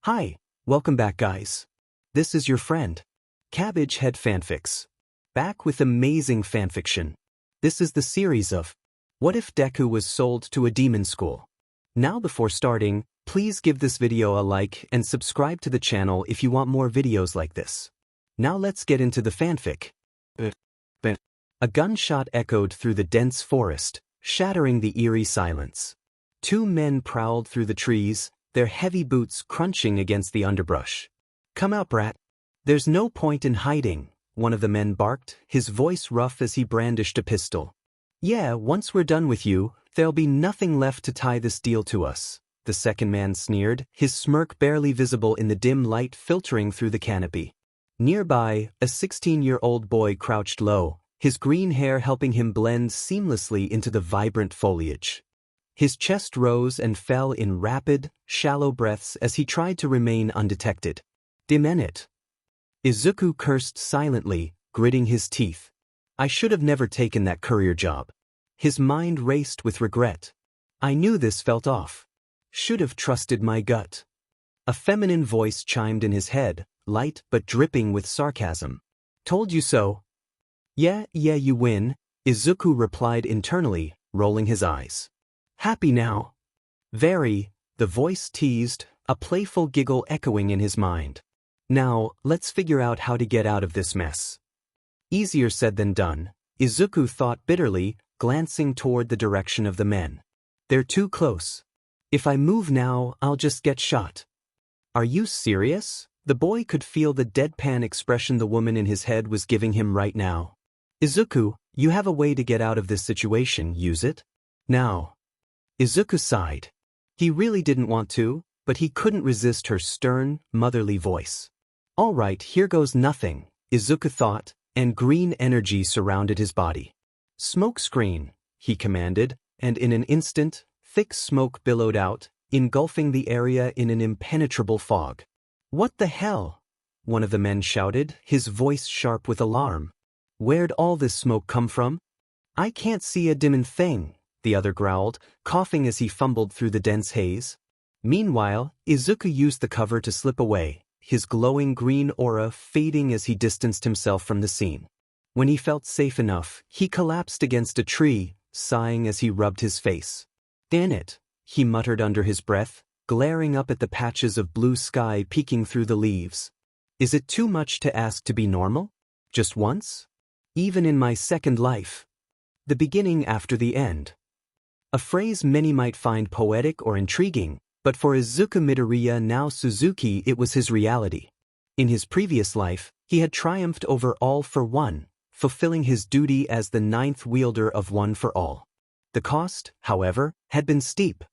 Hi, welcome back guys. This is your friend, Cabbage Head Fanfics. Back with amazing fanfiction. This is the series of What If Deku Was Sold to a Demon School? Now before starting, please give this video a like and subscribe to the channel if you want more videos like this. Now let's get into the fanfic. A gunshot echoed through the dense forest, shattering the eerie silence. Two men prowled through the trees, their heavy boots crunching against the underbrush. "Come out, brat. There's no point in hiding," one of the men barked, his voice rough as he brandished a pistol. "Yeah, once we're done with you, there'll be nothing left to tie this deal to us," the second man sneered, his smirk barely visible in the dim light filtering through the canopy. Nearby, a 16-year-old boy crouched low, his green hair helping him blend seamlessly into the vibrant foliage. His chest rose and fell in rapid, shallow breaths as he tried to remain undetected. "Demenit." Izuku cursed silently, gritting his teeth. "I should have never taken that courier job." His mind raced with regret. "I knew this felt off. Should have trusted my gut." A feminine voice chimed in his head, light but dripping with sarcasm. "Told you so." Yeah, you win," Izuku replied internally, rolling his eyes. "Happy now?" "Very," the voice teased, a playful giggle echoing in his mind. "Now, let's figure out how to get out of this mess." Easier said than done, Izuku thought bitterly, glancing toward the direction of the men. "They're too close. If I move now, I'll just get shot." "Are you serious?" The boy could feel the deadpan expression the woman in his head was giving him right now. "Izuku, you have a way to get out of this situation, use it. Now." Izuku sighed. He really didn't want to, but he couldn't resist her stern, motherly voice. "All right, here goes nothing," Izuku thought, and green energy surrounded his body. "Smoke screen," he commanded, and in an instant, thick smoke billowed out, engulfing the area in an impenetrable fog. "What the hell?" one of the men shouted, his voice sharp with alarm. "Where'd all this smoke come from?" "I can't see a dimmin' thing," the other growled, coughing as he fumbled through the dense haze. Meanwhile, Izuku used the cover to slip away, his glowing green aura fading as he distanced himself from the scene. When he felt safe enough, he collapsed against a tree, sighing as he rubbed his face. "Damn it," he muttered under his breath, glaring up at the patches of blue sky peeking through the leaves. "Is it too much to ask to be normal? Just once? Even in my second life. The beginning after the end." A phrase many might find poetic or intriguing, but for Izuku Midoriya, now Suzuki, it was his reality. In his previous life, he had triumphed over All for One, fulfilling his duty as the ninth wielder of One for All. The cost, however, had been steep.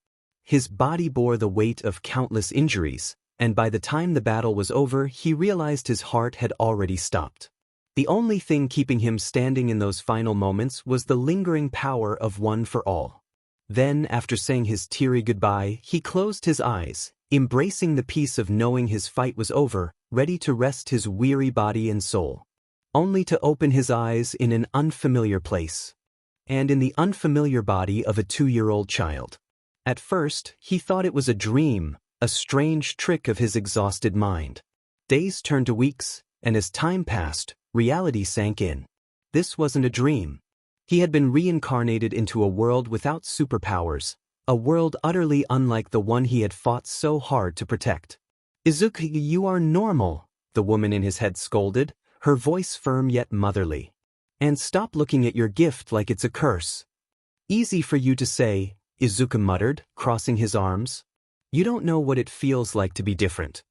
His body bore the weight of countless injuries, and by the time the battle was over, he realized his heart had already stopped. The only thing keeping him standing in those final moments was the lingering power of One for All. Then, after saying his teary goodbye, he closed his eyes, embracing the peace of knowing his fight was over, ready to rest his weary body and soul. Only to open his eyes in an unfamiliar place. And in the unfamiliar body of a 2-year-old child. At first, he thought it was a dream, a strange trick of his exhausted mind. Days turned to weeks, and as time passed, reality sank in. This wasn't a dream. He had been reincarnated into a world without superpowers, a world utterly unlike the one he had fought so hard to protect. "Izuku, you are normal," the woman in his head scolded, her voice firm yet motherly. "And stop looking at your gift like it's a curse." "Easy for you to say," Izuku muttered, crossing his arms. "You don't know what it feels like to be different."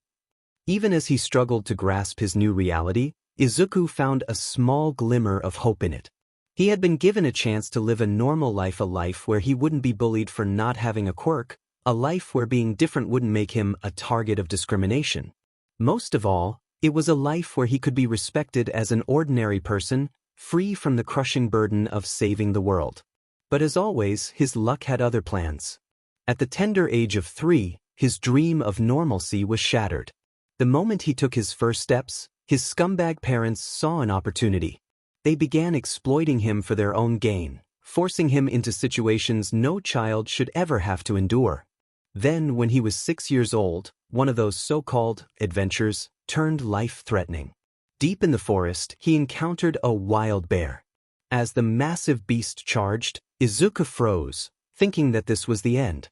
Even as he struggled to grasp his new reality, Izuku found a small glimmer of hope in it. He had been given a chance to live a normal life, a life where he wouldn't be bullied for not having a quirk, a life where being different wouldn't make him a target of discrimination. Most of all, it was a life where he could be respected as an ordinary person, free from the crushing burden of saving the world. But as always, his luck had other plans. At the tender age of 3, his dream of normalcy was shattered. The moment he took his first steps, his scumbag parents saw an opportunity. They began exploiting him for their own gain, forcing him into situations no child should ever have to endure. Then, when he was 6 years old, One of those so-called adventures turned life-threatening. Deep in the forest, he encountered a wild bear. As the massive beast charged, Izuku froze, thinking that this was the end.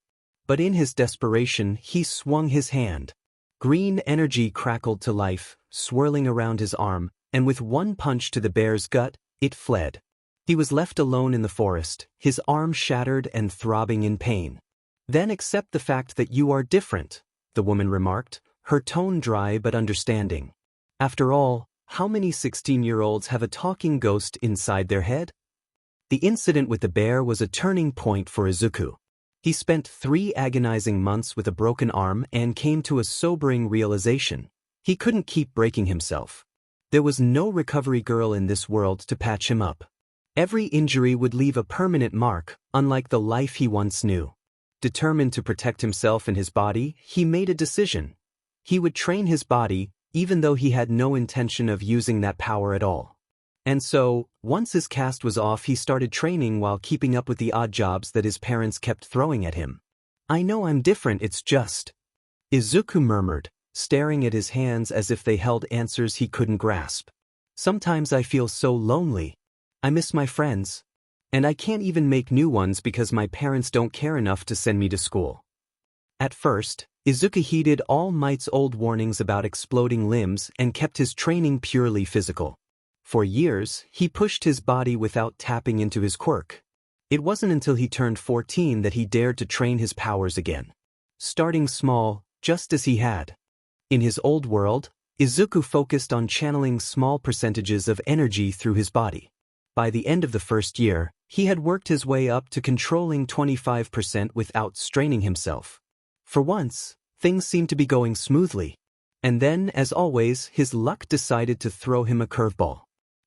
But in his desperation, he swung his hand. Green energy crackled to life, swirling around his arm, and with one punch to the bear's gut, it fled. He was left alone in the forest, his arm shattered and throbbing in pain. "Then accept the fact that you are different," the woman remarked, her tone dry but understanding. After all, how many 16-year-olds have a talking ghost inside their head? The incident with the bear was a turning point for Izuku. He spent 3 agonizing months with a broken arm and came to a sobering realization. He couldn't keep breaking himself. There was no recovery girl in this world to patch him up. Every injury would leave a permanent mark, unlike the life he once knew. Determined to protect himself and his body, he made a decision. He would train his body, even though he had no intention of using that power at all. And so, once his cast was off, he started training while keeping up with the odd jobs that his parents kept throwing at him. "I know I'm different, it's just," Izuku murmured, staring at his hands as if they held answers he couldn't grasp. "Sometimes I feel so lonely. I miss my friends. And I can't even make new ones because my parents don't care enough to send me to school." At first, Izuku heeded All Might's old warnings about exploding limbs and kept his training purely physical. For years, he pushed his body without tapping into his quirk. It wasn't until he turned 14 that he dared to train his powers again. Starting small, just as he had. In his old world, Izuku focused on channeling small percentages of energy through his body. By the end of the first year, he had worked his way up to controlling 25% without straining himself. For once, things seemed to be going smoothly. And then, as always, his luck decided to throw him a curveball.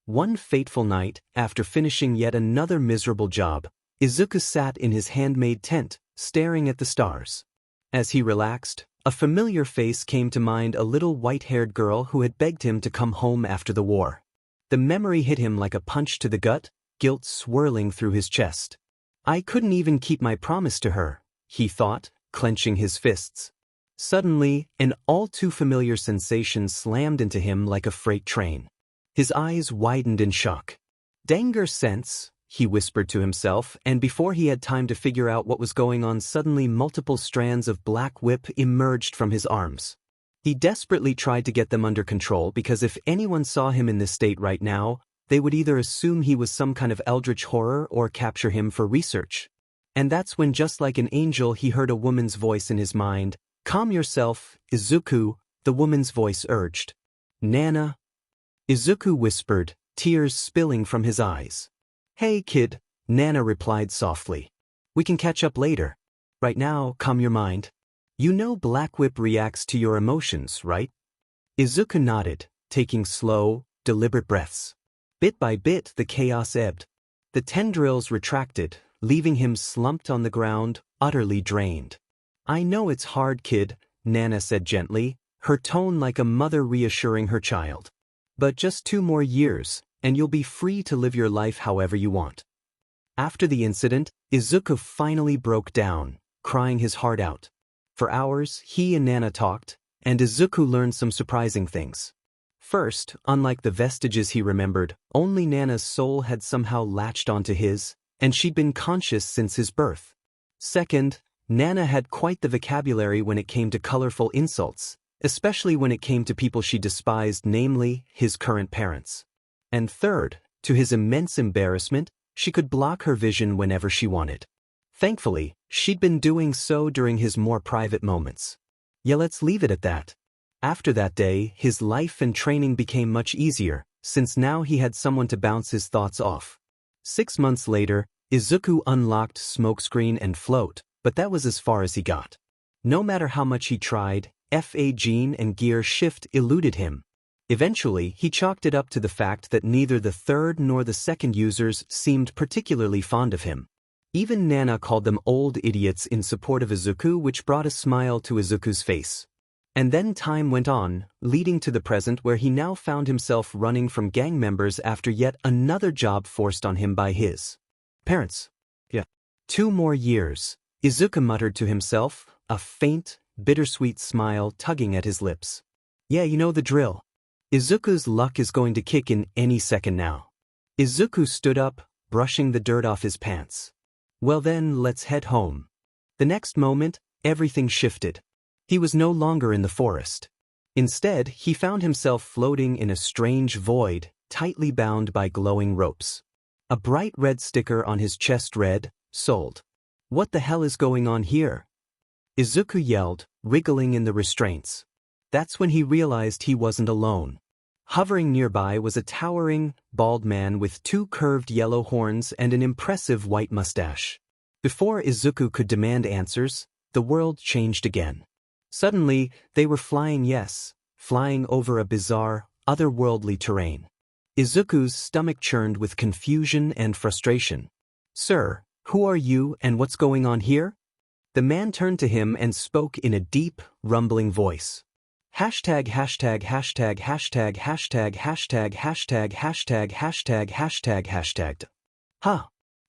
One fateful night, after finishing yet another miserable job, Izuku sat in his handmade tent, staring at the stars. As he relaxed, a familiar face came to mind, a little white-haired girl who had begged him to come home after the war. The memory hit him like a punch to the gut, guilt swirling through his chest. "I couldn't even keep my promise to her," he thought, clenching his fists. Suddenly, an all-too-familiar sensation slammed into him like a freight train. His eyes widened in shock. "Danger sense," he whispered to himself, and before he had time to figure out what was going on, suddenly multiple strands of black whip emerged from his arms. He desperately tried to get them under control because if anyone saw him in this state right now, they would either assume he was some kind of eldritch horror or capture him for research. And that's when, just like an angel, he heard a woman's voice in his mind. "Calm yourself, Izuku," the woman's voice urged. "Nana?" Izuku whispered, tears spilling from his eyes. "Hey kid," Nana replied softly. "We can catch up later. Right now, calm your mind. You know Black Whip reacts to your emotions, right?" Izuku nodded, taking slow, deliberate breaths. Bit by bit, the chaos ebbed. The tendrils retracted, leaving him slumped on the ground, utterly drained. "I know it's hard, kid," Nana said gently, her tone like a mother reassuring her child. "But just 2 more years, and you'll be free to live your life however you want." After the incident, Izuku finally broke down, crying his heart out. For hours, he and Nana talked, and Izuku learned some surprising things. First, unlike the vestiges he remembered, only Nana's soul had somehow latched onto his, and she'd been conscious since his birth. Second, Nana had quite the vocabulary when it came to colorful insults, especially when it came to people she despised, namely, his current parents. And third, to his immense embarrassment, she could block her vision whenever she wanted. Thankfully, she'd been doing so during his more private moments. Yeah, let's leave it at that. After that day, his life and training became much easier, since now he had someone to bounce his thoughts off. 6 months later, Izuku unlocked Smokescreen and Float, but that was as far as he got. No matter how much he tried, FA Gene and Gear Shift eluded him. Eventually, he chalked it up to the fact that neither the third nor the second users seemed particularly fond of him. Even Nana called them old idiots in support of Izuku, which brought a smile to Izuku's face. And then time went on, leading to the present where he now found himself running from gang members after yet another job forced on him by his parents. 2 more years, Izuku muttered to himself, a faint, bittersweet smile tugging at his lips. Yeah, you know the drill. Izuku's luck is going to kick in any second now. Izuku stood up, brushing the dirt off his pants. Well then, let's head home. The next moment, everything shifted. He was no longer in the forest. Instead, he found himself floating in a strange void, tightly bound by glowing ropes. A bright red sticker on his chest read, "Sold." What the hell is going on here? Izuku yelled, wriggling in the restraints. That's when he realized he wasn't alone. Hovering nearby was a towering, bald man with 2 curved yellow horns and an impressive white mustache. Before Izuku could demand answers, the world changed again. Suddenly, they were flying over a bizarre, otherworldly terrain. Izuku's stomach churned with confusion and frustration. Sir, who are you and what's going on here? The man turned to him and spoke in a deep, rumbling voice. Hashtag hashtag hashtag hashtag hashtag hashtag hashtag hashtag hashtag hashtag hashtag. Huh.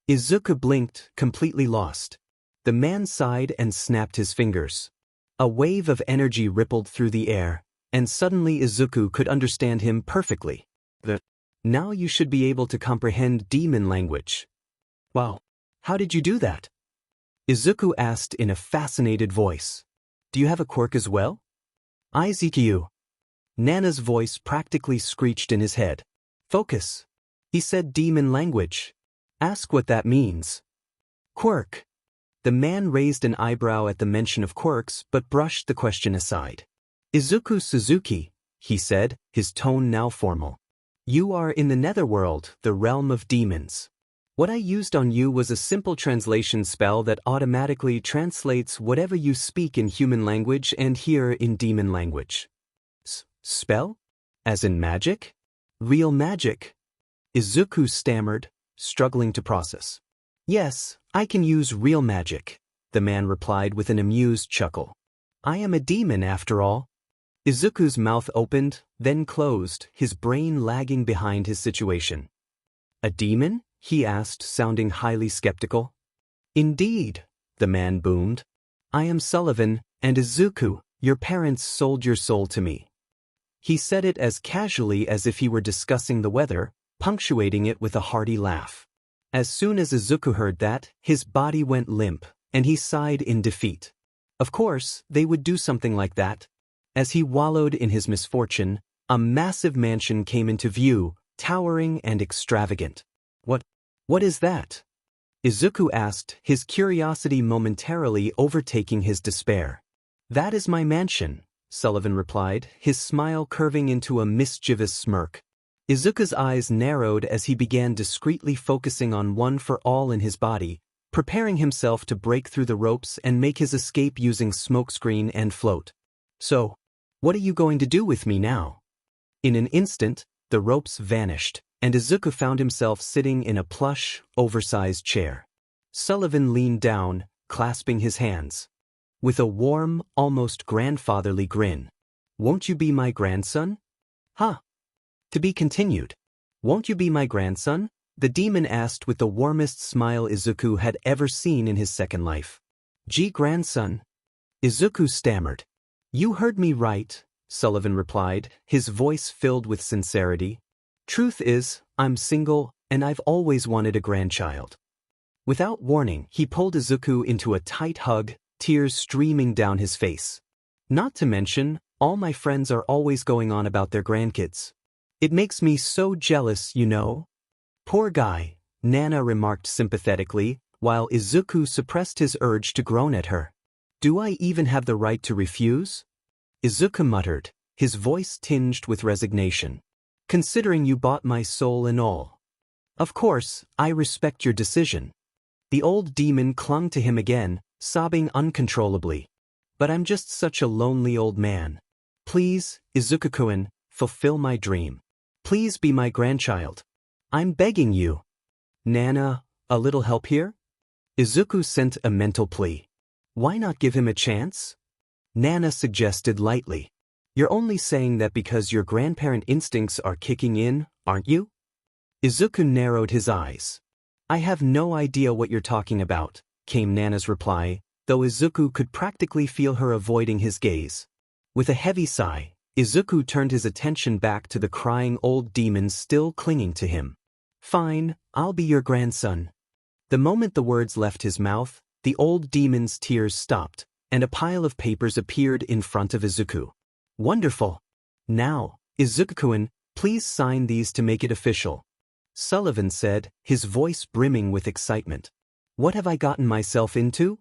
Izuku blinked, completely lost. The man sighed and snapped his fingers. A wave of energy rippled through the air, and suddenly Izuku could understand him perfectly. Now you should be able to comprehend demon language. Wow. How did you do that? Izuku asked in a fascinated voice. Do you have a quirk as well? Izuku. Nana's voice practically screeched in his head. Focus. He said demon language. Ask what that means. Quirk. The man raised an eyebrow at the mention of quirks but brushed the question aside. Izuku Suzuki, he said, his tone now formal. You are in the netherworld, the realm of demons. What I used on you was a simple translation spell that automatically translates whatever you speak in human language and hear in demon language. Spell? As in magic? Real magic? Izuku stammered, struggling to process. Yes, I can use real magic, the man replied with an amused chuckle. I am a demon after all. Izuku's mouth opened, then closed, his brain lagging behind his situation. A demon? He asked, sounding highly skeptical. Indeed, the man boomed. I am Sullivan, and Izuku, your parents sold your soul to me. He said it as casually as if he were discussing the weather, punctuating it with a hearty laugh. As soon as Izuku heard that, his body went limp, and he sighed in defeat. Of course, they would do something like that. As he wallowed in his misfortune, a massive mansion came into view, towering and extravagant. What is that? Izuku asked, his curiosity momentarily overtaking his despair. That is my mansion, Sullivan replied, his smile curving into a mischievous smirk. Izuku's eyes narrowed as he began discreetly focusing on one for all in his body, preparing himself to break through the ropes and make his escape using smokescreen and float. So, what are you going to do with me now? In an instant, the ropes vanished, and Izuku found himself sitting in a plush, oversized chair. Sullivan leaned down, clasping his hands. With a warm, almost grandfatherly grin. Won't you be my grandson? Huh. To be continued. Won't you be my grandson? The demon asked with the warmest smile Izuku had ever seen in his second life. Gee, grandson. Izuku stammered. You heard me right, Sullivan replied, his voice filled with sincerity. Truth is, I'm single, and I've always wanted a grandchild. Without warning, he pulled Izuku into a tight hug, tears streaming down his face. Not to mention, all my friends are always going on about their grandkids. It makes me so jealous, you know. Poor guy, Nana remarked sympathetically, while Izuku suppressed his urge to groan at her. Do I even have the right to refuse? Izuku muttered, his voice tinged with resignation. Considering you bought my soul and all. Of course, I respect your decision. The old demon clung to him again, sobbing uncontrollably. But I'm just such a lonely old man. Please, Izuku-kun, fulfill my dream. Please be my grandchild. I'm begging you. Nana, a little help here? Izuku sent a mental plea. Why not give him a chance? Nana suggested lightly. You're only saying that because your grandparent instincts are kicking in, aren't you? Izuku narrowed his eyes. I have no idea what you're talking about, came Nana's reply, though Izuku could practically feel her avoiding his gaze. With a heavy sigh, Izuku turned his attention back to the crying old demon still clinging to him. "Fine, I'll be your grandson." The moment the words left his mouth, the old demon's tears stopped, and a pile of papers appeared in front of Izuku. "Wonderful! Now, Izuku-kun, please sign these to make it official," Sullivan said, his voice brimming with excitement. "What have I gotten myself into?"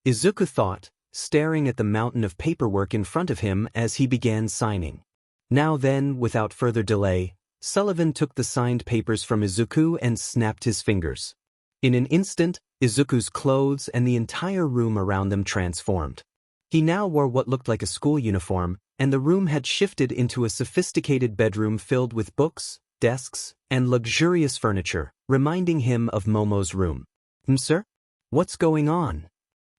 Izuku thought, staring at the mountain of paperwork in front of him as he began signing. Now then, without further delay, Sullivan took the signed papers from Izuku and snapped his fingers. In an instant, Izuku's clothes and the entire room around them transformed. He now wore what looked like a school uniform, and the room had shifted into a sophisticated bedroom filled with books, desks, and luxurious furniture, reminding him of Momo's room. "Sir? What's going on?"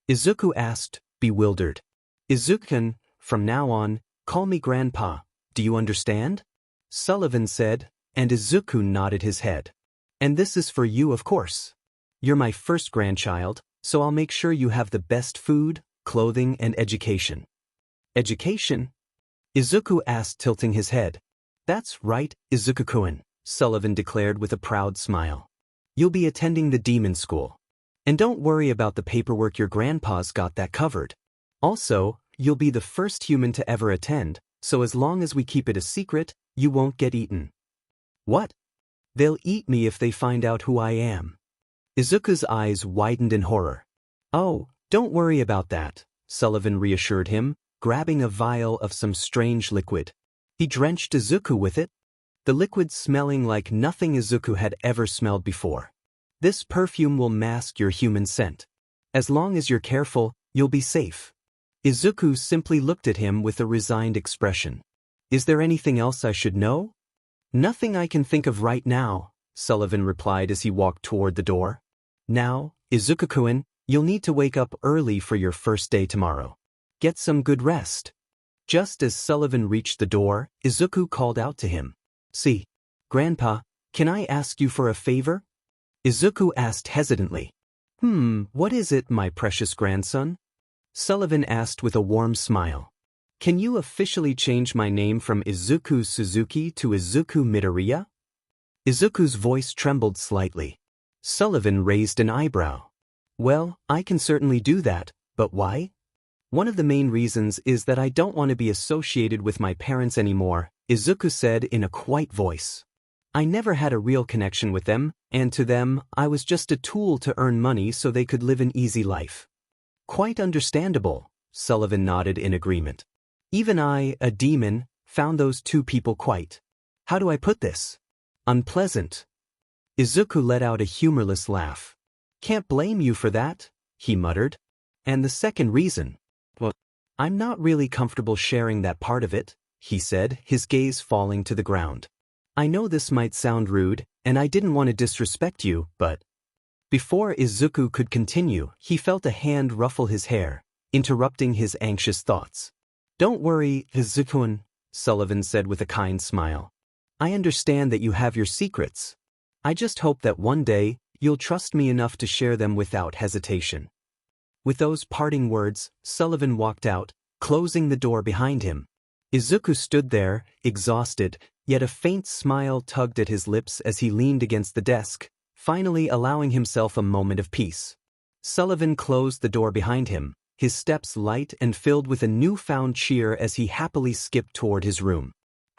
Izuku asked, bewildered. "Izuku-kun, from now on, call me Grandpa, do you understand?" Sullivan said, and Izuku nodded his head. "And this is for you, of course. You're my first grandchild, so I'll make sure you have the best food, clothing, and education." "Education?" Izuku asked, tilting his head. "That's right, Izuku-kun," Sullivan declared with a proud smile. "You'll be attending the demon school. And don't worry about the paperwork, your grandpa's got that covered. Also, you'll be the first human to ever attend, so as long as we keep it a secret, you won't get eaten." "What? They'll eat me if they find out who I am." Izuku's eyes widened in horror. "Oh, don't worry about that," Sullivan reassured him, grabbing a vial of some strange liquid. He drenched Izuku with it, the liquid smelling like nothing Izuku had ever smelled before. "This perfume will mask your human scent. As long as you're careful, you'll be safe." Izuku simply looked at him with a resigned expression. "Is there anything else I should know?" "Nothing I can think of right now," Sullivan replied as he walked toward the door. "Now, Izuku-kun, you'll need to wake up early for your first day tomorrow. Get some good rest." Just as Sullivan reached the door, Izuku called out to him. "See, Grandpa, can I ask you for a favor?" Izuku asked hesitantly. What is it, my precious grandson?" Sullivan asked with a warm smile. "Can you officially change my name from Izuku Suzuki to Izuku Midoriya?" Izuku's voice trembled slightly. Sullivan raised an eyebrow. "Well, I can certainly do that, but why?" "One of the main reasons is that I don't want to be associated with my parents anymore," Izuku said in a quiet voice. "I never had a real connection with them, and to them, I was just a tool to earn money so they could live an easy life." "Quite understandable," Sullivan nodded in agreement. "Even I, a demon, found those two people quite, how do I put this, unpleasant." Izuku let out a humorless laugh. "Can't blame you for that," he muttered. "And the second reason? Well, I'm not really comfortable sharing that part of it," he said, his gaze falling to the ground. "I know this might sound rude, and I didn't want to disrespect you, but—" Before Izuku could continue, he felt a hand ruffle his hair, interrupting his anxious thoughts. "Don't worry, Izuku-kun," Sullivan said with a kind smile. "I understand that you have your secrets. I just hope that one day, you'll trust me enough to share them without hesitation." With those parting words, Sullivan walked out, closing the door behind him. Izuku stood there, exhausted, yet a faint smile tugged at his lips as he leaned against the desk, finally allowing himself a moment of peace. Sullivan closed the door behind him, his steps light and filled with a newfound cheer as he happily skipped toward his room.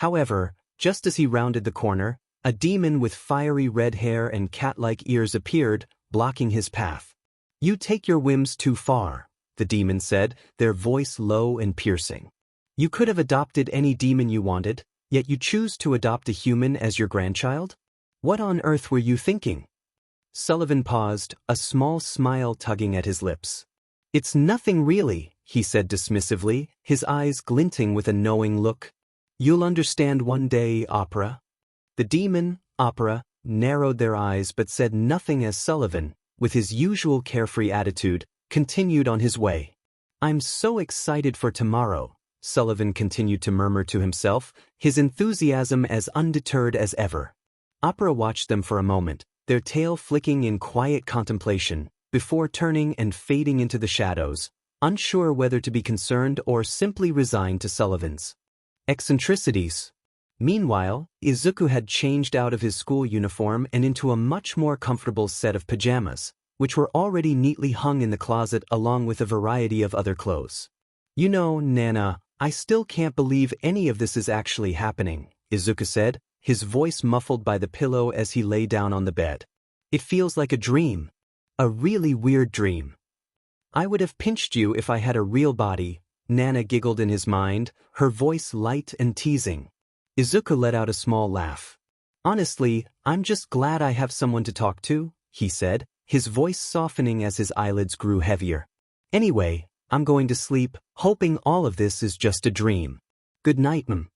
However, just as he rounded the corner, a demon with fiery red hair and cat-like ears appeared, blocking his path. "You take your whims too far," the demon said, their voice low and piercing. "You could have adopted any demon you wanted, yet you choose to adopt a human as your grandchild? What on earth were you thinking?" Sullivan paused, a small smile tugging at his lips. "It's nothing really," he said dismissively, his eyes glinting with a knowing look. "You'll understand one day, Opera." The demon, Opera, narrowed their eyes but said nothing as Sullivan, with his usual carefree attitude, continued on his way. "I'm so excited for tomorrow," Sullivan continued to murmur to himself, his enthusiasm as undeterred as ever. Opera watched them for a moment, their tail flicking in quiet contemplation, before turning and fading into the shadows, unsure whether to be concerned or simply resigned to Sullivan's eccentricities. Meanwhile, Izuku had changed out of his school uniform and into a much more comfortable set of pajamas, which were already neatly hung in the closet along with a variety of other clothes. You know, Nana, I still can't believe any of this is actually happening, Izuku said, his voice muffled by the pillow as he lay down on the bed. It feels like a dream. A really weird dream. I would have pinched you if I had a real body, Nana giggled in his mind, her voice light and teasing. Izuku let out a small laugh. Honestly, I'm just glad I have someone to talk to, he said, his voice softening as his eyelids grew heavier. Anyway, I'm going to sleep, hoping all of this is just a dream. Good night, m.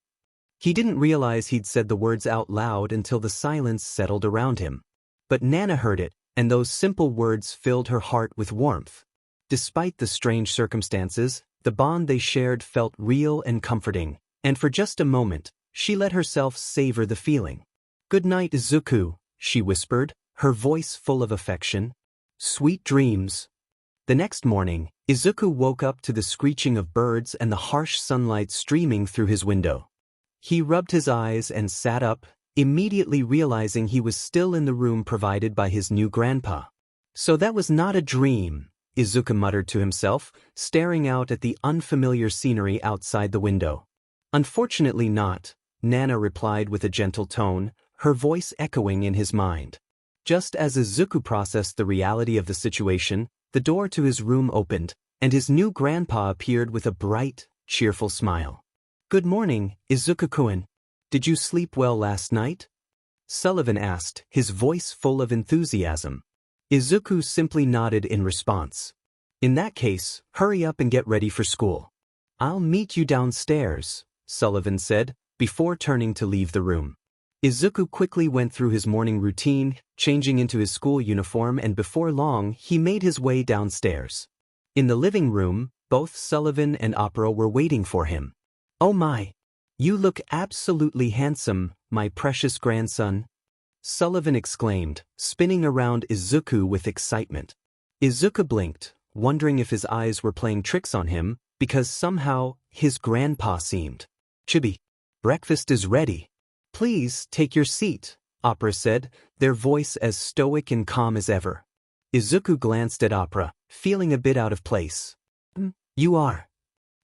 He didn't realize he'd said the words out loud until the silence settled around him. But Nana heard it, and those simple words filled her heart with warmth. Despite the strange circumstances, the bond they shared felt real and comforting, and for just a moment, she let herself savor the feeling. Good night, Izuku, she whispered, her voice full of affection. Sweet dreams. The next morning, Izuku woke up to the screeching of birds and the harsh sunlight streaming through his window. He rubbed his eyes and sat up, immediately realizing he was still in the room provided by his new grandpa. So that was not a dream, Izuku muttered to himself, staring out at the unfamiliar scenery outside the window. Unfortunately not, Nana replied with a gentle tone, her voice echoing in his mind. Just as Izuku processed the reality of the situation, the door to his room opened, and his new grandpa appeared with a bright, cheerful smile. Good morning, Izuku-kun. Did you sleep well last night? Sullivan asked, his voice full of enthusiasm. Izuku simply nodded in response. In that case, hurry up and get ready for school. I'll meet you downstairs, Sullivan said, before turning to leave the room. Izuku quickly went through his morning routine, changing into his school uniform, and before long he made his way downstairs. In the living room, both Sullivan and Opera were waiting for him. Oh my! You look absolutely handsome, my precious grandson, Sullivan exclaimed, spinning around Izuku with excitement. Izuku blinked, wondering if his eyes were playing tricks on him, because somehow his grandpa seemed. Chibi, breakfast is ready. Please take your seat, Opera said, their voice as stoic and calm as ever. Izuku glanced at Opera, feeling a bit out of place. You are.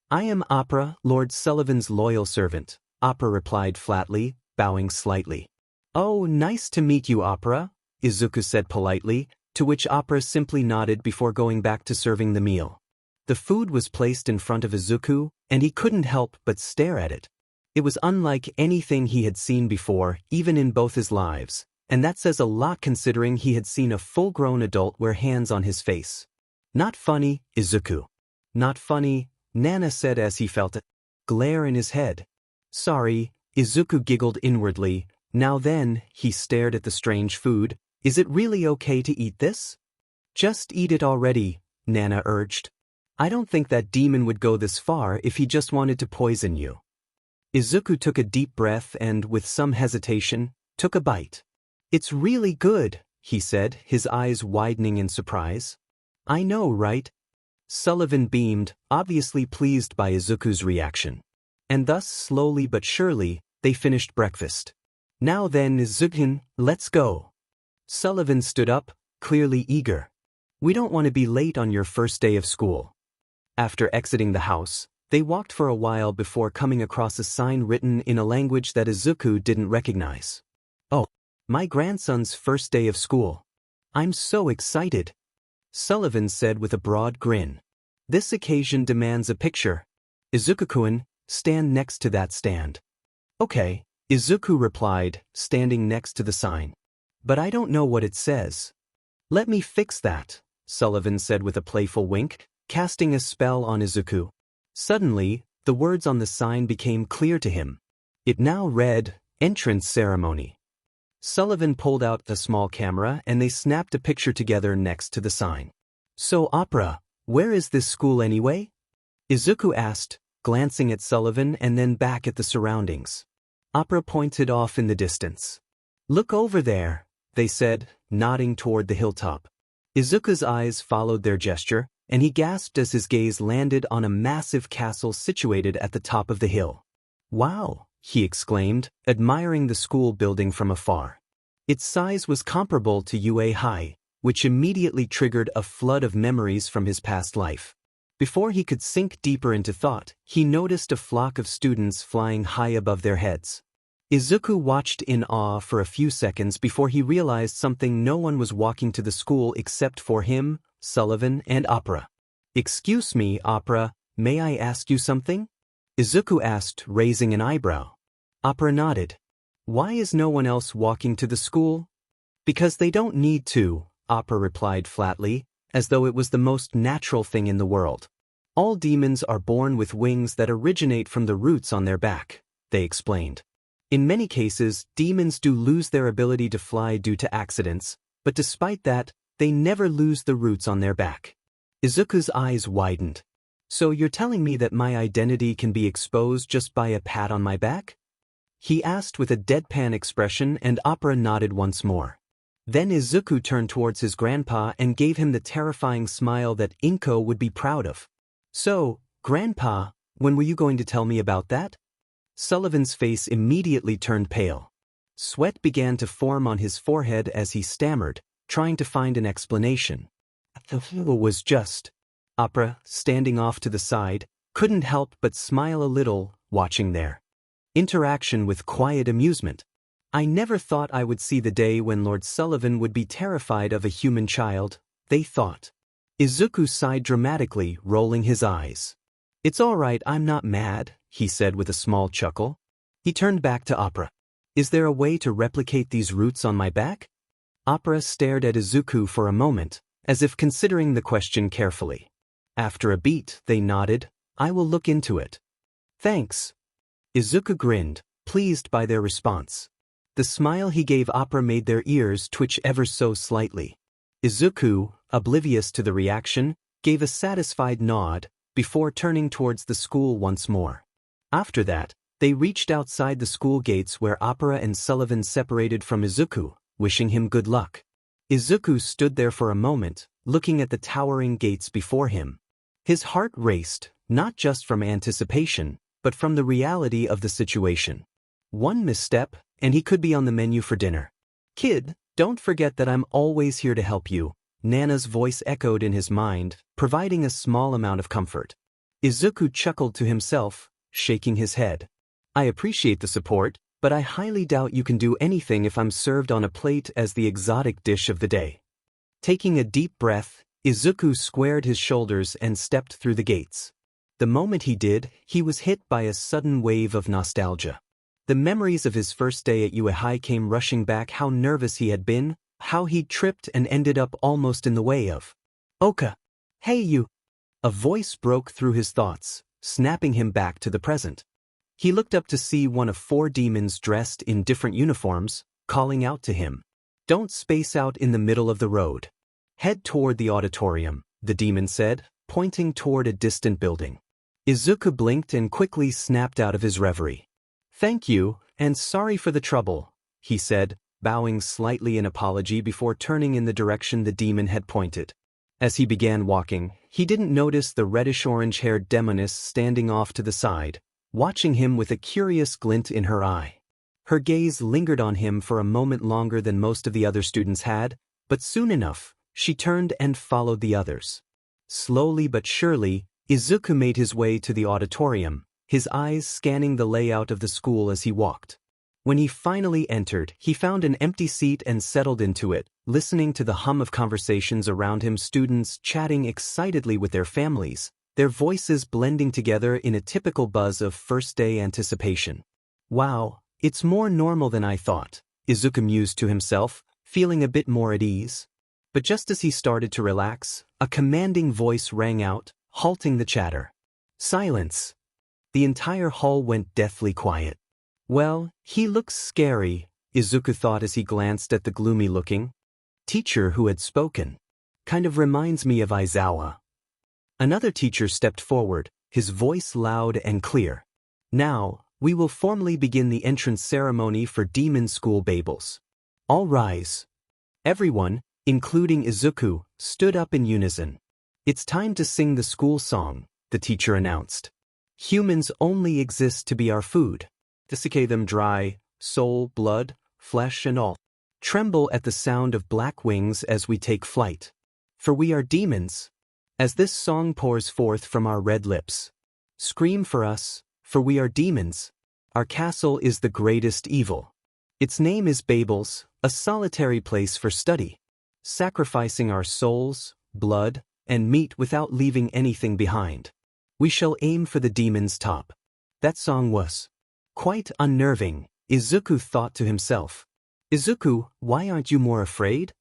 I am Opera, Lord Sullivan's loyal servant, Opera replied flatly, bowing slightly. Oh, nice to meet you, Opera, Izuku said politely, to which Opera simply nodded before going back to serving the meal. The food was placed in front of Izuku, and he couldn't help but stare at it. It was unlike anything he had seen before, even in both his lives, and that says a lot considering he had seen a full-grown adult wear hands on his face. Not funny, Izuku. Not funny, Nana said as he felt a glare in his head. Sorry, Izuku giggled inwardly. Now then, he stared at the strange food. Is it really okay to eat this? Just eat it already, Nana urged. I don't think that demon would go this far if he just wanted to poison you. Izuku took a deep breath and, with some hesitation, took a bite. It's really good, he said, his eyes widening in surprise. I know, right? Sullivan beamed, obviously pleased by Izuku's reaction. And thus, slowly but surely, they finished breakfast. Now then, Izuku, let's go. Sullivan stood up, clearly eager. We don't want to be late on your first day of school. After exiting the house, they walked for a while before coming across a sign written in a language that Izuku didn't recognize. Oh, my grandson's first day of school. I'm so excited, Sullivan said with a broad grin. This occasion demands a picture. Izuku-kun, stand next to that stand. Okay, Izuku replied, standing next to the sign. But I don't know what it says. Let me fix that, Sullivan said with a playful wink, casting a spell on Izuku. Suddenly, the words on the sign became clear to him. It now read, Entrance Ceremony. Sullivan pulled out a small camera and they snapped a picture together next to the sign. So, Opera, where is this school anyway? Izuku asked, glancing at Sullivan and then back at the surroundings. Opera pointed off in the distance. Look over there, they said, nodding toward the hilltop. Izuku's eyes followed their gesture, and he gasped as his gaze landed on a massive castle situated at the top of the hill. "Wow," he exclaimed, admiring the school building from afar. Its size was comparable to UA High, which immediately triggered a flood of memories from his past life. Before he could sink deeper into thought, he noticed a flock of students flying high above their heads. Izuku watched in awe for a few seconds before he realized something: no one was walking to the school except for him, Sullivan, and Opera. "Excuse me, Opera, may I ask you something?" Izuku asked, raising an eyebrow. Opera nodded. "Why is no one else walking to the school?" "Because they don't need to," Opera replied flatly, as though it was the most natural thing in the world. "All demons are born with wings that originate from the roots on their back," they explained. "In many cases, demons do lose their ability to fly due to accidents, but despite that, they never lose the roots on their back." Izuku's eyes widened. "So you're telling me that my identity can be exposed just by a pat on my back?" he asked with a deadpan expression, and Opera nodded once more. Then Izuku turned towards his grandpa and gave him the terrifying smile that Inko would be proud of. "So, Grandpa, when were you going to tell me about that?" Sullivan's face immediately turned pale. Sweat began to form on his forehead as he stammered, trying to find an explanation. "It was just..." Opera, standing off to the side, couldn't help but smile a little, watching their interaction with quiet amusement. "I never thought I would see the day when Lord Sullivan would be terrified of a human child," they thought. Izuku sighed dramatically, rolling his eyes. "It's all right, I'm not mad," he said with a small chuckle. He turned back to Opera. "Is there a way to replicate these roots on my back?" Opera stared at Izuku for a moment, as if considering the question carefully. After a beat, they nodded. "I will look into it." "Thanks." Izuku grinned, pleased by their response. The smile he gave Opera made their ears twitch ever so slightly. Izuku, oblivious to the reaction, gave a satisfied nod, before turning towards the school once more. After that, they reached outside the school gates where Opera and Sullivan separated from Izuku, wishing him good luck. Izuku stood there for a moment, looking at the towering gates before him. His heart raced, not just from anticipation, but from the reality of the situation. One misstep, and he could be on the menu for dinner. "Kid, don't forget that I'm always here to help you," Nana's voice echoed in his mind, providing a small amount of comfort. Izuku chuckled to himself, shaking his head. "I appreciate the support, but I highly doubt you can do anything if I'm served on a plate as the exotic dish of the day." Taking a deep breath, Izuku squared his shoulders and stepped through the gates. The moment he did, he was hit by a sudden wave of nostalgia. The memories of his first day at UA High came rushing back: how nervous he had been, how he'd tripped and ended up almost in the way of Oka. "Hey you!" A voice broke through his thoughts, snapping him back to the present. He looked up to see one of 4 demons dressed in different uniforms, calling out to him. "Don't space out in the middle of the road. Head toward the auditorium," the demon said, pointing toward a distant building. Izuku blinked and quickly snapped out of his reverie. "Thank you, and sorry for the trouble," he said, bowing slightly in apology before turning in the direction the demon had pointed. As he began walking, he didn't notice the reddish-orange-haired demoness standing off to the side, watching him with a curious glint in her eye. Her gaze lingered on him for a moment longer than most of the other students had, but soon enough, she turned and followed the others. Slowly but surely, Izuku made his way to the auditorium, his eyes scanning the layout of the school as he walked. When he finally entered, he found an empty seat and settled into it, listening to the hum of conversations around him, students chatting excitedly with their families, their voices blending together in a typical buzz of first-day anticipation. "Wow, it's more normal than I thought," Izuku mused to himself, feeling a bit more at ease. But just as he started to relax, a commanding voice rang out, halting the chatter. "Silence!" The entire hall went deathly quiet. "Well, he looks scary," Izuku thought as he glanced at the gloomy-looking teacher who had spoken. "Kind of reminds me of Aizawa." Another teacher stepped forward, his voice loud and clear. "Now, we will formally begin the entrance ceremony for Demon School Babels. All rise." Everyone, including Izuku, stood up in unison. It's time to sing the school song, the teacher announced. Humans only exist to be our food. Dissecate them dry, soul, blood, flesh and all. Tremble at the sound of black wings as we take flight. For we are demons. As this song pours forth from our red lips. Scream for us, for we are demons. Our castle is the greatest evil. Its name is Babel's, a solitary place for study. Sacrificing our souls, blood, and meat without leaving anything behind. We shall aim for the demon's top. That song was quite unnerving, Izuku thought to himself. Izuku, why aren't you more afraid?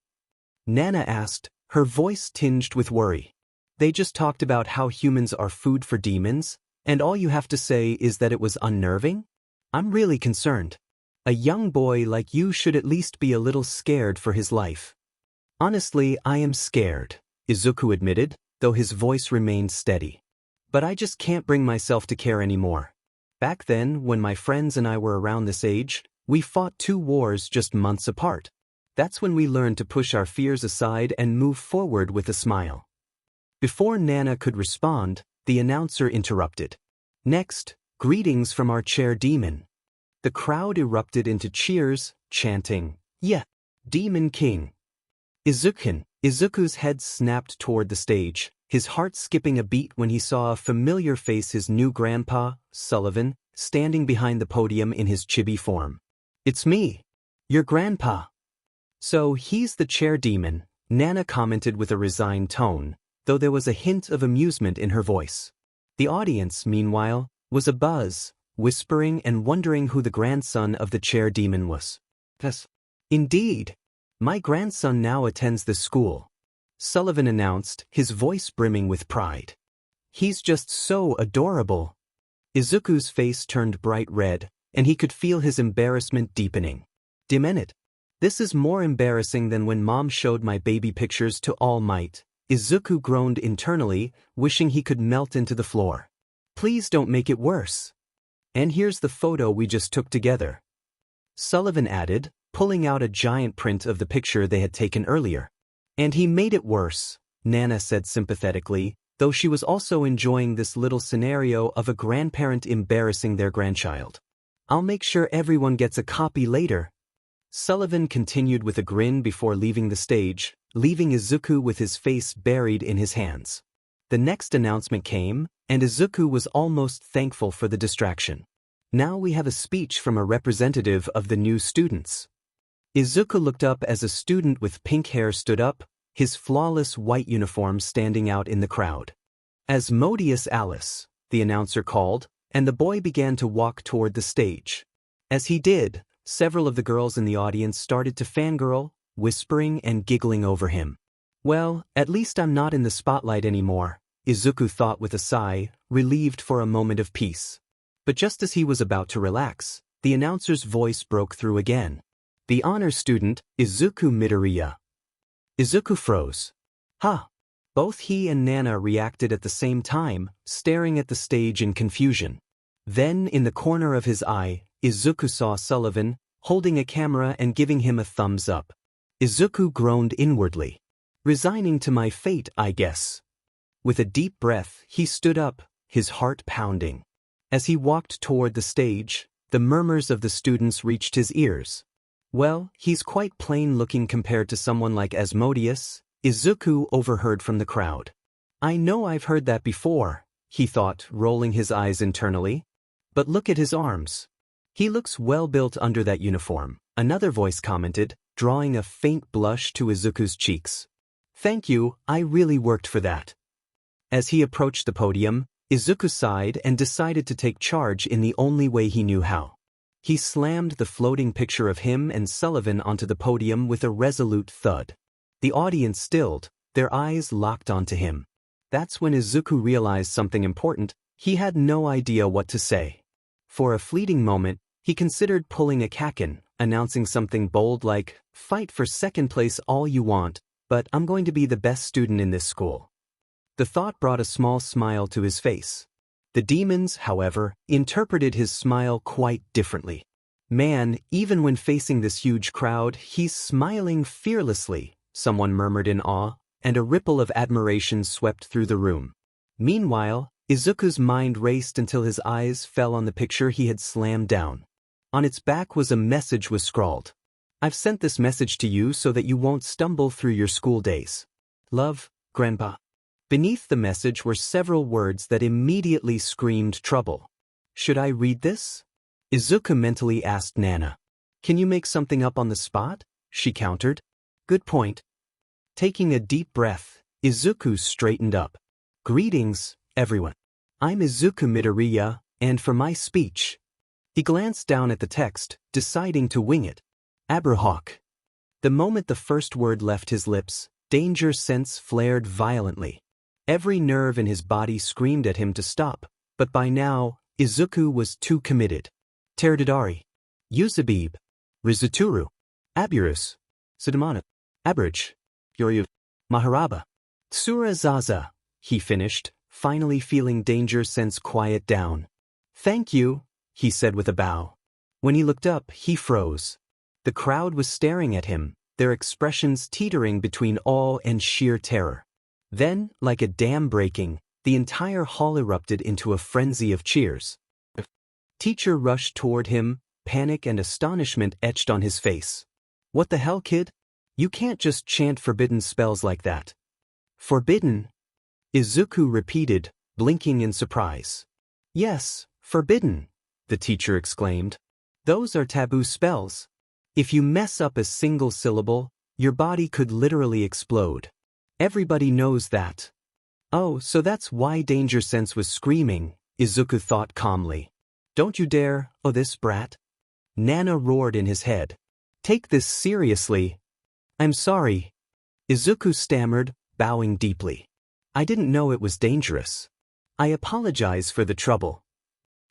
Nana asked, her voice tinged with worry. They just talked about how humans are food for demons, and all you have to say is that it was unnerving? I'm really concerned. A young boy like you should at least be a little scared for his life. Honestly, I am scared, Izuku admitted, though his voice remained steady. But I just can't bring myself to care anymore. Back then, when my friends and I were around this age, we fought 2 wars just months apart. That's when we learned to push our fears aside and move forward with a smile. Before Nana could respond, the announcer interrupted. Next, greetings from our chair demon. The crowd erupted into cheers, chanting, "Yeah, Demon King." Izuku's head snapped toward the stage, his heart skipping a beat when he saw a familiar face, his new grandpa, Sullivan, standing behind the podium in his chibi form. "It's me, your grandpa." "So he's the chair demon," Nana commented with a resigned tone, though there was a hint of amusement in her voice. The audience, meanwhile, was abuzz, whispering and wondering who the grandson of the chair demon was. "Yes, indeed. My grandson now attends this school," Sullivan announced, his voice brimming with pride. "He's just so adorable." Izuku's face turned bright red, and he could feel his embarrassment deepening. "Demented. This is more embarrassing than when Mom showed my baby pictures to All Might." Izuku groaned internally, wishing he could melt into the floor. "Please don't make it worse. And here's the photo we just took together," Sullivan added, pulling out a giant print of the picture they had taken earlier. "And he made it worse," Nana said sympathetically, though she was also enjoying this little scenario of a grandparent embarrassing their grandchild. "I'll make sure everyone gets a copy later." Sullivan continued with a grin before leaving the stage, leaving Izuku with his face buried in his hands. The next announcement came, and Izuku was almost thankful for the distraction. "Now we have a speech from a representative of the new students." Izuku looked up as a student with pink hair stood up, his flawless white uniform standing out in the crowd. "Asmodeus Alice," the announcer called, and the boy began to walk toward the stage. As he did, several of the girls in the audience started to fangirl, whispering and giggling over him. "Well, at least I'm not in the spotlight anymore," Izuku thought with a sigh, relieved for a moment of peace. But just as he was about to relax, the announcer's voice broke through again. "The honor student, Izuku Midoriya." Izuku froze. "Huh." Both he and Nana reacted at the same time, staring at the stage in confusion. Then, in the corner of his eye, Izuku saw Sullivan, holding a camera and giving him a thumbs up. Izuku groaned inwardly. "Resigning to my fate, I guess." With a deep breath, he stood up, his heart pounding. As he walked toward the stage, the murmurs of the students reached his ears. "Well, he's quite plain-looking compared to someone like Asmodeus," Izuku overheard from the crowd. "I know I've heard that before," he thought, rolling his eyes internally. "But look at his arms. He looks well-built under that uniform," another voice commented, drawing a faint blush to Izuku's cheeks. "Thank you, I really worked for that." As he approached the podium, Izuku sighed and decided to take charge in the only way he knew how. He slammed the floating picture of him and Sullivan onto the podium with a resolute thud. The audience stilled, their eyes locked onto him. That's when Izuku realized something important. He had no idea what to say. For a fleeting moment, he considered pulling a Kaken, announcing something bold like, "Fight for second place all you want, but I'm going to be the best student in this school." The thought brought a small smile to his face. The demons, however, interpreted his smile quite differently. "Man, even when facing this huge crowd, he's smiling fearlessly," someone murmured in awe, and a ripple of admiration swept through the room. Meanwhile, Izuku's mind raced until his eyes fell on the picture he had slammed down. On its back was a message scrawled. "I've sent this message to you so that you won't stumble through your school days. Love, Grandpa." Beneath the message were several words that immediately screamed trouble. "Should I read this?" Izuku mentally asked Nana. "Can you make something up on the spot?" she countered. "Good point." Taking a deep breath, Izuku straightened up. "Greetings, everyone. I'm Izuku Midoriya, and for my speech..." He glanced down at the text, deciding to wing it. Abrahawk. The moment the first word left his lips, danger sense flared violently. Every nerve in his body screamed at him to stop, but by now, Izuku was too committed. Teradadari. Yuzabib. Rizuturu. Aburus. Sudamana. Abraj. Yoryu. Maharaba. Tsura Zaza, he finished, finally feeling danger sense quiet down. "Thank you," he said with a bow. When he looked up, he froze. The crowd was staring at him, their expressions teetering between awe and sheer terror. Then, like a dam breaking, the entire hall erupted into a frenzy of cheers. The teacher rushed toward him, panic and astonishment etched on his face. "What the hell, kid? You can't just chant forbidden spells like that." "Forbidden?" Izuku repeated, blinking in surprise. "Yes, forbidden," the teacher exclaimed. "Those are taboo spells. If you mess up a single syllable, your body could literally explode. Everybody knows that." "Oh, so that's why Danger Sense was screaming," Izuku thought calmly. "Don't you dare, oh this brat." Nana roared in his head. "Take this seriously." "I'm sorry," Izuku stammered, bowing deeply. "I didn't know it was dangerous. I apologize for the trouble."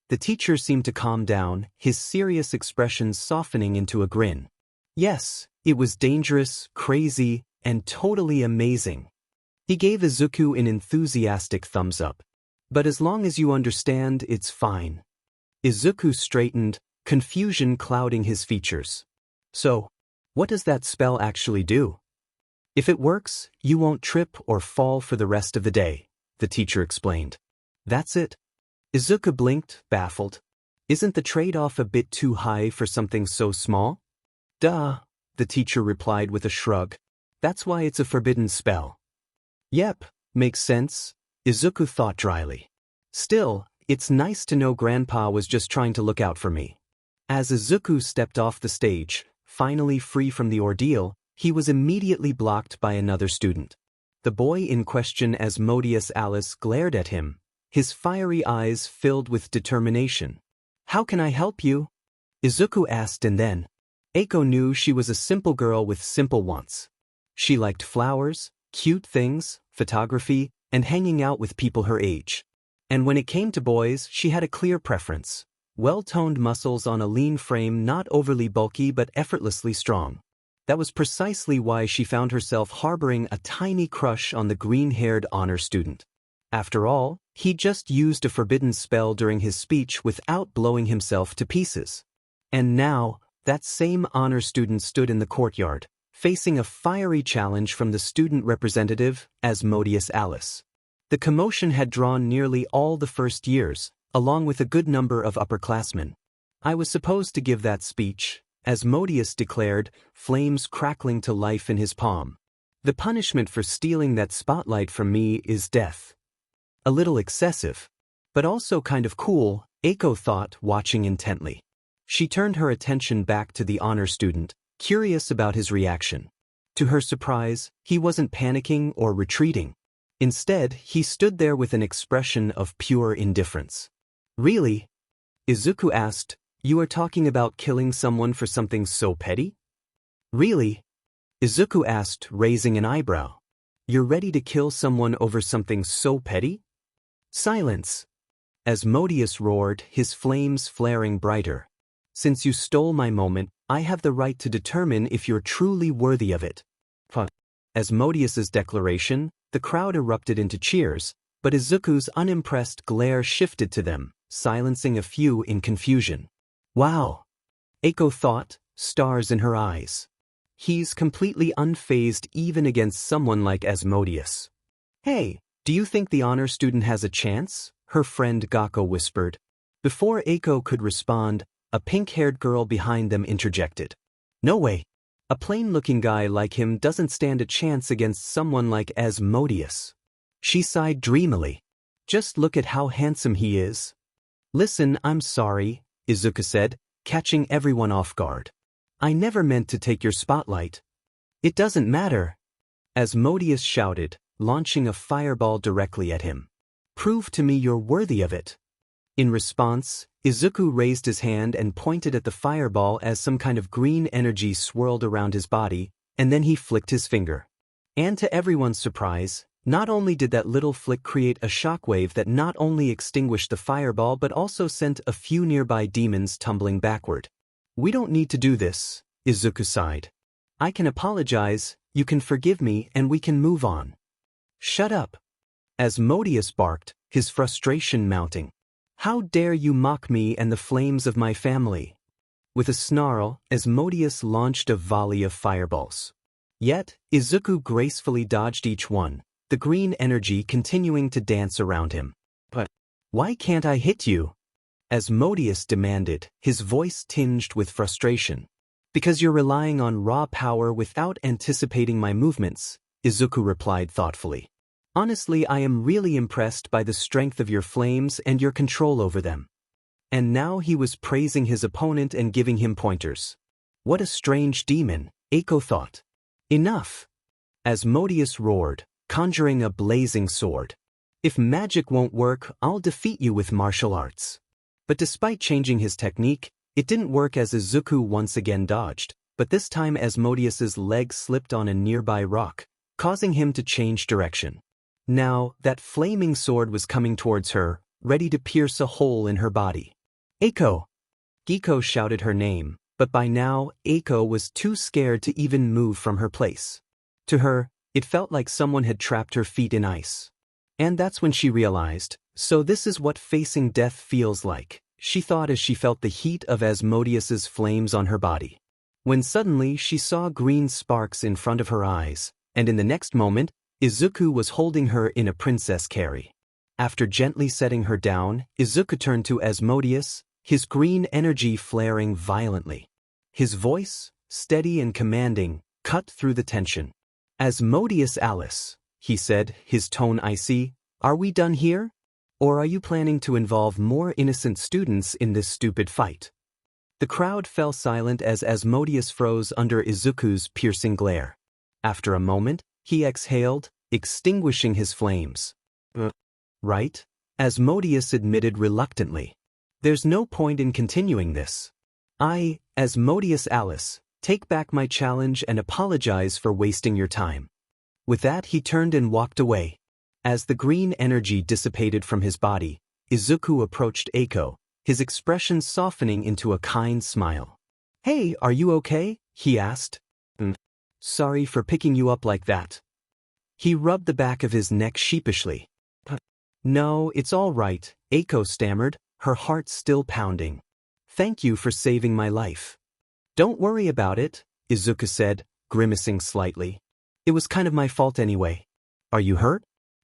The teacher seemed to calm down, his serious expression softening into a grin. "Yes, it was dangerous, crazy, and totally amazing." He gave Izuku an enthusiastic thumbs up. "But as long as you understand, it's fine." Izuku straightened, confusion clouding his features. "So, what does that spell actually do?" "If it works, you won't trip or fall for the rest of the day," the teacher explained. "That's it?" Izuku blinked, baffled. "Isn't the trade-off a bit too high for something so small?" "Duh," the teacher replied with a shrug. "That's why it's a forbidden spell." "Yep, makes sense," Izuku thought dryly. "Still, it's nice to know Grandpa was just trying to look out for me." As Izuku stepped off the stage, finally free from the ordeal, he was immediately blocked by another student. The boy in question, Asmodeus Alice, glared at him, his fiery eyes filled with determination. "How can I help you?" Izuku asked, and then Eiko knew she was a simple girl with simple wants. She liked flowers, cute things, photography, and hanging out with people her age. And when it came to boys, she had a clear preference. Well-toned muscles on a lean frame, not overly bulky but effortlessly strong. That was precisely why she found herself harboring a tiny crush on the green-haired honor student. After all, he just used a forbidden spell during his speech without blowing himself to pieces. And now, that same honor student stood in the courtyard, facing a fiery challenge from the student representative, Asmodeus Alice. The commotion had drawn nearly all the first years, along with a good number of upperclassmen. "I was supposed to give that speech," Asmodeus declared, flames crackling to life in his palm. "The punishment for stealing that spotlight from me is death." A little excessive, but also kind of cool, Eiko thought, watching intently. She turned her attention back to the honor student, curious about his reaction. To her surprise, he wasn't panicking or retreating. Instead, he stood there with an expression of pure indifference. "Really?" Izuku asked. "You are talking about killing someone for something so petty?" "Really?" Izuku asked, raising an eyebrow. "You're ready to kill someone over something so petty?" "Silence!" Asmodeus roared, his flames flaring brighter. "Since you stole my moment, I have the right to determine if you're truly worthy of it." Asmodeus's declaration, the crowd erupted into cheers, but Izuku's unimpressed glare shifted to them, silencing a few in confusion. "Wow!" Eiko thought, stars in her eyes. He's completely unfazed even against someone like Asmodeus. Hey, do you think the honor student has a chance? Her friend Gakko whispered. Before Eiko could respond, a pink-haired girl behind them interjected. No way. A plain-looking guy like him doesn't stand a chance against someone like Asmodeus. She sighed dreamily. Just look at how handsome he is. Listen, I'm sorry, Izuku said, catching everyone off guard. I never meant to take your spotlight. It doesn't matter. Asmodeus shouted, launching a fireball directly at him. Prove to me you're worthy of it. In response, Izuku raised his hand and pointed at the fireball as some kind of green energy swirled around his body, and then he flicked his finger. And to everyone's surprise, not only did that little flick create a shockwave that not only extinguished the fireball but also sent a few nearby demons tumbling backward. We don't need to do this, Izuku sighed. I can apologize, you can forgive me, and we can move on. Shut up. Asmodeus barked, his frustration mounting. How dare you mock me and the flames of my family? With a snarl, Asmodeus launched a volley of fireballs. Yet, Izuku gracefully dodged each one, the green energy continuing to dance around him. But why can't I hit you? Asmodeus demanded, his voice tinged with frustration. Because you're relying on raw power without anticipating my movements, Izuku replied thoughtfully. Honestly, I am really impressed by the strength of your flames and your control over them. And now he was praising his opponent and giving him pointers. What a strange demon, Eiko thought. Enough! Asmodeus roared, conjuring a blazing sword. If magic won't work, I'll defeat you with martial arts. But despite changing his technique, it didn't work as Izuku once again dodged, but this time Asmodeus's leg slipped on a nearby rock, causing him to change direction. Now, that flaming sword was coming towards her, ready to pierce a hole in her body. Eiko! Gikko shouted her name, but by now, Eiko was too scared to even move from her place. To her, it felt like someone had trapped her feet in ice. And that's when she realized, so this is what facing death feels like, she thought as she felt the heat of Asmodeus's flames on her body. When suddenly she saw green sparks in front of her eyes, and in the next moment, Izuku was holding her in a princess carry. After gently setting her down, Izuku turned to Asmodeus, his green energy flaring violently. His voice, steady and commanding, cut through the tension. Asmodeus Alice, he said, his tone icy, are we done here? Or are you planning to involve more innocent students in this stupid fight? The crowd fell silent as Asmodeus froze under Izuku's piercing glare. After a moment, he exhaled, extinguishing his flames. Right? Asmodeus admitted reluctantly. There's no point in continuing this. I, Asmodeus Alice, take back my challenge and apologize for wasting your time. With that he turned and walked away. As the green energy dissipated from his body, Izuku approached Eiko, his expression softening into a kind smile. Hey, are you okay? He asked. Sorry for picking you up like that. He rubbed the back of his neck sheepishly. No, it's all right, Eiko stammered, her heart still pounding. Thank you for saving my life. Don't worry about it, Izuku said, grimacing slightly. It was kind of my fault anyway. Are you hurt?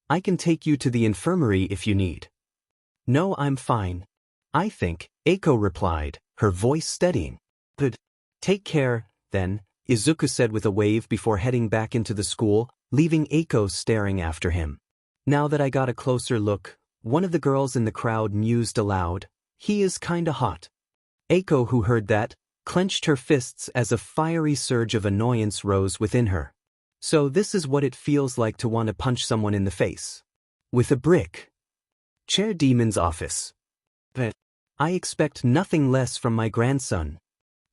I can take you to the infirmary if you need. No, I'm fine. I think, Eiko replied, her voice steadying. Good. Take care, then, Izuku said with a wave before heading back into the school, leaving Eiko staring after him. Now that I got a closer look, one of the girls in the crowd mused aloud, he is kinda hot. Eiko, who heard that, clenched her fists as a fiery surge of annoyance rose within her. So this is what it feels like to want to punch someone in the face. With a brick. Chair Demon's office. But I expect nothing less from my grandson.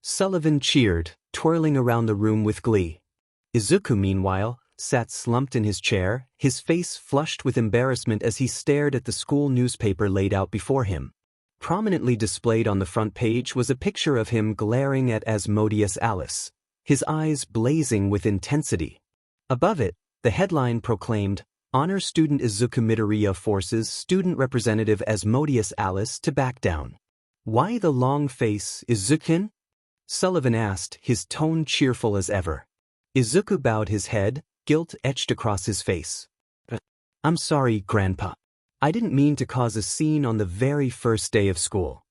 Sullivan cheered, twirling around the room with glee. Izuku, meanwhile, sat slumped in his chair, his face flushed with embarrassment as he stared at the school newspaper laid out before him. Prominently displayed on the front page was a picture of him glaring at Asmodeus Alice, his eyes blazing with intensity. Above it, the headline proclaimed, Honor Student Izuku Midoriya forces Student Representative Asmodeus Alice to back down. Why the long face, Izuku? Sullivan asked, his tone cheerful as ever. Izuku bowed his head, guilt etched across his face. I'm sorry, Grandpa. I didn't mean to cause a scene on the very first day of school.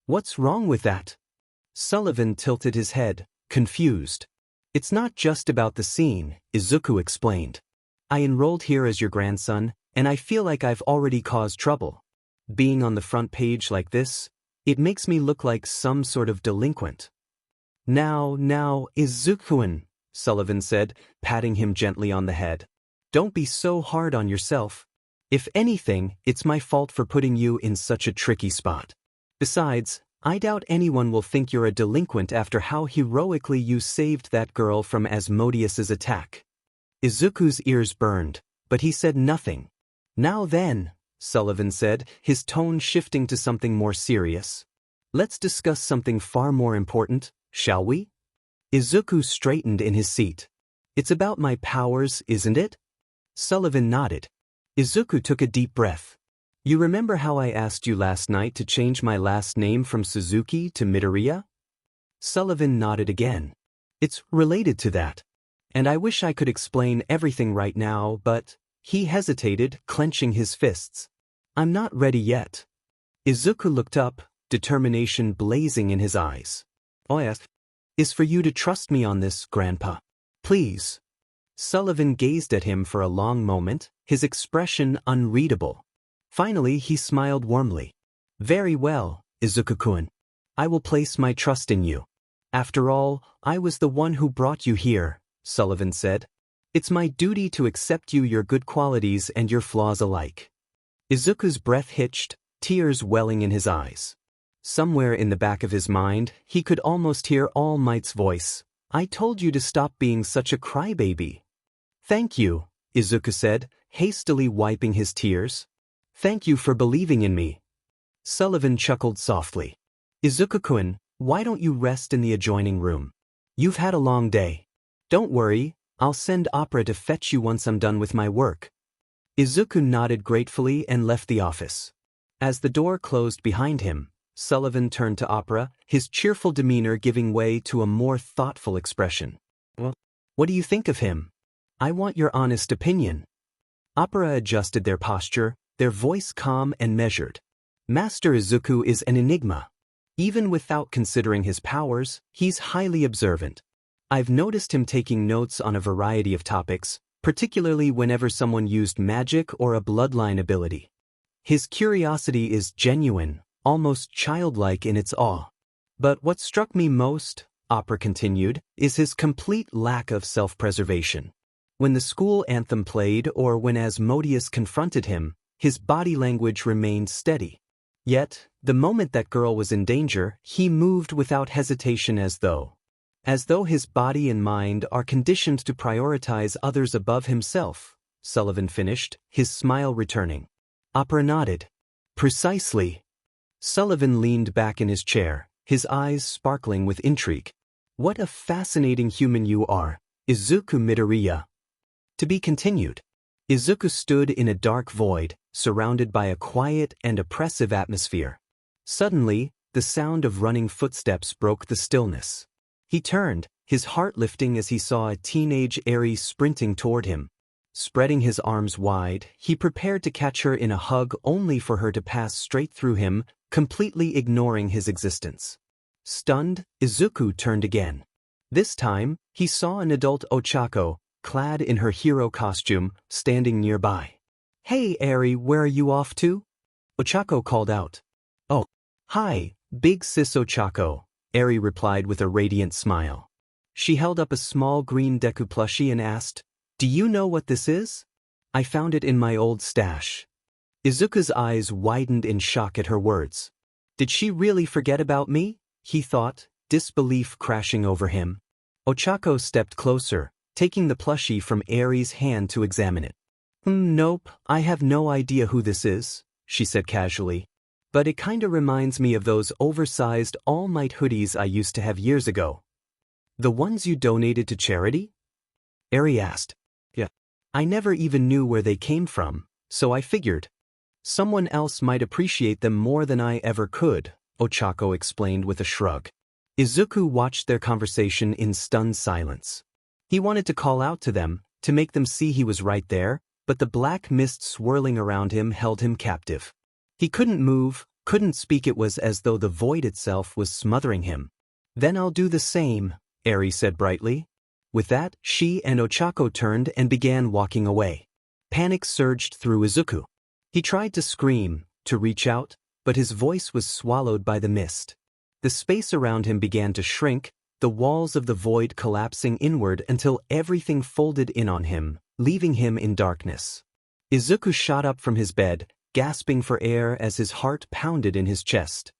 What's wrong with that? Sullivan tilted his head, confused. It's not just about the scene, Izuku explained. I enrolled here as your grandson, and I feel like I've already caused trouble. Being on the front page like this, it makes me look like some sort of delinquent. Now, Izuku-kun, Sullivan said, patting him gently on the head. Don't be so hard on yourself. If anything, it's my fault for putting you in such a tricky spot. Besides, I doubt anyone will think you're a delinquent after how heroically you saved that girl from Asmodeus's attack. Izuku's ears burned, but he said nothing. Now then, Sullivan said, his tone shifting to something more serious. Let's discuss something far more important, shall we? Izuku straightened in his seat. It's about my powers, isn't it? Sullivan nodded. Izuku took a deep breath. You remember how I asked you last night to change my last name from Suzuki to Midoriya? Sullivan nodded again. It's related to that. And I wish I could explain everything right now, but... He hesitated, clenching his fists. I'm not ready yet. Izuku looked up, determination blazing in his eyes. Oh yes, is for you to trust me on this, Grandpa. Please. Sullivan gazed at him for a long moment, his expression unreadable. Finally, he smiled warmly. Very well, Izuku-kun. I will place my trust in you. After all, I was the one who brought you here, Sullivan said. It's my duty to accept you, your good qualities and your flaws alike. Izuku's breath hitched, tears welling in his eyes. Somewhere in the back of his mind, he could almost hear All Might's voice. I told you to stop being such a crybaby. Thank you, Izuku said, hastily wiping his tears. Thank you for believing in me. Sullivan chuckled softly. Izuku-kun, why don't you rest in the adjoining room? You've had a long day. Don't worry, I'll send Opera to fetch you once I'm done with my work. Izuku nodded gratefully and left the office. As the door closed behind him, Sullivan turned to Opera, his cheerful demeanor giving way to a more thoughtful expression. Well, what do you think of him? I want your honest opinion. Opera adjusted their posture, their voice calm and measured. Master Izuku is an enigma. Even without considering his powers, he's highly observant. I've noticed him taking notes on a variety of topics, particularly whenever someone used magic or a bloodline ability. His curiosity is genuine, almost childlike in its awe. But what struck me most, Opera continued, is his complete lack of self-preservation. When the school anthem played or when Asmodeus confronted him, his body language remained steady. Yet, the moment that girl was in danger, he moved without hesitation as though his body and mind are conditioned to prioritize others above himself, Sullivan finished, his smile returning. Opera nodded. Precisely. Sullivan leaned back in his chair, his eyes sparkling with intrigue. What a fascinating human you are, Izuku Midoriya. To be continued. Izuku stood in a dark void, surrounded by a quiet and oppressive atmosphere. Suddenly, the sound of running footsteps broke the stillness. He turned, his heart lifting as he saw a teenage Eri sprinting toward him. Spreading his arms wide, he prepared to catch her in a hug only for her to pass straight through him, completely ignoring his existence. Stunned, Izuku turned again. This time, he saw an adult Ochako, clad in her hero costume, standing nearby. Hey Eri, where are you off to? Ochako called out. Oh, hi, big sis Ochako, Eri replied with a radiant smile. She held up a small green Deku plushie and asked, Do you know what this is? I found it in my old stash. Izuku's eyes widened in shock at her words. Did she really forget about me? He thought, disbelief crashing over him. Ochako stepped closer, taking the plushie from Eri's hand to examine it. Nope, I have no idea who this is, she said casually. But it kinda reminds me of those oversized All Might hoodies I used to have years ago. The ones you donated to charity? Eri asked. Yeah. I never even knew where they came from, so I figured. Someone else might appreciate them more than I ever could, Ochako explained with a shrug. Izuku watched their conversation in stunned silence. He wanted to call out to them, to make them see he was right there, but the black mist swirling around him held him captive. He couldn't move, couldn't speak. It was as though the void itself was smothering him. "Then I'll do the same," Eri said brightly. With that, she and Ochako turned and began walking away. Panic surged through Izuku. He tried to scream, to reach out, but his voice was swallowed by the mist. The space around him began to shrink, the walls of the void collapsing inward until everything folded in on him, leaving him in darkness. Izuku shot up from his bed, gasping for air as his heart pounded in his chest.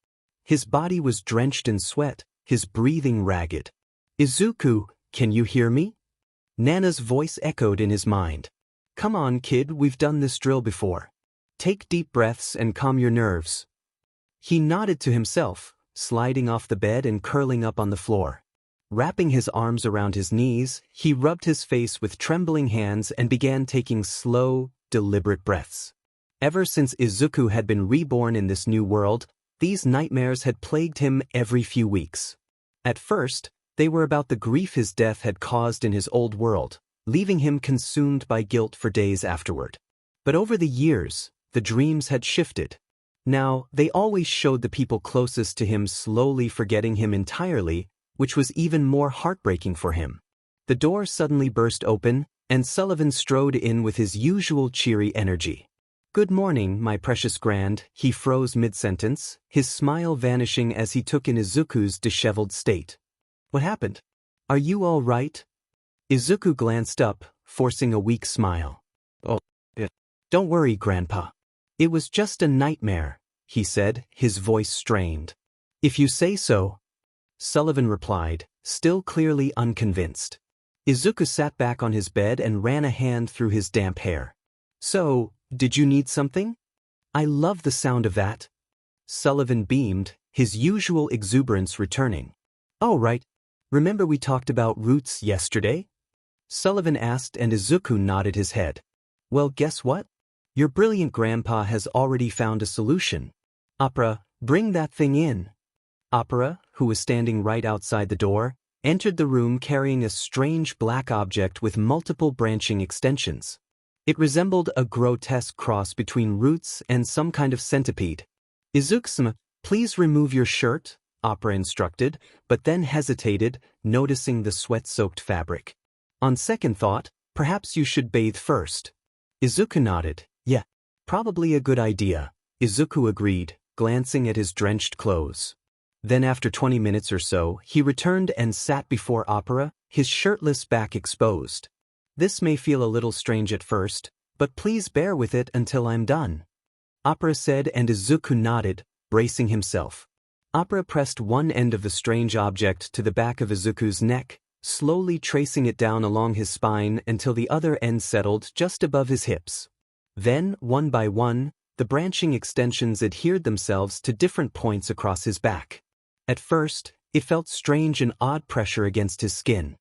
His body was drenched in sweat, his breathing ragged. "Izuku, can you hear me?" Nana's voice echoed in his mind. "Come on, kid, we've done this drill before. Take deep breaths and calm your nerves." He nodded to himself, sliding off the bed and curling up on the floor. Wrapping his arms around his knees, he rubbed his face with trembling hands and began taking slow, deliberate breaths. Ever since Izuku had been reborn in this new world, these nightmares had plagued him every few weeks. At first, they were about the grief his death had caused in his old world, leaving him consumed by guilt for days afterward. But over the years, the dreams had shifted. Now, they always showed the people closest to him slowly forgetting him entirely, which was even more heartbreaking for him. The door suddenly burst open, and Sullivan strode in with his usual cheery energy. "Good morning, my precious Grand," he froze mid-sentence, his smile vanishing as he took in Izuku's disheveled state. "What happened? Are you all right?" Izuku glanced up, forcing a weak smile. "Oh, yeah. Don't worry, Grandpa. It was just a nightmare," he said, his voice strained. "If you say so," Sullivan replied, still clearly unconvinced. Izuku sat back on his bed and ran a hand through his damp hair. "So, did you need something?" "I love the sound of that." Sullivan beamed, his usual exuberance returning. "Oh right. Remember we talked about roots yesterday?" Sullivan asked and Izuku nodded his head. "Well, guess what? Your brilliant grandpa has already found a solution. Opera, bring that thing in." Opera, who was standing right outside the door, entered the room carrying a strange black object with multiple branching extensions. It resembled a grotesque cross between roots and some kind of centipede. "Izuku, please remove your shirt," Opera instructed, but then hesitated, noticing the sweat-soaked fabric. "On second thought, perhaps you should bathe first." Izuku nodded. "Yeah, probably a good idea," Izuku agreed, glancing at his drenched clothes. Then after 20 minutes or so, he returned and sat before Opera, his shirtless back exposed. "This may feel a little strange at first, but please bear with it until I'm done," Opera said, and Izuku nodded, bracing himself. Opera pressed one end of the strange object to the back of Izuku's neck, slowly tracing it down along his spine until the other end settled just above his hips. Then, one by one, the branching extensions adhered themselves to different points across his back. At first, it felt strange and odd pressure against his skin.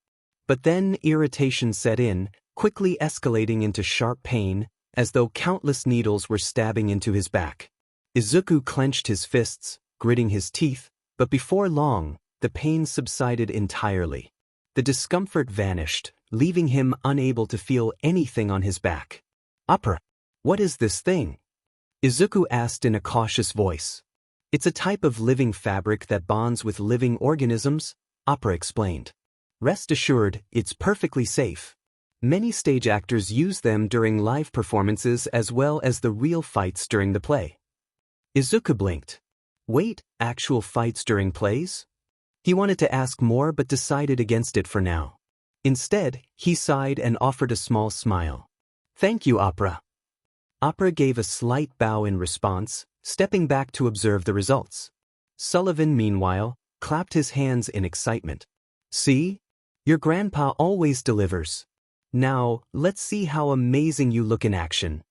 But then irritation set in, quickly escalating into sharp pain, as though countless needles were stabbing into his back. Izuku clenched his fists, gritting his teeth, but before long, the pain subsided entirely. The discomfort vanished, leaving him unable to feel anything on his back. "Opera, what is this thing?" Izuku asked in a cautious voice. "It's a type of living fabric that bonds with living organisms," Opera explained. "Rest assured, it's perfectly safe. Many stage actors use them during live performances as well as the real fights during the play." Izuku blinked. Wait, actual fights during plays? He wanted to ask more but decided against it for now. Instead, he sighed and offered a small smile. "Thank you, Opera." Opera gave a slight bow in response, stepping back to observe the results. Sullivan, meanwhile, clapped his hands in excitement. "See? Your grandpa always delivers. Now, let's see how amazing you look in action."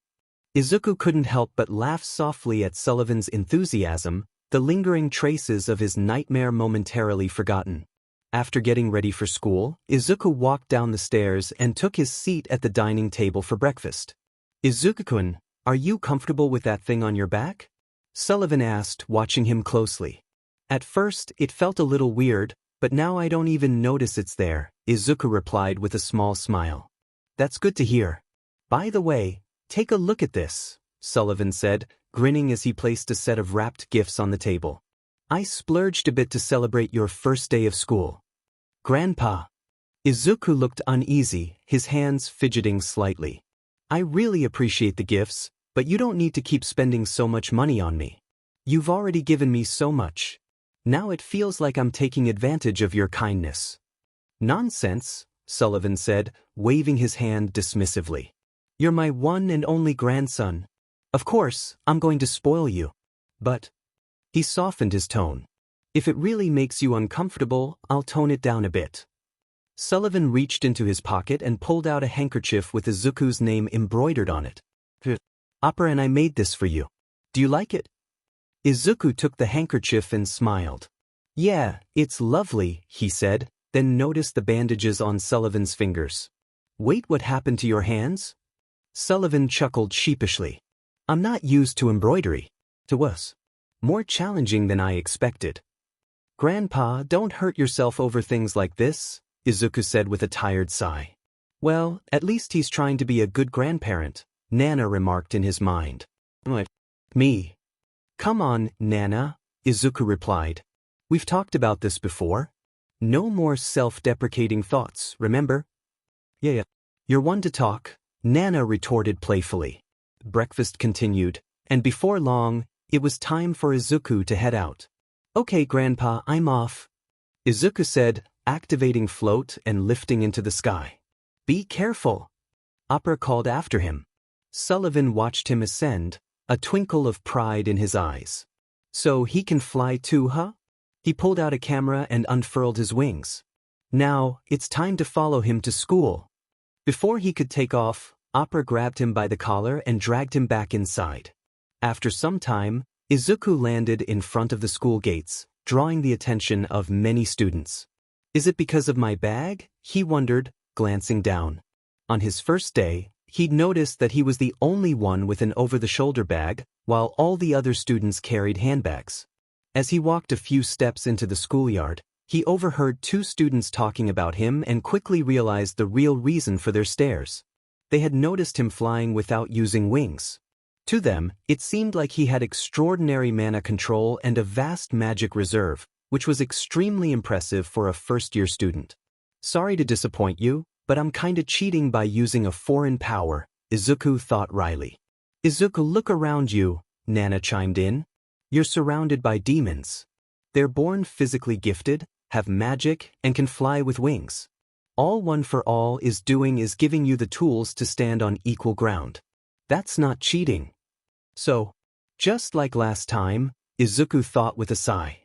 Izuku couldn't help but laugh softly at Sullivan's enthusiasm, the lingering traces of his nightmare momentarily forgotten. After getting ready for school, Izuku walked down the stairs and took his seat at the dining table for breakfast. "Izuku-kun, are you comfortable with that thing on your back?" Sullivan asked, watching him closely. "At first, it felt a little weird, but now I don't even notice it's there," Izuku replied with a small smile. That's good to hear. By the way, take a look at this, Sullivan said, grinning as he placed a set of wrapped gifts on the table. I splurged a bit to celebrate your first day of school. Grandpa. Izuku looked uneasy, his hands fidgeting slightly. I really appreciate the gifts, but you don't need to keep spending so much money on me. You've already given me so much. Now it feels like I'm taking advantage of your kindness. Nonsense, Sullivan said, waving his hand dismissively. You're my one and only grandson. Of course, I'm going to spoil you. But... He softened his tone. If it really makes you uncomfortable, I'll tone it down a bit. Sullivan reached into his pocket and pulled out a handkerchief with Izuku's name embroidered on it. Opera and I made this for you. Do you like it? Izuku took the handkerchief and smiled. Yeah, it's lovely, he said, then noticed the bandages on Sullivan's fingers. Wait, what happened to your hands? Sullivan chuckled sheepishly. I'm not used to embroidery. To us. More challenging than I expected. Grandpa, don't hurt yourself over things like this, Izuku said with a tired sigh. Well, at least he's trying to be a good grandparent, Nana remarked in his mind. What? Me? Come on, Nana, Izuku replied. We've talked about this before. No more self-deprecating thoughts, remember? Yeah. You're one to talk, Nana retorted playfully. Breakfast continued, and before long, it was time for Izuku to head out. Okay, Grandpa, I'm off, Izuku said, activating float and lifting into the sky. Be careful, Opera called after him. Sullivan watched him ascend, a twinkle of pride in his eyes. So he can fly too, huh? He pulled out a camera and unfurled his wings. Now, it's time to follow him to school. Before he could take off, Opera grabbed him by the collar and dragged him back inside. After some time, Izuku landed in front of the school gates, drawing the attention of many students. Is it because of my bag? He wondered, glancing down. On his first day, he'd noticed that he was the only one with an over-the-shoulder bag, while all the other students carried handbags. As he walked a few steps into the schoolyard, he overheard two students talking about him and quickly realized the real reason for their stares. They had noticed him flying without using wings. To them, it seemed like he had extraordinary mana control and a vast magic reserve, which was extremely impressive for a first-year student. Sorry to disappoint you, but I'm kinda cheating by using a foreign power, Izuku thought wryly. Izuku, look around you, Nana chimed in. You're surrounded by demons. They're born physically gifted, have magic, and can fly with wings. All One for All is doing is giving you the tools to stand on equal ground. That's not cheating. So, just like last time, Izuku thought with a sigh.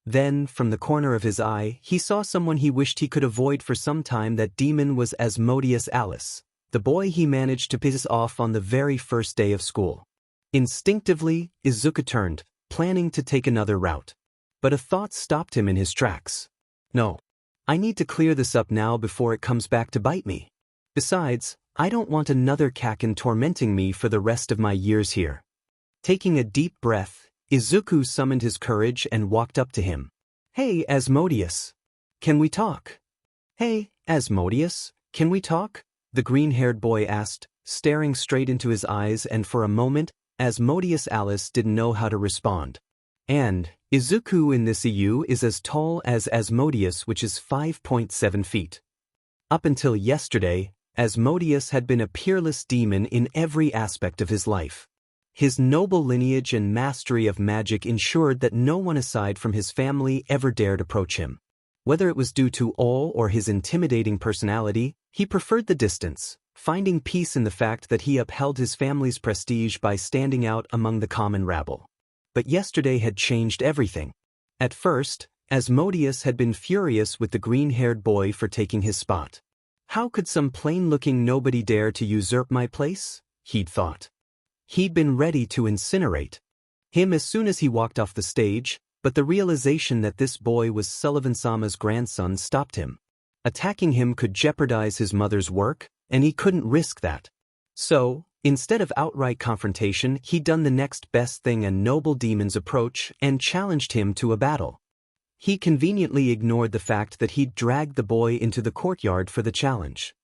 Then, from the corner of his eye, he saw someone he wished he could avoid for some time. That demon was Asmodeus Alice, the boy he managed to piss off on the very first day of school. Instinctively, Izuku turned, planning to take another route. But a thought stopped him in his tracks. No. I need to clear this up now before it comes back to bite me. Besides, I don't want another Kaken tormenting me for the rest of my years here. Taking a deep breath, Izuku summoned his courage and walked up to him. Hey, Asmodeus. Can we talk? Hey, Asmodeus, can we talk? The green-haired boy asked, staring straight into his eyes, and for a moment, Asmodeus Alice didn't know how to respond. And Izuku in this EU is as tall as Asmodeus, which is 5.7 feet. Up until yesterday, Asmodeus had been a peerless demon in every aspect of his life. His noble lineage and mastery of magic ensured that no one aside from his family ever dared approach him. Whether it was due to awe or his intimidating personality, he preferred the distance, finding peace in the fact that he upheld his family's prestige by standing out among the common rabble. But yesterday had changed everything. At first, Asmodeus had been furious with the green-haired boy for taking his spot. How could some plain-looking nobody dare to usurp my place? He'd thought. He'd been ready to incinerate him as soon as he walked off the stage, but the realization that this boy was Sullivan-sama's grandson stopped him. Attacking him could jeopardize his mother's work, and he couldn't risk that. So, instead of outright confrontation, he'd done the next best thing, a noble demon's approach, and challenged him to a battle. He conveniently ignored the fact that he'd dragged the boy into the courtyard for the challenge.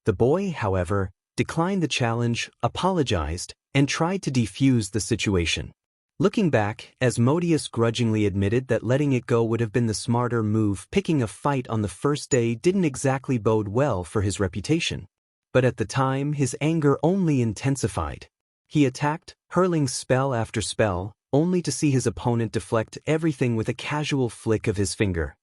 The boy, however, declined the challenge, apologized, and tried to defuse the situation. Looking back, Asmodeus grudgingly admitted that letting it go would have been the smarter move. Picking a fight on the first day didn't exactly bode well for his reputation. But at the time, his anger only intensified. He attacked, hurling spell after spell, only to see his opponent deflect everything with a casual flick of his finger.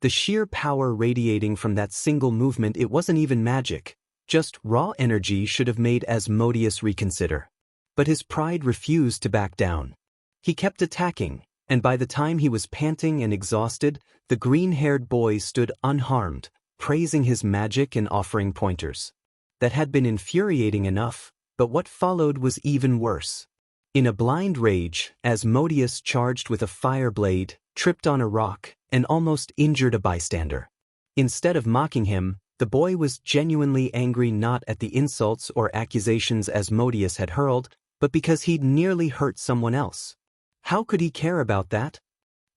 The sheer power radiating from that single movement, it wasn't even magic. Just raw energy should have made Asmodeus reconsider. But his pride refused to back down. He kept attacking, and by the time he was panting and exhausted, the green-haired boy stood unharmed, praising his magic and offering pointers. That had been infuriating enough, but what followed was even worse. In a blind rage, Asmodeus charged with a fire blade, tripped on a rock, and almost injured a bystander. Instead of mocking him, the boy was genuinely angry, not at the insults or accusations Asmodeus had hurled, but because he'd nearly hurt someone else. How could he care about that?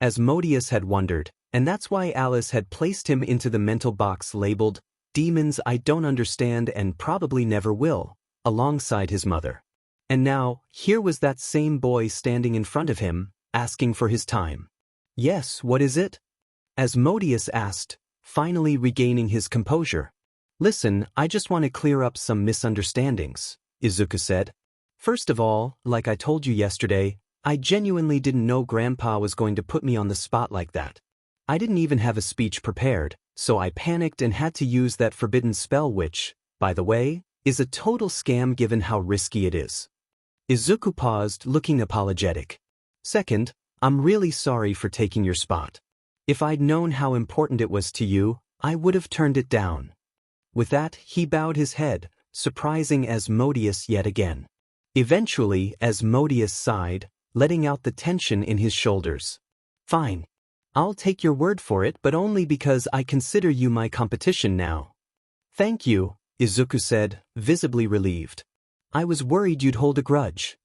Asmodeus had wondered, and that's why Alice had placed him into the mental box labeled, "Demons I Don't Understand and Probably Never Will," alongside his mother. And now, here was that same boy standing in front of him, asking for his time. "Yes, what is it?" Asmodeus asked, finally regaining his composure. "Listen, I just want to clear up some misunderstandings," Izuku said. "First of all, like I told you yesterday, I genuinely didn't know Grandpa was going to put me on the spot like that. I didn't even have a speech prepared, so I panicked and had to use that forbidden spell which, by the way, is a total scam given how risky it is." Izuku paused, looking apologetic. "Second, I'm really sorry for taking your spot. If I'd known how important it was to you, I would have turned it down." With that, he bowed his head, surprising Asmodeus yet again. Eventually, Asmodeus sighed, letting out the tension in his shoulders. "Fine. I'll take your word for it, but only because I consider you my competition now." "Thank you," Izuku said, visibly relieved. "I was worried you'd hold a grudge."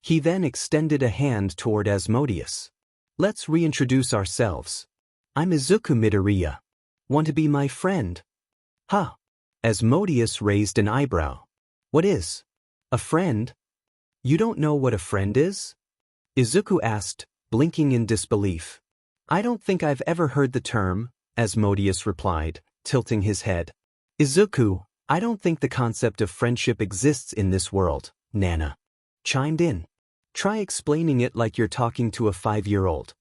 He then extended a hand toward Asmodeus. "Let's reintroduce ourselves. I'm Izuku Midoriya. Want to be my friend?" "Huh." Asmodeus raised an eyebrow. "What is? A friend? You don't know what a friend is?" Izuku asked, blinking in disbelief. "I don't think I've ever heard the term," Asmodeus replied, tilting his head. "Izuku, I don't think the concept of friendship exists in this world," Nana chimed in. "Try explaining it like you're talking to a 5-year-old.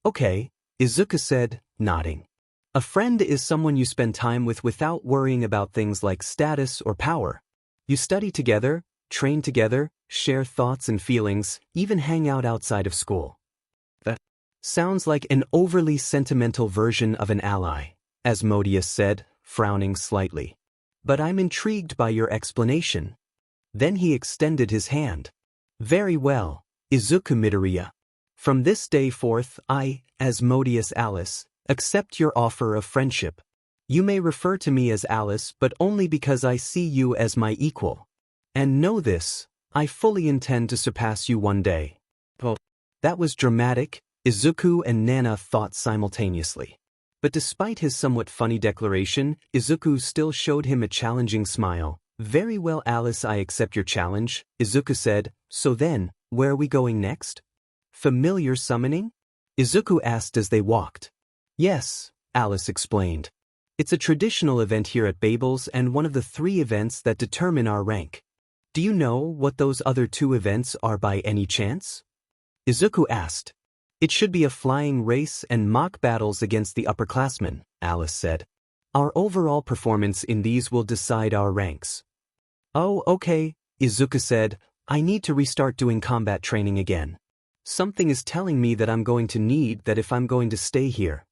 "Okay," Izuku said, nodding. "A friend is someone you spend time with without worrying about things like status or power. You study together, train together, share thoughts and feelings, even hang out outside of school." "That sounds like an overly sentimental version of an ally," Asmodeus said, frowning slightly. "But I'm intrigued by your explanation." Then he extended his hand. "Very well, Izuku Midoriya. From this day forth, I, Asmodeus Alice, accept your offer of friendship. You may refer to me as Alice, but only because I see you as my equal. And know this, I fully intend to surpass you one day." Oh, that was dramatic, Izuku and Nana thought simultaneously. But despite his somewhat funny declaration, Izuku still showed him a challenging smile. "Very well, Alice, I accept your challenge," Izuku said. "So then, where are we going next?" "Familiar summoning?" Izuku asked as they walked. "Yes," Alice explained. "It's a traditional event here at Babel's and one of the 3 events that determine our rank. Do you know what those other 2 events are by any chance?" Izuku asked. "It should be a flying race and mock battles against the upperclassmen," Alice said. "Our overall performance in these will decide our ranks." "Oh, okay," Izuku said. "I need to restart doing combat training again. Something is telling me that I'm going to need that if I'm going to stay here."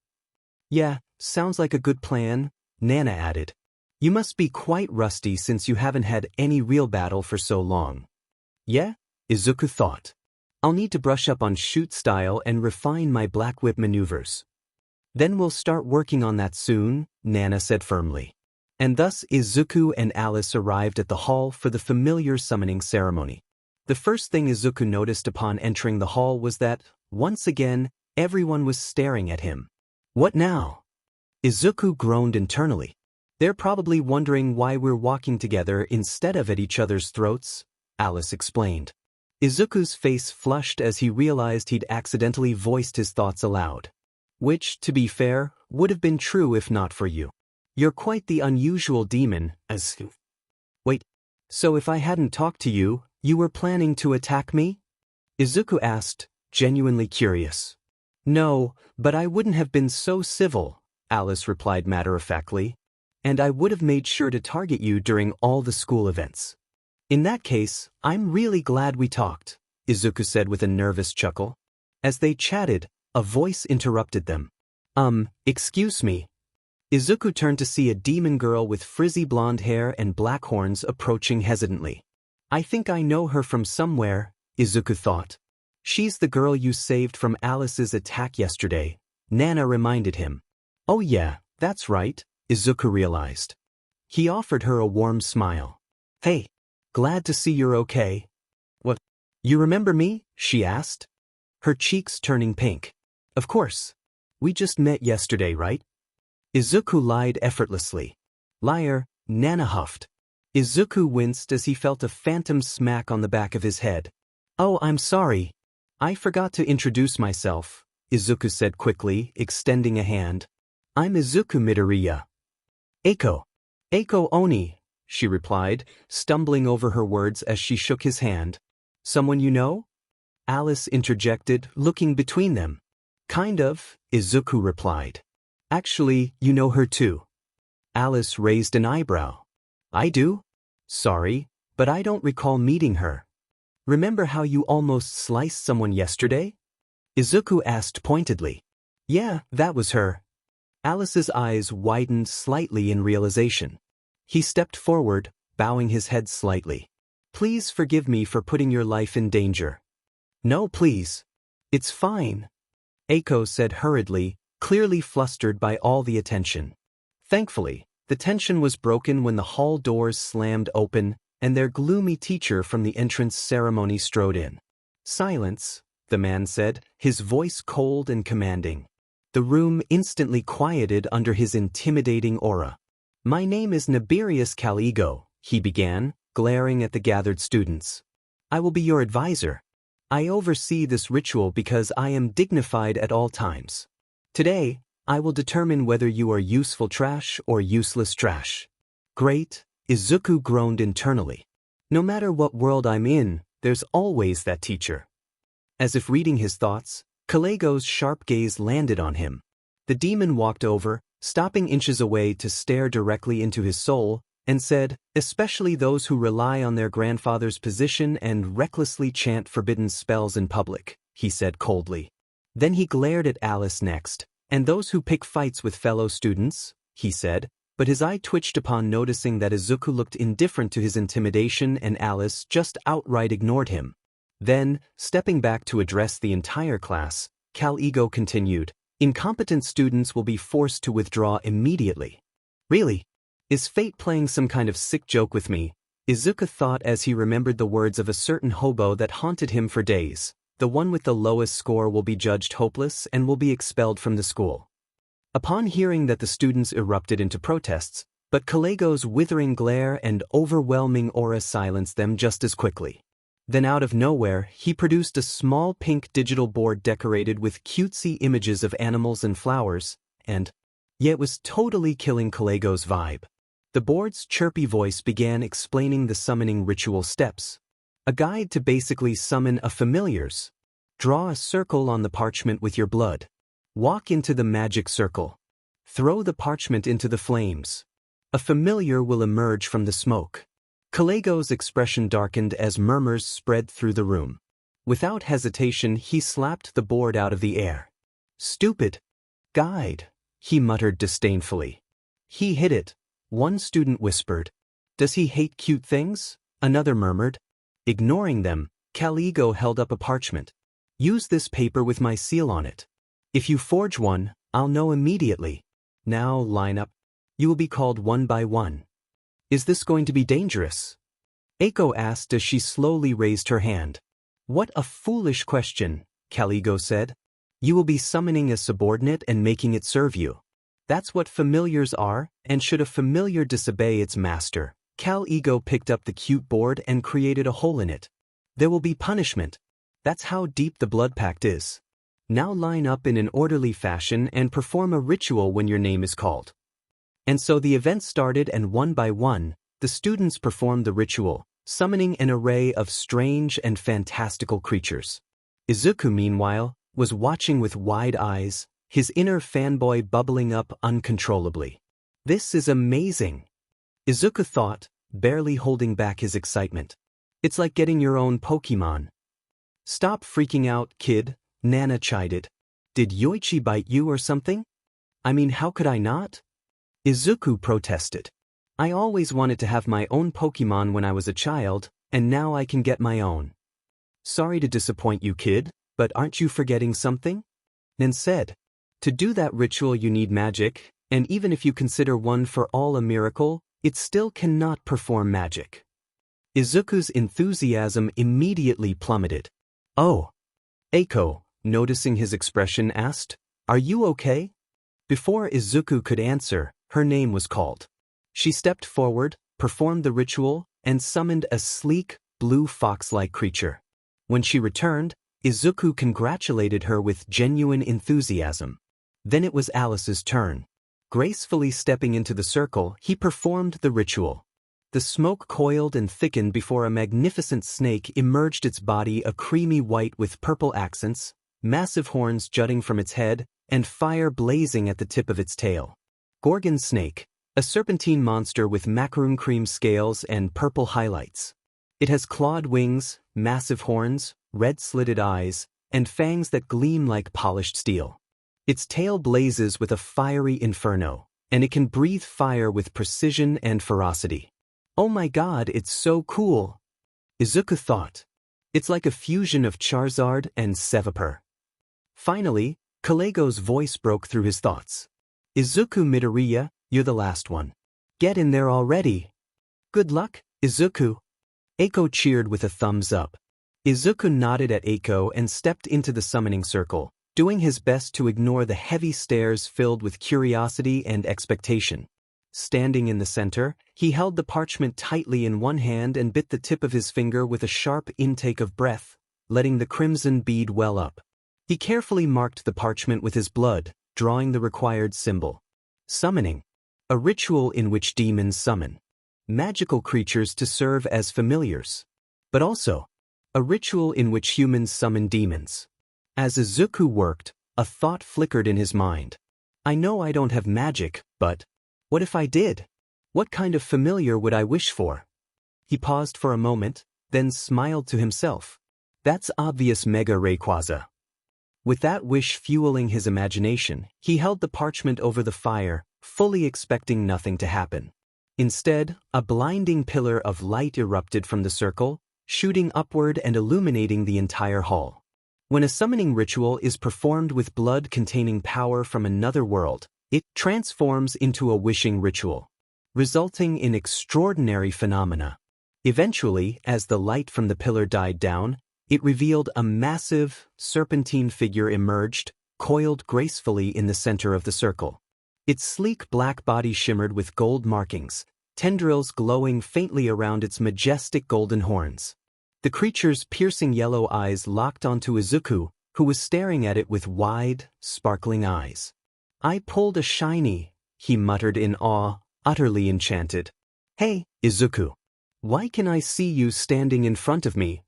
"Yeah, sounds like a good plan," Nana added. "You must be quite rusty since you haven't had any real battle for so long." "Yeah," Izuku thought. "I'll need to brush up on shoot style and refine my black whip maneuvers." "Then we'll start working on that soon," Nana said firmly. And thus Izuku and Alice arrived at the hall for the familiar summoning ceremony. The first thing Izuku noticed upon entering the hall was that, once again, everyone was staring at him. What now? Izuku groaned internally. They're probably wondering why we're walking together instead of at each other's throats, Alice explained. Izuku's face flushed as he realized he'd accidentally voiced his thoughts aloud. Which, to be fair, would have been true if not for you. You're quite the unusual demon, as... Wait, so if I hadn't talked to you, you were planning to attack me? Izuku asked, genuinely curious. No, but I wouldn't have been so civil, Alice replied matter-of-factly. And I would have made sure to target you during all the school events. In that case, I'm really glad we talked, Izuku said with a nervous chuckle. As they chatted, a voice interrupted them. Excuse me. Izuku turned to see a demon girl with frizzy blonde hair and black horns approaching hesitantly. I think I know her from somewhere, Izuku thought. She's the girl you saved from Alice's attack yesterday, Nana reminded him. Oh yeah, that's right, Izuku realized. He offered her a warm smile. Hey, glad to see you're okay. What? You remember me? She asked. Her cheeks turning pink. Of course. We just met yesterday, right? Izuku lied effortlessly. Liar, Nana huffed. Izuku winced as he felt a phantom smack on the back of his head. Oh, I'm sorry. I forgot to introduce myself, Izuku said quickly, extending a hand. I'm Izuku Midoriya. Eiko Oni, she replied, stumbling over her words as she shook his hand. Someone you know? Alice interjected, looking between them. Kind of, Izuku replied. Actually, you know her too. Alice raised an eyebrow. I do? Sorry, but I don't recall meeting her. Remember how you almost sliced someone yesterday? Izuku asked pointedly. Yeah, that was her. Alice's eyes widened slightly in realization. He stepped forward, bowing his head slightly. Please forgive me for putting your life in danger. No, please. It's fine. Eiko said hurriedly, clearly flustered by all the attention. Thankfully, the tension was broken when the hall doors slammed open and their gloomy teacher from the entrance ceremony strode in. Silence, the man said, his voice cold and commanding. The room instantly quieted under his intimidating aura. My name is Nibirius Caligo, he began, glaring at the gathered students. I will be your advisor. I oversee this ritual because I am dignified at all times. Today, I will determine whether you are useful trash or useless trash. Great, Izuku groaned internally. No matter what world I'm in, there's always that teacher. As if reading his thoughts, Caligo's sharp gaze landed on him. The demon walked over, stopping inches away to stare directly into his soul, and said, especially those who rely on their grandfather's position and recklessly chant forbidden spells in public, he said coldly. Then he glared at Alice next, and those who pick fights with fellow students, he said, but his eye twitched upon noticing that Izuku looked indifferent to his intimidation and Alice just outright ignored him. Then, stepping back to address the entire class, Caligo continued, incompetent students will be forced to withdraw immediately. Really? Is fate playing some kind of sick joke with me? Izuku thought as he remembered the words of a certain hobo that haunted him for days. The one with the lowest score will be judged hopeless and will be expelled from the school. Upon hearing that, the students erupted into protests, but Caligo's withering glare and overwhelming aura silenced them just as quickly. Then out of nowhere, he produced a small pink digital board decorated with cutesy images of animals and flowers, and yet was totally killing Caligo's vibe. The board's chirpy voice began explaining the summoning ritual steps. A guide to basically summon a familiars. Draw a circle on the parchment with your blood. Walk into the magic circle. Throw the parchment into the flames. A familiar will emerge from the smoke. Caligo's expression darkened as murmurs spread through the room. Without hesitation, he slapped the board out of the air. Stupid guide, he muttered disdainfully. He hit it, one student whispered. Does he hate cute things? Another murmured. Ignoring them, Caligo held up a parchment. Use this paper with my seal on it. If you forge one, I'll know immediately. Now line up. You will be called one by one. Is this going to be dangerous? Eiko asked as she slowly raised her hand. What a foolish question, Caligo said. You will be summoning a subordinate and making it serve you. That's what familiars are, and should a familiar disobey its master, Cal Ego picked up the cute board and created a hole in it. There will be punishment. That's how deep the blood pact is. Now line up in an orderly fashion and perform a ritual when your name is called. And so the event started, and one by one, the students performed the ritual, summoning an array of strange and fantastical creatures. Izuku, meanwhile, was watching with wide eyes, his inner fanboy bubbling up uncontrollably. This is amazing, Izuku thought, barely holding back his excitement. It's like getting your own Pokemon. Stop freaking out, kid, Nana chided. Did Yoichi bite you or something? I mean, how could I not? Izuku protested. I always wanted to have my own Pokemon when I was a child, and now I can get my own. Sorry to disappoint you, kid, but aren't you forgetting something? Nen said. To do that ritual you need magic, and even if you consider one for all a miracle, it still cannot perform magic. Izuku's enthusiasm immediately plummeted. Oh. Eiko, noticing his expression, asked, Are you okay? Before Izuku could answer, her name was called. She stepped forward, performed the ritual, and summoned a sleek, blue fox-like creature. When she returned, Izuku congratulated her with genuine enthusiasm. Then it was Alice's turn. Gracefully stepping into the circle, he performed the ritual. The smoke coiled and thickened before a magnificent snake emerged, its body a creamy white with purple accents, massive horns jutting from its head, and fire blazing at the tip of its tail. Gorgon snake, a serpentine monster with macaroon cream scales and purple highlights. It has clawed wings, massive horns, red slitted eyes, and fangs that gleam like polished steel. Its tail blazes with a fiery inferno, and it can breathe fire with precision and ferocity. Oh my god, it's so cool, Izuku thought. It's like a fusion of Charizard and Seviper. Finally, Kalego's voice broke through his thoughts. Izuku Midoriya, you're the last one. Get in there already. Good luck, Izuku. Eiko cheered with a thumbs up. Izuku nodded at Eiko and stepped into the summoning circle, doing his best to ignore the heavy stares filled with curiosity and expectation. Standing in the center, he held the parchment tightly in one hand and bit the tip of his finger with a sharp intake of breath, letting the crimson bead well up. He carefully marked the parchment with his blood, drawing the required symbol. Summoning. A ritual in which demons summon magical creatures to serve as familiars. But also, a ritual in which humans summon demons. As Izuku worked, a thought flickered in his mind. I know I don't have magic, but what if I did? What kind of familiar would I wish for? He paused for a moment, then smiled to himself. That's obvious Mega Rayquaza. With that wish fueling his imagination, he held the parchment over the fire, fully expecting nothing to happen. Instead, a blinding pillar of light erupted from the circle, shooting upward and illuminating the entire hall. When a summoning ritual is performed with blood containing power from another world, it transforms into a wishing ritual, resulting in extraordinary phenomena. Eventually, as the light from the pillar died down, it revealed a massive, serpentine figure emerged, coiled gracefully in the center of the circle. Its sleek black body shimmered with gold markings, tendrils glowing faintly around its majestic golden horns. The creature's piercing yellow eyes locked onto Izuku, who was staring at it with wide, sparkling eyes. I pulled a shiny, he muttered in awe, utterly enchanted. Hey, Izuku. Why can I see you standing in front of me?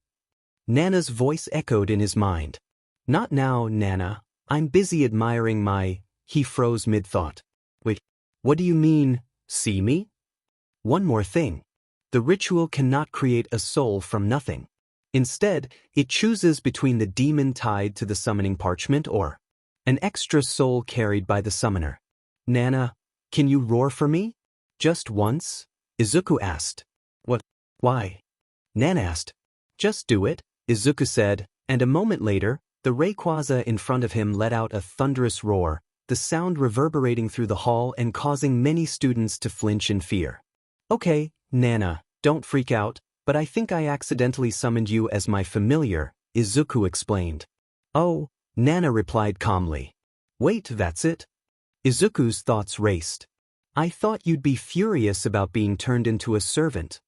Nana's voice echoed in his mind. Not now, Nana. I'm busy admiring my... He froze mid-thought. Wait, what do you mean, see me? One more thing. The ritual cannot create a soul from nothing. Instead, it chooses between the demon tied to the summoning parchment or an extra soul carried by the summoner. Nana, can you roar for me? Just once? Izuku asked. What? Why? Nana asked. Just do it, Izuku said, and a moment later, the Rayquaza in front of him let out a thunderous roar, the sound reverberating through the hall and causing many students to flinch in fear. Okay, Nana, don't freak out, but I think I accidentally summoned you as my familiar, Izuku explained. Oh, Nana replied calmly. Wait, that's it? Izuku's thoughts raced. I thought you'd be furious about being turned into a servant.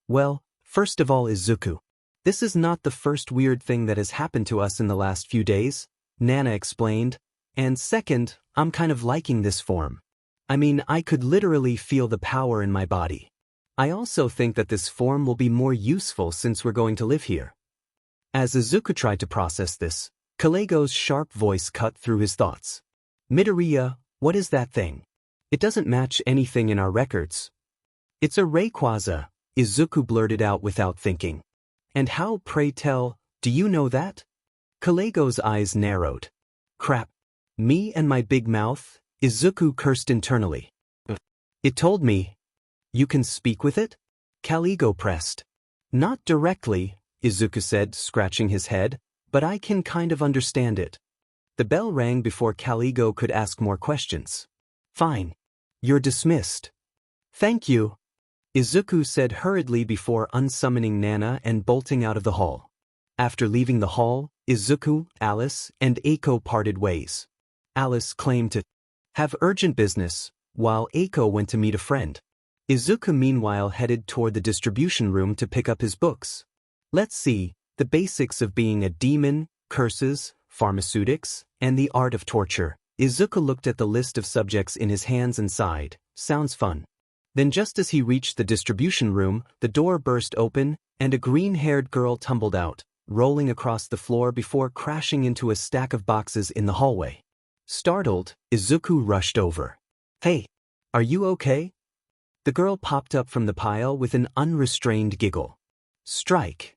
Well, first of all, Izuku, this is not the first weird thing that has happened to us in the last few days, Nana explained. And second, I'm kind of liking this form. I mean, I could literally feel the power in my body. I also think that this form will be more useful since we're going to live here. As Izuku tried to process this, Kalego's sharp voice cut through his thoughts. Midoriya, what is that thing? It doesn't match anything in our records. It's a Rayquaza, Izuku blurted out without thinking. And how, pray tell, do you know that? Kalego's eyes narrowed. Crap. Me and my big mouth, Izuku cursed internally. It told me. You can speak with it? Kalego pressed. Not directly, Izuku said, scratching his head, but I can kind of understand it. The bell rang before Kalego could ask more questions. Fine. You're dismissed. Thank you, Izuku said hurriedly before unsummoning Nana and bolting out of the hall. After leaving the hall, Izuku, Alice, and Eiko parted ways. Alice claimed to have urgent business, while Eiko went to meet a friend. Izuku meanwhile headed toward the distribution room to pick up his books. Let's see, the basics of being a demon, curses, pharmaceutics, and the art of torture. Izuku looked at the list of subjects in his hands and sighed. Sounds fun. Then just as he reached the distribution room, the door burst open, and a green-haired girl tumbled out, rolling across the floor before crashing into a stack of boxes in the hallway. Startled, Izuku rushed over. Hey, are you okay? The girl popped up from the pile with an unrestrained giggle. Strike,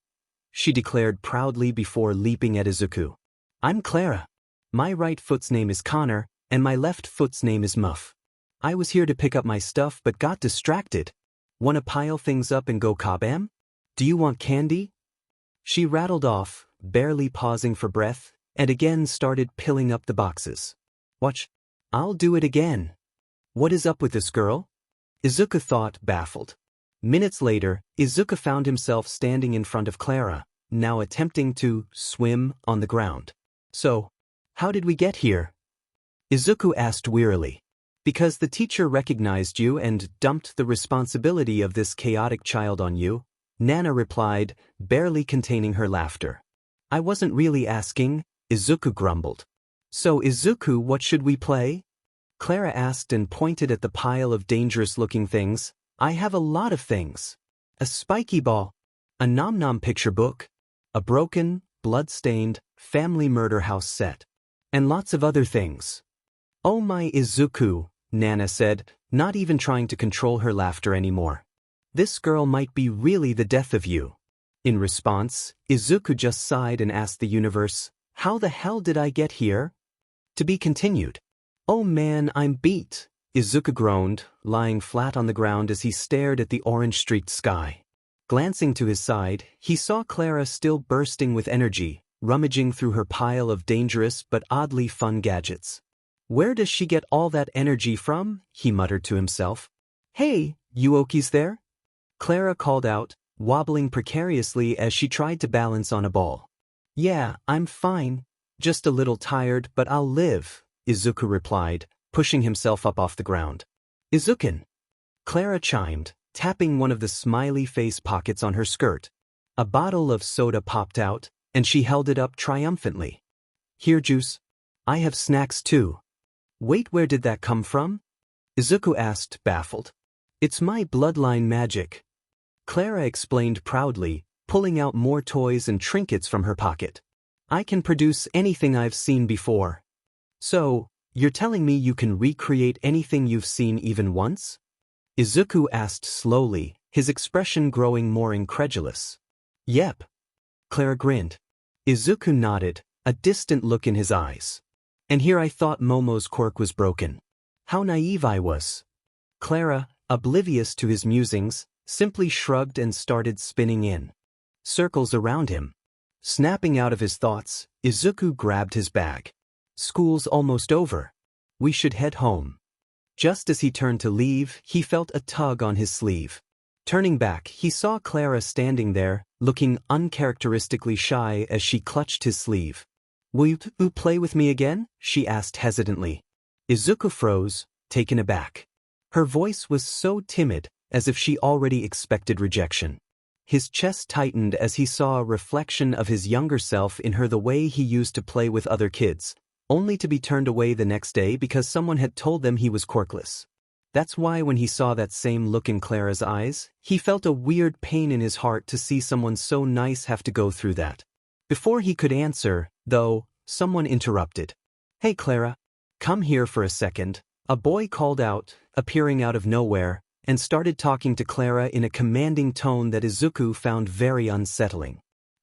she declared proudly before leaping at Izuku. I'm Clara. My right foot's name is Connor, and my left foot's name is Muff. I was here to pick up my stuff but got distracted. Wanna pile things up and go kabam? Do you want candy? She rattled off, barely pausing for breath, and again started piling up the boxes. Watch. I'll do it again. What is up with this girl? Izuku thought, baffled. Minutes later, Izuku found himself standing in front of Clara, now attempting to swim on the ground. So, how did we get here? Izuku asked wearily. Because the teacher recognized you and dumped the responsibility of this chaotic child on you, Nana replied, barely containing her laughter. I wasn't really asking, Izuku grumbled. So Izuku, what should we play? Clara asked and pointed at the pile of dangerous-looking things. I have a lot of things. A spiky ball, a nom-nom picture book, a broken, blood-stained, family murder house set, and lots of other things. Oh my Izuku, Nana said, not even trying to control her laughter anymore. This girl might be really the death of you. In response, Izuku just sighed and asked the universe, how the hell did I get here? To be continued. Oh man, I'm beat, Izuku groaned, lying flat on the ground as he stared at the orange-streaked sky. Glancing to his side, he saw Clara still bursting with energy, rummaging through her pile of dangerous but oddly fun gadgets. Where does she get all that energy from? He muttered to himself. Hey, Yuoki's there? Clara called out, wobbling precariously as she tried to balance on a ball. Yeah, I'm fine. Just a little tired, but I'll live, Izuku replied, pushing himself up off the ground. Izukin, Clara chimed, tapping one of the smiley face pockets on her skirt. A bottle of soda popped out, and she held it up triumphantly. Here, juice. I have snacks too. Wait, where did that come from? Izuku asked, baffled. It's my bloodline magic. Clara explained proudly, pulling out more toys and trinkets from her pocket. I can produce anything I've seen before. So, you're telling me you can recreate anything you've seen even once? Izuku asked slowly, his expression growing more incredulous. Yep. Clara grinned. Izuku nodded, a distant look in his eyes. And here I thought Momo's quirk was broken. How naive I was. Clara, oblivious to his musings, simply shrugged and started spinning in circles around him. Snapping out of his thoughts, Izuku grabbed his bag. School's almost over. We should head home. Just as he turned to leave, he felt a tug on his sleeve. Turning back, he saw Clara standing there, looking uncharacteristically shy as she clutched his sleeve. Will you play with me again? She asked hesitantly. Izuku froze, taken aback. Her voice was so timid, as if she already expected rejection. His chest tightened as he saw a reflection of his younger self in her, the way he used to play with other kids, only to be turned away the next day because someone had told them he was quirkless. That's why when he saw that same look in Clara's eyes, he felt a weird pain in his heart to see someone so nice have to go through that. Before he could answer, though, someone interrupted. Hey Clara, come here for a second, a boy called out, appearing out of nowhere, and started talking to Clara in a commanding tone that Izuku found very unsettling.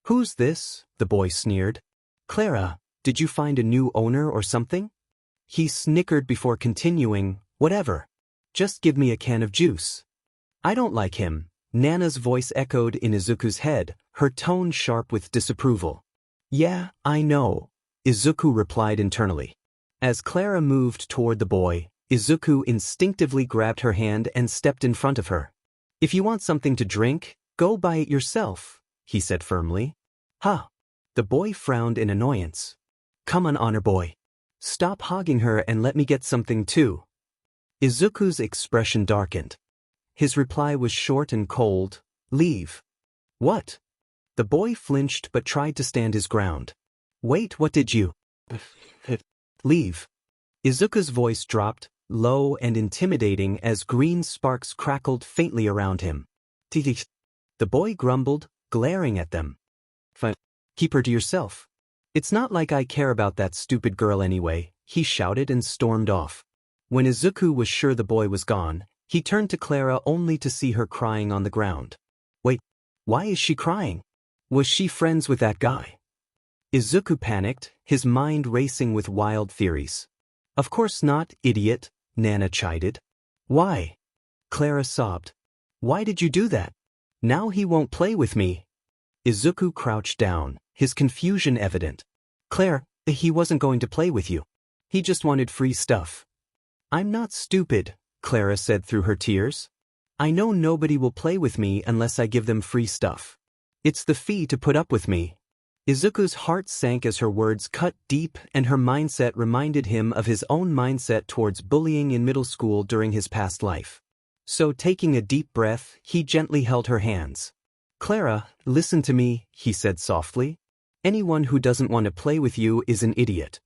Who's this? The boy sneered. Clara, did you find a new owner or something? He snickered before continuing, whatever. Just give me a can of juice. I don't like him. Nana's voice echoed in Izuku's head, her tone sharp with disapproval. Yeah, I know, Izuku replied internally. As Clara moved toward the boy, Izuku instinctively grabbed her hand and stepped in front of her. If you want something to drink, go buy it yourself, he said firmly. Huh. The boy frowned in annoyance. Come on, honor boy. Stop hogging her and let me get something too. Izuku's expression darkened. His reply was short and cold, leave. What? The boy flinched but tried to stand his ground. Wait, what did you? Leave. Izuku's voice dropped, low and intimidating as green sparks crackled faintly around him. The boy grumbled, glaring at them. Fine. Keep her to yourself. It's not like I care about that stupid girl anyway, he shouted and stormed off. When Izuku was sure the boy was gone, he turned to Clara only to see her crying on the ground. Wait, why is she crying? Was she friends with that guy? Izuku panicked, his mind racing with wild theories. Of course not, idiot, Nana chided. Why? Clara sobbed. Why did you do that? Now he won't play with me. Izuku crouched down, his confusion evident. Claire, he wasn't going to play with you. He just wanted free stuff. I'm not stupid, Clara said through her tears. I know nobody will play with me unless I give them free stuff. It's the fee to put up with me. Izuku's heart sank as her words cut deep, and her mindset reminded him of his own mindset towards bullying in middle school during his past life. So taking a deep breath, he gently held her hands. Clara, listen to me, he said softly. Anyone who doesn't want to play with you is an idiot.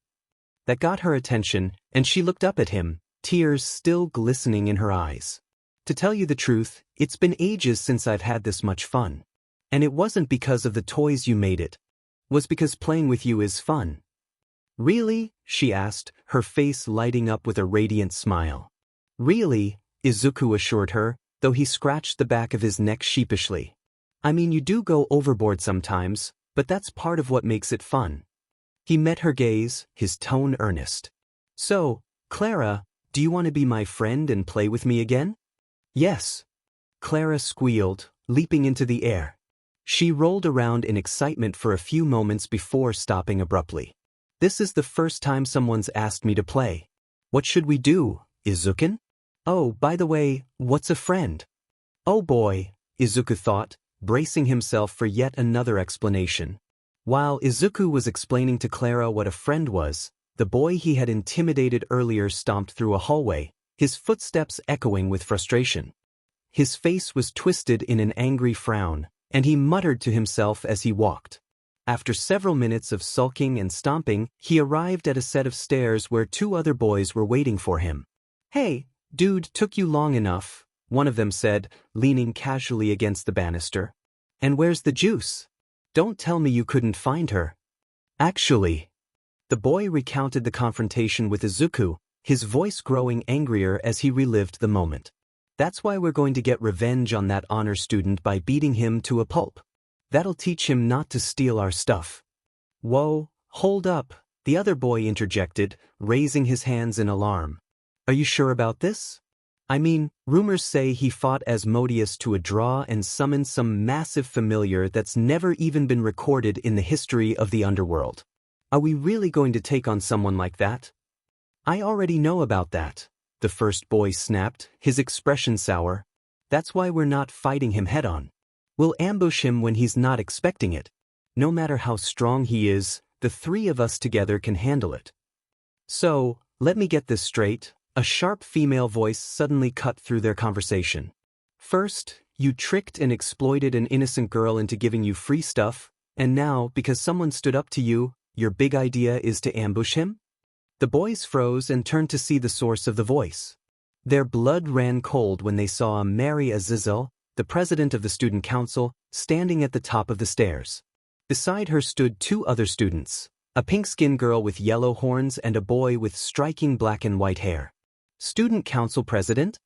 That got her attention, and she looked up at him, tears still glistening in her eyes. To tell you the truth, it's been ages since I've had this much fun. And it wasn't because of the toys you made it. Was because playing with you is fun. Really? She asked, her face lighting up with a radiant smile. Really? Izuku assured her, though he scratched the back of his neck sheepishly. I mean, you do go overboard sometimes, but that's part of what makes it fun. He met her gaze, his tone earnest. So, Clara, do you want to be my friend and play with me again? Yes. Clara squealed, leaping into the air. She rolled around in excitement for a few moments before stopping abruptly. This is the first time someone's asked me to play. What should we do, Izuku? Oh, by the way, what's a friend? Oh boy, Izuku thought, bracing himself for yet another explanation. While Izuku was explaining to Clara what a friend was, the boy he had intimidated earlier stomped through a hallway, his footsteps echoing with frustration. His face was twisted in an angry frown, and he muttered to himself as he walked. After several minutes of sulking and stomping, he arrived at a set of stairs where two other boys were waiting for him. Hey, dude, took you long enough, one of them said, leaning casually against the banister. And where's the juice? Don't tell me you couldn't find her. Actually. The boy recounted the confrontation with Izuku, his voice growing angrier as he relived the moment. That's why we're going to get revenge on that honor student by beating him to a pulp. That'll teach him not to steal our stuff. Whoa, hold up, the other boy interjected, raising his hands in alarm. Are you sure about this? I mean, rumors say he fought Asmodeus to a draw and summoned some massive familiar that's never even been recorded in the history of the underworld. Are we really going to take on someone like that? I already know about that, the first boy snapped, his expression sour. That's why we're not fighting him head-on. We'll ambush him when he's not expecting it. No matter how strong he is, the three of us together can handle it. So, let me get this straight, a sharp female voice suddenly cut through their conversation. First, you tricked and exploited an innocent girl into giving you free stuff, and now, because someone stood up to you, your big idea is to ambush him? The boys froze and turned to see the source of the voice. Their blood ran cold when they saw Mary Azizel, the president of the student council, standing at the top of the stairs. Beside her stood two other students, a pink-skinned girl with yellow horns and a boy with striking black and white hair. Student council president?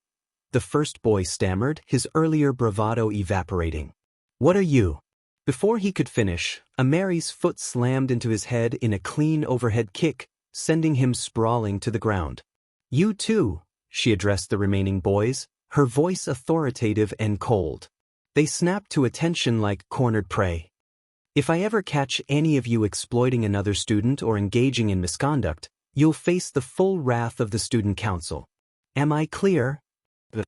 The first boy stammered, his earlier bravado evaporating. What are you? Before he could finish, Mary's foot slammed into his head in a clean overhead kick, sending him sprawling to the ground. You too, she addressed the remaining boys, her voice authoritative and cold. They snapped to attention like cornered prey. If I ever catch any of you exploiting another student or engaging in misconduct, you'll face the full wrath of the student council. Am I clear? The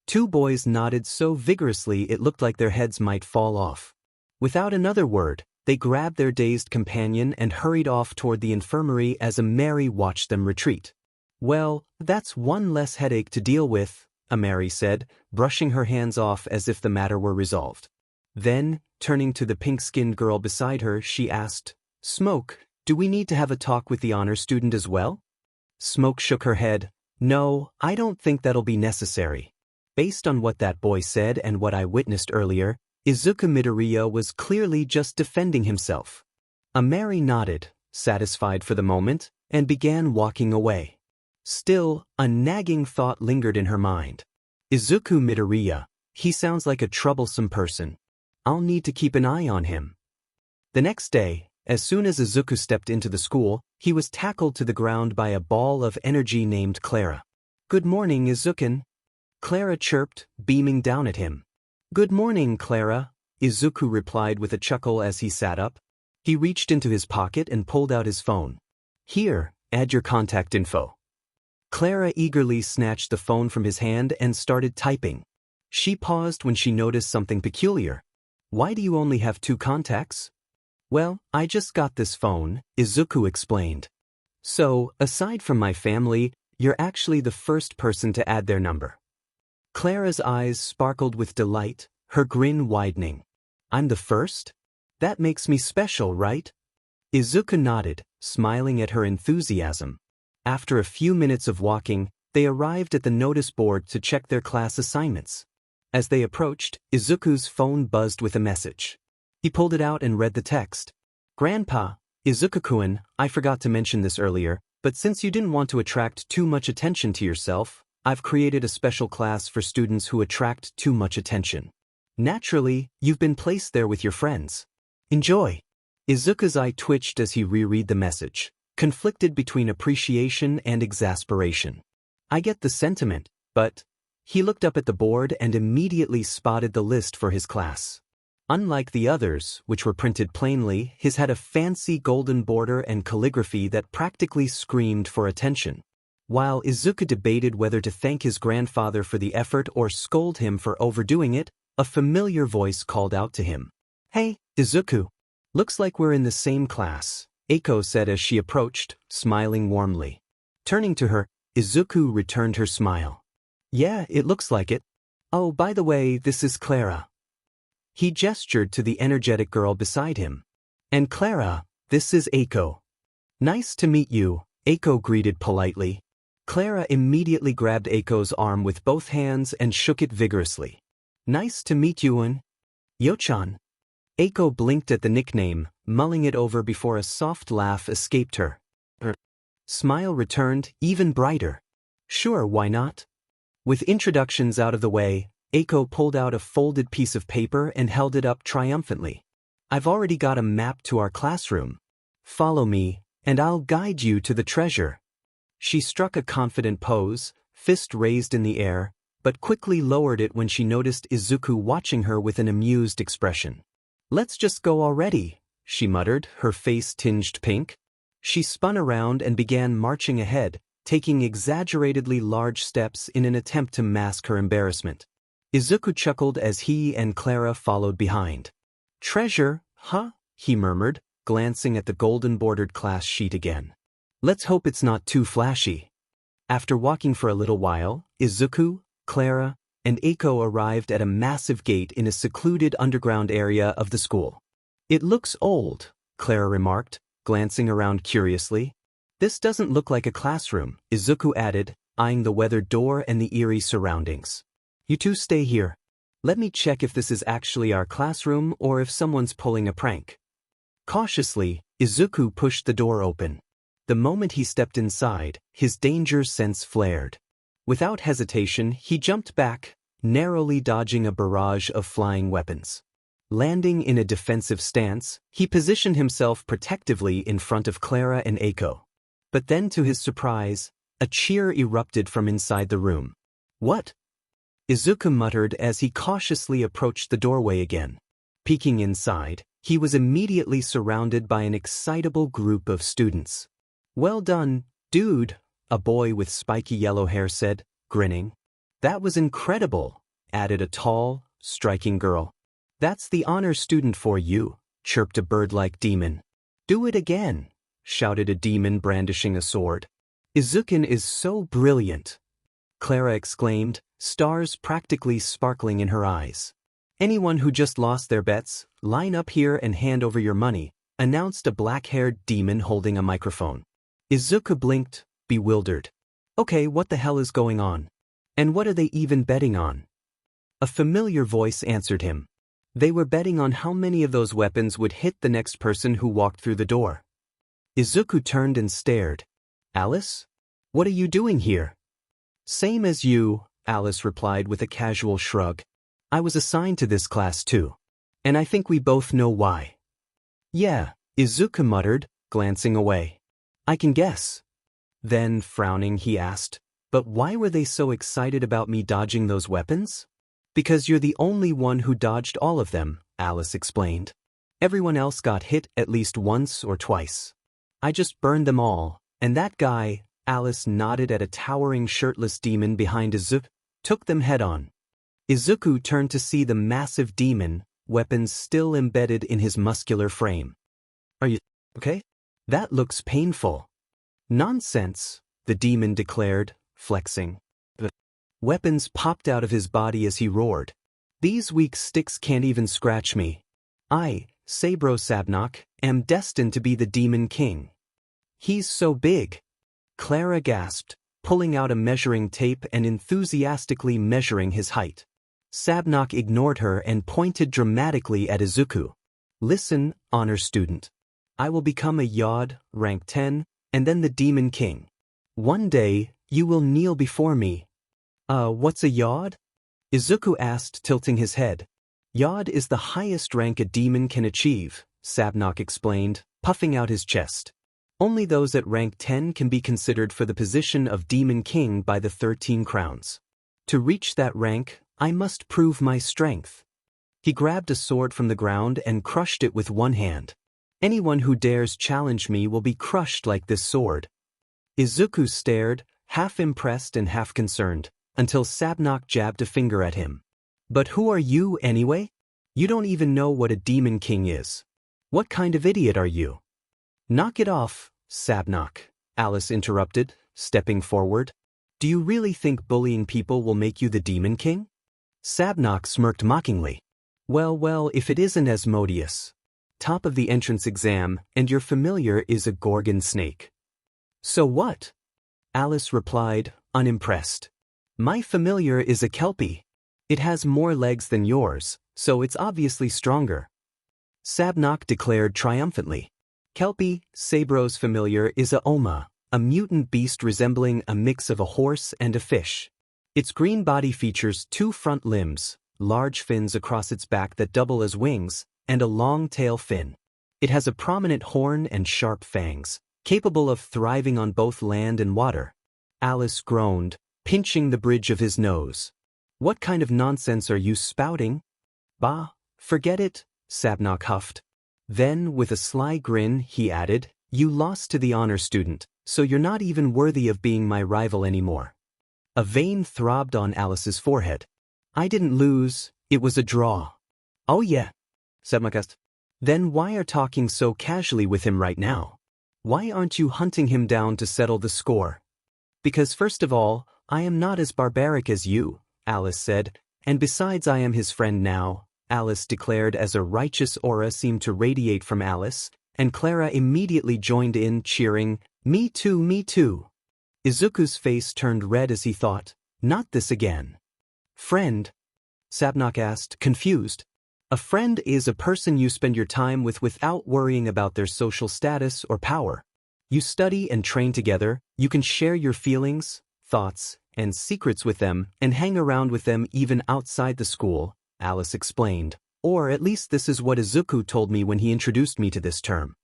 two boys nodded so vigorously it looked like their heads might fall off. Without another word, they grabbed their dazed companion and hurried off toward the infirmary as Mary watched them retreat. Well, that's one less headache to deal with, Mary said, brushing her hands off as if the matter were resolved. Then, turning to the pink-skinned girl beside her, she asked, Smoke, do we need to have a talk with the honor student as well? Smoke shook her head. No, I don't think that'll be necessary. Based on what that boy said and what I witnessed earlier, Izuku Midoriya was clearly just defending himself. Mary nodded, satisfied for the moment, and began walking away. Still, a nagging thought lingered in her mind. Izuku Midoriya, he sounds like a troublesome person. I'll need to keep an eye on him. The next day, as soon as Izuku stepped into the school, he was tackled to the ground by a ball of energy named Clara. Good morning, Izuku. Clara chirped, beaming down at him. Good morning, Clara, Izuku replied with a chuckle as he sat up. He reached into his pocket and pulled out his phone. Here, add your contact info. Clara eagerly snatched the phone from his hand and started typing. She paused when she noticed something peculiar. Why do you only have 2 contacts? Well, I just got this phone, Izuku explained. So, aside from my family, you're actually the first person to add their number. Clara's eyes sparkled with delight, her grin widening. I'm the first? That makes me special, right? Izuku nodded, smiling at her enthusiasm. After a few minutes of walking, they arrived at the notice board to check their class assignments. As they approached, Izuku's phone buzzed with a message. He pulled it out and read the text. Grandpa, Izuku-kun, I forgot to mention this earlier, but since you didn't want to attract too much attention to yourself, I've created a special class for students who attract too much attention. Naturally, you've been placed there with your friends. Enjoy. Izuku's eye twitched as he reread the message, conflicted between appreciation and exasperation. I get the sentiment, but... He looked up at the board and immediately spotted the list for his class. Unlike the others, which were printed plainly, his had a fancy golden border and calligraphy that practically screamed for attention. While Izuku debated whether to thank his grandfather for the effort or scold him for overdoing it, a familiar voice called out to him. Hey, Izuku. Looks like we're in the same class, Eiko said as she approached, smiling warmly. Turning to her, Izuku returned her smile. Yeah, it looks like it. Oh, by the way, this is Clara. He gestured to the energetic girl beside him. And Clara, this is Eiko. Nice to meet you, Eiko greeted politely. Clara immediately grabbed Eiko's arm with both hands and shook it vigorously. Nice to meet you, Yo-chan. Eiko blinked at the nickname, mulling it over before a soft laugh escaped her. Her smile returned, even brighter. Sure, why not? With introductions out of the way, Eiko pulled out a folded piece of paper and held it up triumphantly. I've already got a map to our classroom. Follow me, and I'll guide you to the treasure. She struck a confident pose, fist raised in the air, but quickly lowered it when she noticed Izuku watching her with an amused expression. Let's just go already, she muttered, her face tinged pink. She spun around and began marching ahead, taking exaggeratedly large steps in an attempt to mask her embarrassment. Izuku chuckled as he and Clara followed behind. Treasure, huh? He murmured, glancing at the golden-bordered class sheet again. Let's hope it's not too flashy. After walking for a little while, Izuku, Clara, and Eiko arrived at a massive gate in a secluded underground area of the school. It looks old, Clara remarked, glancing around curiously. This doesn't look like a classroom, Izuku added, eyeing the weathered door and the eerie surroundings. You two stay here. Let me check if this is actually our classroom or if someone's pulling a prank. Cautiously, Izuku pushed the door open. The moment he stepped inside, his danger sense flared. Without hesitation, he jumped back, narrowly dodging a barrage of flying weapons. Landing in a defensive stance, he positioned himself protectively in front of Clara and Eiko. But then, to his surprise, a cheer erupted from inside the room. What? Izuku muttered as he cautiously approached the doorway again. Peeking inside, he was immediately surrounded by an excitable group of students. Well done, dude, a boy with spiky yellow hair said, grinning. That was incredible, added a tall, striking girl. That's the honor student for you, chirped a bird-like demon. Do it again, shouted a demon brandishing a sword. Izuku is so brilliant, Clara exclaimed, stars practically sparkling in her eyes. Anyone who just lost their bets, line up here and hand over your money, announced a black-haired demon holding a microphone. Izuku blinked, bewildered. Okay, what the hell is going on? And what are they even betting on? A familiar voice answered him. They were betting on how many of those weapons would hit the next person who walked through the door. Izuku turned and stared. Alice? What are you doing here? Same as you, Alice replied with a casual shrug. I was assigned to this class too. And I think we both know why. Yeah, Izuku muttered, glancing away. I can guess. Then, frowning, he asked, but why were they so excited about me dodging those weapons? Because you're the only one who dodged all of them, Alice explained. Everyone else got hit at least once or twice. I just burned them all, and that guy, Alice nodded at a towering shirtless demon behind Izuku, took them head-on. Izuku turned to see the massive demon, weapons still embedded in his muscular frame. Are you okay? That looks painful. Nonsense, the demon declared, flexing. The weapons popped out of his body as he roared. These weak sticks can't even scratch me. I, Sabro Sabnok, am destined to be the Demon King. He's so big. Clara gasped, pulling out a measuring tape and enthusiastically measuring his height. Sabnok ignored her and pointed dramatically at Izuku. Listen, honor student. I will become a Yod, rank 10, and then the Demon King. One day, you will kneel before me. What's a Yod? Izuku asked, tilting his head. Yod is the highest rank a demon can achieve, Sabnok explained, puffing out his chest. Only those at rank 10 can be considered for the position of Demon King by the 13 crowns. To reach that rank, I must prove my strength. He grabbed a sword from the ground and crushed it with one hand. Anyone who dares challenge me will be crushed like this sword. Izuku stared, half impressed and half concerned, until Sabnok jabbed a finger at him. But who are you anyway? You don't even know what a Demon King is. What kind of idiot are you? Knock it off, Sabnok, Alice interrupted, stepping forward. Do you really think bullying people will make you the Demon King? Sabnok smirked mockingly. Well, if it isn't Asmodeus. Top of the entrance exam, and your familiar is a Gorgon snake. So what? Alice replied, unimpressed. My familiar is a Kelpie. It has more legs than yours, so it's obviously stronger. Sabnok declared triumphantly. Kelpie, Sabro's familiar, is a Oma, a mutant beast resembling a mix of a horse and a fish. Its green body features 2 front limbs, large fins across its back that double as wings, and a long tail fin. It has a prominent horn and sharp fangs, capable of thriving on both land and water. Alice groaned, pinching the bridge of his nose. What kind of nonsense are you spouting? Bah, forget it, Sabnok huffed. Then, with a sly grin, he added, you lost to the honor student, so you're not even worthy of being my rival anymore. A vein throbbed on Alice's forehead. I didn't lose, it was a draw. Oh yeah, Sabnok asked. Then why are talking so casually with him right now? Why aren't you hunting him down to settle the score? Because first of all, I am not as barbaric as you, Alice said, and besides I am his friend now, Alice declared as a righteous aura seemed to radiate from Alice, and Clara immediately joined in, cheering, "Me too, me too." Izuku's face turned red as he thought, not this again. Friend? Sabnok asked, confused. A friend is a person you spend your time with without worrying about their social status or power. You study and train together, you can share your feelings, thoughts, and secrets with them and hang around with them even outside the school, Alice explained. Or at least this is what Izuku told me when he introduced me to this term.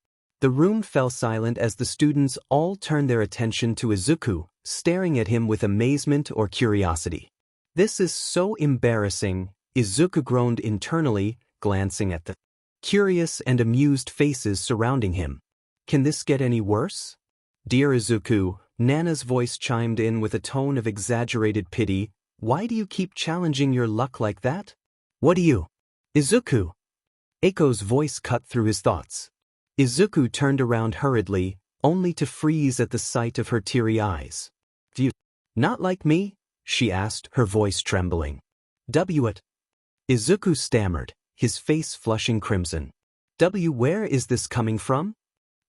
The room fell silent as the students all turned their attention to Izuku, staring at him with amazement or curiosity. This is so embarrassing, Izuku groaned internally, glancing at the curious and amused faces surrounding him. Can this get any worse? Dear Izuku, Nana's voice chimed in with a tone of exaggerated pity. Why do you keep challenging your luck like that? What do you? Izuku! Eiko's voice cut through his thoughts. Izuku turned around hurriedly, only to freeze at the sight of her teary eyes. Do you not like me? She asked, her voice trembling. What? Izuku stammered, his face flushing crimson. Where is this coming from?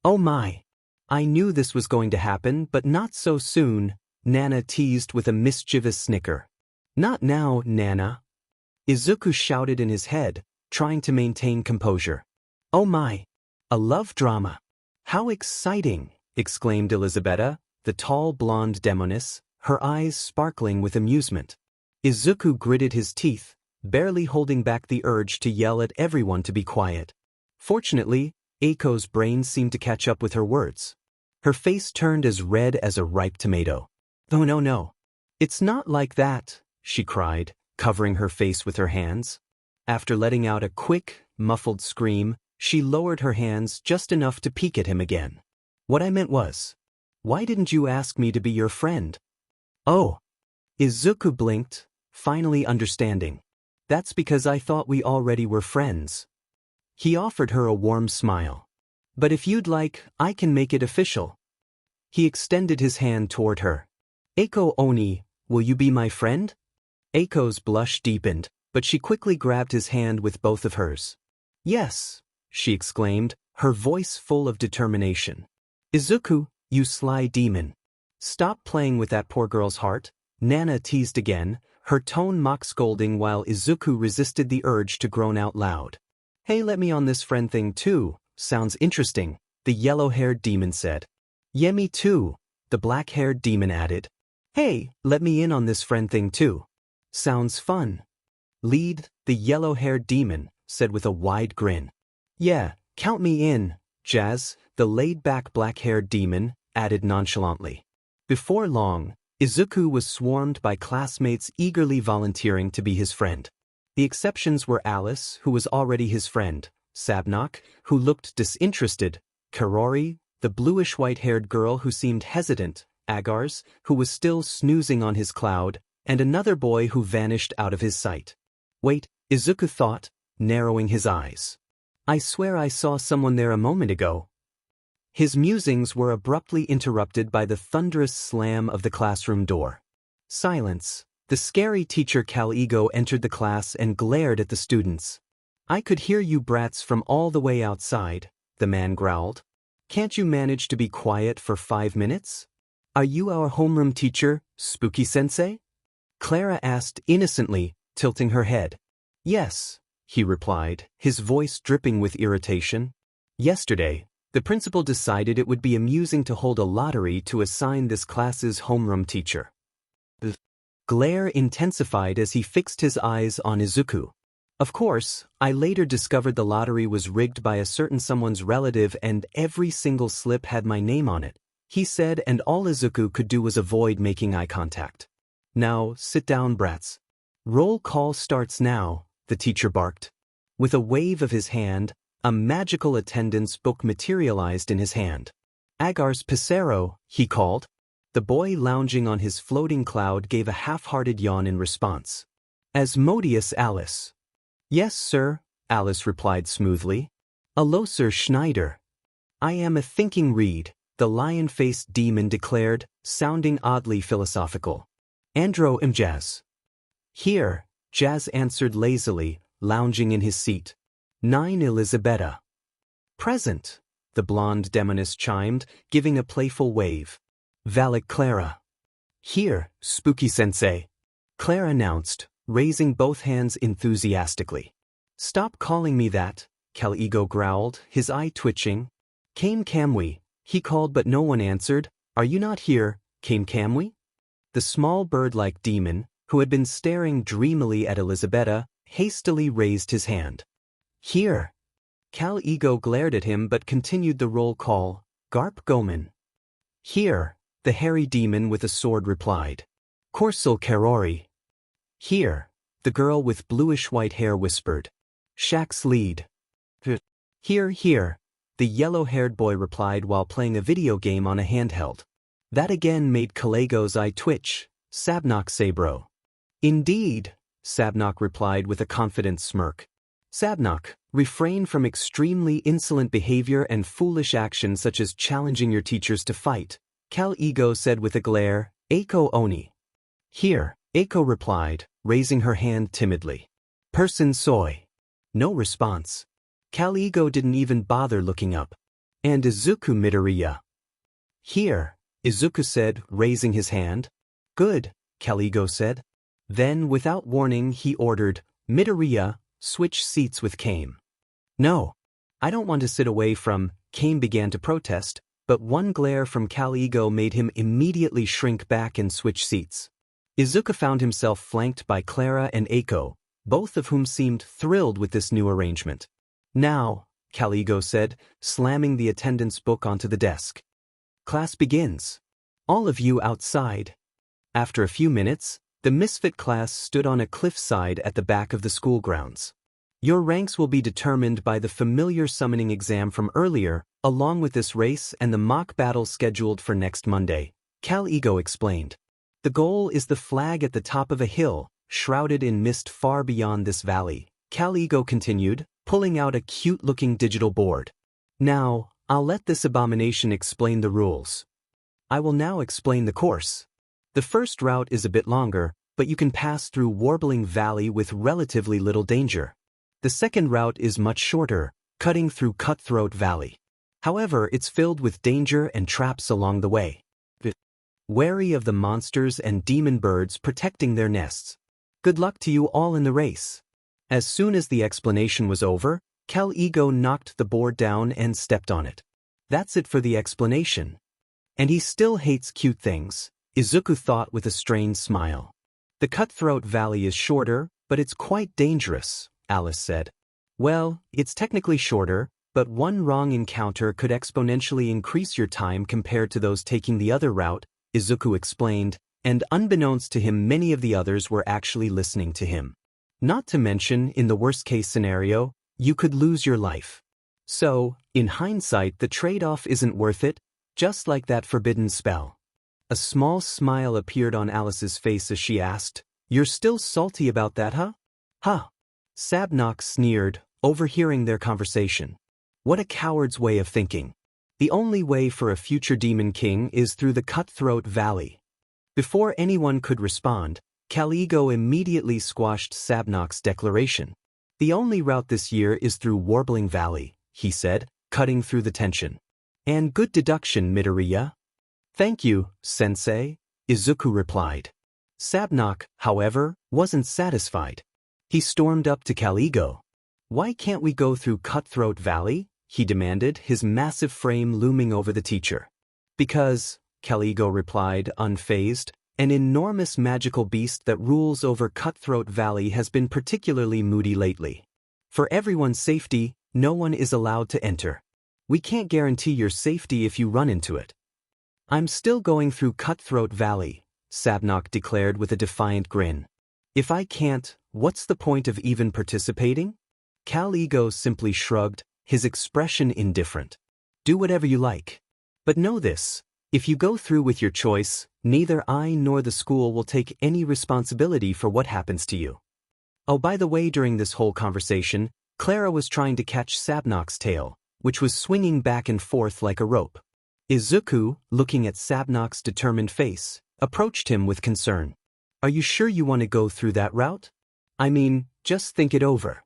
Oh my! I knew this was going to happen, but not so soon, Nana teased with a mischievous snicker. Not now, Nana. Izuku shouted in his head, trying to maintain composure. Oh my! A love drama! How exciting! Exclaimed Elizabetta, the tall blonde demoness, her eyes sparkling with amusement. Izuku gritted his teeth, barely holding back the urge to yell at everyone to be quiet. Fortunately, Eiko's brain seemed to catch up with her words. Her face turned as red as a ripe tomato. Oh no. It's not like that, she cried, covering her face with her hands. After letting out a quick, muffled scream, she lowered her hands just enough to peek at him again. What I meant was, why didn't you ask me to be your friend? Oh. Izuku blinked, finally understanding. That's because I thought we already were friends. He offered her a warm smile. But if you'd like, I can make it official. He extended his hand toward her. Eiko Oni, will you be my friend? Eiko's blush deepened, but she quickly grabbed his hand with both of hers. Yes, she exclaimed, her voice full of determination. Izuku, you sly demon. Stop playing with that poor girl's heart, Nana teased again, her tone mock scolding while Izuku resisted the urge to groan out loud. Hey, let me on this friend thing too, sounds interesting, the yellow-haired demon said. Yeah, me too, the black-haired demon added. Hey, let me in on this friend thing too. Sounds fun. Lead, the yellow-haired demon, said with a wide grin. Yeah, count me in, Jazz, the laid-back black-haired demon, added nonchalantly. Before long, Izuku was swarmed by classmates eagerly volunteering to be his friend. The exceptions were Alice, who was already his friend, Sabnok, who looked disinterested, Karori, the bluish-white-haired girl who seemed hesitant, Agars, who was still snoozing on his cloud, and another boy who vanished out of his sight. Wait, Izuku thought, narrowing his eyes. I swear I saw someone there a moment ago. His musings were abruptly interrupted by the thunderous slam of the classroom door. Silence. The scary teacher Cal-Ego entered the class and glared at the students. I could hear you brats from all the way outside, the man growled. Can't you manage to be quiet for 5 minutes? Are you our homeroom teacher, Spooky-sensei? Clara asked innocently, tilting her head. Yes, he replied, his voice dripping with irritation. Yesterday, the principal decided it would be amusing to hold a lottery to assign this class's homeroom teacher. The glare intensified as he fixed his eyes on Izuku. Of course, I later discovered the lottery was rigged by a certain someone's relative and every single slip had my name on it, he said, and all Izuku could do was avoid making eye contact. Now, sit down, brats. Roll call starts now, the teacher barked. With a wave of his hand, a magical attendance book materialized in his hand. Agars Pissarro, he called. The boy lounging on his floating cloud gave a half-hearted yawn in response. Asmodeus Alice. Yes, sir, Alice replied smoothly. "Allo, Sir Schneider. I am a thinking reed," the lion-faced demon declared, sounding oddly philosophical. "Andro im Jazz." "Here," Jazz answered lazily, lounging in his seat. "9 Elisabetta." "Present," the blonde demoness chimed, giving a playful wave. "Valak Clara." "Here, Spooky Sensei," Claire announced, raising both hands enthusiastically. "Stop calling me that," Cal Ego growled, his eye twitching. "Kame Kamui," he called but no one answered. "Are you not here, Kame Kamui?" The small bird-like demon, who had been staring dreamily at Elisabetta, hastily raised his hand. "Here." Cal Ego glared at him but continued the roll call. "Garp Goman." "Here," the hairy demon with a sword replied. "Corsul Karori." "Here," the girl with bluish-white hair whispered. "Shax lead." "Here, here," the yellow-haired boy replied while playing a video game on a handheld. That again made Kalego's eye twitch. "Sabnok Sabro." "Indeed," Sabnok replied with a confident smirk. "Sabnok, refrain from extremely insolent behavior and foolish actions such as challenging your teachers to fight," Cal Ego said with a glare. "Eiko Oni." "Here," Eiko replied, raising her hand timidly. "Person soy." No response. Cal Ego didn't even bother looking up. "And Izuku Midoriya." "Here," Izuku said, raising his hand. "Good," Cal Ego said. Then, without warning, he ordered, "Midoriya, switch seats with Kame." "No. I don't want to sit away from," Kame began to protest, but one glare from Cal Ego made him immediately shrink back and switch seats. Izuku found himself flanked by Clara and Eiko, both of whom seemed thrilled with this new arrangement. "Now," Cal Ego said, slamming the attendance book onto the desk. "Class begins. All of you outside." After a few minutes, the misfit class stood on a cliffside at the back of the school grounds. "Your ranks will be determined by the familiar summoning exam from earlier, along with this race and the mock battle scheduled for next Monday," Cal Ego explained. "The goal is the flag at the top of a hill, shrouded in mist far beyond this valley," Cal Ego continued, pulling out a cute-looking digital board. "Now, I'll let this abomination explain the rules. I will now explain the course. The first route is a bit longer, but you can pass through Warbling Valley with relatively little danger. The second route is much shorter, cutting through Cutthroat Valley. However, it's filled with danger and traps along the way. Wary of the monsters and demon birds protecting their nests. Good luck to you all in the race." As soon as the explanation was over, Cal Ego knocked the board down and stepped on it. "That's it for the explanation." "And he still hates cute things," Izuku thought with a strained smile. "The Cutthroat Valley is shorter, but it's quite dangerous," Alice said. "Well, it's technically shorter, but one wrong encounter could exponentially increase your time compared to those taking the other route," Izuku explained, and unbeknownst to him many of the others were actually listening to him. "Not to mention, in the worst-case scenario, you could lose your life. So, in hindsight, the trade-off isn't worth it, just like that forbidden spell." A small smile appeared on Alice's face as she asked, "You're still salty about that, huh?" "Huh." Sabnok sneered, overhearing their conversation. "What a coward's way of thinking. The only way for a future Demon King is through the Cutthroat Valley." Before anyone could respond, Cal Ego immediately squashed Sabnok's declaration. "The only route this year is through Warbling Valley," he said, cutting through the tension. "And good deduction, Midoriya." "Thank you, Sensei," Izuku replied. Sabnok, however, wasn't satisfied. He stormed up to Cal Ego. "Why can't we go through Cutthroat Valley?" he demanded, his massive frame looming over the teacher. "Because," Cal Ego replied, unfazed, "an enormous magical beast that rules over Cutthroat Valley has been particularly moody lately. For everyone's safety, no one is allowed to enter. We can't guarantee your safety if you run into it." "I'm still going through Cutthroat Valley," Sabnok declared with a defiant grin. "If I can't, what's the point of even participating?" Cal Ego simply shrugged, his expression indifferent. "Do whatever you like. But know this, if you go through with your choice, neither I nor the school will take any responsibility for what happens to you." Oh, by the way, during this whole conversation, Clara was trying to catch Sabnok's tail, which was swinging back and forth like a rope. Izuku, looking at Sabnok's determined face, approached him with concern. Are you sure you want to go through that route? I mean, just think it over.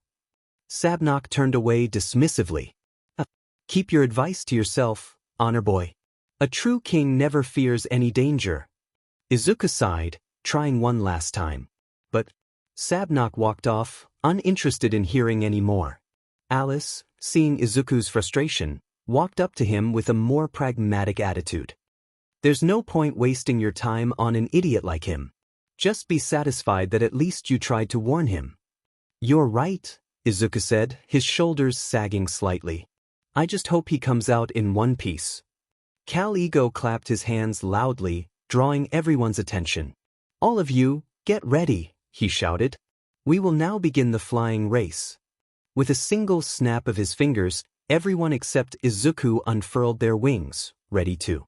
Sabnok turned away dismissively. Keep your advice to yourself, honor boy. A true king never fears any danger. Izuku sighed, trying one last time. But Sabnok walked off, uninterested in hearing any more. Alice, seeing Izuku's frustration, walked up to him with a more pragmatic attitude. There's no point wasting your time on an idiot like him. Just be satisfied that at least you tried to warn him. You're right, Izuku said, his shoulders sagging slightly. I just hope he comes out in one piece. Cal Ego clapped his hands loudly, drawing everyone's attention. All of you, get ready, he shouted. We will now begin the flying race. With a single snap of his fingers, everyone except Izuku unfurled their wings, ready to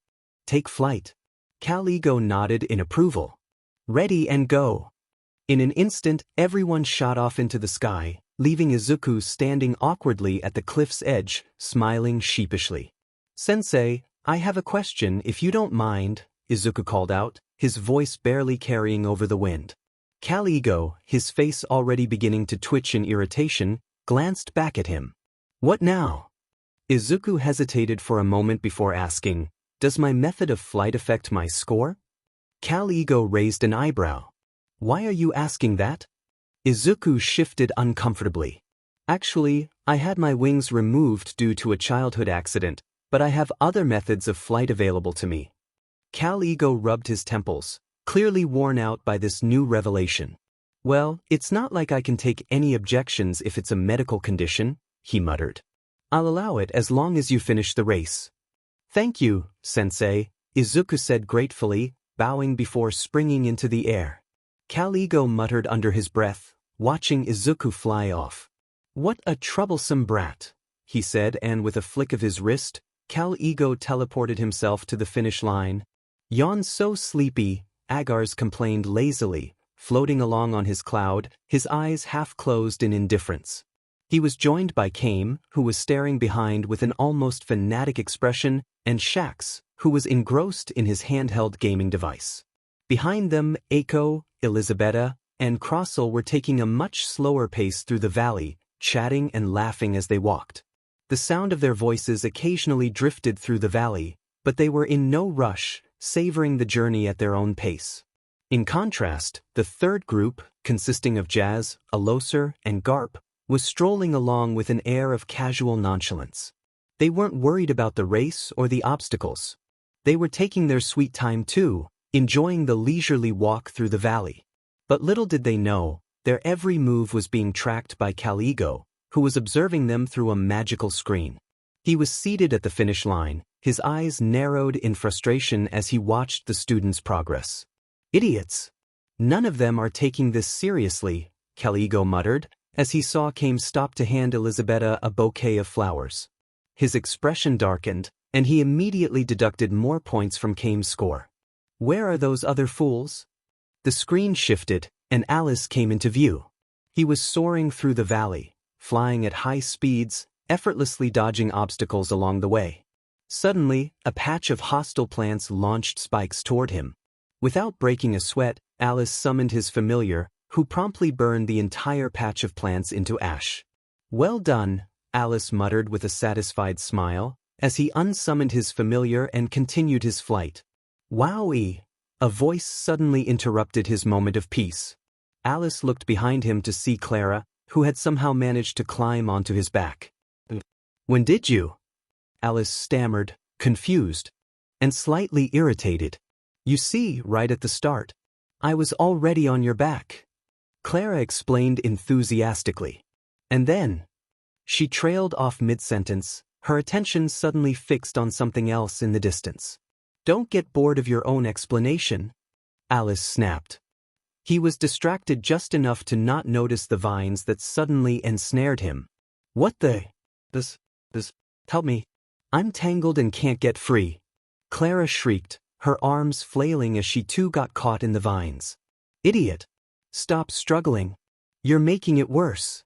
take flight. Cal Ego nodded in approval. Ready and go. In an instant, everyone shot off into the sky, leaving Izuku standing awkwardly at the cliff's edge, smiling sheepishly. Sensei, I have a question if you don't mind, Izuku called out, his voice barely carrying over the wind. Cal Ego, his face already beginning to twitch in irritation, glanced back at him. What now? Izuku hesitated for a moment before asking, does my method of flight affect my score? Cal Ego raised an eyebrow. Why are you asking that? Izuku shifted uncomfortably. Actually, I had my wings removed due to a childhood accident, but I have other methods of flight available to me. Cal Ego rubbed his temples, clearly worn out by this new revelation. Well, it's not like I can take any objections if it's a medical condition, he muttered. I'll allow it as long as you finish the race. Thank you, Sensei, Izuku said gratefully, bowing before springing into the air. Cal Ego muttered under his breath, watching Izuku fly off. What a troublesome brat, he said, and with a flick of his wrist, Cal Ego teleported himself to the finish line. Yawn so sleepy, Agars complained lazily, floating along on his cloud, his eyes half closed in indifference. He was joined by Kame, who was staring behind with an almost fanatic expression, and Shax, who was engrossed in his handheld gaming device. Behind them, Eiko, Elisabetta, and Crossel were taking a much slower pace through the valley, chatting and laughing as they walked. The sound of their voices occasionally drifted through the valley, but they were in no rush, savoring the journey at their own pace. In contrast, the third group, consisting of Jazz, Aloser, and Garp, was strolling along with an air of casual nonchalance. They weren't worried about the race or the obstacles. They were taking their sweet time too, enjoying the leisurely walk through the valley. But little did they know, their every move was being tracked by Cal Ego, who was observing them through a magical screen. He was seated at the finish line, his eyes narrowed in frustration as he watched the students' progress. Idiots! None of them are taking this seriously, Cal Ego muttered, as he saw Kame stop to hand Elisabetta a bouquet of flowers. His expression darkened, and he immediately deducted more points from Kame's score. Where are those other fools? The screen shifted, and Alice came into view. He was soaring through the valley, flying at high speeds, effortlessly dodging obstacles along the way. Suddenly, a patch of hostile plants launched spikes toward him. Without breaking a sweat, Alice summoned his familiar, who promptly burned the entire patch of plants into ash. Well done, Alice muttered with a satisfied smile, as he unsummoned his familiar and continued his flight. Wowee! A voice suddenly interrupted his moment of peace. Alice looked behind him to see Clara, who had somehow managed to climb onto his back. When did you? Alice stammered, confused, and slightly irritated. You see, right at the start. I was already on your back. Clara explained enthusiastically. And then? She trailed off mid-sentence, her attention suddenly fixed on something else in the distance. Don't get bored of your own explanation, Alice snapped. He was distracted just enough to not notice the vines that suddenly ensnared him. What the? This, help me. I'm tangled and can't get free. Clara shrieked, her arms flailing as she too got caught in the vines. Idiot! Stop struggling. You're making it worse.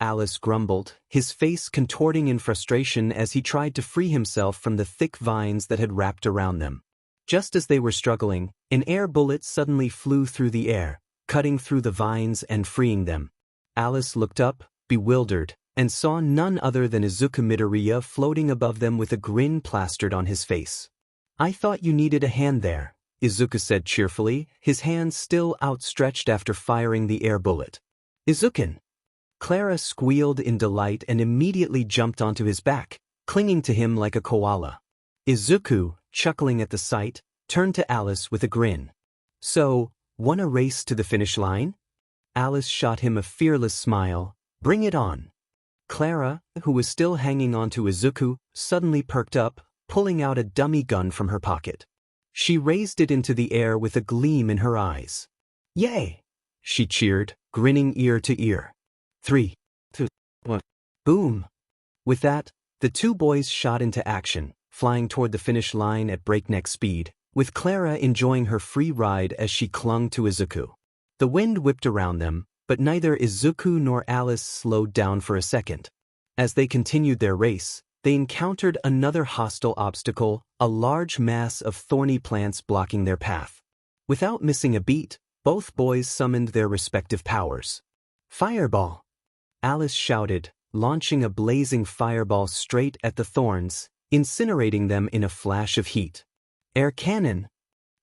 Alice grumbled, his face contorting in frustration as he tried to free himself from the thick vines that had wrapped around them. Just as they were struggling, an air bullet suddenly flew through the air, cutting through the vines and freeing them. Alice looked up, bewildered, and saw none other than Izuku Midoriya floating above them with a grin plastered on his face. "I thought you needed a hand there," Izuku said cheerfully, his hands still outstretched after firing the air bullet. "Izuku!" Clara squealed in delight and immediately jumped onto his back, clinging to him like a koala. Izuku, chuckling at the sight, turned to Alice with a grin. "So, want a race to the finish line?" Alice shot him a fearless smile. "Bring it on." Clara, who was still hanging onto Izuku, suddenly perked up, pulling out a dummy gun from her pocket. She raised it into the air with a gleam in her eyes. "Yay!" she cheered, grinning ear to ear. 3, 2, 1. Boom! With that, the two boys shot into action, flying toward the finish line at breakneck speed, with Clara enjoying her free ride as she clung to Izuku. The wind whipped around them, but neither Izuku nor Alice slowed down for a second. As they continued their race, they encountered another hostile obstacle, a large mass of thorny plants blocking their path. Without missing a beat, both boys summoned their respective powers. "Fireball!" Alice shouted, launching a blazing fireball straight at the thorns, incinerating them in a flash of heat. "Air cannon!"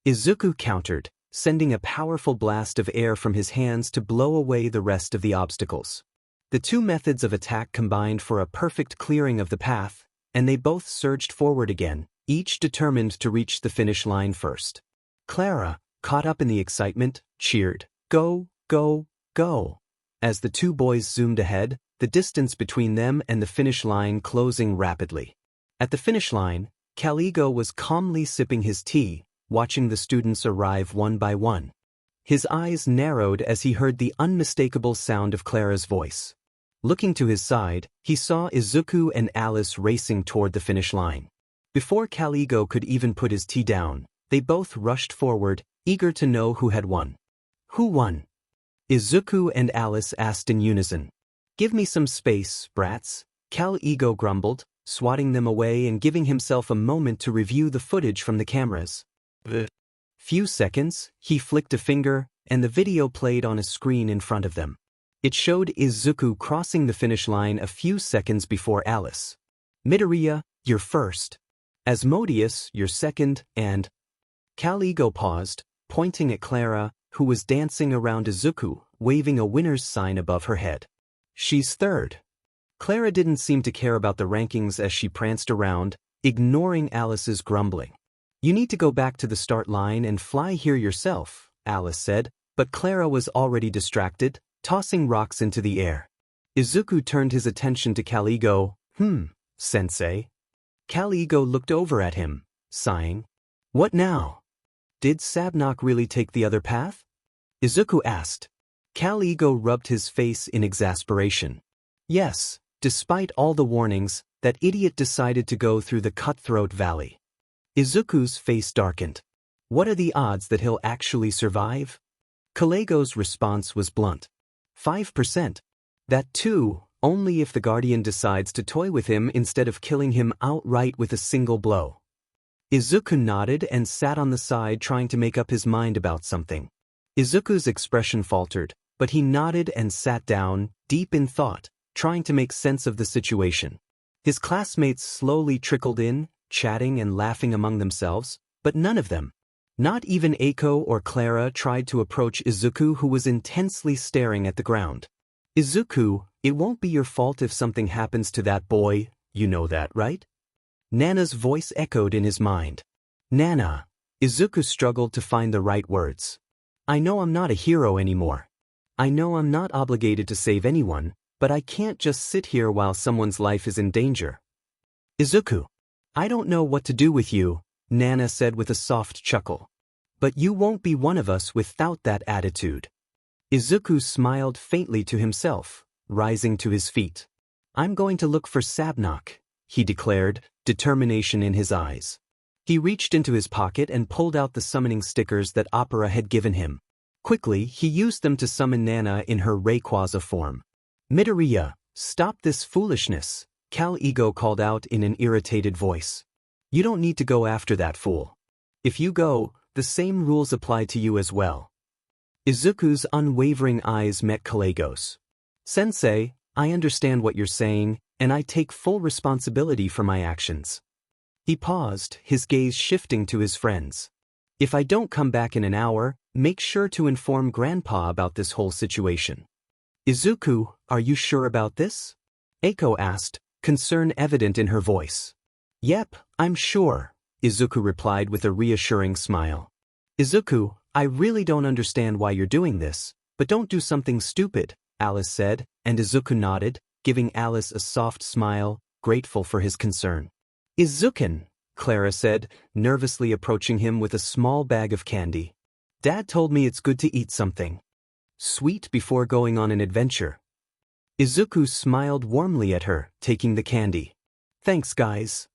Izuku countered, sending a powerful blast of air from his hands to blow away the rest of the obstacles. The two methods of attack combined for a perfect clearing of the path, and they both surged forward again, each determined to reach the finish line first. Clara, caught up in the excitement, cheered, "Go, go, go!" As the two boys zoomed ahead, the distance between them and the finish line closing rapidly. At the finish line, Caligo was calmly sipping his tea, watching the students arrive one by one. His eyes narrowed as he heard the unmistakable sound of Clara's voice. Looking to his side, he saw Izuku and Alice racing toward the finish line. Before Caligo could even put his tea down, they both rushed forward, eager to know who had won. "Who won?" Izuku and Alice asked in unison. "Give me some space, brats," Caligo grumbled, swatting them away and giving himself a moment to review the footage from the cameras. Few seconds, he flicked a finger, and the video played on a screen in front of them. It showed Izuku crossing the finish line a few seconds before Alice. "Midoriya, you're first. Asmodeus, you're second, and..." Caligo paused, pointing at Clara, who was dancing around Izuku, waving a winner's sign above her head. "She's third." Clara didn't seem to care about the rankings as she pranced around, ignoring Alice's grumbling. "You need to go back to the start line and fly here yourself," Alice said, but Clara was already distracted, tossing rocks into the air. Izuku turned his attention to Caligo. Sensei." Caligo looked over at him, sighing. "What now? Did Sabnok really take the other path?" Izuku asked. Caligo rubbed his face in exasperation. "Yes, despite all the warnings, that idiot decided to go through the Cutthroat Valley." Izuku's face darkened. "What are the odds that he'll actually survive?" Caligo's response was blunt. 5%. That too, only if the Guardian decides to toy with him instead of killing him outright with a single blow. Izuku nodded and sat on the side trying to make up his mind about something. Izuku's expression faltered, but he nodded and sat down, deep in thought, trying to make sense of the situation. His classmates slowly trickled in, chatting and laughing among themselves, but none of them, not even Eiko or Clara, tried to approach Izuku, who was intensely staring at the ground. "Izuku, it won't be your fault if something happens to that boy, you know that, right?" Nana's voice echoed in his mind. "Nana." Izuku struggled to find the right words. "I know I'm not a hero anymore. I know I'm not obligated to save anyone, but I can't just sit here while someone's life is in danger." "Izuku, I don't know what to do with you," Nana said with a soft chuckle. "But you won't be one of us without that attitude." Izuku smiled faintly to himself, rising to his feet. "I'm going to look for Sabnok," he declared, determination in his eyes. He reached into his pocket and pulled out the summoning stickers that Opera had given him. Quickly, he used them to summon Nana in her Rayquaza form. "Midoriya, Stop this foolishness, Cal Ego called out in an irritated voice. You don't need to go after that fool. If you go, the same rules apply to you as well. Izuku's unwavering eyes met Kalego's. Sensei, I understand what you're saying, and I take full responsibility for my actions. He paused, his gaze shifting to his friends. If I don't come back in an hour, make sure to inform Grandpa about this whole situation. Izuku, are you sure about this? Eiko asked, concern evident in her voice. Yep, I'm sure, Izuku replied with a reassuring smile. Izuku, I really don't understand why you're doing this, but don't do something stupid, Alice said, and Izuku nodded, giving Alice a soft smile, grateful for his concern. Izuken, Clara said, nervously approaching him with a small bag of candy. Dad told me it's good to eat something sweet before going on an adventure. Izuku smiled warmly at her, taking the candy. Thanks, guys.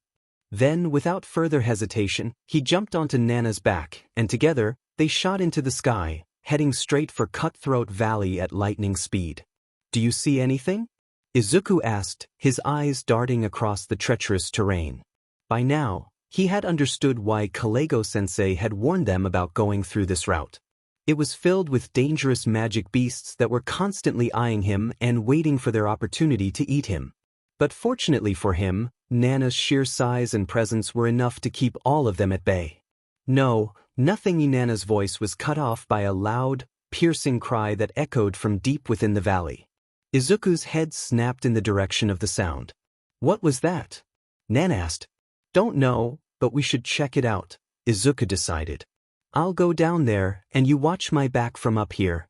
Then, without further hesitation, he jumped onto Nana's back, and together, they shot into the sky, heading straight for Cutthroat Valley at lightning speed. Do you see anything? Izuku asked, his eyes darting across the treacherous terrain. By now, he had understood why Kalego-sensei had warned them about going through this route. It was filled with dangerous magic beasts that were constantly eyeing him and waiting for their opportunity to eat him. But fortunately for him, Nana's sheer size and presence were enough to keep all of them at bay. No, nothing. Nana's voice was cut off by a loud, piercing cry that echoed from deep within the valley. Izuku's head snapped in the direction of the sound. What was that? Nana asked. Don't know, but we should check it out, Izuku decided. I'll go down there, and you watch my back from up here.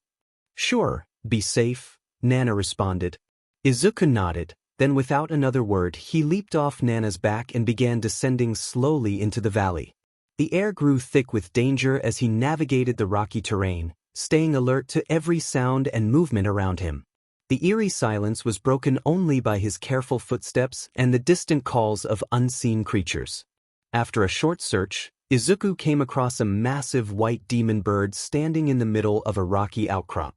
Sure, be safe, Nana responded. Izuku nodded, then without another word he leaped off Nana's back and began descending slowly into the valley. The air grew thick with danger as he navigated the rocky terrain, staying alert to every sound and movement around him. The eerie silence was broken only by his careful footsteps and the distant calls of unseen creatures. After a short search, Izuku came across a massive white demon bird standing in the middle of a rocky outcrop.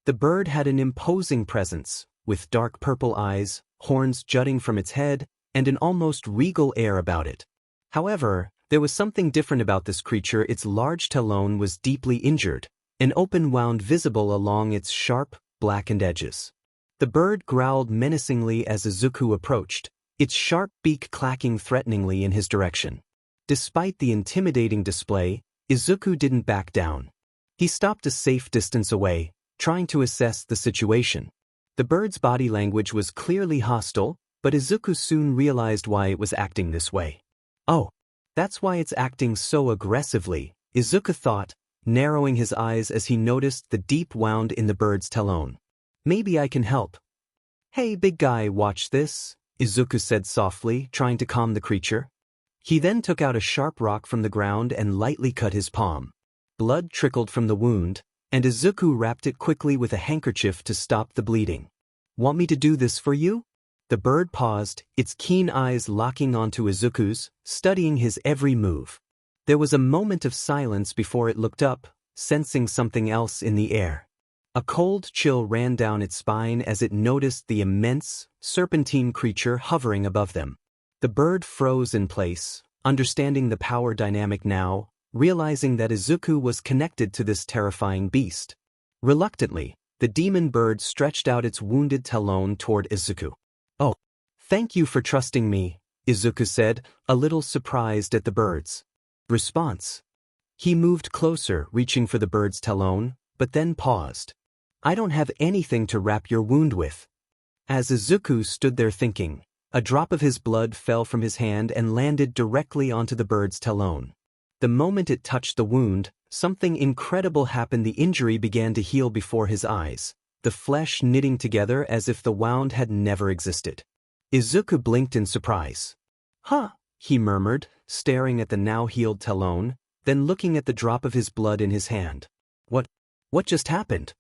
The bird had an imposing presence, with dark purple eyes, horns jutting from its head, and an almost regal air about it. However, there was something different about this creature. Its large talon was deeply injured, an open wound visible along its sharp, blackened edges. The bird growled menacingly as Izuku approached, its sharp beak clacking threateningly in his direction. Despite the intimidating display, Izuku didn't back down. He stopped a safe distance away, trying to assess the situation. The bird's body language was clearly hostile, but Izuku soon realized why it was acting this way. Oh, that's why it's acting so aggressively, Izuku thought, narrowing his eyes as he noticed the deep wound in the bird's talon. Maybe I can help. Hey big guy, watch this, Izuku said softly, trying to calm the creature. He then took out a sharp rock from the ground and lightly cut his palm. Blood trickled from the wound, and Izuku wrapped it quickly with a handkerchief to stop the bleeding. Want me to do this for you? The bird paused, its keen eyes locking onto Izuku's, studying his every move. There was a moment of silence before it looked up, sensing something else in the air. A cold chill ran down its spine as it noticed the immense, serpentine creature hovering above them. The bird froze in place, understanding the power dynamic now, realizing that Izuku was connected to this terrifying beast. Reluctantly, the demon bird stretched out its wounded talon toward Izuku. Oh, thank you for trusting me, Izuku said, a little surprised at the bird's response. He moved closer, reaching for the bird's talon, but then paused. I don't have anything to wrap your wound with. As Izuku stood there thinking, a drop of his blood fell from his hand and landed directly onto the bird's talon. The moment it touched the wound, something incredible happened. The injury began to heal before his eyes, the flesh knitting together as if the wound had never existed. Izuku blinked in surprise. Huh, he murmured, staring at the now healed talon, then looking at the drop of his blood in his hand. What just happened?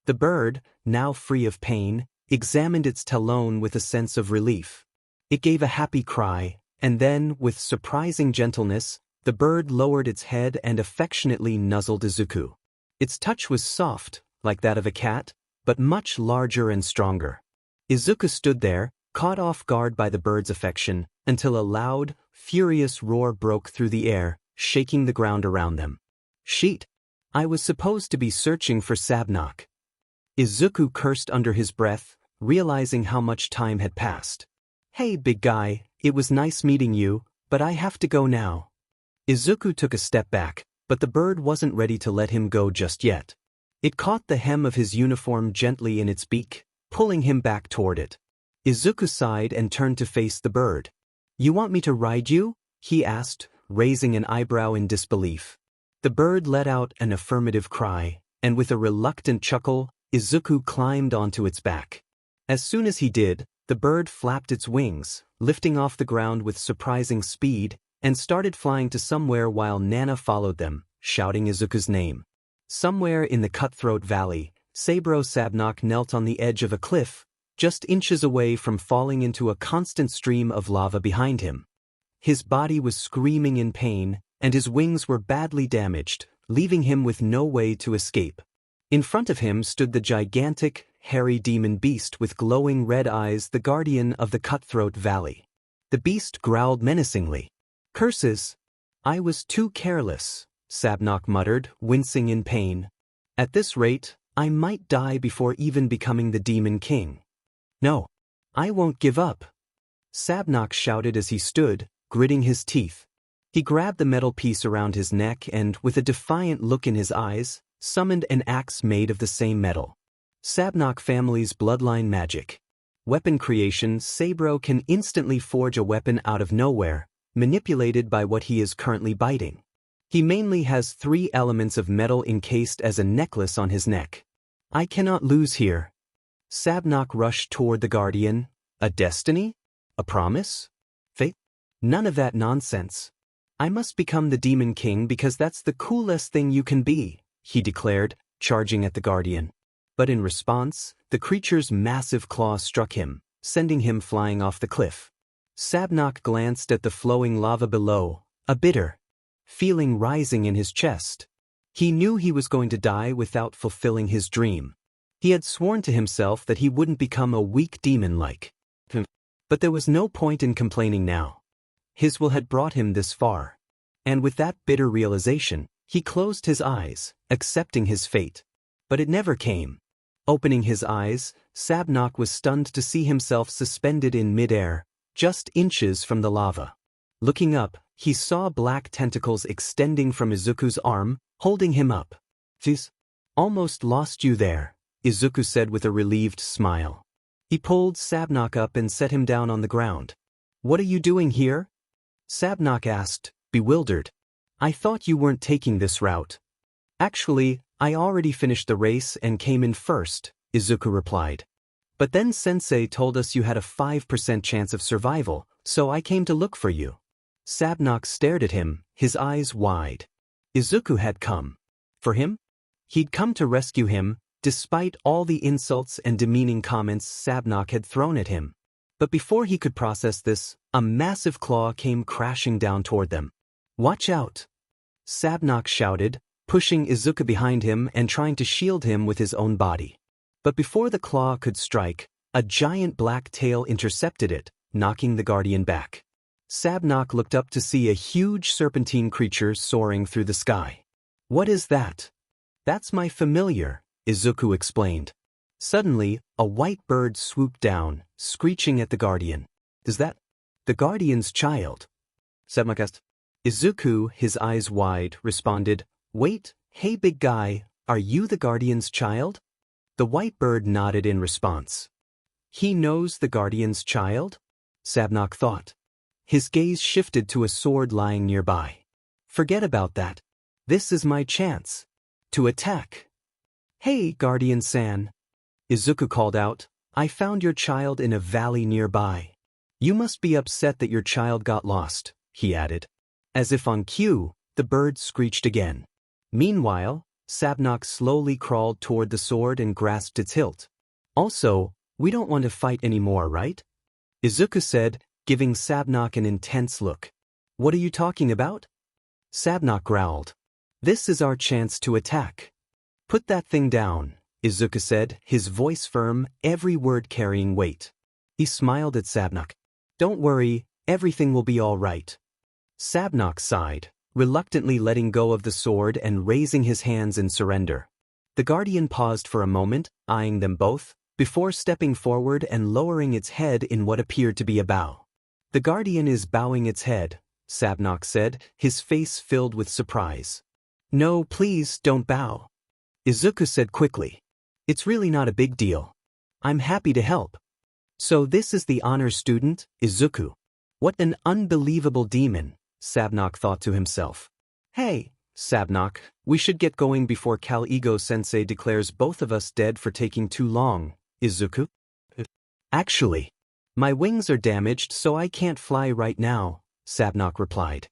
The bird, now free of pain, examined its talon with a sense of relief. It gave a happy cry, and then, with surprising gentleness, the bird lowered its head and affectionately nuzzled Izuku. Its touch was soft, like that of a cat, but much larger and stronger. Izuku stood there, caught off guard by the bird's affection, until a loud, furious roar broke through the air, shaking the ground around them. Sheet! I was supposed to be searching for Sabnok. Izuku cursed under his breath, realizing how much time had passed. Hey big guy, it was nice meeting you, but I have to go now. Izuku took a step back, but the bird wasn't ready to let him go just yet. It caught the hem of his uniform gently in its beak, pulling him back toward it. Izuku sighed and turned to face the bird. You want me to ride you? He asked, raising an eyebrow in disbelief. The bird let out an affirmative cry, and with a reluctant chuckle, Izuku climbed onto its back. As soon as he did, the bird flapped its wings, lifting off the ground with surprising speed, and started flying to somewhere while Nana followed them, shouting Izuku's name. Somewhere in the Cutthroat Valley, Sabro Sabnok knelt on the edge of a cliff, just inches away from falling into a constant stream of lava behind him. His body was screaming in pain, and his wings were badly damaged, leaving him with no way to escape. In front of him stood the gigantic, hairy demon beast with glowing red eyes, the guardian of the Cutthroat Valley. The beast growled menacingly. Curses! I was too careless, Sabnok muttered, wincing in pain. At this rate, I might die before even becoming the Demon King. No, I won't give up. Sabnok shouted as he stood, gritting his teeth. He grabbed the metal piece around his neck and, with a defiant look in his eyes, summoned an axe made of the same metal. Sabnok family's bloodline magic. Weapon creation. Sabro can instantly forge a weapon out of nowhere, manipulated by what he is currently biting. He mainly has 3 elements of metal encased as a necklace on his neck. I cannot lose here. Sabnok rushed toward the guardian. A destiny? A promise? Fate? None of that nonsense. I must become the Demon King because that's the coolest thing you can be, he declared, charging at the guardian. But in response, the creature's massive claw struck him, sending him flying off the cliff. Sabnok glanced at the flowing lava below, a bitter feeling rising in his chest. He knew he was going to die without fulfilling his dream. He had sworn to himself that he wouldn't become a weak demon like him. But there was no point in complaining now. His will had brought him this far. And with that bitter realization, he closed his eyes, accepting his fate. But it never came. Opening his eyes, Sabnok was stunned to see himself suspended in midair, just inches from the lava. Looking up, he saw black tentacles extending from Izuku's arm, holding him up. Jeez, almost lost you there, Izuku said with a relieved smile. He pulled Sabnok up and set him down on the ground. What are you doing here? Sabnok asked, bewildered. I thought you weren't taking this route. Actually, I already finished the race and came in first, Izuku replied. But then Sensei told us you had a 5% chance of survival, so I came to look for you. Sabnok stared at him, his eyes wide. Izuku had come. For him? He'd come to rescue him, despite all the insults and demeaning comments Sabnok had thrown at him. But before he could process this, a massive claw came crashing down toward them. Watch out! Sabnok shouted, pushing Izuku behind him and trying to shield him with his own body. But before the claw could strike, a giant black tail intercepted it, knocking the guardian back. Sabnok looked up to see a huge serpentine creature soaring through the sky. What is that? That's my familiar, Izuku explained. Suddenly, a white bird swooped down, screeching at the guardian. Is that the guardian's child? Sabnok asked. Izuku, his eyes wide, responded, Wait, hey big guy, are you the guardian's child? The white bird nodded in response. He knows the guardian's child? Sabnok thought. His gaze shifted to a sword lying nearby. Forget about that. This is my chance to attack. Hey, Guardian-san, Izuku called out, I found your child in a valley nearby. You must be upset that your child got lost, he added. As if on cue, the bird screeched again. Meanwhile, Sabnok slowly crawled toward the sword and grasped its hilt. Also, we don't want to fight anymore, right? Izuku said, giving Sabnok an intense look. What are you talking about? Sabnok growled. This is our chance to attack. Put that thing down, Izuku said, his voice firm, every word carrying weight. He smiled at Sabnok. Don't worry, everything will be all right. Sabnok sighed, reluctantly letting go of the sword and raising his hands in surrender. The guardian paused for a moment, eyeing them both, before stepping forward and lowering its head in what appeared to be a bow. The guardian is bowing its head, Sabnok said, his face filled with surprise. No, please, don't bow. Izuku said quickly. It's really not a big deal. I'm happy to help. So this is the honor student, Izuku. What an unbelievable demon, Sabnok thought to himself. Hey, Sabnok, we should get going before Cal-Ego-sensei declares both of us dead for taking too long, Izuku. Actually, my wings are damaged so I can't fly right now, Sabnok replied.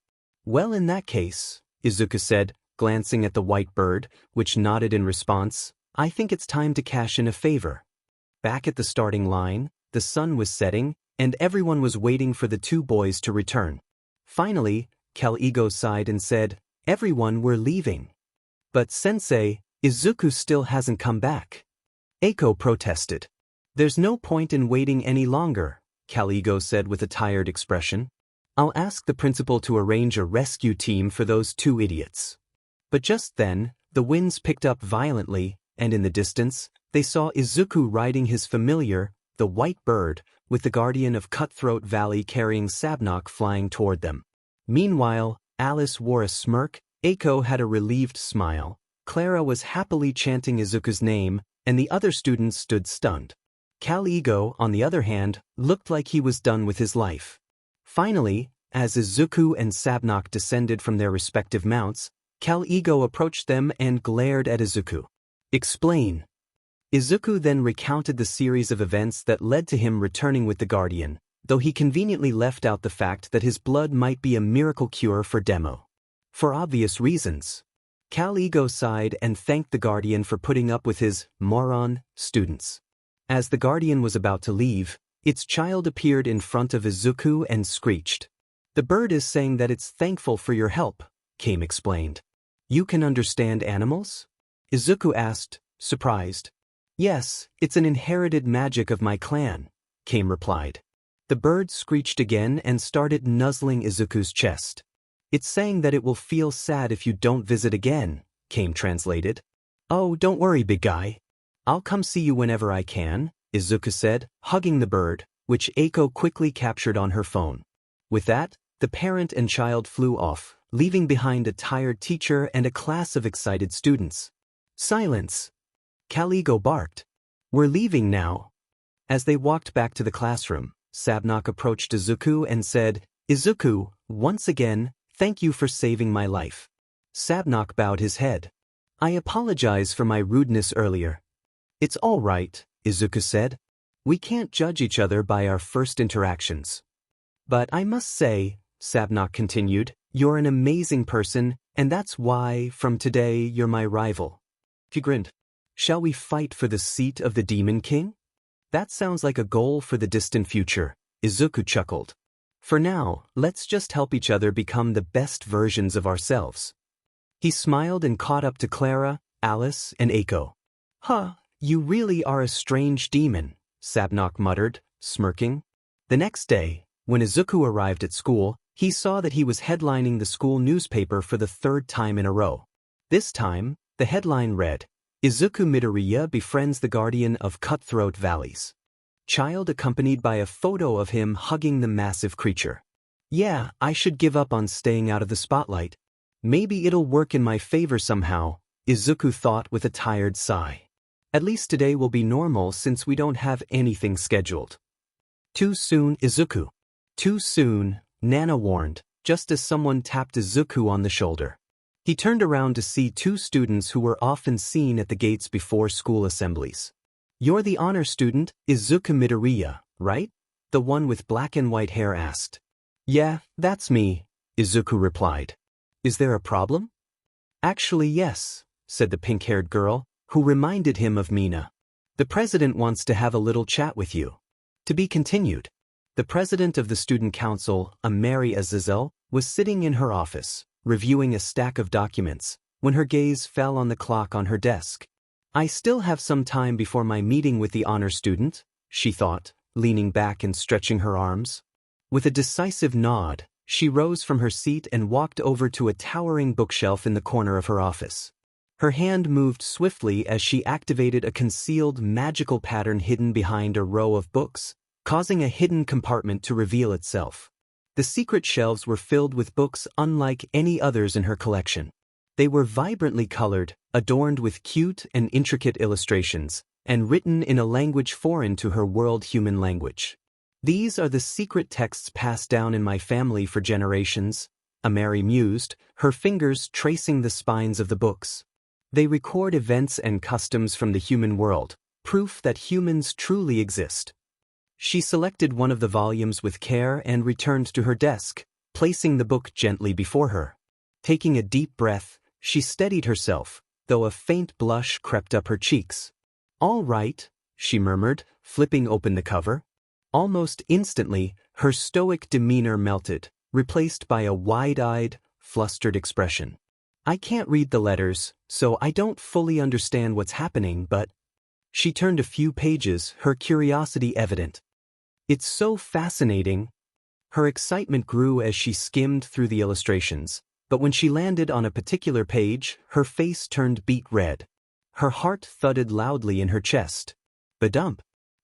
Well, in that case, Izuku said, glancing at the white bird, which nodded in response, I think it's time to cash in a favor. Back at the starting line, the sun was setting, and everyone was waiting for the two boys to return. Finally, Cal-Ego sighed and said, Everyone, we're leaving. But sensei, Izuku still hasn't come back. Eiko protested. There's no point in waiting any longer, Cal-Ego said with a tired expression. I'll ask the principal to arrange a rescue team for those two idiots. But just then, the winds picked up violently, and in the distance, they saw Izuku riding his familiar, the white bird, with the guardian of Cutthroat Valley carrying Sabnok flying toward them. Meanwhile, Alice wore a smirk, Eiko had a relieved smile, Clara was happily chanting Izuku's name, and the other students stood stunned. Cal-Ego, on the other hand, looked like he was done with his life. Finally, as Izuku and Sabnok descended from their respective mounts, Cal-Ego approached them and glared at Izuku. Explain. Izuku then recounted the series of events that led to him returning with the Guardian, though he conveniently left out the fact that his blood might be a miracle cure for Demo. For obvious reasons. Cal-Ego sighed and thanked the Guardian for putting up with his moron students. As the Guardian was about to leave, its child appeared in front of Izuku and screeched. The bird is saying that it's thankful for your help, Kame explained. You can understand animals? Izuku asked, surprised. Yes, it's an inherited magic of my clan, Kame replied. The bird screeched again and started nuzzling Izuku's chest. It's saying that it will feel sad if you don't visit again, Kame translated. Oh, don't worry, big guy. I'll come see you whenever I can, Izuku said, hugging the bird, which Eiko quickly captured on her phone. With that, the parent and child flew off, leaving behind a tired teacher and a class of excited students. Silence! Cal-Ego barked. We're leaving now. As they walked back to the classroom, Sabnok approached Izuku and said, Izuku, once again, thank you for saving my life. Sabnok bowed his head. I apologize for my rudeness earlier. It's all right, Izuku said. We can't judge each other by our first interactions. But I must say, Sabnok continued, you're an amazing person, and that's why, from today, you're my rival. He grinned. Shall we fight for the seat of the Demon King? That sounds like a goal for the distant future, Izuku chuckled. For now, let's just help each other become the best versions of ourselves. He smiled and caught up to Clara, Alice, and Eiko. Huh, you really are a strange demon, Sabnok muttered, smirking. The next day, when Izuku arrived at school, he saw that he was headlining the school newspaper for the third time in a row. This time, the headline read, Izuku Midoriya befriends the guardian of Cutthroat Valleys. Child accompanied by a photo of him hugging the massive creature. Yeah, I should give up on staying out of the spotlight. Maybe it'll work in my favor somehow, Izuku thought with a tired sigh. At least today will be normal since we don't have anything scheduled. Too soon, Izuku. Too soon, Nana warned, just as someone tapped Izuku on the shoulder. He turned around to see two students who were often seen at the gates before school assemblies. You're the honor student, Izuku Midoriya, right? The one with black and white hair asked. Yeah, that's me, Izuku replied. Is there a problem? Actually, yes, said the pink-haired girl, who reminded him of Mina. The president wants to have a little chat with you. To be continued. The president of the student council, Mary Azazel, was sitting in her office, reviewing a stack of documents, when her gaze fell on the clock on her desk. I still have some time before my meeting with the honor student, she thought, leaning back and stretching her arms. With a decisive nod, she rose from her seat and walked over to a towering bookshelf in the corner of her office. Her hand moved swiftly as she activated a concealed magical pattern hidden behind a row of books, causing a hidden compartment to reveal itself. The secret shelves were filled with books unlike any others in her collection. They were vibrantly colored, adorned with cute and intricate illustrations, and written in a language foreign to her world human language. These are the secret texts passed down in my family for generations, Amari mused, her fingers tracing the spines of the books. They record events and customs from the human world, proof that humans truly exist. She selected one of the volumes with care and returned to her desk, placing the book gently before her. Taking a deep breath, she steadied herself, though a faint blush crept up her cheeks. "All right," she murmured, flipping open the cover. Almost instantly, her stoic demeanor melted, replaced by a wide-eyed, flustered expression. "I can't read the letters, so I don't fully understand what's happening, but—" She turned a few pages, her curiosity evident. "It's so fascinating." Her excitement grew as she skimmed through the illustrations, but when she landed on a particular page, her face turned beet red. Her heart thudded loudly in her chest. Badump.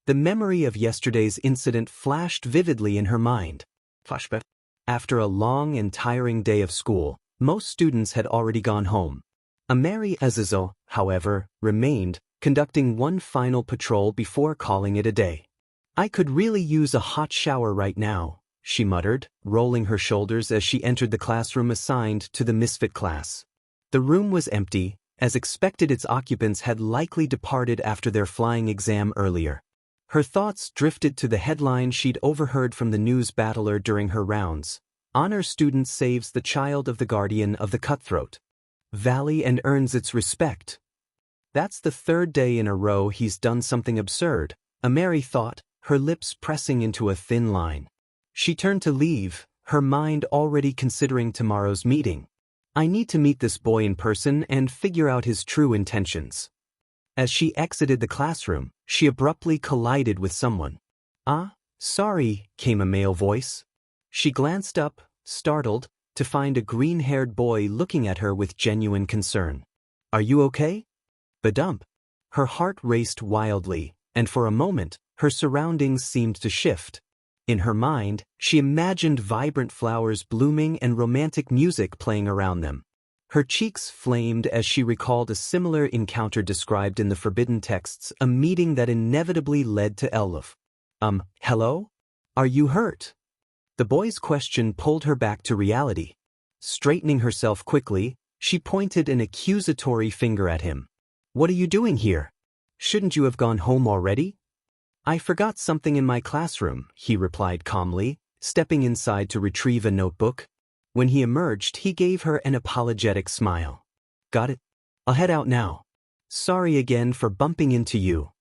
The memory of yesterday's incident flashed vividly in her mind. Flashback. After a long and tiring day of school, most students had already gone home. Amari Azazel, however, remained, conducting one final patrol before calling it a day. "I could really use a hot shower right now," she muttered, rolling her shoulders as she entered the classroom assigned to the misfit class. The room was empty. As expected, its occupants had likely departed after their flying exam earlier. Her thoughts drifted to the headline she'd overheard from the news battler during her rounds. "Honor student saves the child of the guardian of the cutthroat. Valley and earns its respect." That's the third day in a row he's done something absurd, Amari thought, her lips pressing into a thin line. She turned to leave, her mind already considering tomorrow's meeting. "I need to meet this boy in person and figure out his true intentions." As she exited the classroom, she abruptly collided with someone. "Ah, sorry," came a male voice. She glanced up, startled, to find a green-haired boy looking at her with genuine concern. "Are you okay?" Badump. Her heart raced wildly, and for a moment, her surroundings seemed to shift. In her mind, she imagined vibrant flowers blooming and romantic music playing around them. Her cheeks flamed as she recalled a similar encounter described in the forbidden texts, a meeting that inevitably led to Elf. Hello? Are you hurt?" The boy's question pulled her back to reality. Straightening herself quickly, she pointed an accusatory finger at him. "What are you doing here? Shouldn't you have gone home already?" "I forgot something in my classroom," he replied calmly, stepping inside to retrieve a notebook. When he emerged, he gave her an apologetic smile. "Got it? I'll head out now. Sorry again for bumping into you."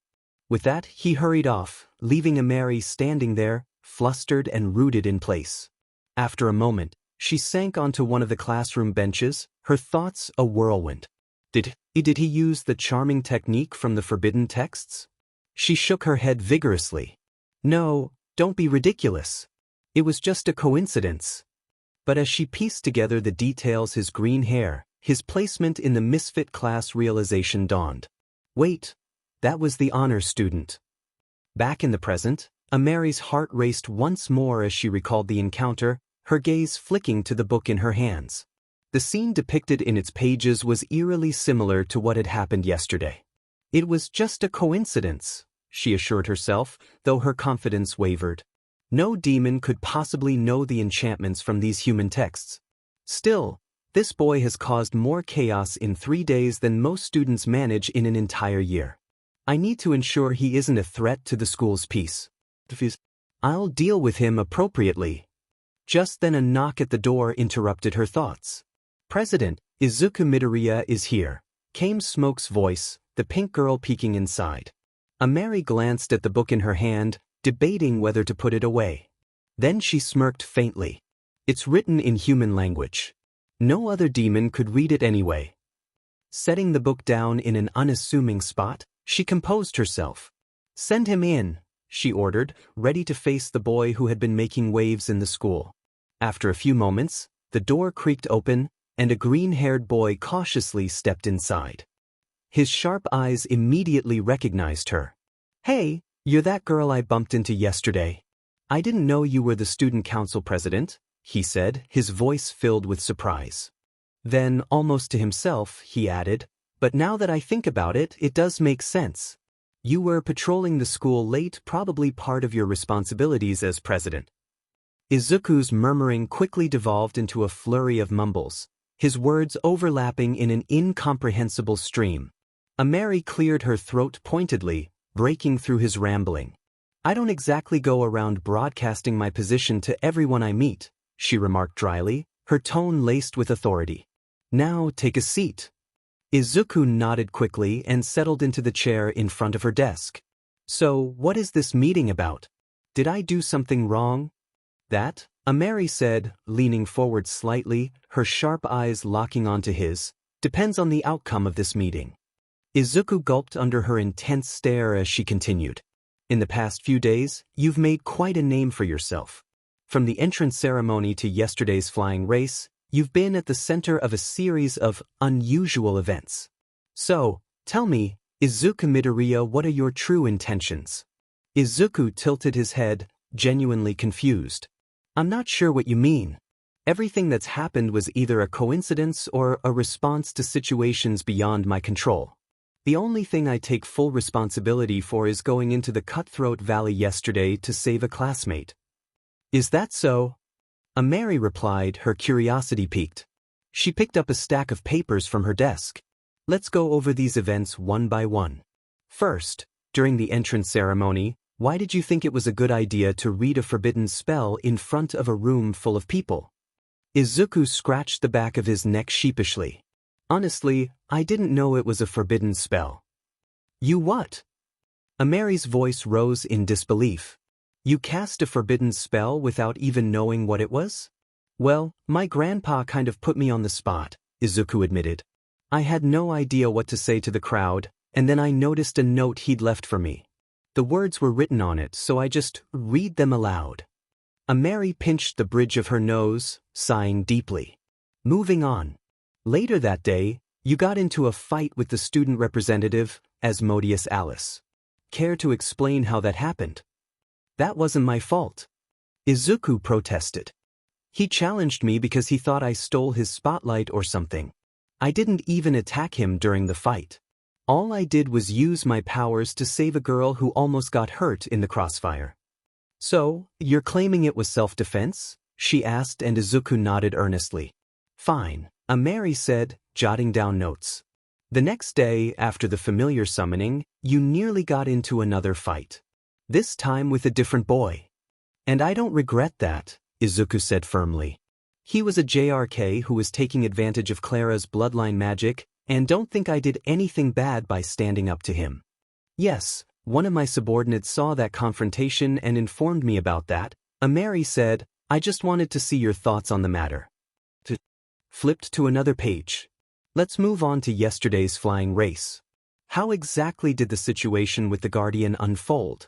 With that, he hurried off, leaving Amari standing there, flustered and rooted in place. After a moment, she sank onto one of the classroom benches, her thoughts a whirlwind. Did he use the charming technique from the forbidden texts? She shook her head vigorously. "No, don't be ridiculous. It was just a coincidence." But as she pieced together the details, his green hair, his placement in the misfit class, realization dawned. Wait, that was the honor student. Back in the present, Amari's heart raced once more as she recalled the encounter, her gaze flicking to the book in her hands. The scene depicted in its pages was eerily similar to what had happened yesterday. It was just a coincidence, she assured herself, though her confidence wavered. No demon could possibly know the enchantments from these human texts. Still, this boy has caused more chaos in 3 days than most students manage in an entire year. I need to ensure he isn't a threat to the school's peace. I'll deal with him appropriately. Just then a knock at the door interrupted her thoughts. "President, Izuku Midoriya is here," came Smoke's voice, the pink girl peeking inside. Amari glanced at the book in her hand, debating whether to put it away. Then she smirked faintly. "It's written in human language. No other demon could read it anyway." Setting the book down in an unassuming spot, she composed herself. "Send him in," she ordered, ready to face the boy who had been making waves in the school. After a few moments, the door creaked open, and a green-haired boy cautiously stepped inside. His sharp eyes immediately recognized her. "Hey, you're that girl I bumped into yesterday. I didn't know you were the student council president," he said, his voice filled with surprise. Then, almost to himself, he added, "But now that I think about it, it does make sense. You were patrolling the school late, probably part of your responsibilities as president." Izuku's murmuring quickly devolved into a flurry of mumbles, his words overlapping in an incomprehensible stream. Ameri cleared her throat pointedly, breaking through his rambling. "I don't exactly go around broadcasting my position to everyone I meet," she remarked dryly, her tone laced with authority. "Now take a seat." Izuku nodded quickly and settled into the chair in front of her desk. "So, what is this meeting about? Did I do something wrong?" "That," Ameri said, leaning forward slightly, her sharp eyes locking onto his, "depends on the outcome of this meeting." Izuku gulped under her intense stare as she continued. "In the past few days, you've made quite a name for yourself. From the entrance ceremony to yesterday's flying race, you've been at the center of a series of unusual events. So, tell me, Izuku Midoriya, what are your true intentions?" Izuku tilted his head, genuinely confused. "I'm not sure what you mean. Everything that's happened was either a coincidence or a response to situations beyond my control. The only thing I take full responsibility for is going into the Cutthroat Valley yesterday to save a classmate." "Is that so?" Ameri replied, her curiosity piqued. She picked up a stack of papers from her desk. "Let's go over these events one by one. First, during the entrance ceremony, why did you think it was a good idea to read a forbidden spell in front of a room full of people?" Izuku scratched the back of his neck sheepishly. "Honestly, I didn't know it was a forbidden spell." "You what?" Ameri's voice rose in disbelief. "You cast a forbidden spell without even knowing what it was?" "Well, my grandpa kind of put me on the spot," Izuku admitted. "I had no idea what to say to the crowd, and then I noticed a note he'd left for me. The words were written on it, so I just read them aloud." Ameri pinched the bridge of her nose, sighing deeply. "Moving on. Later that day, you got into a fight with the student representative, Asmodeus Alice. Care to explain how that happened?" "That wasn't my fault," Izuku protested. "He challenged me because he thought I stole his spotlight or something. I didn't even attack him during the fight. All I did was use my powers to save a girl who almost got hurt in the crossfire." "So, you're claiming it was self-defense?" she asked, and Izuku nodded earnestly. "Fine," Ameri said, jotting down notes. "The next day, after the familiar summoning, you nearly got into another fight. This time with a different boy. And I don't regret that," Izuku said firmly. "He was a JRK who was taking advantage of Clara's bloodline magic, and don't think I did anything bad by standing up to him. Yes, one of my subordinates saw that confrontation and informed me about that," Ameri said. "I just wanted to see your thoughts on the matter." Flipped to another page. "Let's move on to yesterday's flying race. How exactly did the situation with the Guardian unfold?"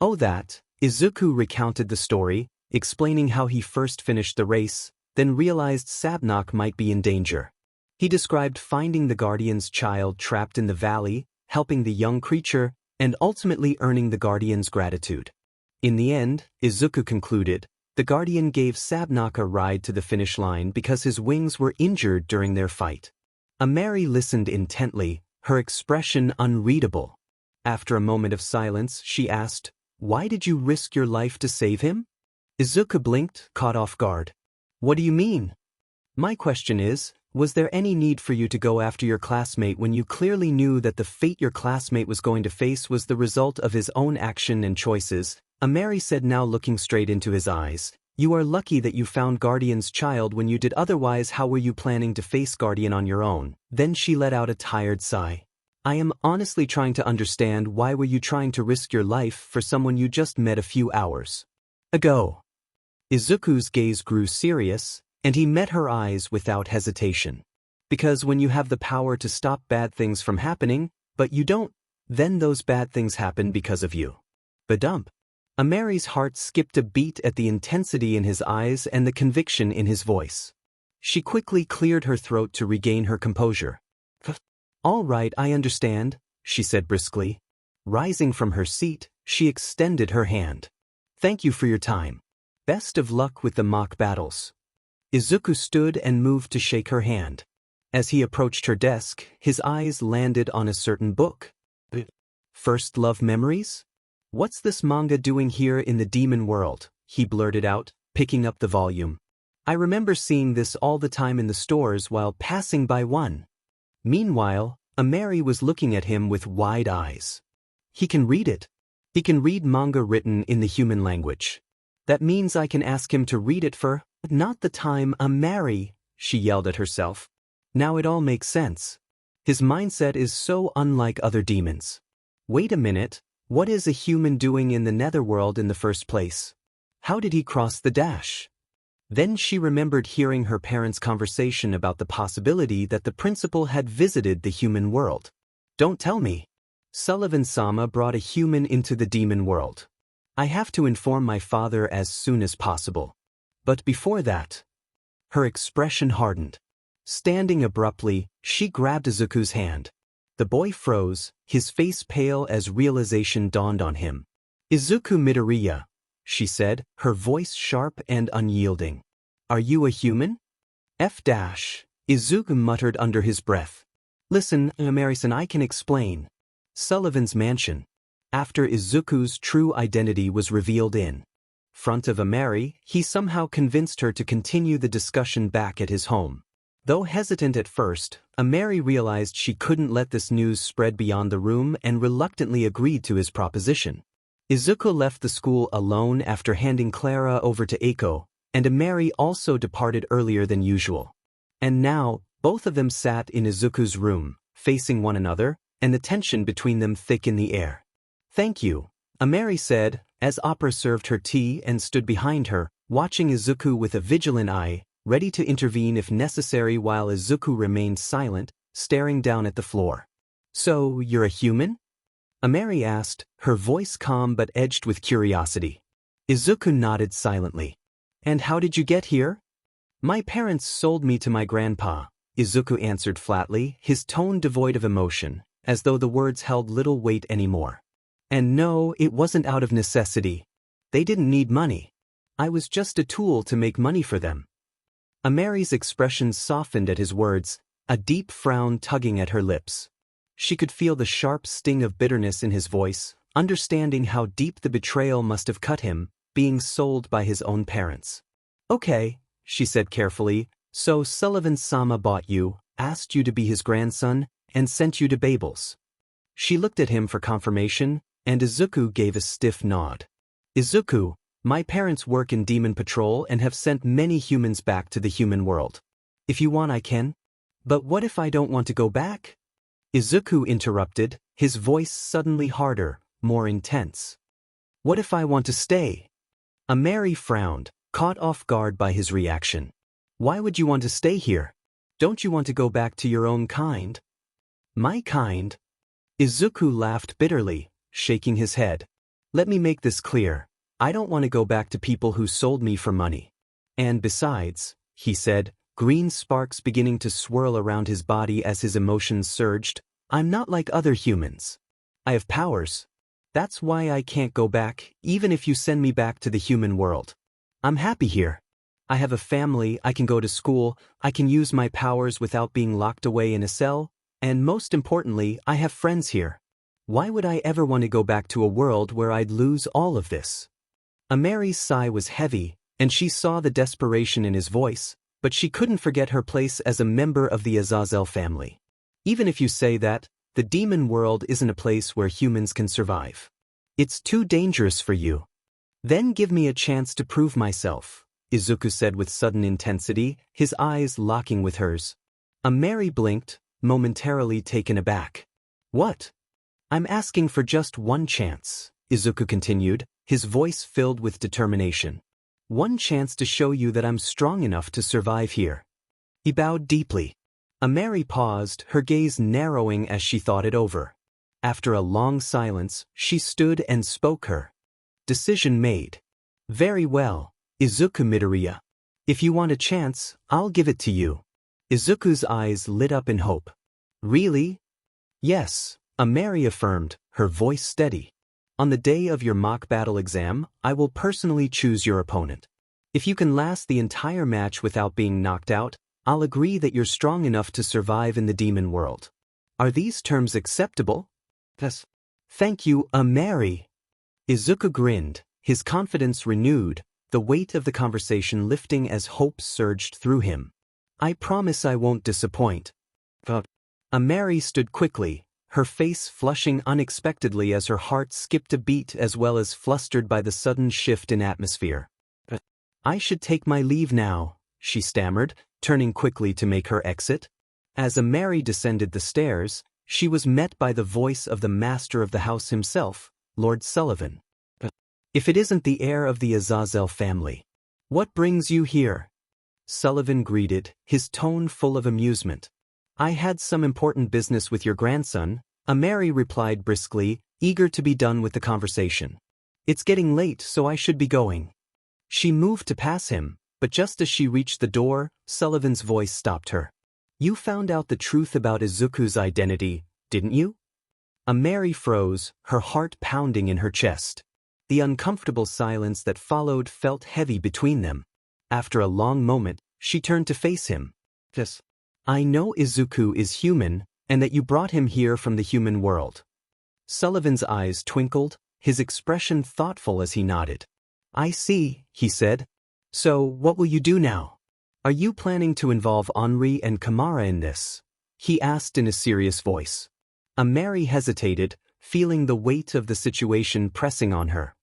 "Oh, that," Izuku recounted the story, explaining how he first finished the race, then realized Sabnok might be in danger. He described finding the Guardian's child trapped in the valley, helping the young creature, and ultimately earning the Guardian's gratitude. In the end, Izuku concluded, the Guardian gave Sabnok a ride to the finish line because his wings were injured during their fight. Ameri listened intently, her expression unreadable. After a moment of silence, she asked, "Why did you risk your life to save him?" Izuku blinked, caught off guard. "What do you mean?" "My question is, was there any need for you to go after your classmate when you clearly knew that the fate your classmate was going to face was the result of his own action and choices?" Ameri said, now looking straight into his eyes. "You are lucky that you found Guardian's child when you did, otherwise how were you planning to face Guardian on your own?" Then she let out a tired sigh. "I am honestly trying to understand, why were you trying to risk your life for someone you just met a few hours ago?" Izuku's gaze grew serious, and he met her eyes without hesitation. Because when you have the power to stop bad things from happening, but you don't, then those bad things happen because of you. Badump. Amari's heart skipped a beat at the intensity in his eyes and the conviction in his voice. She quickly cleared her throat to regain her composure. All right, I understand, she said briskly. Rising from her seat, she extended her hand. Thank you for your time. Best of luck with the mock battles. Izuku stood and moved to shake her hand. As he approached her desk, his eyes landed on a certain book. First Love Memories? What's this manga doing here in the demon world? He blurted out, picking up the volume. I remember seeing this all the time in the stores while passing by one. Meanwhile, Amari was looking at him with wide eyes. He can read it. He can read manga written in the human language. That means I can ask him to read it for not the time, Amari, she yelled at herself. Now it all makes sense. His mindset is so unlike other demons. Wait a minute, what is a human doing in the netherworld in the first place? How did he cross the dash? Then she remembered hearing her parents' conversation about the possibility that the principal had visited the human world. Don't tell me. Sullivan-sama brought a human into the demon world. I have to inform my father as soon as possible. But before that... Her expression hardened. Standing abruptly, she grabbed Izuku's hand. The boy froze, his face pale as realization dawned on him. Izuku Midoriya, she said, her voice sharp and unyielding. Are you a human? Izuku muttered under his breath. Listen, Amari-san, I can explain. Sullivan's mansion. After Izuku's true identity was revealed in front of Amari, he somehow convinced her to continue the discussion back at his home. Though hesitant at first, Amari realized she couldn't let this news spread beyond the room and reluctantly agreed to his proposition. Izuku left the school alone after handing Clara over to Eiko, and Amari also departed earlier than usual. And now, both of them sat in Izuku's room, facing one another, and the tension between them thick in the air. Thank you, Amari said, as Opera served her tea and stood behind her, watching Izuku with a vigilant eye, ready to intervene if necessary while Izuku remained silent, staring down at the floor. So, you're a human? Amari asked, her voice calm but edged with curiosity. Izuku nodded silently. And how did you get here? My parents sold me to my grandpa, Izuku answered flatly, his tone devoid of emotion, as though the words held little weight anymore. And no, it wasn't out of necessity. They didn't need money. I was just a tool to make money for them. Amari's expression softened at his words, a deep frown tugging at her lips. She could feel the sharp sting of bitterness in his voice, understanding how deep the betrayal must have cut him, being sold by his own parents. Okay, she said carefully, so Sullivan-sama bought you, asked you to be his grandson, and sent you to Babel's. She looked at him for confirmation, and Izuku gave a stiff nod. Izuku, my parents work in Demon Patrol and have sent many humans back to the human world. If you want I can. But what if I don't want to go back? Izuku interrupted, his voice suddenly harder, more intense. What if I want to stay? Amari frowned, caught off guard by his reaction. Why would you want to stay here? Don't you want to go back to your own kind? My kind? Izuku laughed bitterly, shaking his head. Let me make this clear. I don't want to go back to people who sold me for money. And besides, he said, green sparks beginning to swirl around his body as his emotions surged, I'm not like other humans. I have powers. That's why I can't go back, even if you send me back to the human world. I'm happy here. I have a family, I can go to school, I can use my powers without being locked away in a cell, and most importantly, I have friends here. Why would I ever want to go back to a world where I'd lose all of this? Amari's sigh was heavy, and she saw the desperation in his voice, but she couldn't forget her place as a member of the Azazel family. Even if you say that, the demon world isn't a place where humans can survive. It's too dangerous for you. Then give me a chance to prove myself, Izuku said with sudden intensity, his eyes locking with hers. Amari blinked, momentarily taken aback. What? I'm asking for just one chance, Izuku continued, his voice filled with determination. One chance to show you that I'm strong enough to survive here. He bowed deeply. Ameri paused, her gaze narrowing as she thought it over. After a long silence, she stood and spoke her decision made. Very well, Izuku Midoriya. If you want a chance, I'll give it to you. Izuku's eyes lit up in hope. Really? Yes, Ameri affirmed, her voice steady. On the day of your mock battle exam, I will personally choose your opponent. If you can last the entire match without being knocked out, I'll agree that you're strong enough to survive in the demon world. Are these terms acceptable? Yes. Thank you, Ameri. Izuku grinned, his confidence renewed, the weight of the conversation lifting as hope surged through him. I promise I won't disappoint. Ameri stood quickly, her face flushing unexpectedly as her heart skipped a beat as well as flustered by the sudden shift in atmosphere. I should take my leave now, she stammered, turning quickly to make her exit. As Ameri descended the stairs, she was met by the voice of the master of the house himself, Lord Sullivan. If it isn't the heir of the Azazel family, what brings you here? Sullivan greeted, his tone full of amusement. I had some important business with your grandson, Ameri replied briskly, eager to be done with the conversation. It's getting late, so I should be going. She moved to pass him, but just as she reached the door, Sullivan's voice stopped her. You found out the truth about Izuku's identity, didn't you? Ameri froze, her heart pounding in her chest. The uncomfortable silence that followed felt heavy between them. After a long moment, she turned to face him. Yes. I know Izuku is human, and that you brought him here from the human world. Sullivan's eyes twinkled, his expression thoughtful as he nodded. I see, he said. So, what will you do now? Are you planning to involve Henri and Kamara in this? He asked in a serious voice. Ameri hesitated, feeling the weight of the situation pressing on her.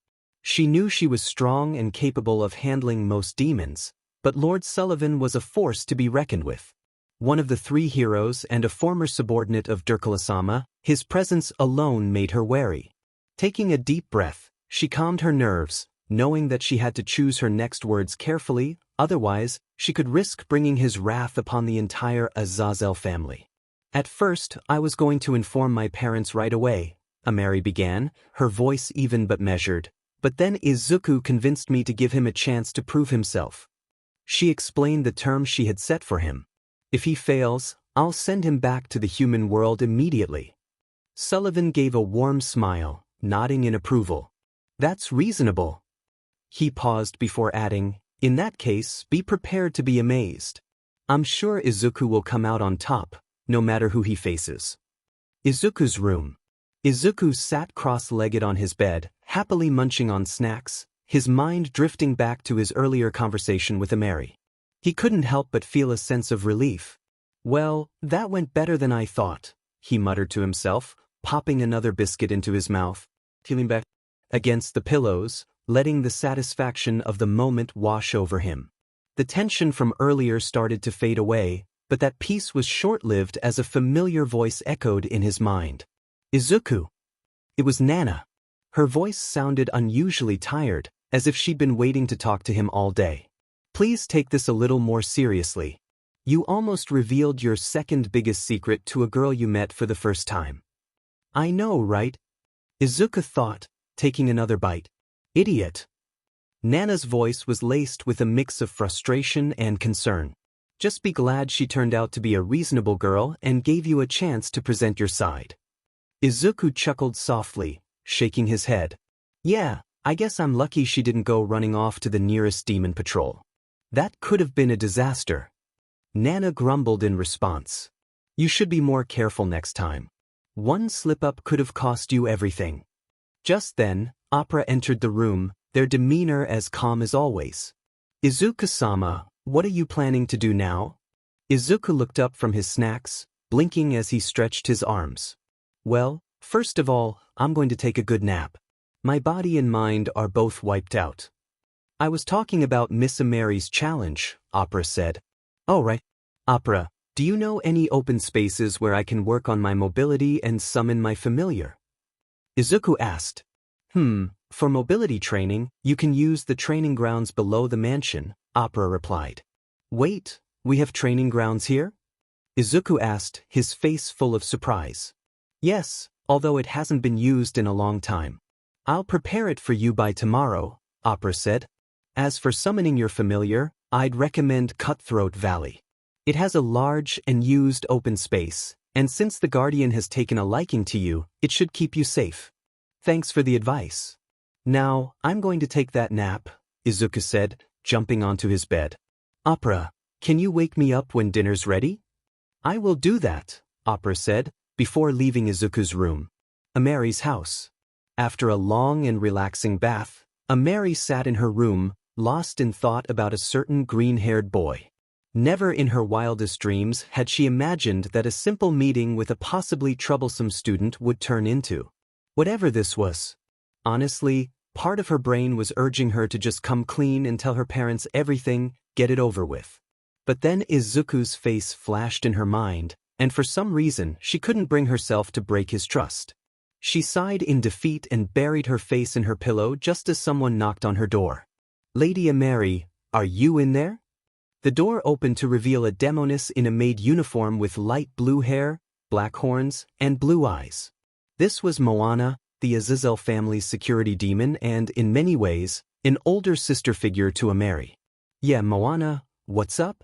She knew she was strong and capable of handling most demons, but Lord Sullivan was a force to be reckoned with. One of the three heroes and a former subordinate of Dirkle-sama, his presence alone made her wary. Taking a deep breath, she calmed her nerves, knowing that she had to choose her next words carefully, otherwise, she could risk bringing his wrath upon the entire Azazel family. At first, I was going to inform my parents right away, Ameri began, her voice even but measured, but then Izuku convinced me to give him a chance to prove himself. She explained the terms she had set for him. If he fails, I'll send him back to the human world immediately. Sullivan gave a warm smile, nodding in approval. That's reasonable. He paused before adding, in that case, be prepared to be amazed. I'm sure Izuku will come out on top, no matter who he faces. Izuku's room. Izuku sat cross-legged on his bed, happily munching on snacks, his mind drifting back to his earlier conversation with Ameri. He couldn't help but feel a sense of relief. Well, that went better than I thought, he muttered to himself, popping another biscuit into his mouth, feeling back against the pillows, letting the satisfaction of the moment wash over him. The tension from earlier started to fade away, but that peace was short-lived as a familiar voice echoed in his mind. Izuku. It was Nana. Her voice sounded unusually tired, as if she'd been waiting to talk to him all day. Please take this a little more seriously. You almost revealed your second biggest secret to a girl you met for the first time. I know, right? Izuku thought, taking another bite. Idiot. Nana's voice was laced with a mix of frustration and concern. Just be glad she turned out to be a reasonable girl and gave you a chance to present your side. Izuku chuckled softly, shaking his head. Yeah, I guess I'm lucky she didn't go running off to the nearest demon patrol. That could have been a disaster. Nana grumbled in response. You should be more careful next time. One slip-up could have cost you everything. Just then, Opera entered the room, their demeanor as calm as always. Izuku-sama, what are you planning to do now? Izuku looked up from his snacks, blinking as he stretched his arms. Well, first of all, I'm going to take a good nap. My body and mind are both wiped out. I was talking about Miss Ameri's challenge, Opera said. Oh right. Opera, do you know any open spaces where I can work on my mobility and summon my familiar? Izuku asked. For mobility training, you can use the training grounds below the mansion, Opera replied. Wait, we have training grounds here? Izuku asked, his face full of surprise. Yes, although it hasn't been used in a long time. I'll prepare it for you by tomorrow, Opera said. As for summoning your familiar, I'd recommend Cutthroat Valley. It has a large and used open space, and since the Guardian has taken a liking to you, it should keep you safe. Thanks for the advice. Now, I'm going to take that nap, Izuku said, jumping onto his bed. Opera, can you wake me up when dinner's ready? I will do that, Opera said, before leaving Izuku's room. Amari's house. After a long and relaxing bath, Amari sat in her room, lost in thought about a certain green-haired boy. Never in her wildest dreams had she imagined that a simple meeting with a possibly troublesome student would turn into whatever this was. Honestly, part of her brain was urging her to just come clean and tell her parents everything, get it over with. But then Izuku's face flashed in her mind, and for some reason she couldn't bring herself to break his trust. She sighed in defeat and buried her face in her pillow just as someone knocked on her door. Lady Amari, are you in there? The door opened to reveal a demoness in a maid uniform with light blue hair, black horns, and blue eyes. This was Moana, the Azazel family's security demon and, in many ways, an older sister figure to Amari. Yeah, Moana, what's up?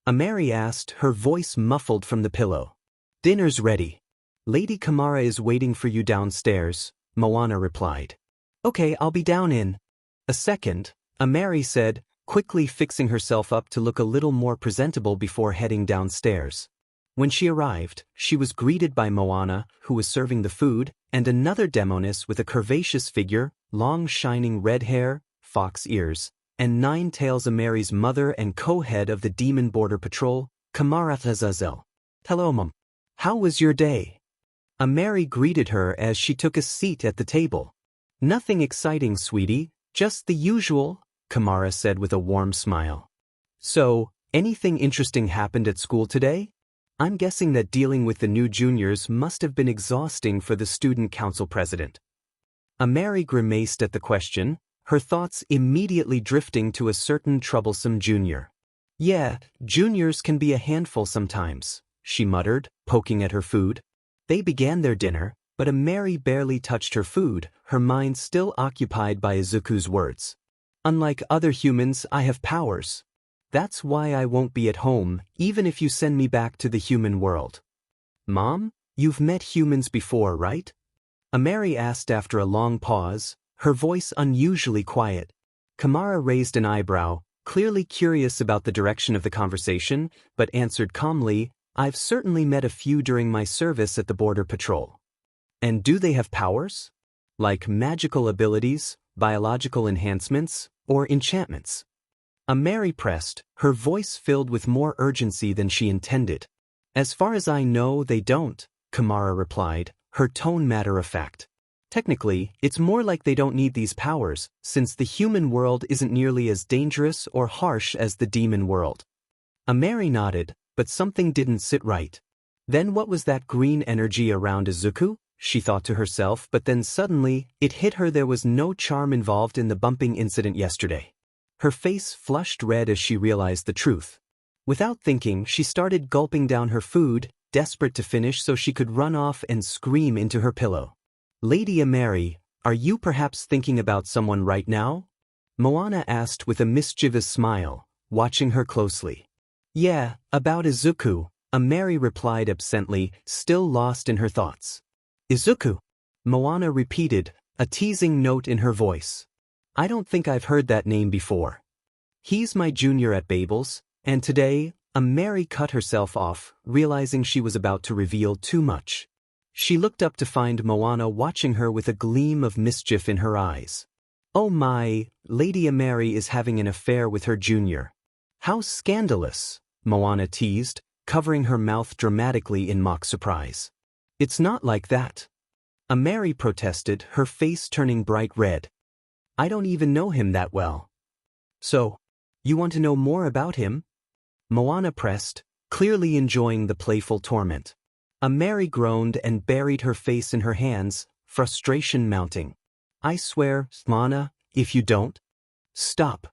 Amari asked, her voice muffled from the pillow. Dinner's ready. Lady Kamara is waiting for you downstairs, Moana replied. Okay, I'll be down in a second, Amari said, quickly fixing herself up to look a little more presentable before heading downstairs. When she arrived, she was greeted by Moana, who was serving the food, and another demoness with a curvaceous figure, long shining red hair, fox ears, and 9 tails. Amari's mother and co-head of the Demon Border Patrol, Kamara Azazel. Hello, Mom. How was your day? Amari greeted her as she took a seat at the table. Nothing exciting, sweetie, just the usual, Kamara said with a warm smile. So, anything interesting happened at school today? I'm guessing that dealing with the new juniors must have been exhausting for the student council president. Amari grimaced at the question, her thoughts immediately drifting to a certain troublesome junior. Yeah, juniors can be a handful sometimes, she muttered, poking at her food. They began their dinner, but Amari barely touched her food, her mind still occupied by Izuku's words. Unlike other humans, I have powers. That's why I won't be at home, even if you send me back to the human world. Mom, you've met humans before, right? Amari asked after a long pause, her voice unusually quiet. Kamara raised an eyebrow, clearly curious about the direction of the conversation, but answered calmly, I've certainly met a few during my service at the Border Patrol. And do they have powers? Like magical abilities, biological enhancements, or enchantments? Amari pressed, her voice filled with more urgency than she intended. As far as I know, they don't, Kamara replied, her tone matter-of-fact. Technically, it's more like they don't need these powers, since the human world isn't nearly as dangerous or harsh as the demon world. Amari nodded, but something didn't sit right. Then what was that green energy around Izuku? She thought to herself, but then suddenly, it hit her there was no charm involved in the bumping incident yesterday. Her face flushed red as she realized the truth. Without thinking, she started gulping down her food, desperate to finish so she could run off and scream into her pillow. Lady Amari, are you perhaps thinking about someone right now? Moana asked with a mischievous smile, watching her closely. Yeah, about Izuku, Amari replied absently, still lost in her thoughts. Izuku, Moana repeated, a teasing note in her voice. I don't think I've heard that name before. He's my junior at Babel's, and today, Amari cut herself off, realizing she was about to reveal too much. She looked up to find Moana watching her with a gleam of mischief in her eyes. Oh my, Lady Amari is having an affair with her junior. How scandalous, Moana teased, covering her mouth dramatically in mock surprise. It's not like that. Amari protested, her face turning bright red. I don't even know him that well. So, you want to know more about him? Moana pressed, clearly enjoying the playful torment. Amari groaned and buried her face in her hands, frustration mounting. I swear, Moana, if you don't. Stop.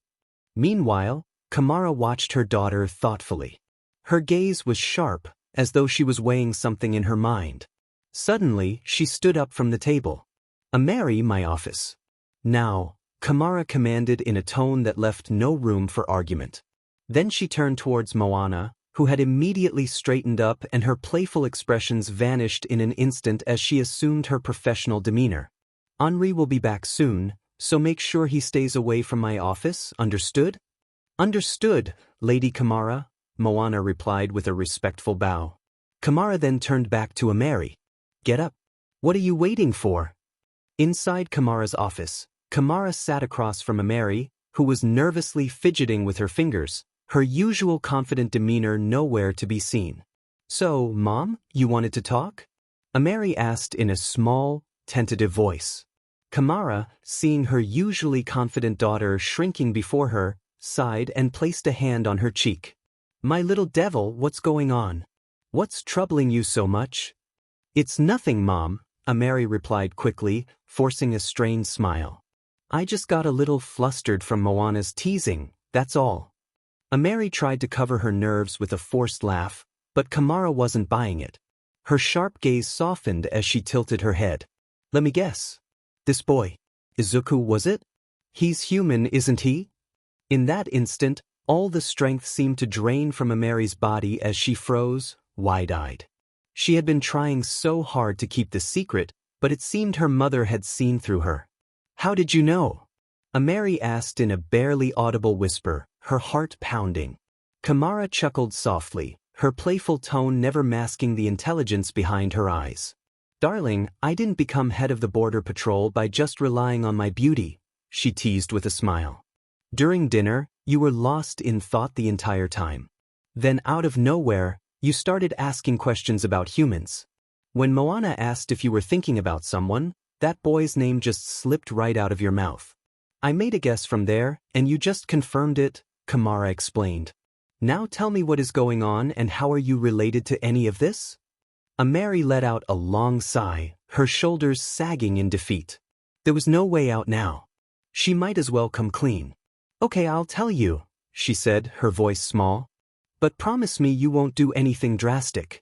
Meanwhile, Kamara watched her daughter thoughtfully. Her gaze was sharp, as though she was weighing something in her mind. Suddenly, she stood up from the table. "Ameri, my office." "Now," Kamara commanded in a tone that left no room for argument. Then she turned towards Moana, who had immediately straightened up, and her playful expressions vanished in an instant as she assumed her professional demeanor. "Henri will be back soon, so make sure he stays away from my office, understood?" "Understood, Lady Kamara," Moana replied with a respectful bow. Kamara then turned back to Ameri. "Get up. What are you waiting for?" Inside Kamara's office, Kamara sat across from Ameri, who was nervously fidgeting with her fingers, her usual confident demeanor nowhere to be seen. "So, Mom, you wanted to talk?" Ameri asked in a small, tentative voice. Kamara, seeing her usually confident daughter shrinking before her, sighed and placed a hand on her cheek. "My little devil, what's going on? What's troubling you so much?" "It's nothing, Mom," Ameri replied quickly, forcing a strained smile. "I just got a little flustered from Moana's teasing, that's all." Ameri tried to cover her nerves with a forced laugh, but Kamara wasn't buying it. Her sharp gaze softened as she tilted her head. "Let me guess. This boy, Izuku, was it? He's human, isn't he?" In that instant, all the strength seemed to drain from Ameri's body as she froze, wide-eyed. She had been trying so hard to keep the secret, but it seemed her mother had seen through her. "How did you know?" Ameri asked in a barely audible whisper, her heart pounding. Kamara chuckled softly, her playful tone never masking the intelligence behind her eyes. "Darling, I didn't become head of the border patrol by just relying on my beauty," she teased with a smile. "During dinner, you were lost in thought the entire time. Then out of nowhere, you started asking questions about humans. When Moana asked if you were thinking about someone, that boy's name just slipped right out of your mouth. I made a guess from there, and you just confirmed it," Kamara explained. "Now tell me what is going on and how are you related to any of this?" Ameri let out a long sigh, her shoulders sagging in defeat. There was no way out now. She might as well come clean. "Okay, I'll tell you," she said, her voice small. "But promise me you won't do anything drastic."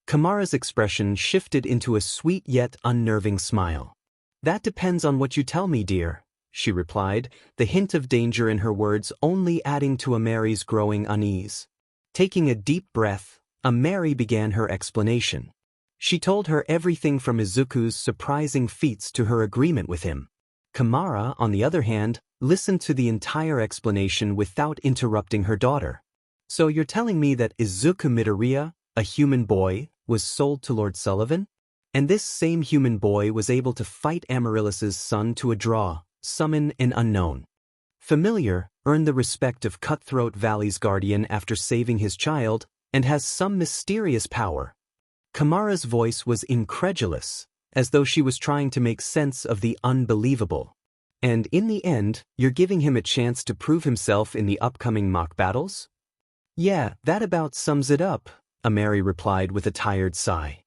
Kamara's expression shifted into a sweet yet unnerving smile. "That depends on what you tell me, dear," she replied, the hint of danger in her words only adding to Ameri's growing unease. Taking a deep breath, Ameri began her explanation. She told her everything from Izuku's surprising feats to her agreement with him. Kamara, on the other hand, listened to the entire explanation without interrupting her daughter. "So you're telling me that Izuku Midoriya, a human boy, was sold to Lord Sullivan? And this same human boy was able to fight Amaryllis's son to a draw, summon an unknown familiar, earn the respect of Cutthroat Valley's guardian after saving his child, and has some mysterious power." Kamara's voice was incredulous, as though she was trying to make sense of the unbelievable. "And in the end, you're giving him a chance to prove himself in the upcoming mock battles?" "Yeah, that about sums it up," Ameri replied with a tired sigh.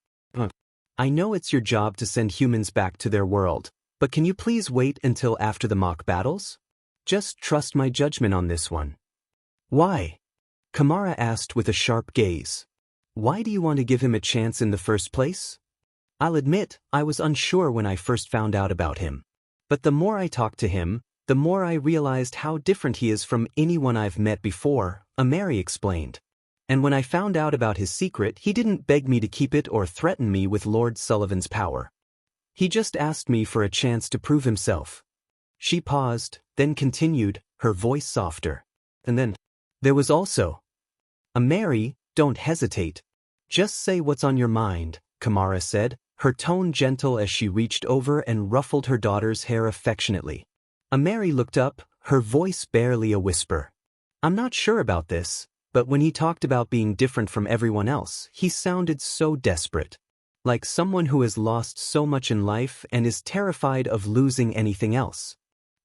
"I know it's your job to send humans back to their world, but can you please wait until after the mock battles? Just trust my judgment on this one." "Why?" Kamara asked with a sharp gaze. "Why do you want to give him a chance in the first place?" "I'll admit, I was unsure when I first found out about him. But the more I talked to him, the more I realized how different he is from anyone I've met before," Ameri explained. "And when I found out about his secret, he didn't beg me to keep it or threaten me with Lord Sullivan's power. He just asked me for a chance to prove himself." She paused, then continued, her voice softer. "And then, there was also—" "Ameri, don't hesitate. Just say what's on your mind," Kamara said, her tone gentle as she reached over and ruffled her daughter's hair affectionately. Ameri looked up, her voice barely a whisper. "I'm not sure about this, but when he talked about being different from everyone else, he sounded so desperate. Like someone who has lost so much in life and is terrified of losing anything else."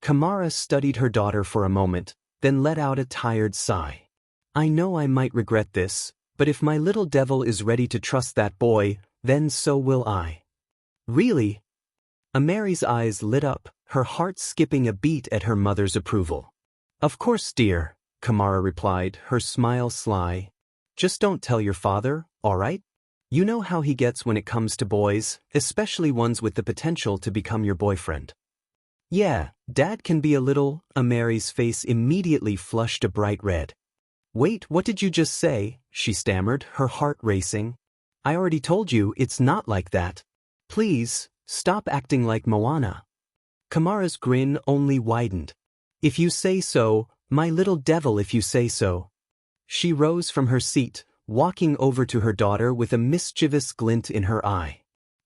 Kamara studied her daughter for a moment, then let out a tired sigh. "I know I might regret this, but if my little devil is ready to trust that boy, then so will I." "Really?" Ameri's eyes lit up, her heart skipping a beat at her mother's approval. "Of course, dear," Kamara replied, her smile sly. Just don't tell your father, alright? You know how he gets when it comes to boys, especially ones with the potential to become your boyfriend. Yeah, Dad can be a little. Mary's face immediately flushed a bright red. Wait, what did you just say? She stammered, her heart racing. I already told you it's not like that. Please, stop acting like Moana. Kamara's grin only widened. If you say so, my little devil, if you say so. She rose from her seat, walking over to her daughter with a mischievous glint in her eye.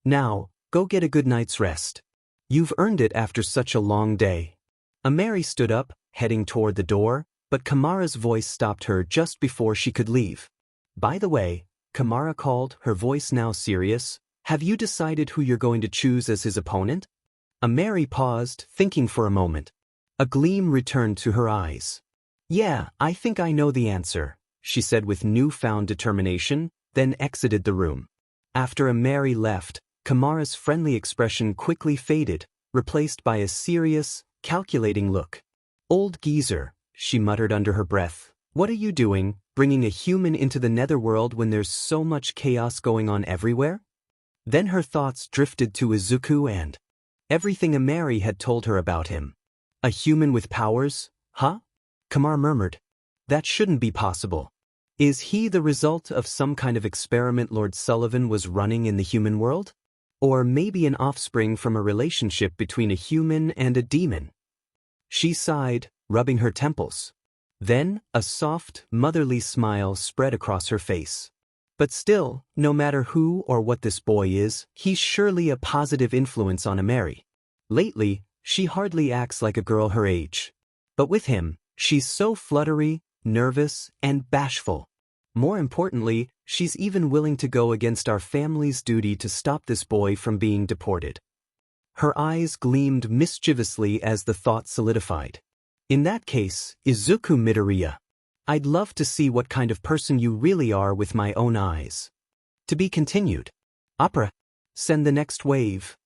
Now, go get a good night's rest. You've earned it after such a long day. Mary stood up, heading toward the door, but Kamara's voice stopped her just before she could leave. By the way, Kamara called, her voice now serious, have you decided who you're going to choose as his opponent? Mary paused, thinking for a moment. A gleam returned to her eyes. Yeah, I think I know the answer, she said with newfound determination, then exited the room. After Mary left, Kamara's friendly expression quickly faded, replaced by a serious, calculating look. Old geezer, she muttered under her breath. What are you doing, bringing a human into the netherworld when there's so much chaos going on everywhere? Then her thoughts drifted to Izuku and everything Mary had told her about him. A human with powers, huh? Kamar murmured. That shouldn't be possible. Is he the result of some kind of experiment Lord Sullivan was running in the human world? Or maybe an offspring from a relationship between a human and a demon? She sighed, rubbing her temples. Then, a soft, motherly smile spread across her face. But still, no matter who or what this boy is, he's surely a positive influence on Mary. Lately, she hardly acts like a girl her age. But with him, she's so fluttery, nervous, and bashful. More importantly, she's even willing to go against our family's duty to stop this boy from being deported. Her eyes gleamed mischievously as the thought solidified. In that case, Izuku Midoriya, I'd love to see what kind of person you really are with my own eyes. To be continued. Opera. Send the next wave.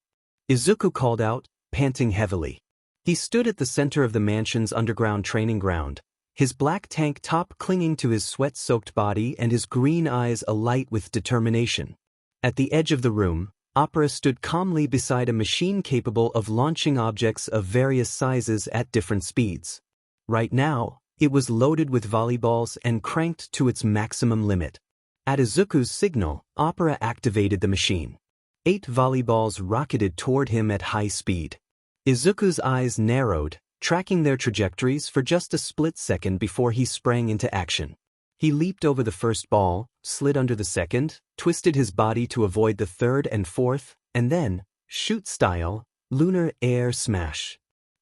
Izuku called out, panting heavily. He stood at the center of the mansion's underground training ground, his black tank top clinging to his sweat-soaked body and his green eyes alight with determination. At the edge of the room, Opera stood calmly beside a machine capable of launching objects of various sizes at different speeds. Right now, it was loaded with volleyballs and cranked to its maximum limit. At Izuku's signal, Opera activated the machine. 8 volleyballs rocketed toward him at high speed. Izuku's eyes narrowed, tracking their trajectories for just a split second before he sprang into action. He leaped over the first ball, slid under the second, twisted his body to avoid the third and fourth, and then, shoot-style, lunar air smash.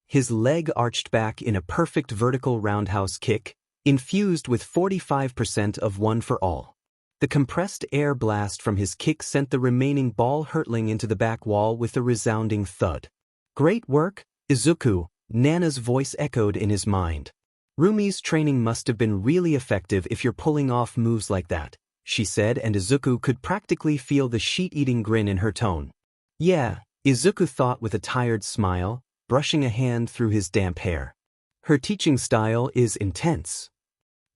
His leg arched back in a perfect vertical roundhouse kick, infused with 45% of one for all. The compressed air blast from his kick sent the remaining ball hurtling into the back wall with a resounding thud. Great work, Izuku, Nana's voice echoed in his mind. Rumi's training must have been really effective if you're pulling off moves like that, she said, and Izuku could practically feel the sheet-eating grin in her tone. Yeah, Izuku thought with a tired smile, brushing a hand through his damp hair. Her teaching style is intense.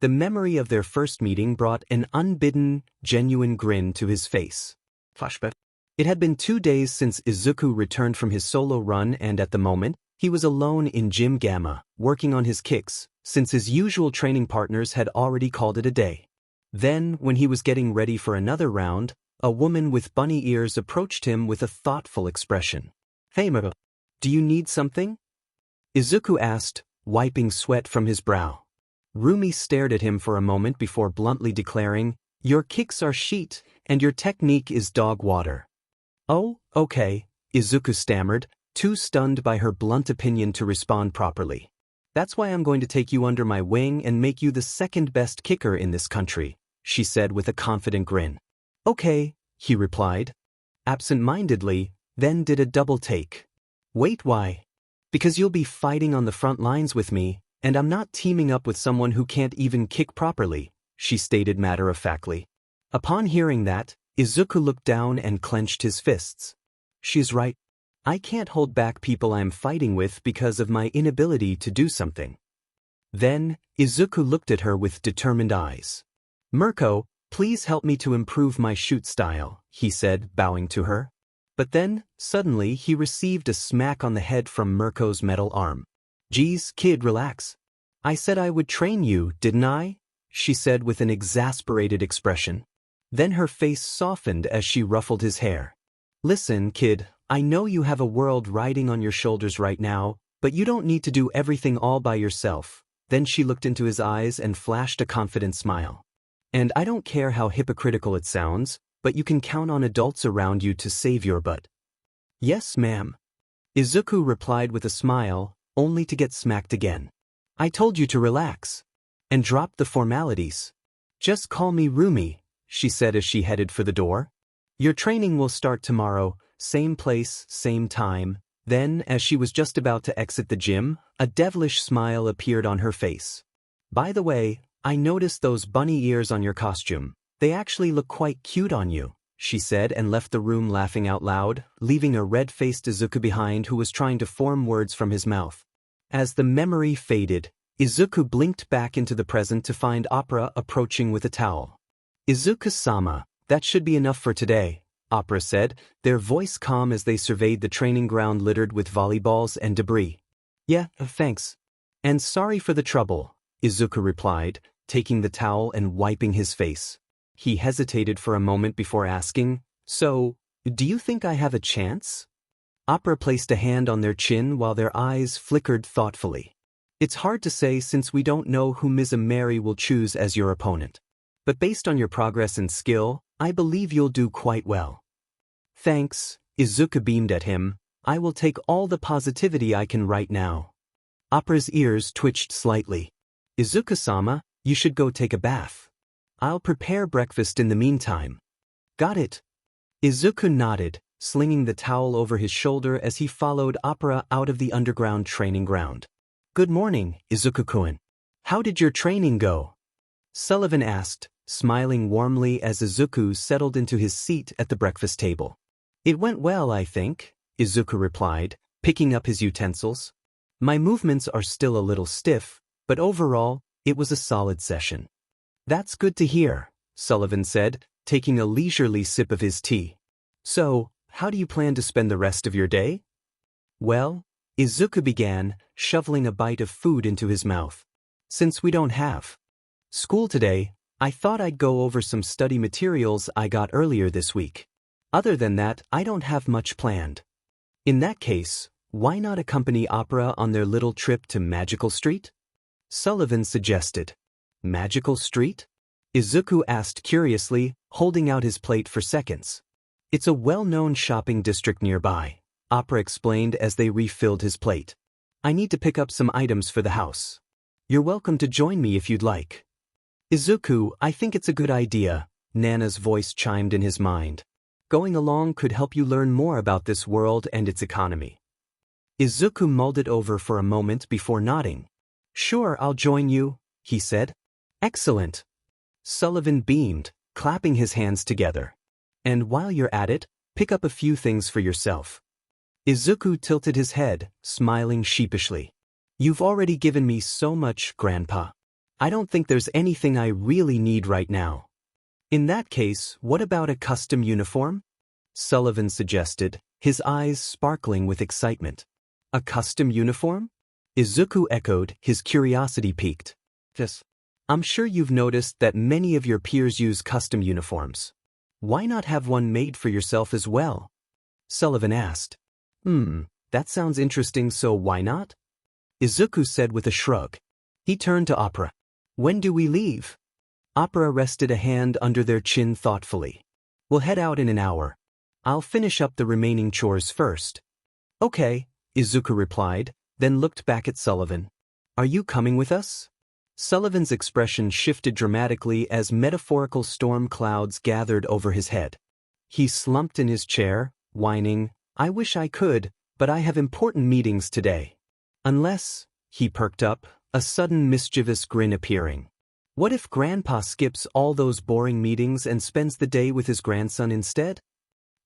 The memory of their first meeting brought an unbidden, genuine grin to his face. Flashback. It had been 2 days since Izuku returned from his solo run, and at the moment, he was alone in Gym Gamma, working on his kicks, since his usual training partners had already called it a day. Then, when he was getting ready for another round, a woman with bunny ears approached him with a thoughtful expression. Hey, Maro, do you need something? Izuku asked, wiping sweat from his brow. Rumi stared at him for a moment before bluntly declaring, your kicks are sheet, and your technique is dog water. Oh, okay, Izuku stammered, too stunned by her blunt opinion to respond properly. That's why I'm going to take you under my wing and make you the second best kicker in this country, she said with a confident grin. Okay, he replied, absent-mindedly, then did a double take. Wait, why? Because you'll be fighting on the front lines with me, and I'm not teaming up with someone who can't even kick properly, she stated matter-of-factly. Upon hearing that, Izuku looked down and clenched his fists. She's right. I can't hold back people I'm fighting with because of my inability to do something. Then, Izuku looked at her with determined eyes. Mirko, Please help me to improve my shoot style, he said, bowing to her. But then, suddenly he received a smack on the head from Mirko's metal arm. Geez, kid, relax. I said I would train you, didn't I? She said with an exasperated expression. Then her face softened as she ruffled his hair. Listen, kid, I know you have a world riding on your shoulders right now, but you don't need to do everything all by yourself. Then she looked into his eyes and flashed a confident smile. And I don't care how hypocritical it sounds, but you can count on adults around you to save your butt. Yes, ma'am. Izuku replied with a smile, only to get smacked again. I told you to relax. And drop the formalities. Just call me Rumi, she said as she headed for the door. Your training will start tomorrow, same place, same time. Then, as she was just about to exit the gym, a devilish smile appeared on her face. By the way, I noticed those bunny ears on your costume. They actually look quite cute on you, she said and left the room laughing out loud, leaving a red-faced Izuku behind who was trying to form words from his mouth. As the memory faded, Izuku blinked back into the present to find Opera approaching with a towel. Izuku-sama, that should be enough for today, Opera said, their voice calm as they surveyed the training ground littered with volleyballs and debris. Yeah, thanks. And sorry for the trouble, Izuku replied, taking the towel and wiping his face. He hesitated for a moment before asking, So, do you think I have a chance? Opera placed a hand on their chin while their eyes flickered thoughtfully. It's hard to say since we don't know who Ms. Mary will choose as your opponent. But based on your progress and skill, I believe you'll do quite well. Thanks, Izuku beamed at him. I will take all the positivity I can right now. Opera's ears twitched slightly. Izuku-sama, you should go take a bath. I'll prepare breakfast in the meantime. Got it. Izuku nodded, slinging the towel over his shoulder as he followed Opera out of the underground training ground. Good morning, Izuku-kun. How did your training go? Sullivan asked, smiling warmly as Izuku settled into his seat at the breakfast table. It went well, I think, Izuku replied, picking up his utensils. My movements are still a little stiff, but overall, it was a solid session. That's good to hear, Sullivan said, taking a leisurely sip of his tea. So, how do you plan to spend the rest of your day? Well, Izuku began, shoveling a bite of food into his mouth. Since we don't have school today, I thought I'd go over some study materials I got earlier this week. Other than that, I don't have much planned. In that case, why not accompany Opera on their little trip to Magical Street? Sullivan suggested. Magical Street? Izuku asked curiously, holding out his plate for seconds. It's a well-known shopping district nearby, Opera explained as they refilled his plate. I need to pick up some items for the house. You're welcome to join me if you'd like. Izuku, I think it's a good idea, Nana's voice chimed in his mind. Going along could help you learn more about this world and its economy. Izuku mulled it over for a moment before nodding. Sure, I'll join you, he said. Excellent. Sullivan beamed, clapping his hands together. And while you're at it, pick up a few things for yourself. Izuku tilted his head, smiling sheepishly. You've already given me so much, Grandpa. I don't think there's anything I really need right now. In that case, what about a custom uniform? Sullivan suggested, his eyes sparkling with excitement. A custom uniform? Izuku echoed, his curiosity piqued. Yes. I'm sure you've noticed that many of your peers use custom uniforms. Why not have one made for yourself as well? Sullivan asked. That sounds interesting, so why not? Izuku said with a shrug. He turned to Opera. When do we leave? Opera rested a hand under their chin thoughtfully. We'll head out in an hour. I'll finish up the remaining chores first. Okay, Izuku replied, then looked back at Sullivan. Are you coming with us? Sullivan's expression shifted dramatically as metaphorical storm clouds gathered over his head. He slumped in his chair, whining, I wish I could, but I have important meetings today. Unless, he perked up, a sudden mischievous grin appearing. What if Grandpa skips all those boring meetings and spends the day with his grandson instead?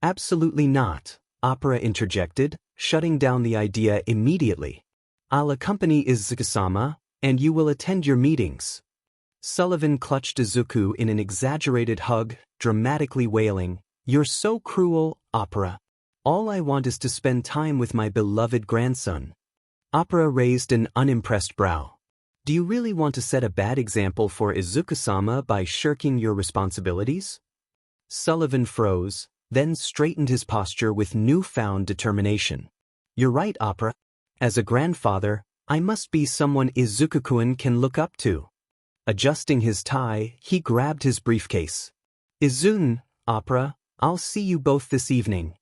Absolutely not, Opera interjected, shutting down the idea immediately. I'll accompany Izuku-sama, and you will attend your meetings. Sullivan clutched Izuku in an exaggerated hug, dramatically wailing, "You're so cruel, Opera. All I want is to spend time with my beloved grandson." Opera raised an unimpressed brow. "Do you really want to set a bad example for Izuku-sama by shirking your responsibilities?" Sullivan froze, then straightened his posture with newfound determination. "You're right, Opera. As a grandfather, I must be someone Izuku-kun can look up to." Adjusting his tie, he grabbed his briefcase. "Izun, Opera, I'll see you both this evening."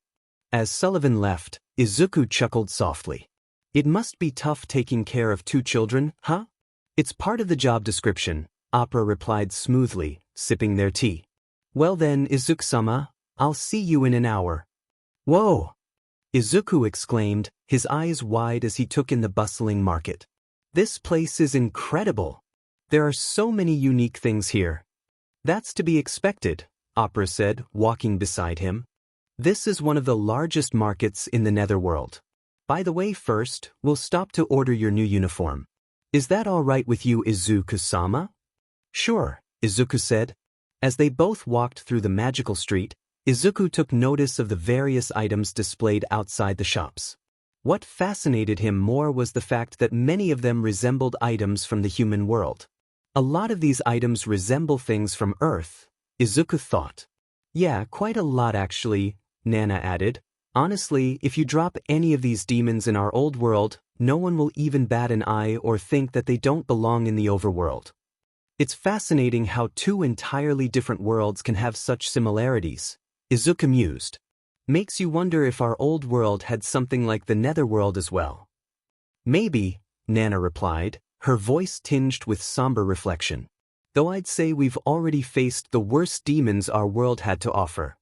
As Sullivan left, Izuku chuckled softly. "It must be tough taking care of two children, huh?" "It's part of the job description," Opera replied smoothly, sipping their tea. "Well then, Izuku-sama, I'll see you in an hour." "Whoa!" Izuku exclaimed, his eyes wide as he took in the bustling market. "This place is incredible. There are so many unique things here." "That's to be expected," Opera said, walking beside him. "This is one of the largest markets in the Netherworld. By the way, first, we'll stop to order your new uniform. Is that all right with you, Izuku-sama?" "Sure," Izuku said. As they both walked through the magical street, Izuku took notice of the various items displayed outside the shops. What fascinated him more was the fact that many of them resembled items from the human world. A lot of these items resemble things from Earth, Izuku thought. "Yeah, quite a lot actually," Nana added. "Honestly, if you drop any of these demons in our old world, no one will even bat an eye or think that they don't belong in the overworld." "It's fascinating how two entirely different worlds can have such similarities," Izuku mused. "Makes you wonder if our old world had something like the Netherworld as well." "Maybe," Nana replied, her voice tinged with somber reflection. "Though I'd say we've already faced the worst demons our world had to offer."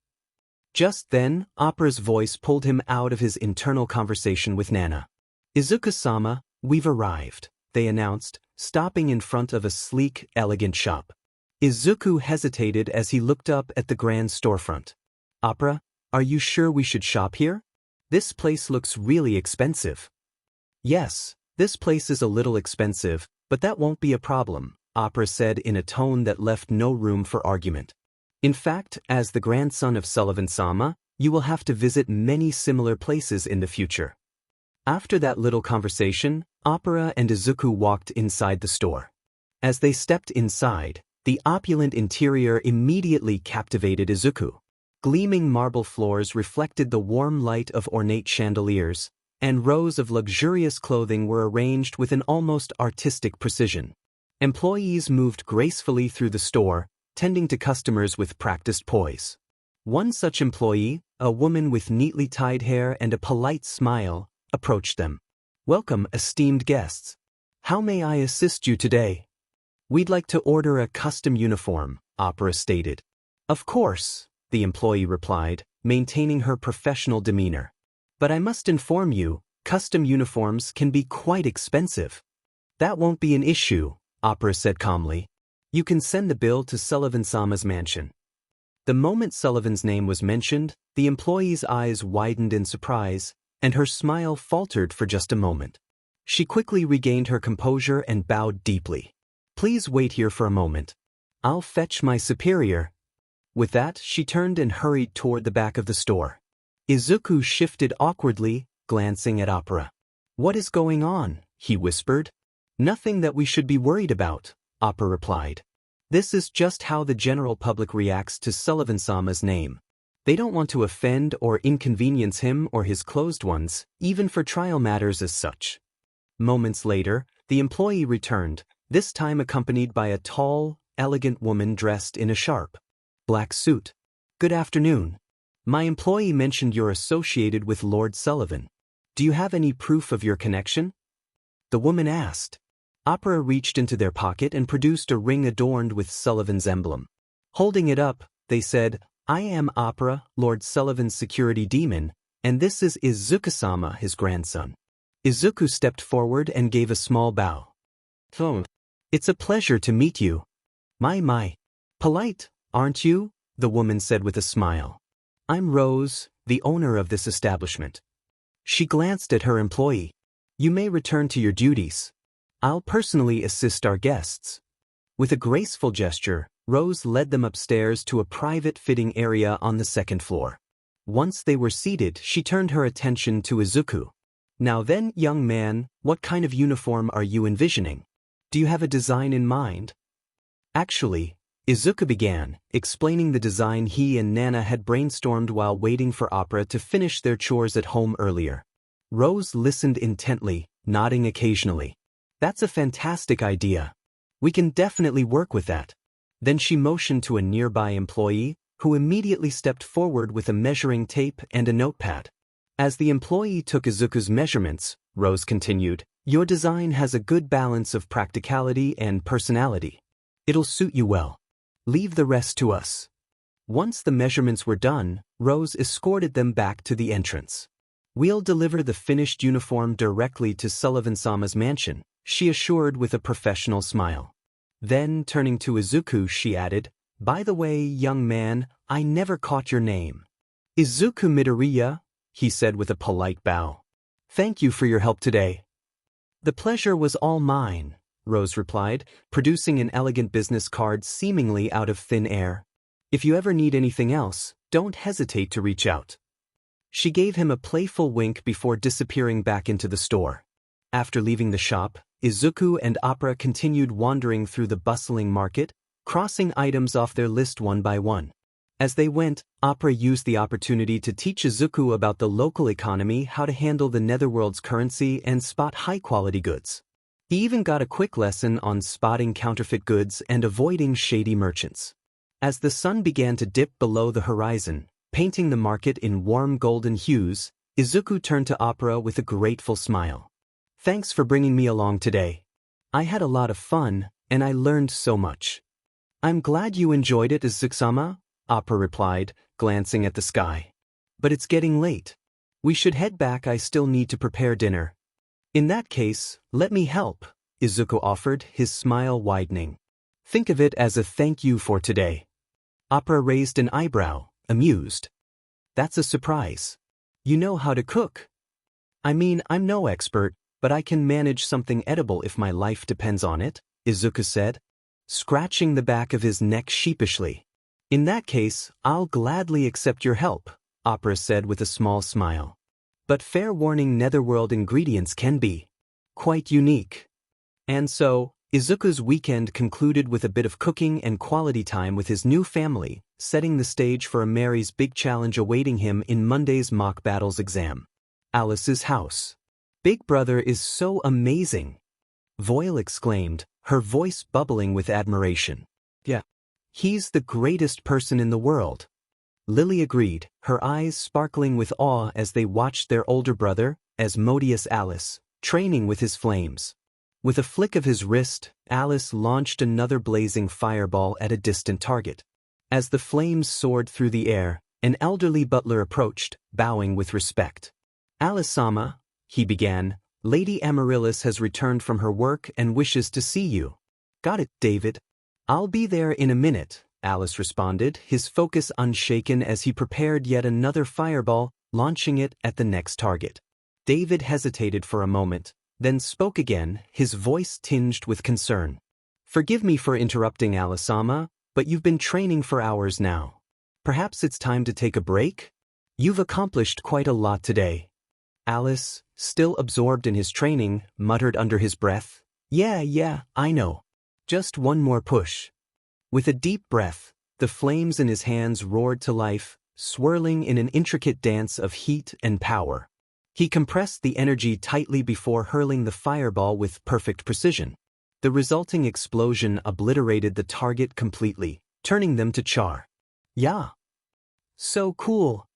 Just then, Opera's voice pulled him out of his internal conversation with Nana. "Izuku-sama, we've arrived," they announced, stopping in front of a sleek, elegant shop. Izuku hesitated as he looked up at the grand storefront. "Opera, are you sure we should shop here? This place looks really expensive." "Yes, this place is a little expensive, but that won't be a problem," Opera said in a tone that left no room for argument. "In fact, as the grandson of Sullivan-sama, you will have to visit many similar places in the future." After that little conversation, Opera and Izuku walked inside the store. As they stepped inside, the opulent interior immediately captivated Izuku. Gleaming marble floors reflected the warm light of ornate chandeliers, and rows of luxurious clothing were arranged with an almost artistic precision. Employees moved gracefully through the store, tending to customers with practiced poise. One such employee, a woman with neatly tied hair and a polite smile, approached them. "Welcome, esteemed guests. How may I assist you today?" "We'd like to order a custom uniform," Opera stated. "Of course," the employee replied, maintaining her professional demeanor. "But I must inform you, custom uniforms can be quite expensive." "That won't be an issue," Opera said calmly. "You can send the bill to Sullivan-sama's mansion." The moment Sullivan's name was mentioned, the employee's eyes widened in surprise, and her smile faltered for just a moment. She quickly regained her composure and bowed deeply. "Please wait here for a moment. I'll fetch my superior." With that, she turned and hurried toward the back of the store. Izuku shifted awkwardly, glancing at Opera. "What is going on?" he whispered. "Nothing that we should be worried about," Opera replied. "This is just how the general public reacts to Sullivan-sama's name. They don't want to offend or inconvenience him or his closed ones, even for trial matters as such." Moments later, the employee returned, this time accompanied by a tall, elegant woman dressed in a sharp, black suit. "Good afternoon. My employee mentioned you're associated with Lord Sullivan. Do you have any proof of your connection?" the woman asked. Opera reached into their pocket and produced a ring adorned with Sullivan's emblem. Holding it up, they said, "I am Opera, Lord Sullivan's security demon, and this is Izuku-sama, his grandson." Izuku stepped forward and gave a small bow. "Oh, it's a pleasure to meet you." My. Polite, aren't you?" the woman said with a smile. "I'm Rose, the owner of this establishment." She glanced at her employee. "You may return to your duties. I'll personally assist our guests." With a graceful gesture, Rose led them upstairs to a private fitting area on the second floor. Once they were seated, she turned her attention to Izuku. Now then, young man, what kind of uniform are you envisioning? Do you have a design in mind? Actually, Izuku began, explaining the design he and Nana had brainstormed while waiting for Opera to finish their chores at home earlier. Rose listened intently, nodding occasionally. That's a fantastic idea. We can definitely work with that. Then she motioned to a nearby employee, who immediately stepped forward with a measuring tape and a notepad. As the employee took Izuku's measurements, Rose continued, your design has a good balance of practicality and personality. It'll suit you well. Leave the rest to us. Once the measurements were done, Rose escorted them back to the entrance. We'll deliver the finished uniform directly to Sullivan-sama's mansion, she assured with a professional smile. Then, turning to Izuku, she added, by the way, young man, I never caught your name. Izuku Midoriya, he said with a polite bow. Thank you for your help today. The pleasure was all mine, Rose replied, producing an elegant business card seemingly out of thin air. If you ever need anything else, don't hesitate to reach out. She gave him a playful wink before disappearing back into the store. After leaving the shop, Izuku and Opera continued wandering through the bustling market, crossing items off their list one by one. As they went, Opera used the opportunity to teach Izuku about the local economy, how to handle the netherworld's currency, and spot high-quality goods. He even got a quick lesson on spotting counterfeit goods and avoiding shady merchants. As the sun began to dip below the horizon, painting the market in warm golden hues, Izuku turned to Opera with a grateful smile. Thanks for bringing me along today. I had a lot of fun, and I learned so much. I'm glad you enjoyed it, Izuku-sama, Opera replied, glancing at the sky. But it's getting late. We should head back. I still need to prepare dinner. In that case, let me help, Izuku offered, his smile widening. Think of it as a thank you for today. Opera raised an eyebrow, amused. That's a surprise. You know how to cook. I mean, I'm no expert, but I can manage something edible if my life depends on it, Izuku said, scratching the back of his neck sheepishly. In that case, I'll gladly accept your help, Opera said with a small smile. But fair warning, netherworld ingredients can be quite unique. And so, Izuku's weekend concluded with a bit of cooking and quality time with his new family, setting the stage for Mary's big challenge awaiting him in Monday's mock battles exam. Alice's house. Big brother is so amazing, Voyle exclaimed, her voice bubbling with admiration. Yeah. He's the greatest person in the world. Lily agreed, her eyes sparkling with awe as they watched their older brother, Asmodeus Alice, training with his flames. With a flick of his wrist, Alice launched another blazing fireball at a distant target. As the flames soared through the air, an elderly butler approached, bowing with respect. Alice-sama, he began, Lady Amaryllis has returned from her work and wishes to see you. Got it, David. I'll be there in a minute, Alice responded, his focus unshaken as he prepared yet another fireball, launching it at the next target. David hesitated for a moment, then spoke again, his voice tinged with concern. Forgive me for interrupting, Alice-sama, but you've been training for hours now. Perhaps it's time to take a break? You've accomplished quite a lot today. Alice, still absorbed in his training, muttered under his breath. Yeah, I know. Just one more push. With a deep breath, the flames in his hands roared to life, swirling in an intricate dance of heat and power. He compressed the energy tightly before hurling the fireball with perfect precision. The resulting explosion obliterated the target completely, turning them to char. Yeah. So cool.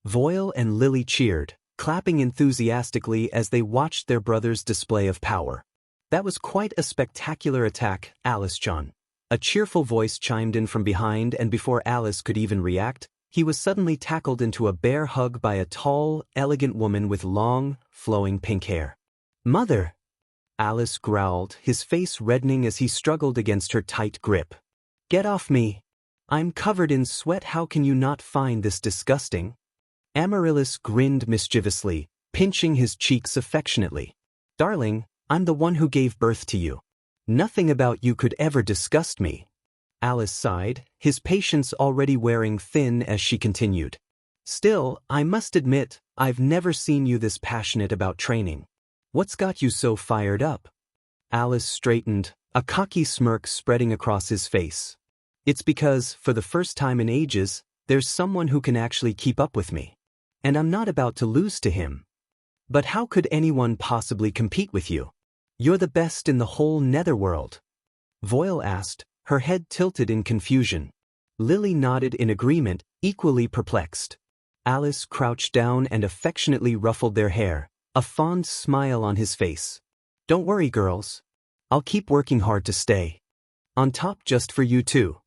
Voyle and Lily cheered, clapping enthusiastically as they watched their brother's display of power. That was quite a spectacular attack, Alice-chan. A cheerful voice chimed in from behind, and before Alice could even react, he was suddenly tackled into a bear hug by a tall, elegant woman with long, flowing pink hair. Mother! Alice growled, his face reddening as he struggled against her tight grip. Get off me! I'm covered in sweat. How can you not find this disgusting? Amaryllis grinned mischievously, pinching his cheeks affectionately. Darling, I'm the one who gave birth to you. Nothing about you could ever disgust me. Alice sighed, his patience already wearing thin as she continued. Still, I must admit, I've never seen you this passionate about training. What's got you so fired up? Alice straightened, a cocky smirk spreading across his face. It's because, for the first time in ages, there's someone who can actually keep up with me. And I'm not about to lose to him. But how could anyone possibly compete with you? You're the best in the whole netherworld. Voile asked, her head tilted in confusion. Lily nodded in agreement, equally perplexed. Alice crouched down and affectionately ruffled their hair, a fond smile on his face. Don't worry, girls. I'll keep working hard to stay on top just for you two.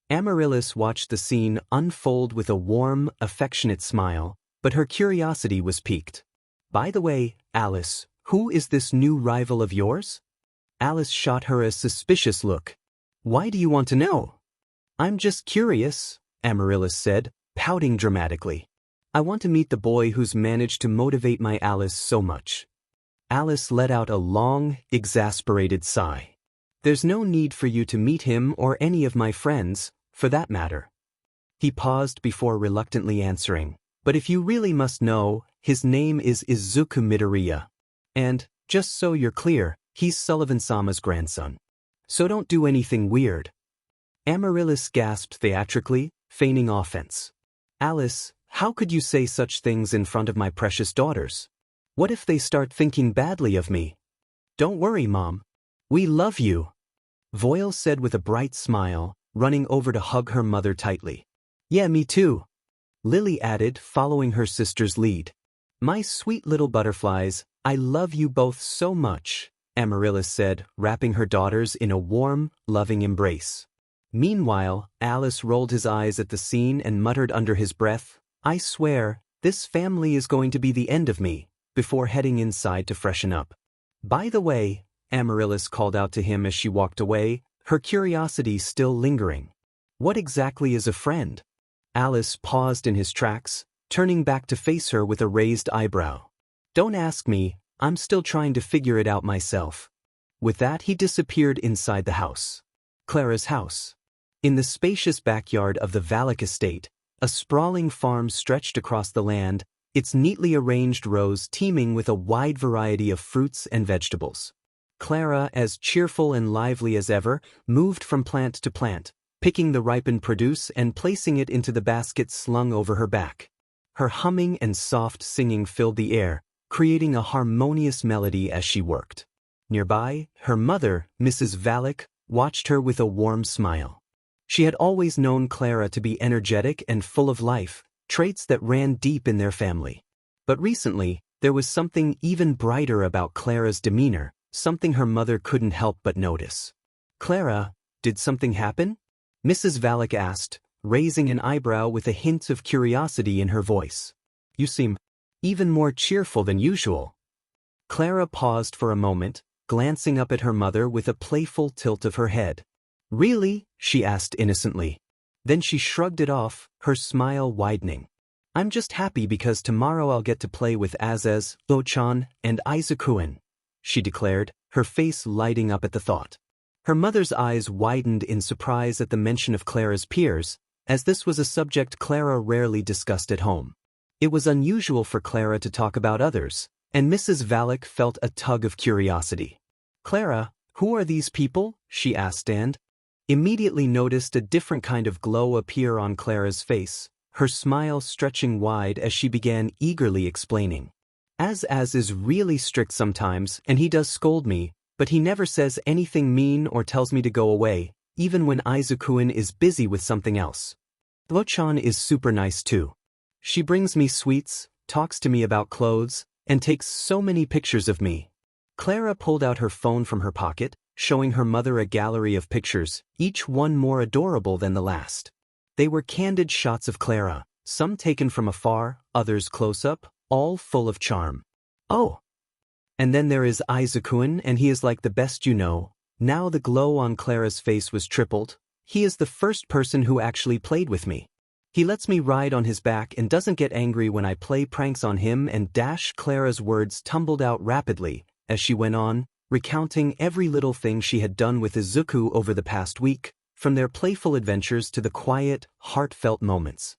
Amaryllis watched the scene unfold with a warm, affectionate smile, but her curiosity was piqued. By the way, Alice, who is this new rival of yours? Alice shot her a suspicious look. Why do you want to know? I'm just curious, Amaryllis said, pouting dramatically. I want to meet the boy who's managed to motivate my Alice so much. Alice let out a long, exasperated sigh. There's no need for you to meet him or any of my friends, for that matter. He paused before reluctantly answering. But if you really must know, his name is Izuku Midoriya. And, just so you're clear, he's Sullivan-sama's grandson. So don't do anything weird. Amaryllis gasped theatrically, feigning offense. Alice, how could you say such things in front of my precious daughters? What if they start thinking badly of me? Don't worry, Mom. We love you, Voile said with a bright smile, running over to hug her mother tightly. Yeah, me too, Lily added, following her sister's lead. My sweet little butterflies, I love you both so much, Amaryllis said, wrapping her daughters in a warm, loving embrace. Meanwhile, Alice rolled his eyes at the scene and muttered under his breath, I swear, this family is going to be the end of me, before heading inside to freshen up. By the way, Amaryllis called out to him as she walked away, her curiosity still lingering. What exactly is a friend? Alice paused in his tracks, turning back to face her with a raised eyebrow. Don't ask me, I'm still trying to figure it out myself. With that, he disappeared inside the house. Clara's house. In the spacious backyard of the Valak estate, a sprawling farm stretched across the land, its neatly arranged rows teeming with a wide variety of fruits and vegetables. Clara, as cheerful and lively as ever, moved from plant to plant, picking the ripened produce and placing it into the basket slung over her back. Her humming and soft singing filled the air, creating a harmonious melody as she worked. Nearby, her mother, Mrs. Valak, watched her with a warm smile. She had always known Clara to be energetic and full of life, traits that ran deep in their family. But recently, there was something even brighter about Clara's demeanor, something her mother couldn't help but notice. Clara, did something happen? Mrs. Valak asked, raising an eyebrow with a hint of curiosity in her voice. You seem even more cheerful than usual. Clara paused for a moment, glancing up at her mother with a playful tilt of her head. Really? She asked innocently. Then she shrugged it off, her smile widening. I'm just happy because tomorrow I'll get to play with Azaz, Ochan, and Izuku, she declared, her face lighting up at the thought. Her mother's eyes widened in surprise at the mention of Clara's peers, as this was a subject Clara rarely discussed at home. It was unusual for Clara to talk about others, and Mrs. Valak felt a tug of curiosity. Clara, who are these people? She asked and immediately noticed a different kind of glow appear on Clara's face, her smile stretching wide as she began eagerly explaining. Az is really strict sometimes, and he does scold me, but he never says anything mean or tells me to go away, even when Izuku is busy with something else. Ochan is super nice too. She brings me sweets, talks to me about clothes, and takes so many pictures of me. Clara pulled out her phone from her pocket, showing her mother a gallery of pictures, each one more adorable than the last. They were candid shots of Clara, some taken from afar, others close up, all full of charm. Oh! And then there is Izuku, and he is like the best you know. Now the glow on Clara's face was tripled. He is the first person who actually played with me. He lets me ride on his back and doesn't get angry when I play pranks on him and Clara's words tumbled out rapidly, as she went on, recounting every little thing she had done with Izuku over the past week, from their playful adventures to the quiet, heartfelt moments.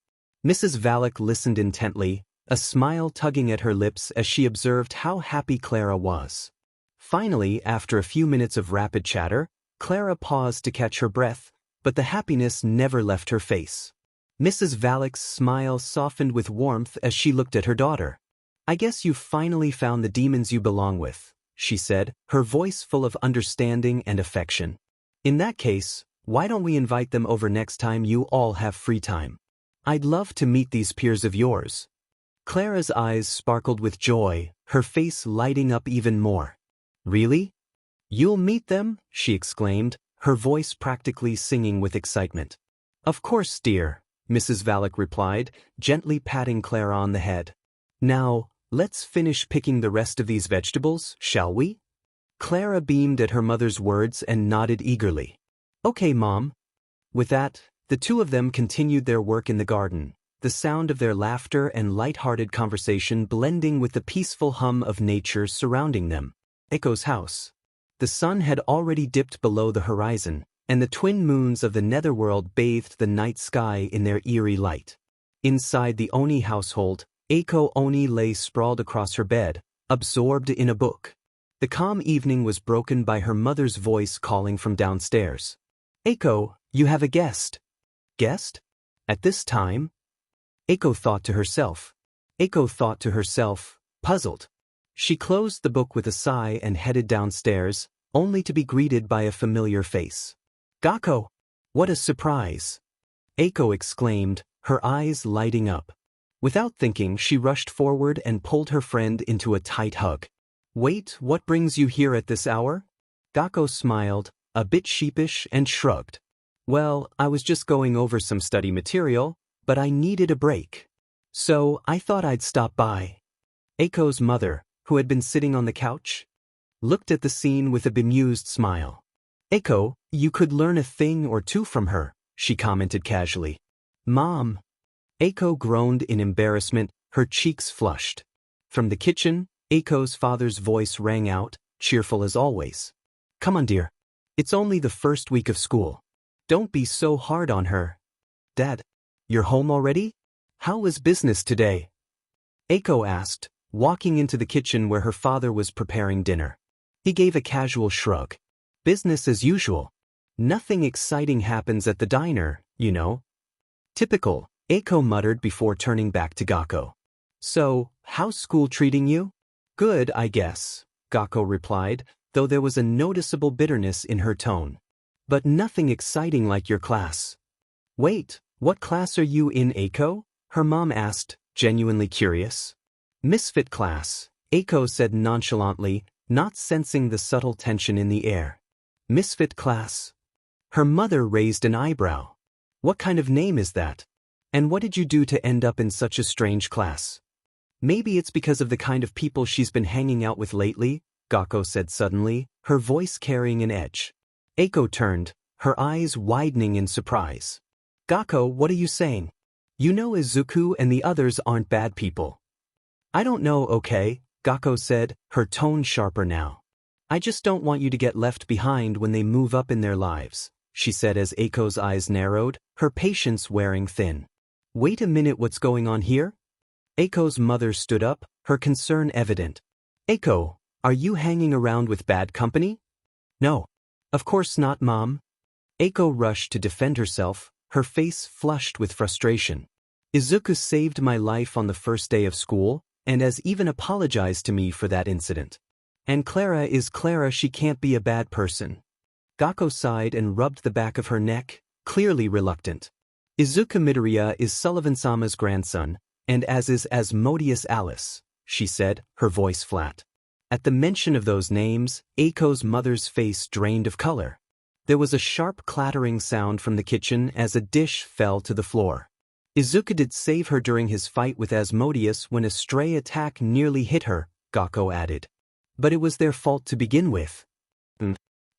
Mrs. Valak listened intently, a smile tugging at her lips as she observed how happy Clara was. Finally, after a few minutes of rapid chatter, Clara paused to catch her breath, but the happiness never left her face. Mrs. Valak's smile softened with warmth as she looked at her daughter. "I guess you've finally found the demons you belong with," she said, her voice full of understanding and affection. "In that case, why don't we invite them over next time you all have free time? I'd love to meet these peers of yours." Clara's eyes sparkled with joy, her face lighting up even more. "Really? You'll meet them?" she exclaimed, her voice practically singing with excitement. "Of course, dear," Mrs. Valak replied, gently patting Clara on the head. "Now, let's finish picking the rest of these vegetables, shall we?" Clara beamed at her mother's words and nodded eagerly. "Okay, Mom." With that, the two of them continued their work in the garden, the sound of their laughter and light-hearted conversation blending with the peaceful hum of nature surrounding them. Eiko's house. The sun had already dipped below the horizon, and the twin moons of the netherworld bathed the night sky in their eerie light. Inside the Oni household, Eiko Oni lay sprawled across her bed, absorbed in a book. The calm evening was broken by her mother's voice calling from downstairs. "Eiko, you have a guest." "Guest? At this time?" Eiko thought to herself, puzzled. She closed the book with a sigh and headed downstairs, only to be greeted by a familiar face. "Gakko! What a surprise!" Eiko exclaimed, her eyes lighting up. Without thinking, she rushed forward and pulled her friend into a tight hug. "Wait, what brings you here at this hour?" Gakko smiled, a bit sheepish, and shrugged. "Well, I was just going over some study material, but I needed a break. So I thought I'd stop by." Eiko's mother, who had been sitting on the couch, looked at the scene with a bemused smile. "Eiko, you could learn a thing or two from her," she commented casually. "Mom." Eiko groaned in embarrassment, her cheeks flushed. From the kitchen, Eiko's father's voice rang out, cheerful as always. "Come on, dear. It's only the first week of school. Don't be so hard on her." "Dad, you're home already? How was business today?" Eiko asked, walking into the kitchen where her father was preparing dinner. He gave a casual shrug. "Business as usual. Nothing exciting happens at the diner, you know." "Typical," Eiko muttered before turning back to Gakko. "So, how's school treating you?" "Good, I guess," Gakko replied, though there was a noticeable bitterness in her tone. "But nothing exciting like your class." "Wait, what class are you in, Eiko?" her mom asked, genuinely curious. "Misfit class," Eiko said nonchalantly, not sensing the subtle tension in the air. "Misfit class?" Her mother raised an eyebrow. "What kind of name is that? And what did you do to end up in such a strange class?" "Maybe it's because of the kind of people she's been hanging out with lately," Gakko said suddenly, her voice carrying an edge. Eiko turned, her eyes widening in surprise. "Gakko, what are you saying? You know Izuku and the others aren't bad people." "I don't know, okay," Gakko said, her tone sharper now. "I just don't want you to get left behind when they move up in their lives," she said as Eiko's eyes narrowed, her patience wearing thin. "Wait a minute, what's going on here?" Eiko's mother stood up, her concern evident. "Eiko, are you hanging around with bad company?" "No. Of course not, Mom." Eiko rushed to defend herself, her face flushed with frustration. "Izuku saved my life on the first day of school, and has even apologized to me for that incident. And Clara is Clara, she can't be a bad person." Gakko sighed and rubbed the back of her neck, clearly reluctant. "Izuku Midoriya is Sullivan-sama's grandson, and as is Asmodeus Alice," she said, her voice flat. At the mention of those names, Eiko's mother's face drained of color. There was a sharp clattering sound from the kitchen as a dish fell to the floor. "Izuku did save her during his fight with Asmodeus when a stray attack nearly hit her," Gakko added. "But it was their fault to begin with."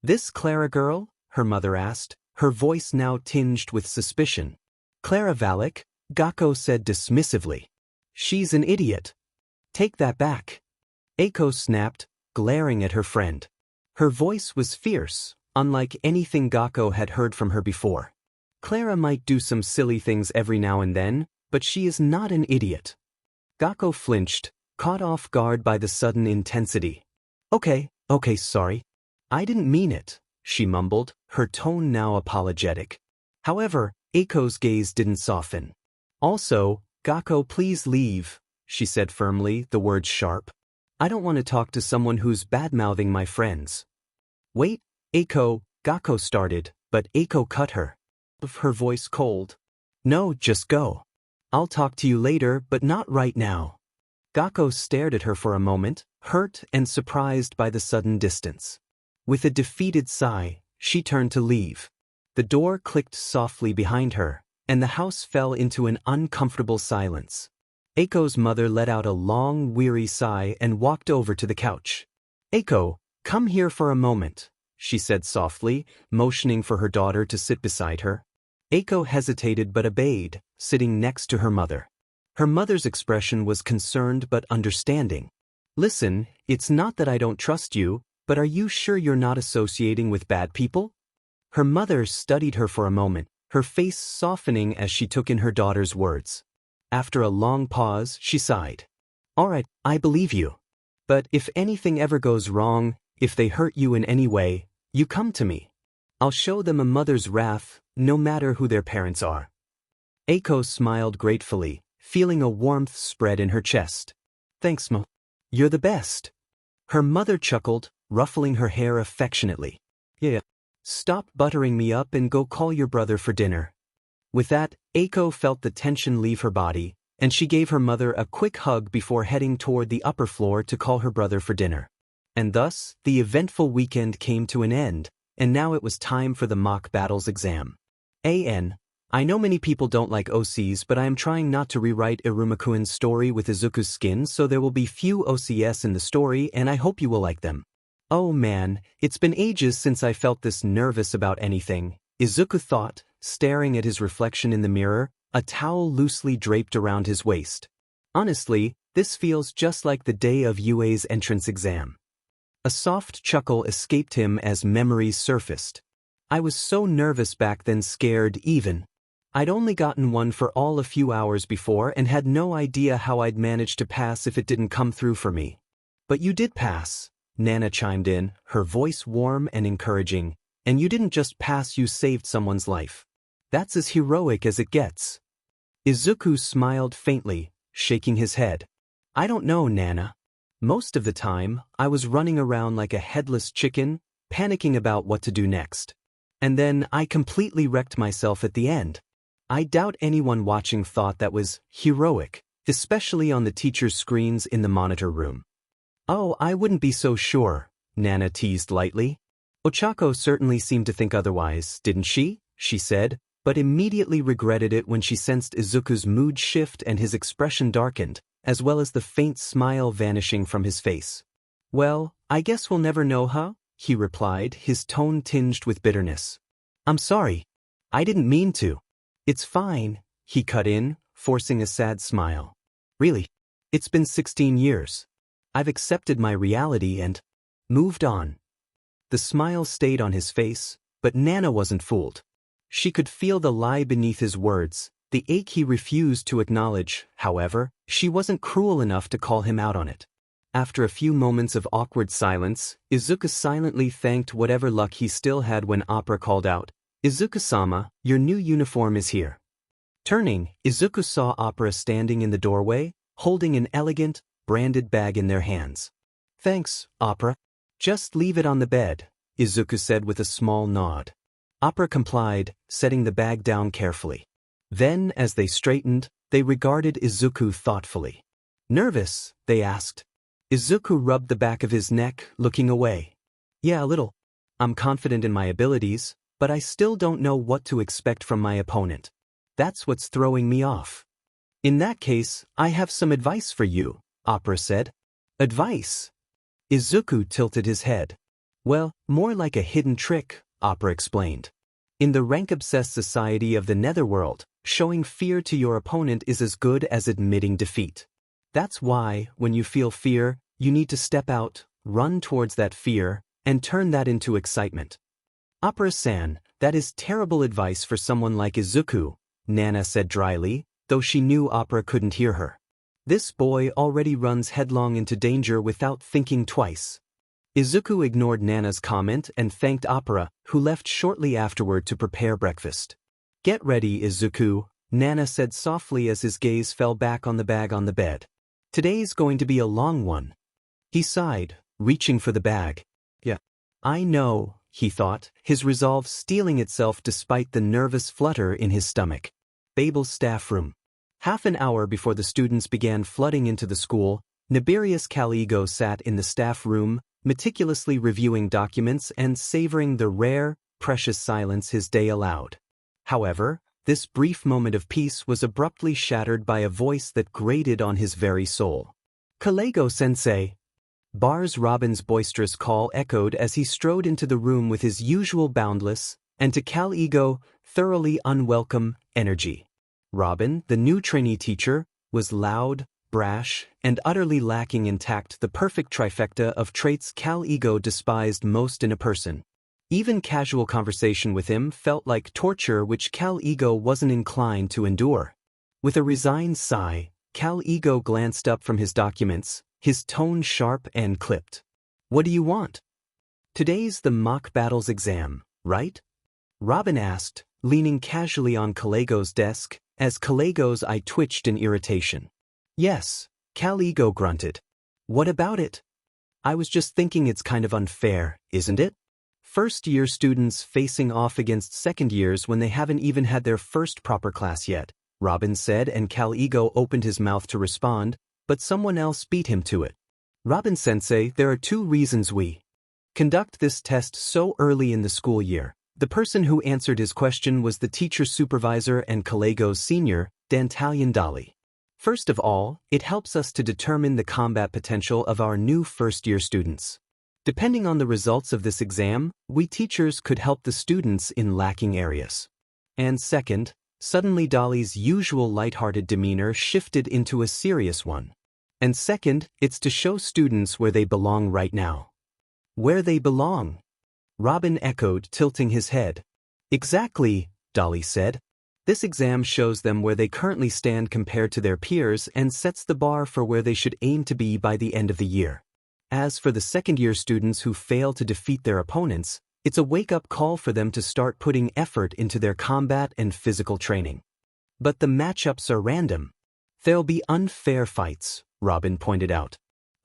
"This Clara girl?" her mother asked, her voice now tinged with suspicion. "Clara Valak," Gakko said dismissively. "She's an idiot." "Take that back." Eiko snapped, glaring at her friend. Her voice was fierce, unlike anything Gakko had heard from her before. Clara might do some silly things every now and then, but she is not an idiot. Gakko flinched, caught off guard by the sudden intensity. Okay, sorry. I didn't mean it, she mumbled, her tone now apologetic. However, Eiko's gaze didn't soften. Also, Gakko, please leave, she said firmly, the words sharp. I don't want to talk to someone who's bad-mouthing my friends. Wait, Eiko, Gakko started, but Eiko cut her. Her voice cold. No, just go. I'll talk to you later, but not right now. Gakko stared at her for a moment, hurt and surprised by the sudden distance. With a defeated sigh, she turned to leave. The door clicked softly behind her, and the house fell into an uncomfortable silence. Eiko's mother let out a long, weary sigh and walked over to the couch. Eiko, come here for a moment, she said softly, motioning for her daughter to sit beside her. Eiko hesitated but obeyed, sitting next to her mother. Her mother's expression was concerned but understanding. Listen, it's not that I don't trust you, but are you sure you're not associating with bad people? Her mother studied her for a moment, her face softening as she took in her daughter's words. After a long pause, she sighed. All right, I believe you. But if anything ever goes wrong, if they hurt you in any way, you come to me. I'll show them a mother's wrath, no matter who their parents are. Eiko smiled gratefully, feeling a warmth spread in her chest. Thanks, Ma. You're the best. Her mother chuckled, ruffling her hair affectionately. Yeah. Stop buttering me up and go call your brother for dinner. With that, Eiko felt the tension leave her body, and she gave her mother a quick hug before heading toward the upper floor to call her brother for dinner. And thus, the eventful weekend came to an end, and now it was time for the mock battles exam. I know many people don't like OCs, but I am trying not to rewrite Irumakuin's story with Izuku's skin, so there will be few OCS in the story, and I hope you will like them. Oh man, it's been ages since I felt this nervous about anything, Izuku thought, staring at his reflection in the mirror, a towel loosely draped around his waist. Honestly, this feels just like the day of UA's entrance exam. A soft chuckle escaped him as memories surfaced. I was so nervous back then, scared even. I'd only gotten one for all a few hours before and had no idea how I'd manage to pass if it didn't come through for me. But you did pass, Nana chimed in, her voice warm and encouraging. And you didn't just pass, you saved someone's life. That's as heroic as it gets. Izuku smiled faintly, shaking his head. I don't know, Nana. Most of the time, I was running around like a headless chicken, panicking about what to do next. And then I completely wrecked myself at the end. I doubt anyone watching thought that was heroic, especially on the teacher's screens in the monitor room. Oh, I wouldn't be so sure, Nana teased lightly. Ochako certainly seemed to think otherwise, didn't she? She said, but immediately regretted it when she sensed Izuku's mood shift and his expression darkened, as well as the faint smile vanishing from his face. Well, I guess we'll never know, huh? He replied, his tone tinged with bitterness. I'm sorry. I didn't mean to. It's fine, he cut in, forcing a sad smile. Really? It's been 16 years. I've accepted my reality and moved on. The smile stayed on his face, but Nana wasn't fooled. She could feel the lie beneath his words, the ache he refused to acknowledge. However, she wasn't cruel enough to call him out on it. After a few moments of awkward silence, Izuku silently thanked whatever luck he still had when Opera called out, Izuku-sama, your new uniform is here. Turning, Izuku saw Opera standing in the doorway, holding an elegant, branded bag in their hands. Thanks, Opera. Just leave it on the bed, Izuku said with a small nod. Opera complied, setting the bag down carefully. Then, as they straightened, they regarded Izuku thoughtfully. Nervous? They asked. Izuku rubbed the back of his neck, looking away. Yeah, a little. I'm confident in my abilities, but I still don't know what to expect from my opponent. That's what's throwing me off. In that case, I have some advice for you, Opera said. Advice? Izuku tilted his head. Well, more like a hidden trick, Opera explained. In the rank-obsessed society of the Netherworld, showing fear to your opponent is as good as admitting defeat. That's why, when you feel fear, you need to step out, run towards that fear, and turn that into excitement. Opera-san, that is terrible advice for someone like Izuku, Nana said dryly, though she knew Opera couldn't hear her. This boy already runs headlong into danger without thinking twice. Izuku ignored Nana's comment and thanked Opera, who left shortly afterward to prepare breakfast. Get ready, Izuku, Nana said softly as his gaze fell back on the bag on the bed. Today's going to be a long one. He sighed, reaching for the bag. Yeah. I know, he thought, his resolve steeling itself despite the nervous flutter in his stomach. Babel's staff room. Half an hour before the students began flooding into the school, Nibirius Caligo sat in the staff room, meticulously reviewing documents and savoring the rare, precious silence his day allowed. However, this brief moment of peace was abruptly shattered by a voice that grated on his very soul. Caligo-sensei. Bars Robin's boisterous call echoed as he strode into the room with his usual boundless, and to Caligo, thoroughly unwelcome, energy. Robin, the new trainee teacher, was loud, brash, and utterly lacking in tact, the perfect trifecta of traits Caligo despised most in a person. Even casual conversation with him felt like torture which Caligo wasn't inclined to endure. With a resigned sigh, Caligo glanced up from his documents, his tone sharp and clipped. What do you want? Today's the mock battles exam, right? Robin asked, leaning casually on Caligo's desk, as Caligo's eye twitched in irritation. Yes, Caligo grunted. What about it? I was just thinking it's kind of unfair, isn't it? First-year students facing off against second years when they haven't even had their first proper class yet, Robin said, and Caligo opened his mouth to respond, but someone else beat him to it. Robin-sensei, there are 2 reasons we conduct this test so early in the school year. The person who answered his question was the teacher supervisor and Caligo's senior, Dantalian Dali. First of all, it helps us to determine the combat potential of our new first-year students. Depending on the results of this exam, we teachers could help the students in lacking areas. And second, suddenly Dali's usual lighthearted demeanor shifted into a serious one. And second, it's to show students where they belong right now. Where they belong? Robin echoed, tilting his head. Exactly, Dali said. This exam shows them where they currently stand compared to their peers and sets the bar for where they should aim to be by the end of the year. As for the second-year students who fail to defeat their opponents, it's a wake-up call for them to start putting effort into their combat and physical training. But the matchups are random. There'll be unfair fights, Robin pointed out.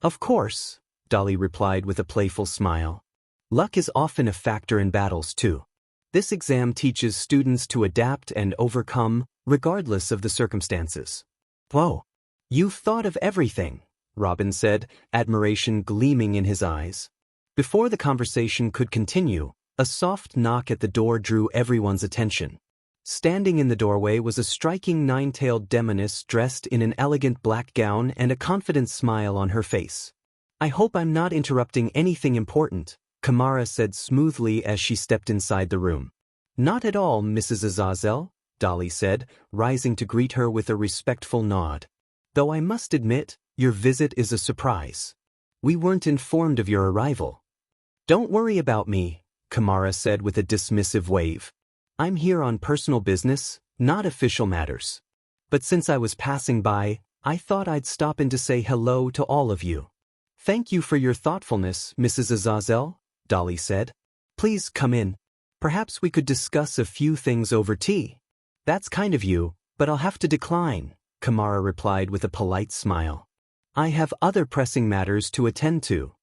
Of course, Dali replied with a playful smile. Luck is often a factor in battles too. This exam teaches students to adapt and overcome, regardless of the circumstances. Whoa, you've thought of everything, Robin said, admiration gleaming in his eyes. Before the conversation could continue, a soft knock at the door drew everyone's attention. Standing in the doorway was a striking 9-tailed demoness dressed in an elegant black gown and a confident smile on her face. I hope I'm not interrupting anything important, Kamara said smoothly as she stepped inside the room. Not at all, Mrs. Azazel, Dali said, rising to greet her with a respectful nod. Though I must admit, your visit is a surprise. We weren't informed of your arrival. Don't worry about me, Kamara said with a dismissive wave. I'm here on personal business, not official matters. But since I was passing by, I thought I'd stop in to say hello to all of you. Thank you for your thoughtfulness, Mrs. Azazel, Dali said. Please come in. Perhaps we could discuss a few things over tea. That's kind of you, but I'll have to decline, Kamara replied with a polite smile. I have other pressing matters to attend to.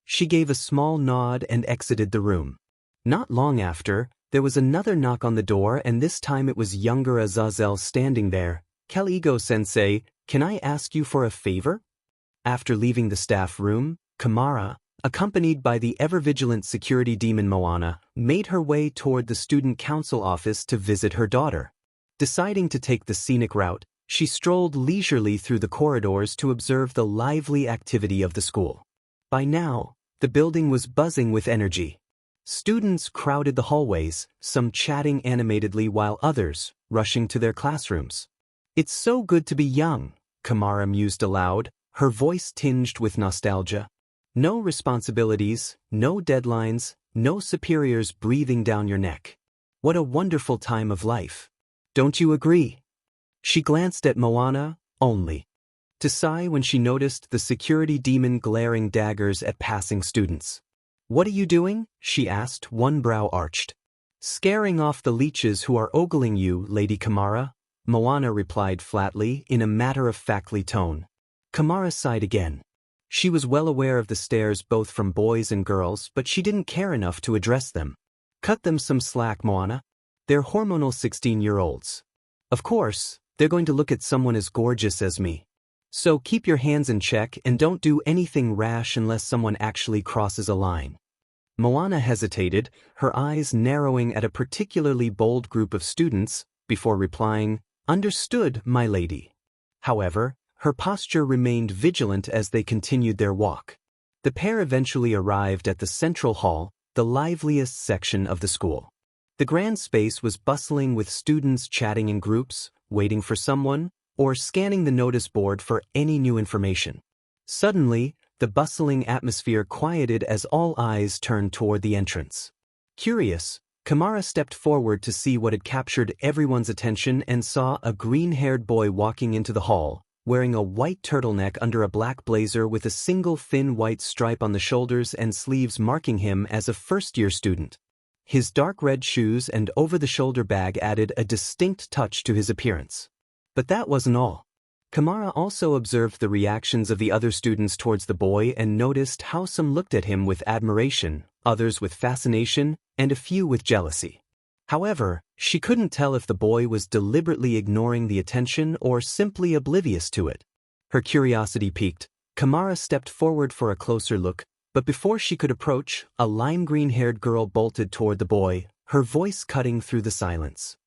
She gave a small nod and exited the room. Not long after, there was another knock on the door, and this time it was younger Azazel standing there. Caligo-sensei, can I ask you for a favor? After leaving the staff room, Kamara, accompanied by the ever-vigilant security demon Moana, made her way toward the student council office to visit her daughter. Deciding to take the scenic route, she strolled leisurely through the corridors to observe the lively activity of the school. By now, the building was buzzing with energy. Students crowded the hallways, some chatting animatedly while others rushing to their classrooms. It's so good to be young, Kamara mused aloud, her voice tinged with nostalgia. No responsibilities, no deadlines, no superiors breathing down your neck. What a wonderful time of life. Don't you agree? She glanced at Moana, only to sigh when she noticed the security demon glaring daggers at passing students. What are you doing? She asked, one brow arched. Scaring off the leeches who are ogling you, Lady Kamara, Moana replied flatly in a matter-of-factly tone. Kamara sighed again. She was well aware of the stares both from boys and girls, but she didn't care enough to address them. Cut them some slack, Moana. They're hormonal 16-year-olds. Of course, they're going to look at someone as gorgeous as me. So keep your hands in check and don't do anything rash unless someone actually crosses a line. Moana hesitated, her eyes narrowing at a particularly bold group of students, before replying, "Understood, my lady." However, her posture remained vigilant as they continued their walk. The pair eventually arrived at the central hall, the liveliest section of the school. The grand space was bustling with students chatting in groups, waiting for someone, or scanning the notice board for any new information. Suddenly, the bustling atmosphere quieted as all eyes turned toward the entrance. Curious, Kamara stepped forward to see what had captured everyone's attention and saw a green-haired boy walking into the hall, wearing a white turtleneck under a black blazer with a single thin white stripe on the shoulders and sleeves marking him as a first-year student. His dark red shoes and over-the-shoulder bag added a distinct touch to his appearance. But that wasn't all. Kamara also observed the reactions of the other students towards the boy and noticed how some looked at him with admiration, others with fascination, and a few with jealousy. However, she couldn't tell if the boy was deliberately ignoring the attention or simply oblivious to it. Her curiosity piqued. Kamara stepped forward for a closer look, but before she could approach, a lime-green-haired girl bolted toward the boy, her voice cutting through the silence.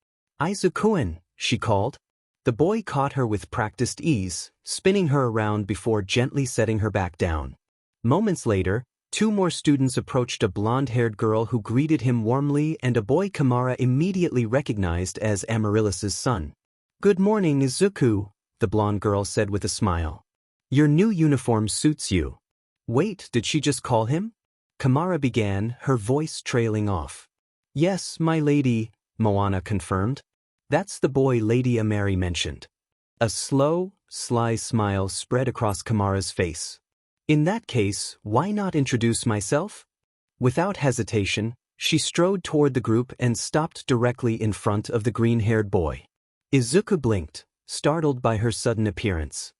"Izuku-en," she called. The boy caught her with practiced ease, spinning her around before gently setting her back down. Moments later, two more students approached a blonde-haired girl who greeted him warmly and a boy Kamara immediately recognized as Amaryllis's son. "Good morning, Izuku," the blonde girl said with a smile. "Your new uniform suits you." "Wait, did she just call him?" Kamara began, her voice trailing off. "Yes, my lady," Moana confirmed. "That's the boy Lady Amari mentioned." A slow, sly smile spread across Kamara's face. "In that case, why not introduce myself?" Without hesitation, she strode toward the group and stopped directly in front of the green-haired boy. Izuku blinked, startled by her sudden appearance.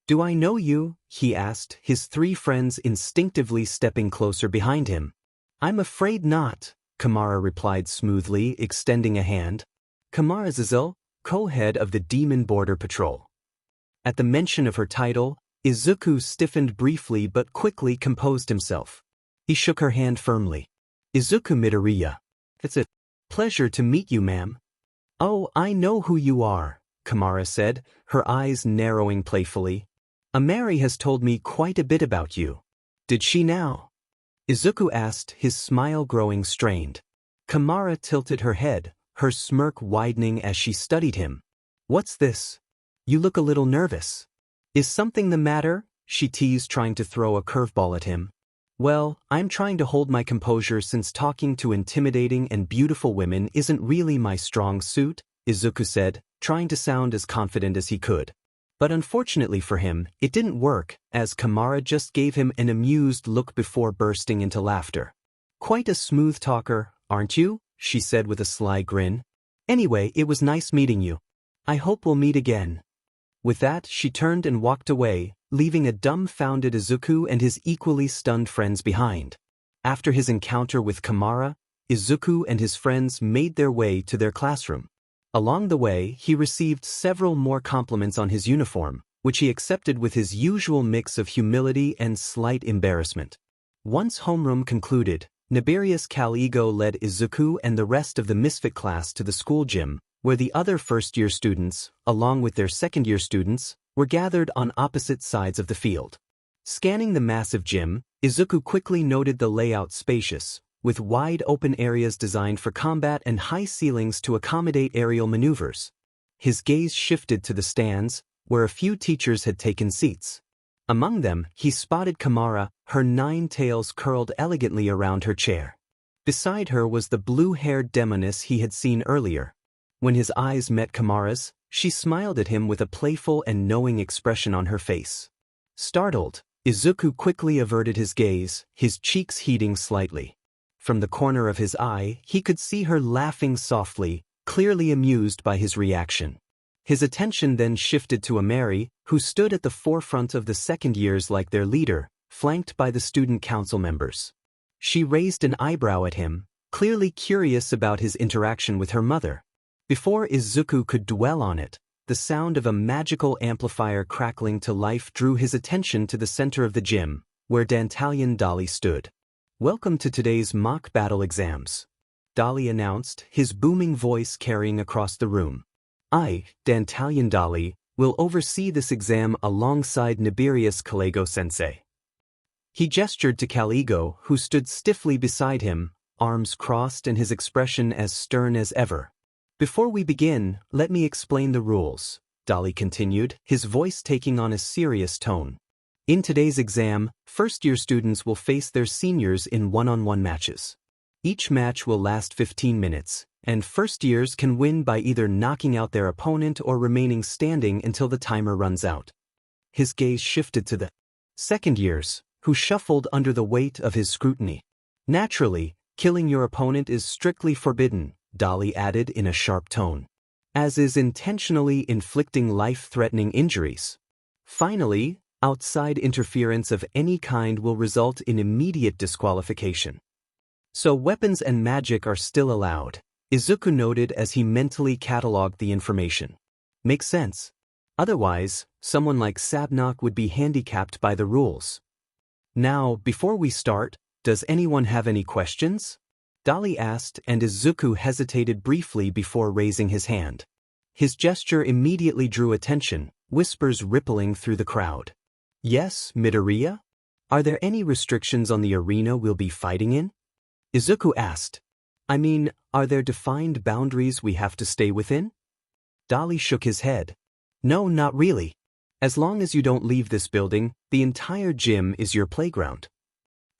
"Do I know you?" he asked, his three friends instinctively stepping closer behind him. "I'm afraid not," Kamara replied smoothly, extending a hand. Kamara Zizel, co-head of the Demon Border Patrol. At the mention of her title, Izuku stiffened briefly but quickly composed himself. He shook her hand firmly. "Izuku Midoriya. It's a pleasure to meet you, ma'am." "Oh, I know who you are," Kamara said, her eyes narrowing playfully. "Amari has told me quite a bit about you." "Did she now?" Izuku asked, his smile growing strained. Kamara tilted her head, her smirk widening as she studied him. "What's this? You look a little nervous." "Is something the matter?" she teased, trying to throw a curveball at him. "Well, I'm trying to hold my composure since talking to intimidating and beautiful women isn't really my strong suit," Izuku said, trying to sound as confident as he could. But unfortunately for him, it didn't work, as Kamara just gave him an amused look before bursting into laughter. "Quite a smooth talker, aren't you?" she said with a sly grin. "Anyway, it was nice meeting you. I hope we'll meet again." With that, she turned and walked away, leaving a dumbfounded Izuku and his equally stunned friends behind. After his encounter with Kamara, Izuku and his friends made their way to their classroom. Along the way, he received several more compliments on his uniform, which he accepted with his usual mix of humility and slight embarrassment. Once homeroom concluded, Nibirius Cal-Ego led Izuku and the rest of the misfit class to the school gym, where the other first-year students, along with their second-year students, were gathered on opposite sides of the field. Scanning the massive gym, Izuku quickly noted the layout spacious, with wide open areas designed for combat and high ceilings to accommodate aerial maneuvers. His gaze shifted to the stands, where a few teachers had taken seats. Among them, he spotted Kamara, her 9 tails curled elegantly around her chair. Beside her was the blue-haired demoness he had seen earlier. When his eyes met Kamara's, she smiled at him with a playful and knowing expression on her face. Startled, Izuku quickly averted his gaze, his cheeks heating slightly. From the corner of his eye, he could see her laughing softly, clearly amused by his reaction. His attention then shifted to Ameri, who stood at the forefront of the second years like their leader, flanked by the student council members. She raised an eyebrow at him, clearly curious about his interaction with her mother. Before Izuku could dwell on it, the sound of a magical amplifier crackling to life drew his attention to the center of the gym, where Dantalion Dali stood. "Welcome to today's mock battle exams," Dali announced, his booming voice carrying across the room. "I, Dantalion Dali, will oversee this exam alongside Nibirius Kalego-sensei." He gestured to Caligo, who stood stiffly beside him, arms crossed and his expression as stern as ever. "Before we begin, let me explain the rules," Dali continued, his voice taking on a serious tone. "In today's exam, first-year students will face their seniors in one-on-one matches. Each match will last 15 minutes, and first-years can win by either knocking out their opponent or remaining standing until the timer runs out." His gaze shifted to the second-years, who shuffled under the weight of his scrutiny. "Naturally, killing your opponent is strictly forbidden," Dali added in a sharp tone, "as is intentionally inflicting life-threatening injuries. Finally, outside interference of any kind will result in immediate disqualification. So weapons and magic are still allowed," Izuku noted as he mentally catalogued the information. "Makes sense. Otherwise, someone like Sabnok would be handicapped by the rules. Now, before we start, does anyone have any questions?" Dali asked, and Izuku hesitated briefly before raising his hand. His gesture immediately drew attention, whispers rippling through the crowd. "Yes, Midoriya? Are there any restrictions on the arena we'll be fighting in?" Izuku asked. "I mean, are there defined boundaries we have to stay within?" Dali shook his head. "No, not really. As long as you don't leave this building, the entire gym is your playground."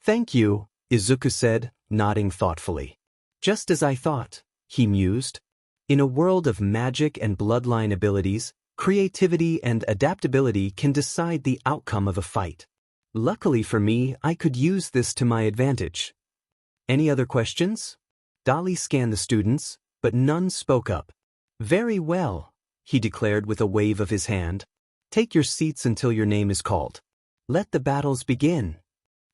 "Thank you," Izuku said, nodding thoughtfully. "Just as I thought," he mused. "In a world of magic and bloodline abilities, creativity and adaptability can decide the outcome of a fight. Luckily for me, I could use this to my advantage." "Any other questions?" Dali scanned the students, but none spoke up. "Very well," he declared with a wave of his hand. "Take your seats until your name is called. Let the battles begin."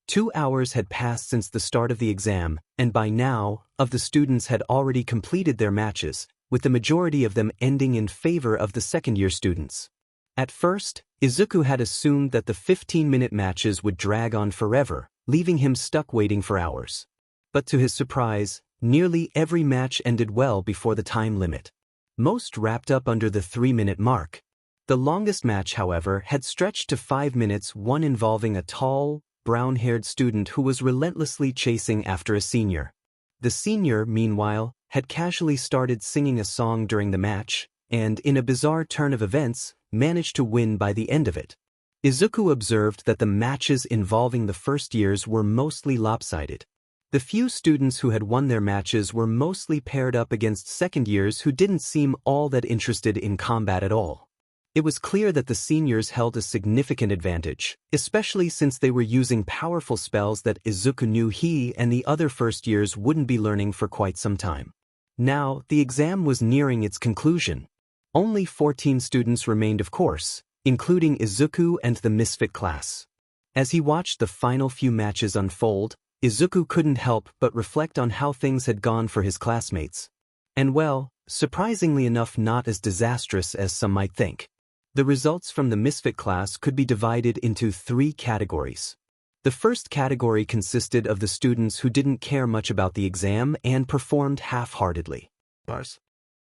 2 hours had passed since the start of the exam, and by now, of the students had already completed their matches, with the majority of them ending in favor of the second-year students. At first, Izuku had assumed that the 15-minute matches would drag on forever, leaving him stuck waiting for hours. But to his surprise, nearly every match ended well before the time limit. Most wrapped up under the 3-minute mark. The longest match, however, had stretched to 5 minutes, one involving a tall, brown-haired student who was relentlessly chasing after a senior. The senior, meanwhile, had casually started singing a song during the match, and, in a bizarre turn of events, managed to win by the end of it. Izuku observed that the matches involving the first years were mostly lopsided. The few students who had won their matches were mostly paired up against second years who didn't seem all that interested in combat at all. It was clear that the seniors held a significant advantage, especially since they were using powerful spells that Izuku knew he and the other first years wouldn't be learning for quite some time. Now, the exam was nearing its conclusion. Only 14 students remained, of course, including Izuku and the misfit class. As he watched the final few matches unfold, Izuku couldn't help but reflect on how things had gone for his classmates. And well, surprisingly enough, not as disastrous as some might think. The results from the misfit class could be divided into 3 categories. The first category consisted of the students who didn't care much about the exam and performed half-heartedly.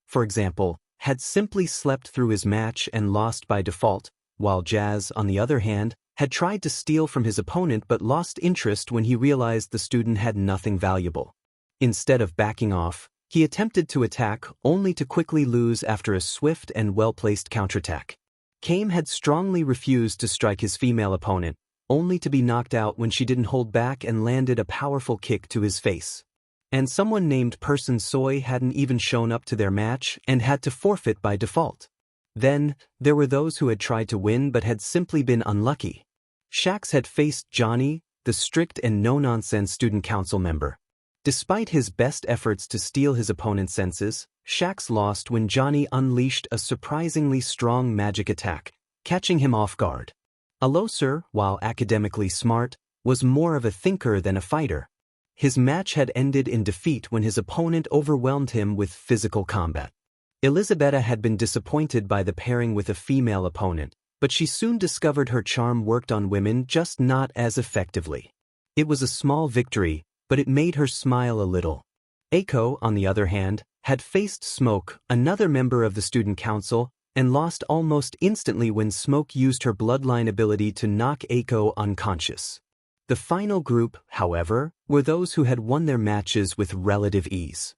For example, had simply slept through his match and lost by default, while Jazz, on the other hand, had tried to steal from his opponent but lost interest when he realized the student had nothing valuable. Instead of backing off, he attempted to attack only to quickly lose after a swift and well-placed counterattack. Kame had strongly refused to strike his female opponent, only to be knocked out when she didn't hold back and landed a powerful kick to his face. And someone named Person Soy hadn't even shown up to their match and had to forfeit by default. Then, there were those who had tried to win but had simply been unlucky. Shax had faced Johnny, the strict and no-nonsense student council member. Despite his best efforts to steal his opponent's senses, Shax lost when Johnny unleashed a surprisingly strong magic attack, catching him off guard. Alloser, while academically smart, was more of a thinker than a fighter. His match had ended in defeat when his opponent overwhelmed him with physical combat. Elisabetta had been disappointed by the pairing with a female opponent, but she soon discovered her charm worked on women, just not as effectively. It was a small victory, but it made her smile a little. Eiko, on the other hand, had faced Smoke, another member of the student council, and lost almost instantly when Smoke used her bloodline ability to knock Eiko unconscious. The final group, however, were those who had won their matches with relative ease.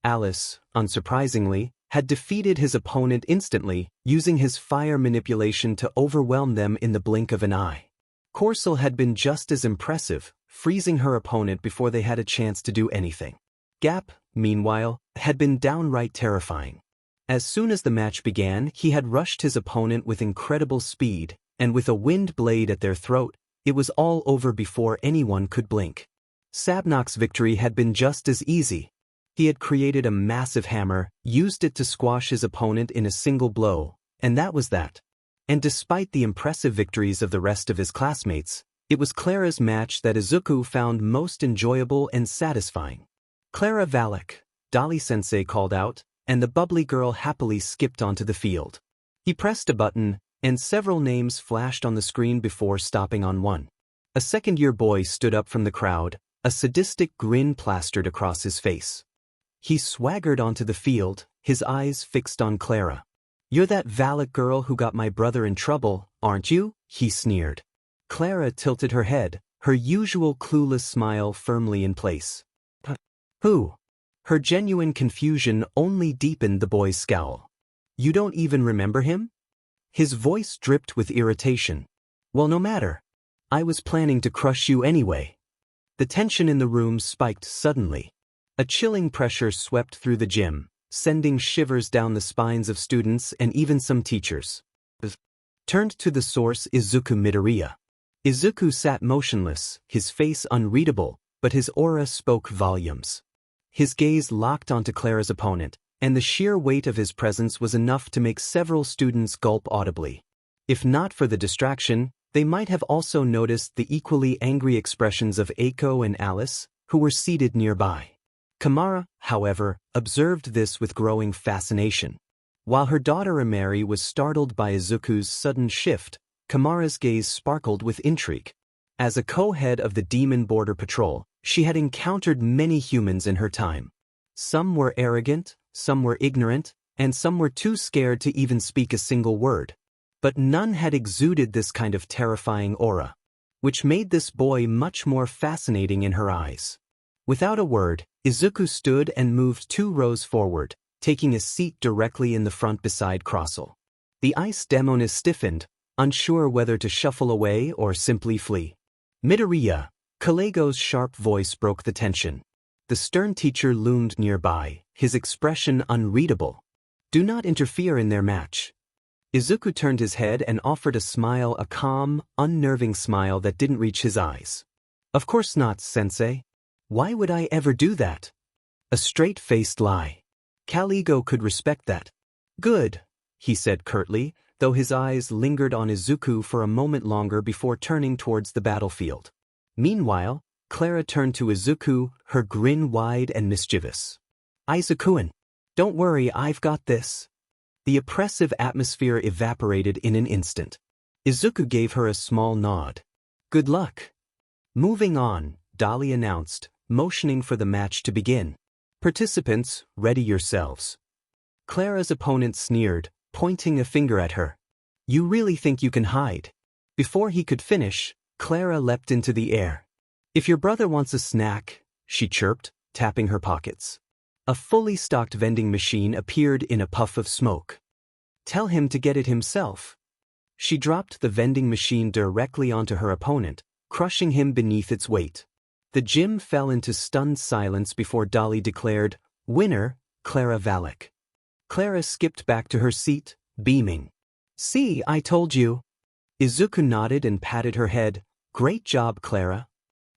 Alice, unsurprisingly, had defeated his opponent instantly, using his fire manipulation to overwhelm them in the blink of an eye. Corcel had been just as impressive, freezing her opponent before they had a chance to do anything. Gap, meanwhile, had been downright terrifying. As soon as the match began, he had rushed his opponent with incredible speed, and with a wind blade at their throat, it was all over before anyone could blink. Sabnok's victory had been just as easy. He had created a massive hammer, used it to squash his opponent in a single blow, and that was that. And despite the impressive victories of the rest of his classmates, it was Clara's match that Izuku found most enjoyable and satisfying. "Clara Valak," Dali-sensei called out, and the bubbly girl happily skipped onto the field. He pressed a button, and several names flashed on the screen before stopping on one. A second-year boy stood up from the crowd, a sadistic grin plastered across his face. He swaggered onto the field, his eyes fixed on Clara. "You're that Valak girl who got my brother in trouble, aren't you?" he sneered. Clara tilted her head, her usual clueless smile firmly in place. "Who?" Her genuine confusion only deepened the boy's scowl. "You don't even remember him?" His voice dripped with irritation. "Well, no matter. I was planning to crush you anyway." The tension in the room spiked suddenly. A chilling pressure swept through the gym, sending shivers down the spines of students and even some teachers. Turned to the source Izuku Midoriya. Izuku sat motionless, his face unreadable, but his aura spoke volumes. His gaze locked onto Clara's opponent, and the sheer weight of his presence was enough to make several students gulp audibly. If not for the distraction, they might have also noticed the equally angry expressions of Eiko and Alice, who were seated nearby. Kamara, however, observed this with growing fascination. While her daughter Ameri was startled by Izuku's sudden shift, Kamara's gaze sparkled with intrigue. As a co-head of the Demon Border Patrol, she had encountered many humans in her time. Some were arrogant, some were ignorant, and some were too scared to even speak a single word. But none had exuded this kind of terrifying aura, which made this boy much more fascinating in her eyes. Without a word, Izuku stood and moved 2 rows forward, taking a seat directly in the front beside Crossel. The ice demoness stiffened, unsure whether to shuffle away or simply flee. "Midoriya," Kalego's sharp voice broke the tension. The stern teacher loomed nearby, his expression unreadable. "Do not interfere in their match." Izuku turned his head and offered a smile, a calm, unnerving smile that didn't reach his eyes. "Of course not, sensei. Why would I ever do that?" A straight-faced lie. Kalego could respect that. "Good," he said curtly, though his eyes lingered on Izuku for a moment longer before turning towards the battlefield. Meanwhile, Clara turned to Izuku, her grin wide and mischievous. "Izukuan, don't worry, I've got this." The oppressive atmosphere evaporated in an instant. Izuku gave her a small nod. "Good luck." "Moving on," Dali announced, motioning for the match to begin. "Participants, ready yourselves." Clara's opponent sneered, pointing a finger at her. "You really think you can hide?" Before he could finish, Clara leapt into the air. "If your brother wants a snack," she chirped, tapping her pockets. A fully stocked vending machine appeared in a puff of smoke. "Tell him to get it himself." She dropped the vending machine directly onto her opponent, crushing him beneath its weight. The gym fell into stunned silence before Dolly declared, "Winner, Clara Valak." Clara skipped back to her seat, beaming. "See, I told you." Izuku nodded and patted her head. "Great job, Clara."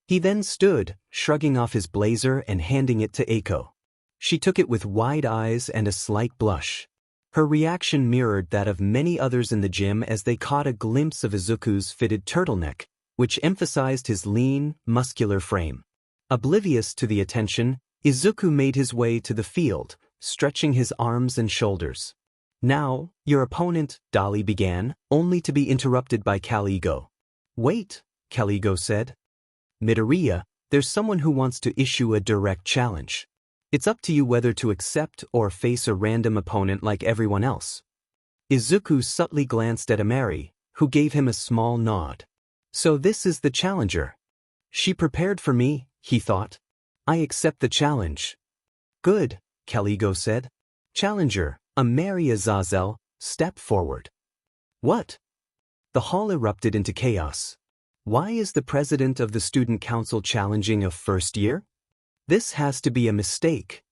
He then stood, shrugging off his blazer and handing it to Eiko. She took it with wide eyes and a slight blush. Her reaction mirrored that of many others in the gym as they caught a glimpse of Izuku's fitted turtleneck, which emphasized his lean, muscular frame. Oblivious to the attention, Izuku made his way to the field, stretching his arms and shoulders. "Now, your opponent," Dolly began, only to be interrupted by Caligo. "Wait," Caligo said. "Midoriya, there's someone who wants to issue a direct challenge. It's up to you whether to accept or face a random opponent like everyone else." Izuku subtly glanced at Amari, who gave him a small nod. "So this is the challenger. She prepared for me," he thought. "I accept the challenge." "Good," Caligo said. "Challenger, Amari Azazel, step forward." "What?" The hall erupted into chaos. Why is the president of the student council challenging a first year? This has to be a mistake.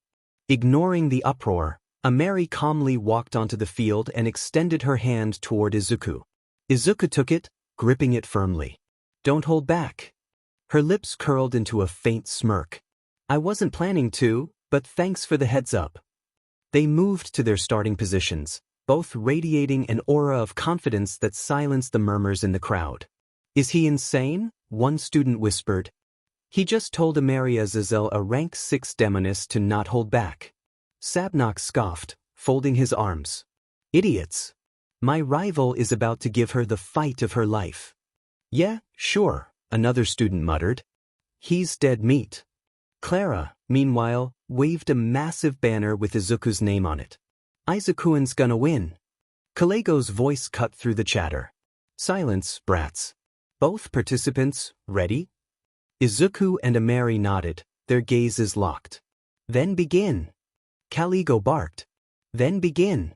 Ignoring the uproar, Amari calmly walked onto the field and extended her hand toward Izuku. Izuku took it, gripping it firmly. "Don't hold back." Her lips curled into a faint smirk. "I wasn't planning to, but thanks for the heads up." They moved to their starting positions, both radiating an aura of confidence that silenced the murmurs in the crowd. "Is he insane?" one student whispered. "He just told Amari Azazel, a rank 6 demoness, to not hold back." Sabnok scoffed, folding his arms. "Idiots. My rival is about to give her the fight of her life." "Yeah, sure," another student muttered. "He's dead meat." Clara, meanwhile, waved a massive banner with Izuku's name on it. "Izukuan's gonna win." Kalego's voice cut through the chatter. "Silence, brats. Both participants, ready?" Izuku and Amari nodded, their gazes locked. "Then begin." Caligo barked. "Then begin."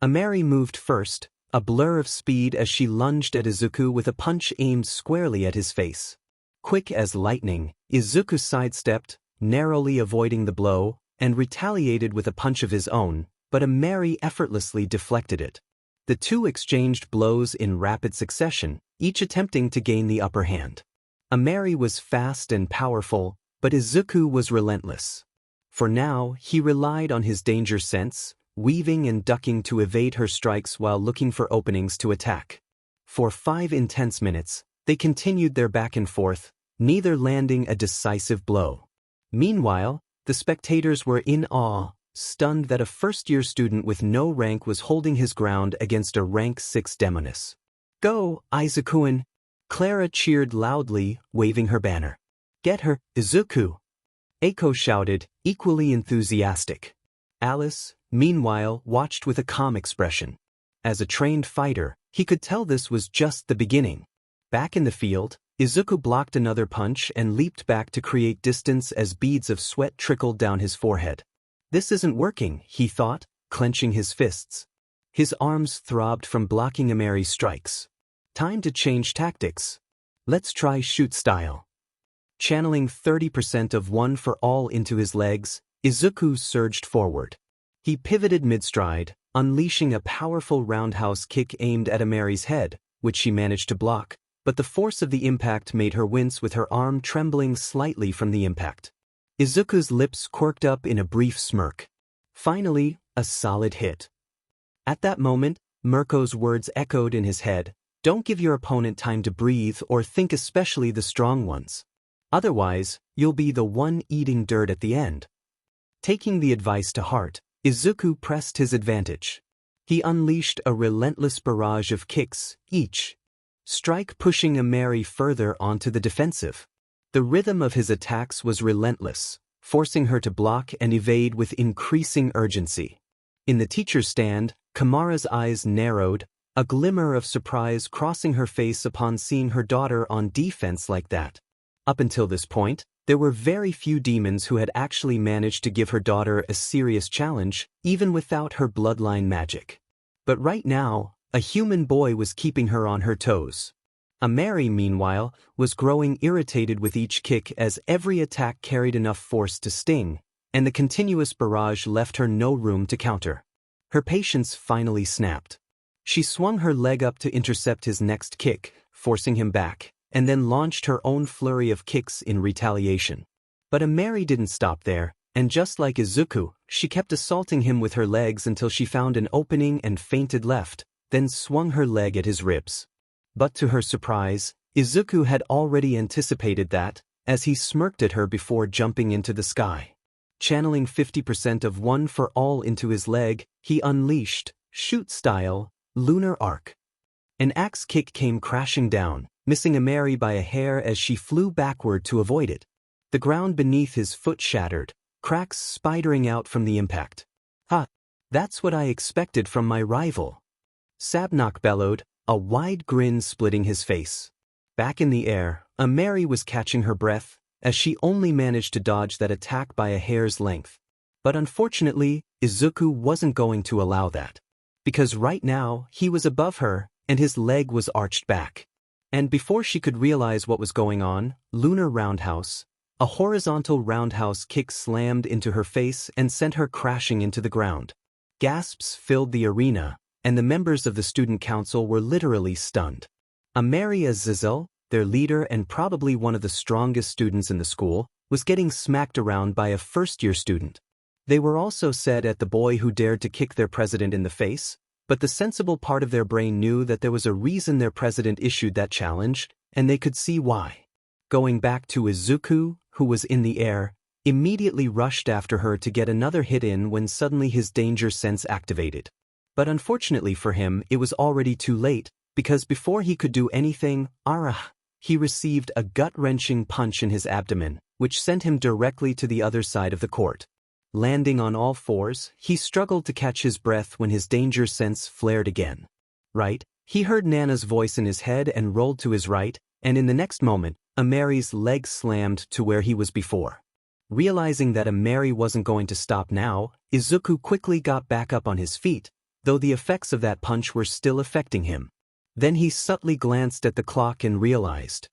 Amari moved first, a blur of speed as she lunged at Izuku with a punch aimed squarely at his face. Quick as lightning, Izuku sidestepped, narrowly avoiding the blow, and retaliated with a punch of his own, but Amari effortlessly deflected it. The two exchanged blows in rapid succession, each attempting to gain the upper hand. Amari was fast and powerful, but Izuku was relentless. For now, he relied on his danger sense, weaving and ducking to evade her strikes while looking for openings to attack. For 5 intense minutes, they continued their back and forth, neither landing a decisive blow. Meanwhile, the spectators were in awe, stunned that a first-year student with no rank was holding his ground against a rank 6 demoness. "Go, Izukuan!" Clara cheered loudly, waving her banner. "Get her, Izuku!" Eiko shouted, equally enthusiastic. Alice, meanwhile, watched with a calm expression. As a trained fighter, he could tell this was just the beginning. Back in the field, Izuku blocked another punch and leaped back to create distance as beads of sweat trickled down his forehead. "This isn't working," he thought, clenching his fists. His arms throbbed from blocking Amari's strikes. "Time to change tactics. Let's try shoot style." Channeling 30% of One for All into his legs, Izuku surged forward. He pivoted mid-stride, unleashing a powerful roundhouse kick aimed at Amari's head, which she managed to block, but the force of the impact made her wince with her arm trembling slightly from the impact. Izuku's lips quirked up in a brief smirk. Finally, a solid hit. At that moment, Mirko's words echoed in his head, "Don't give your opponent time to breathe or think, especially the strong ones. Otherwise, you'll be the one eating dirt at the end." Taking the advice to heart, Izuku pressed his advantage. He unleashed a relentless barrage of kicks, each strike pushing Amari further onto the defensive. The rhythm of his attacks was relentless, forcing her to block and evade with increasing urgency. In the teacher's stand, Kamara's eyes narrowed, a glimmer of surprise crossing her face upon seeing her daughter on defense like that. Up until this point, there were very few demons who had actually managed to give her daughter a serious challenge, even without her bloodline magic. But right now, A human boy was keeping her on her toes. Ameri, meanwhile, was growing irritated with each kick as every attack carried enough force to sting, and the continuous barrage left her no room to counter. Her patience finally snapped. She swung her leg up to intercept his next kick, forcing him back, and then launched her own flurry of kicks in retaliation. But Ameri didn't stop there, and just like Izuku, she kept assaulting him with her legs until she found an opening and feinted left, then swung her leg at his ribs. But to her surprise, Izuku had already anticipated that, as he smirked at her before jumping into the sky. Channeling 50% of One for All into his leg, he unleashed, shoot-style, Lunar Arc. An axe kick came crashing down, missing Ameri by a hair as she flew backward to avoid it. The ground beneath his foot shattered, cracks spidering out from the impact. "Ha! That's what I expected from my rival," Sabnok bellowed, a wide grin splitting his face. Back in the air, Ameri was catching her breath, as she only managed to dodge that attack by a hair's length. But unfortunately, Izuku wasn't going to allow that. Because right now, he was above her, and his leg was arched back. And before she could realize what was going on, Lunar Roundhouse, a horizontal roundhouse kick slammed into her face and sent her crashing into the ground. Gasps filled the arena, and the members of the student council were literally stunned. Ameri Azazel, their leader and probably one of the strongest students in the school, was getting smacked around by a first-year student. They were also sad at the boy who dared to kick their president in the face, but the sensible part of their brain knew that there was a reason their president issued that challenge, and they could see why. Going back to Izuku, who was in the air, immediately rushed after her to get another hit in when suddenly his danger sense activated. But unfortunately for him, it was already too late, because before he could do anything, he received a gut-wrenching punch in his abdomen, which sent him directly to the other side of the court. Landing on all fours, he struggled to catch his breath when his danger sense flared again. Right, he heard Nana's voice in his head and rolled to his right, and in the next moment, Ameri's leg slammed to where he was before. Realizing that Ameri wasn't going to stop now, Izuku quickly got back up on his feet, though the effects of that punch were still affecting him. Then he subtly glanced at the clock and realized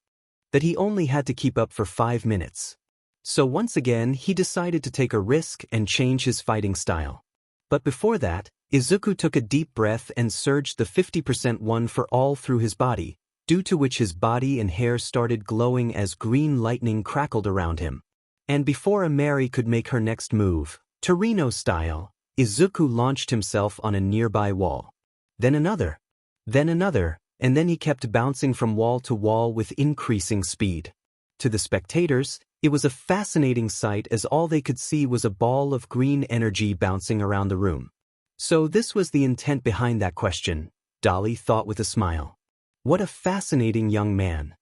that he only had to keep up for 5 minutes. So once again, he decided to take a risk and change his fighting style. But before that, Izuku took a deep breath and surged the 50% One for All through his body, due to which his body and hair started glowing as green lightning crackled around him. And before Ameri could make her next move, Torino style, Izuku launched himself on a nearby wall. Then another, and then he kept bouncing from wall to wall with increasing speed. To the spectators, it was a fascinating sight as all they could see was a ball of green energy bouncing around the room. So this was the intent behind that question, Dolly thought with a smile. What a fascinating young man.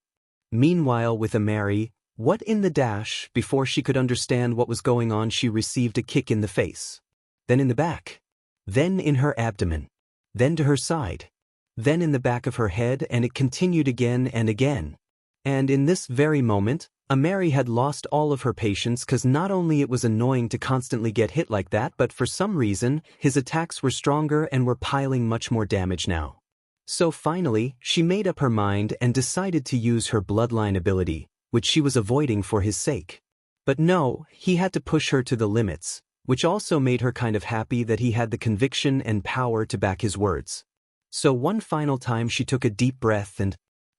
Meanwhile with Ameri, what in the dash, before she could understand what was going on, she received a kick in the face. Then in the back. Then in her abdomen. Then to her side. Then in the back of her head, and it continued again and again. And in this very moment, Ameri had lost all of her patience because not only it was annoying to constantly get hit like that, but for some reason, his attacks were stronger and were piling much more damage now. So finally, she made up her mind and decided to use her bloodline ability, which she was avoiding for his sake. But no, he had to push her to the limits, which also made her kind of happy that he had the conviction and power to back his words. So one final time she took a deep breath and,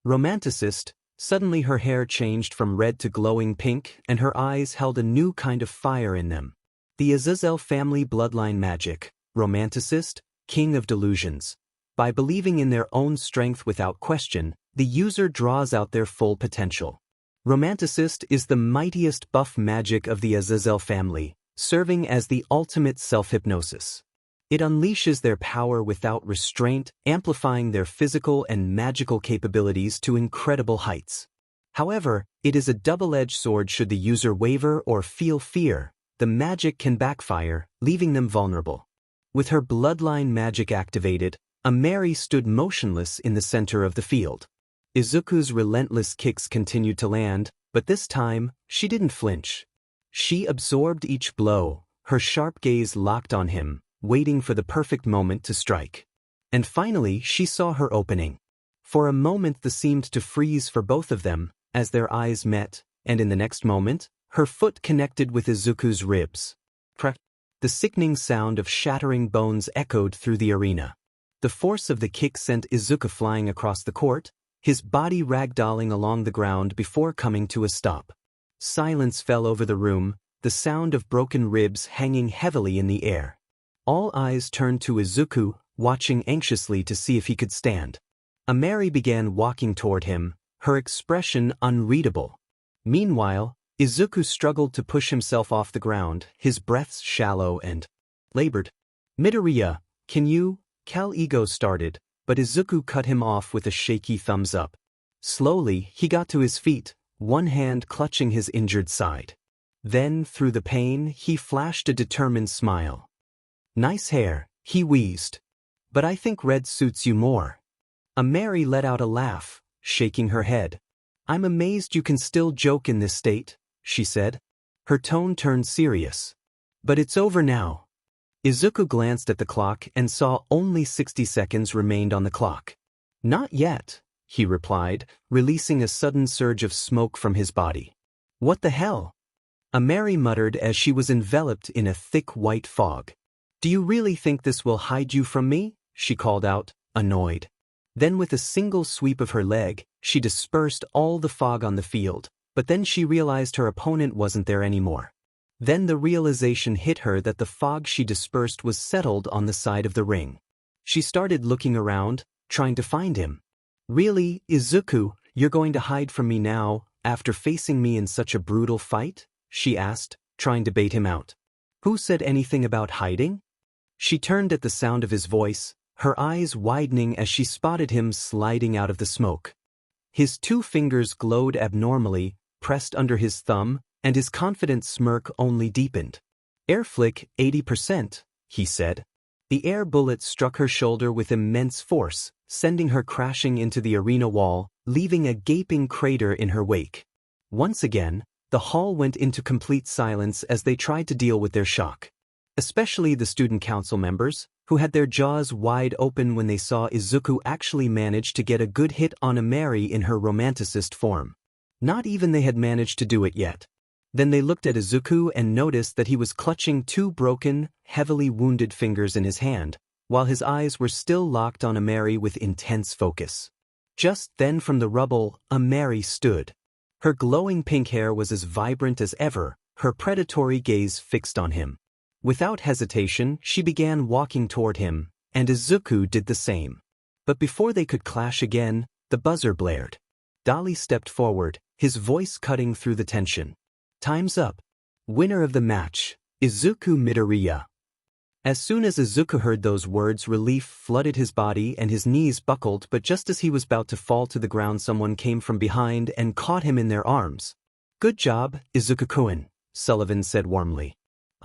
romanticist, suddenly her hair changed from red to glowing pink and her eyes held a new kind of fire in them. The Azazel family bloodline magic, romanticist, king of delusions. By believing in their own strength without question, the user draws out their full potential. Romanticist is the mightiest buff magic of the Azazel family, serving as the ultimate self-hypnosis. It unleashes their power without restraint, amplifying their physical and magical capabilities to incredible heights. However, it is a double-edged sword should the user waver or feel fear. The magic can backfire, leaving them vulnerable. With her bloodline magic activated, Ameri stood motionless in the center of the field. Izuku's relentless kicks continued to land, but this time, she didn't flinch. She absorbed each blow, her sharp gaze locked on him, waiting for the perfect moment to strike. And finally she saw her opening. For a moment the seemed to freeze for both of them, as their eyes met, and in the next moment, her foot connected with Izuku's ribs. Crack! The sickening sound of shattering bones echoed through the arena. The force of the kick sent Izuku flying across the court, his body ragdolling along the ground before coming to a stop. Silence fell over the room, the sound of broken ribs hanging heavily in the air. All eyes turned to Izuku, watching anxiously to see if he could stand. Ameri began walking toward him, her expression unreadable. Meanwhile, Izuku struggled to push himself off the ground, his breaths shallow and labored. Midoriya, can you? Cal Ego started, but Izuku cut him off with a shaky thumbs up. Slowly, he got to his feet, one hand clutching his injured side. Then, through the pain, he flashed a determined smile. Nice hair, he wheezed. But I think red suits you more. Ameri let out a laugh, shaking her head. I'm amazed you can still joke in this state, she said. Her tone turned serious. But it's over now. Izuku glanced at the clock and saw only 60 seconds remained on the clock. Not yet, he replied, releasing a sudden surge of smoke from his body. What the hell? Ameri muttered as she was enveloped in a thick white fog. Do you really think this will hide you from me? She called out, annoyed. Then with a single sweep of her leg, she dispersed all the fog on the field, but then she realized her opponent wasn't there anymore. Then the realization hit her that the fog she dispersed was settled on the side of the ring. She started looking around, trying to find him. Really, Izuku, you're going to hide from me now, after facing me in such a brutal fight? She asked, trying to bait him out. Who said anything about hiding? She turned at the sound of his voice, her eyes widening as she spotted him sliding out of the smoke. His two fingers glowed abnormally, pressed under his thumb, and his confident smirk only deepened. Air flick 80%, he said. The air bullet struck her shoulder with immense force, sending her crashing into the arena wall, leaving a gaping crater in her wake. Once again, the hall went into complete silence as they tried to deal with their shock. Especially the student council members, who had their jaws wide open when they saw Izuku actually manage to get a good hit on Ameri in her romanticist form. Not even they had managed to do it yet. Then they looked at Izuku and noticed that he was clutching two broken, heavily wounded fingers in his hand, while his eyes were still locked on Ameri with intense focus. Just then from the rubble, Ameri stood. Her glowing pink hair was as vibrant as ever, her predatory gaze fixed on him. Without hesitation, she began walking toward him, and Izuku did the same. But before they could clash again, the buzzer blared. Dali stepped forward, his voice cutting through the tension. Time's up. Winner of the match, Izuku Midoriya. As soon as Izuku heard those words, relief flooded his body and his knees buckled, but just as he was about to fall to the ground, someone came from behind and caught him in their arms. Good job, Izuku-kun, Sullivan said warmly.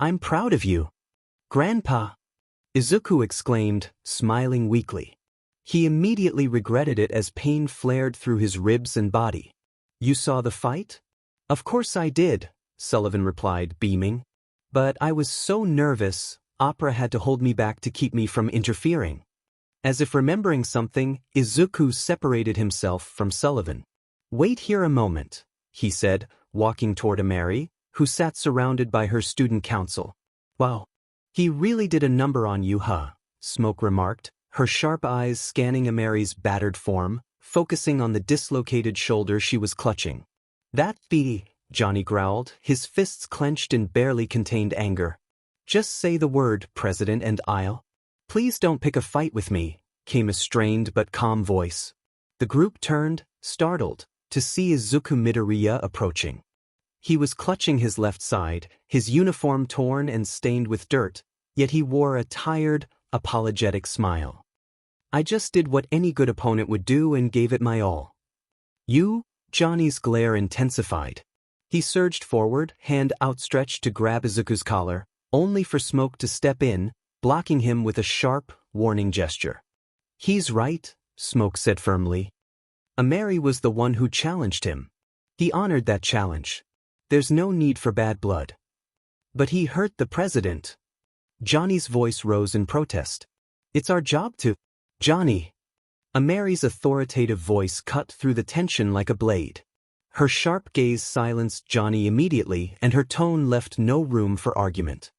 I'm proud of you. Grandpa, Izuku exclaimed, smiling weakly. He immediately regretted it as pain flared through his ribs and body. You saw the fight? Of course I did, Sullivan replied, beaming. But I was so nervous, Opera had to hold me back to keep me from interfering. As if remembering something, Izuku separated himself from Sullivan. Wait here a moment, he said, walking toward Ameri, who sat surrounded by her student council. Wow. He really did a number on you, huh? Smoke remarked, her sharp eyes scanning Ameri's battered form, focusing on the dislocated shoulder she was clutching. That be, Johnny growled, his fists clenched in barely contained anger. Just say the word, President, and I'll. Please don't pick a fight with me, came a strained but calm voice. The group turned, startled, to see Izuku Midoriya approaching. He was clutching his left side, his uniform torn and stained with dirt, yet he wore a tired, apologetic smile. I just did what any good opponent would do and gave it my all. You? Johnny's glare intensified. He surged forward, hand outstretched to grab Izuku's collar, only for Smoke to step in, blocking him with a sharp, warning gesture. He's right, Smoke said firmly. Ameri was the one who challenged him. He honored that challenge. There's no need for bad blood. But he hurt the president. Johnny's voice rose in protest. It's our job to. Johnny. Amari's authoritative voice cut through the tension like a blade. Her sharp gaze silenced Johnny immediately, and her tone left no room for argument.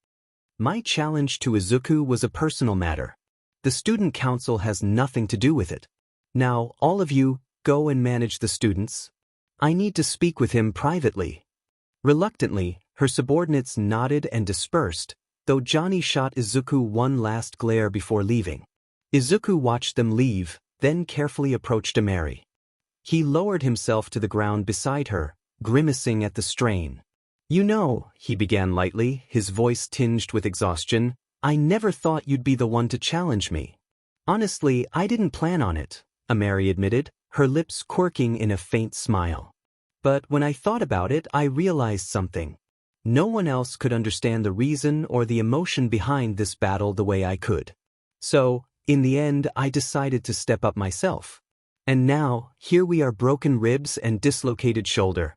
My challenge to Izuku was a personal matter. The student council has nothing to do with it. Now, all of you, go and manage the students. I need to speak with him privately. Reluctantly, her subordinates nodded and dispersed, though Johnny shot Izuku one last glare before leaving. Izuku watched them leave, then carefully approached Amari. He lowered himself to the ground beside her, grimacing at the strain. You know, he began lightly, his voice tinged with exhaustion, I never thought you'd be the one to challenge me. Honestly, I didn't plan on it, Amari admitted, her lips quirking in a faint smile. But when I thought about it, I realized something. No one else could understand the reason or the emotion behind this battle the way I could. So, in the end, I decided to step up myself. And now, here we are, broken ribs and dislocated shoulder.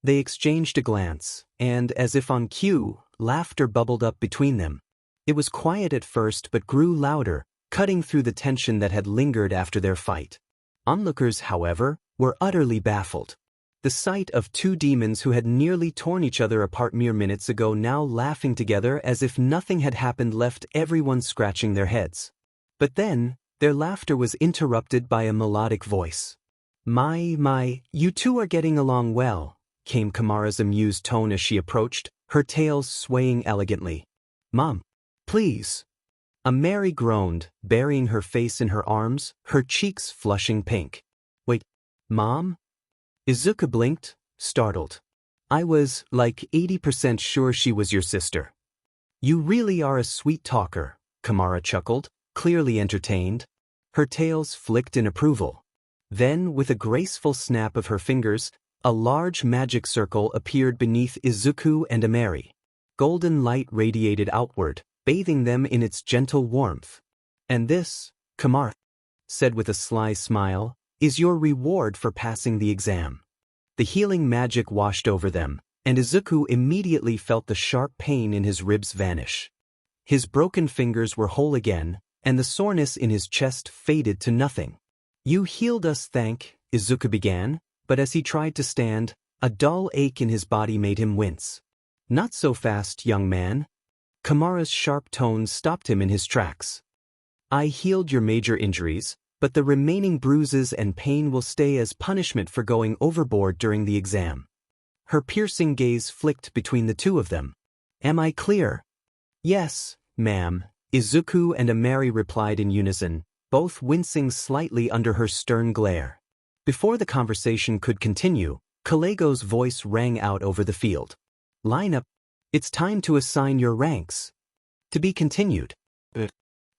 They exchanged a glance, and as if on cue, laughter bubbled up between them. It was quiet at first but grew louder, cutting through the tension that had lingered after their fight. Onlookers, however, were utterly baffled. The sight of two demons who had nearly torn each other apart mere minutes ago now laughing together as if nothing had happened left everyone scratching their heads. But then, their laughter was interrupted by a melodic voice. My, you two are getting along well, came Kamara's amused tone as she approached, her tails swaying elegantly. Mom, please. Amari groaned, burying her face in her arms, her cheeks flushing pink. Wait, Mom? Izuku blinked, startled. I was, like 80% sure she was your sister. You really are a sweet talker, Kamara chuckled, clearly entertained. Her tails flicked in approval. Then, with a graceful snap of her fingers, a large magic circle appeared beneath Izuku and Amari. Golden light radiated outward, bathing them in its gentle warmth. And this, Kamara said with a sly smile, is your reward for passing the exam. The healing magic washed over them, and Izuku immediately felt the sharp pain in his ribs vanish. His broken fingers were whole again, and the soreness in his chest faded to nothing. You healed us, Izuku began, but as he tried to stand, a dull ache in his body made him wince. Not so fast, young man. Kamara's sharp tones stopped him in his tracks. I healed your major injuries, but the remaining bruises and pain will stay as punishment for going overboard during the exam. Her piercing gaze flicked between the two of them. Am I clear? Yes, ma'am, Izuku and Amari replied in unison, both wincing slightly under her stern glare. Before the conversation could continue, Kalego's voice rang out over the field. Line up. It's time to assign your ranks. To be continued.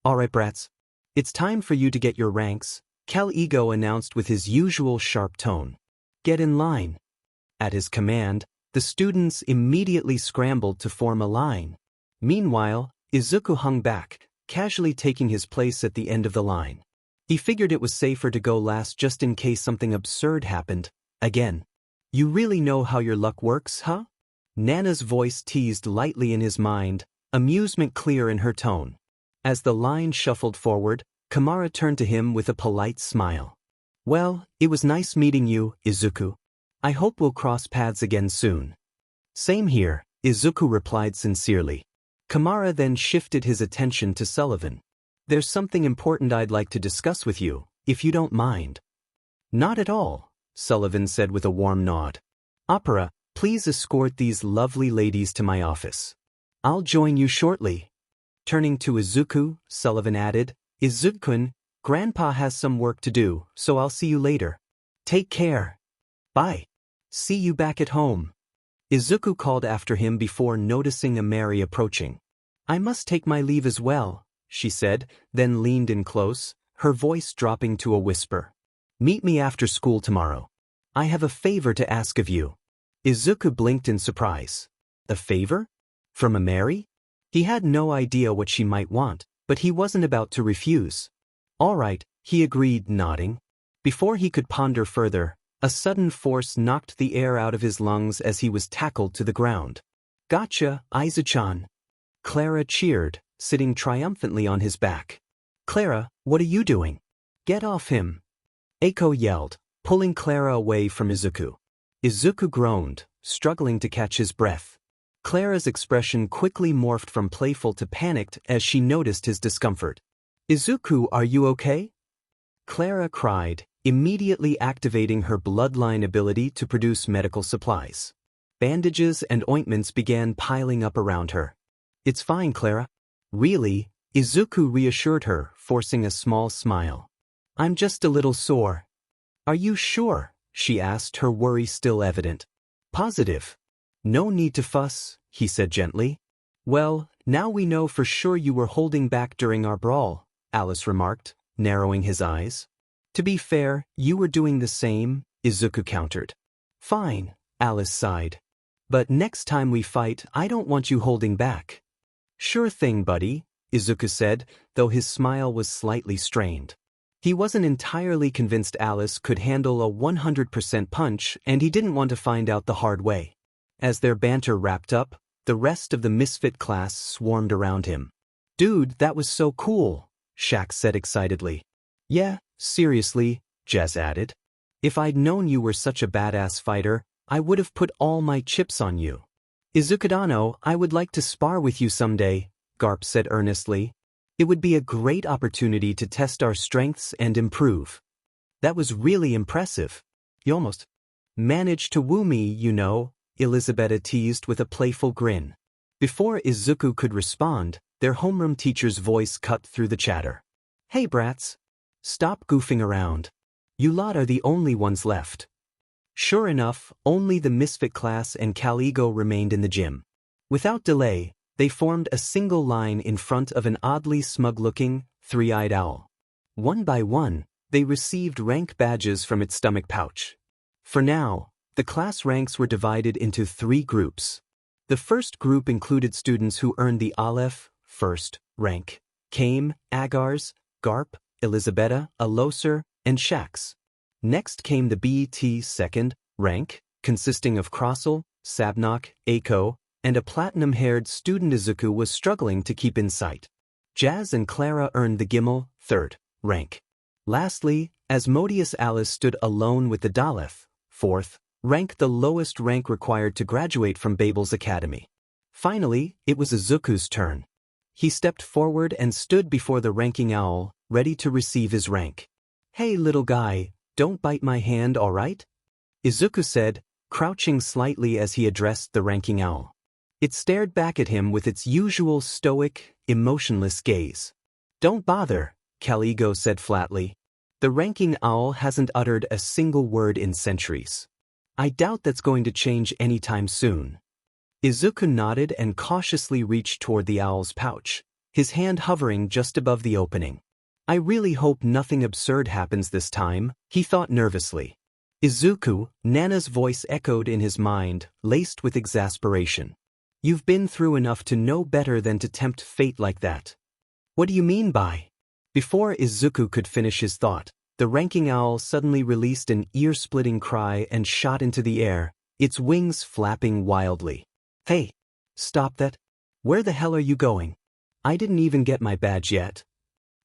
All right, brats. It's time for you to get your ranks, Cal Ego announced with his usual sharp tone. Get in line. At his command, the students immediately scrambled to form a line. Meanwhile, Izuku hung back, casually taking his place at the end of the line. He figured it was safer to go last just in case something absurd happened, again. You really know how your luck works, huh? Nana's voice teased lightly in his mind, amusement clear in her tone. As the line shuffled forward, Kamara turned to him with a polite smile. Well, it was nice meeting you, Izuku. I hope we'll cross paths again soon. Same here, Izuku replied sincerely. Kamara then shifted his attention to Sullivan. There's something important I'd like to discuss with you, if you don't mind. Not at all, Sullivan said with a warm nod. Opera, please escort these lovely ladies to my office. I'll join you shortly. Turning to Izuku, Sullivan added, Izuku-kun, Grandpa has some work to do, so I'll see you later. Take care. Bye. See you back at home. Izuku called after him before noticing Amari approaching. I must take my leave as well, she said, then leaned in close, her voice dropping to a whisper. Meet me after school tomorrow. I have a favor to ask of you. Izuku blinked in surprise. A favor? From Amari? He had no idea what she might want, but he wasn't about to refuse. All right, he agreed, nodding. Before he could ponder further, a sudden force knocked the air out of his lungs as he was tackled to the ground. Gotcha, Izu-chan. Clara cheered, sitting triumphantly on his back. Clara, what are you doing? Get off him. Eiko yelled, pulling Clara away from Izuku. Izuku groaned, struggling to catch his breath. Clara's expression quickly morphed from playful to panicked as she noticed his discomfort. Izuku, are you okay? Clara cried, immediately activating her bloodline ability to produce medical supplies. Bandages and ointments began piling up around her. It's fine, Clara. Really? Izuku reassured her, forcing a small smile. I'm just a little sore. Are you sure? She asked, her worry still evident. Positive. No need to fuss, he said gently. Well, now we know for sure you were holding back during our brawl, Alice remarked, narrowing his eyes. To be fair, you were doing the same, Izuku countered. Fine, Alice sighed. But next time we fight, I don't want you holding back. Sure thing, buddy, Izuku said, though his smile was slightly strained. He wasn't entirely convinced Alice could handle a 100% punch, and he didn't want to find out the hard way. As their banter wrapped up, the rest of the misfit class swarmed around him. Dude, that was so cool, Shaq said excitedly. Yeah, seriously, Jazz added. If I'd known you were such a badass fighter, I would have put all my chips on you. Izukudano, I would like to spar with you someday, Garp said earnestly. It would be a great opportunity to test our strengths and improve. That was really impressive. You almost managed to woo me, you know, Elizabetta teased with a playful grin. Before Izuku could respond, their homeroom teacher's voice cut through the chatter. Hey brats. Stop goofing around. You lot are the only ones left. Sure enough, only the misfit class and Caligo remained in the gym. Without delay, they formed a single line in front of an oddly smug-looking, three-eyed owl. One by one, they received rank badges from its stomach pouch. For now, the class ranks were divided into 3 groups. The first group included students who earned the Aleph, first, rank, Kame, Agars, Garp, Elizabetta, Aloser, and Shax. Next came the BT second, rank, consisting of Crossel, Sabnok, Eiko, and a platinum-haired student Izuku was struggling to keep in sight. Jazz and Clara earned the Gimel, third, rank. Lastly, Asmodeus Alice stood alone with the Daleth, fourth, rank, the lowest rank required to graduate from Babel's academy. Finally, it was Izuku's turn. He stepped forward and stood before the ranking owl, ready to receive his rank. Hey little guy, don't bite my hand, all right? Izuku said, crouching slightly as he addressed the ranking owl. It stared back at him with its usual stoic, emotionless gaze. Don't bother, Caligo said flatly. The ranking owl hasn't uttered a single word in centuries. I doubt that's going to change anytime soon. Izuku nodded and cautiously reached toward the owl's pouch, his hand hovering just above the opening. I really hope nothing absurd happens this time, he thought nervously. Izuku, Nana's voice echoed in his mind, laced with exasperation. You've been through enough to know better than to tempt fate like that. What do you mean by? Before Izuku could finish his thought, the ranking owl suddenly released an ear-splitting cry and shot into the air, its wings flapping wildly. Hey! Stop that! Where the hell are you going? I didn't even get my badge yet.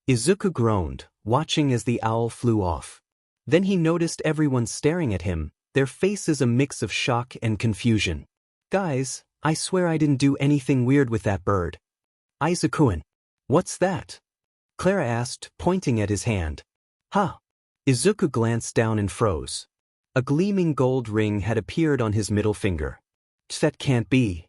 Izuku groaned, watching as the owl flew off. Then he noticed everyone staring at him, their faces a mix of shock and confusion. Guys, I swear I didn't do anything weird with that bird. Izuku-an, what's that? Clara asked, pointing at his hand. Huh. Izuku glanced down and froze. A gleaming gold ring had appeared on his middle finger. That can't be.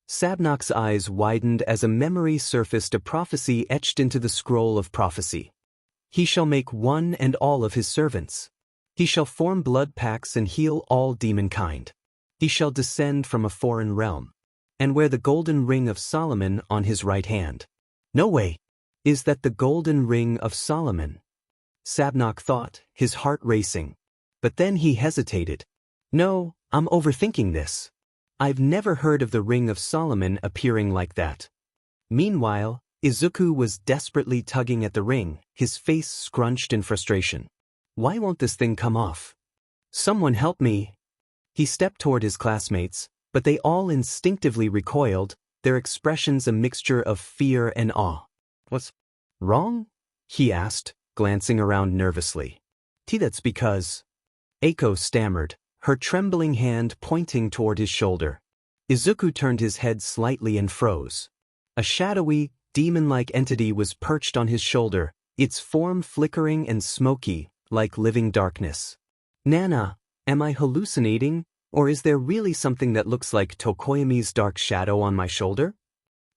Sabnok's eyes widened as a memory surfaced, a prophecy etched into the scroll of prophecy. He shall make one and all of his servants. He shall form blood pacts and heal all demonkind. He shall descend from a foreign realm, and wear the golden ring of Solomon on his right hand. No way! Is that the golden ring of Solomon? Sabnok thought, his heart racing. But then he hesitated. No, I'm overthinking this. I've never heard of the ring of Solomon appearing like that. Meanwhile, Izuku was desperately tugging at the ring, his face scrunched in frustration. Why won't this thing come off? Someone help me! He stepped toward his classmates, but they all instinctively recoiled, their expressions a mixture of fear and awe. What's wrong? he asked, glancing around nervously. That's because... Eiko stammered, her trembling hand pointing toward his shoulder. Izuku turned his head slightly and froze. A shadowy, demon-like entity was perched on his shoulder, its form flickering and smoky, like living darkness. Nana, am I hallucinating, or is there really something that looks like Tokoyami's dark shadow on my shoulder?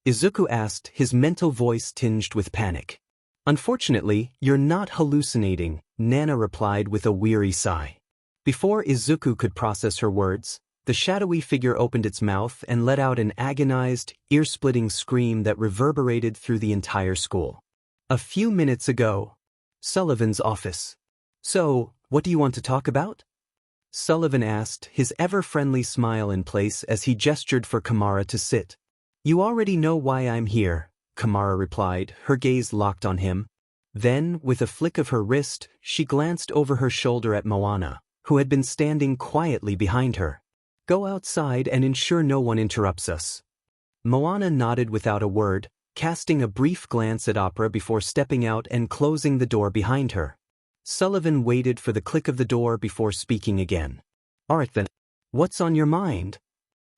Izuku asked, his mental voice tinged with panic. Unfortunately, you're not hallucinating, Nana replied with a weary sigh. Before Izuku could process her words, the shadowy figure opened its mouth and let out an agonized, ear-splitting scream that reverberated through the entire school. A few minutes ago. Sullivan's office. So, what do you want to talk about? Sullivan asked, his ever-friendly smile in place as he gestured for Kamara to sit. You already know why I'm here, Kamara replied, her gaze locked on him. Then, with a flick of her wrist, she glanced over her shoulder at Moana, who had been standing quietly behind her. Go outside and ensure no one interrupts us. Moana nodded without a word, casting a brief glance at Opera before stepping out and closing the door behind her. Sullivan waited for the click of the door before speaking again. Alright then, what's on your mind?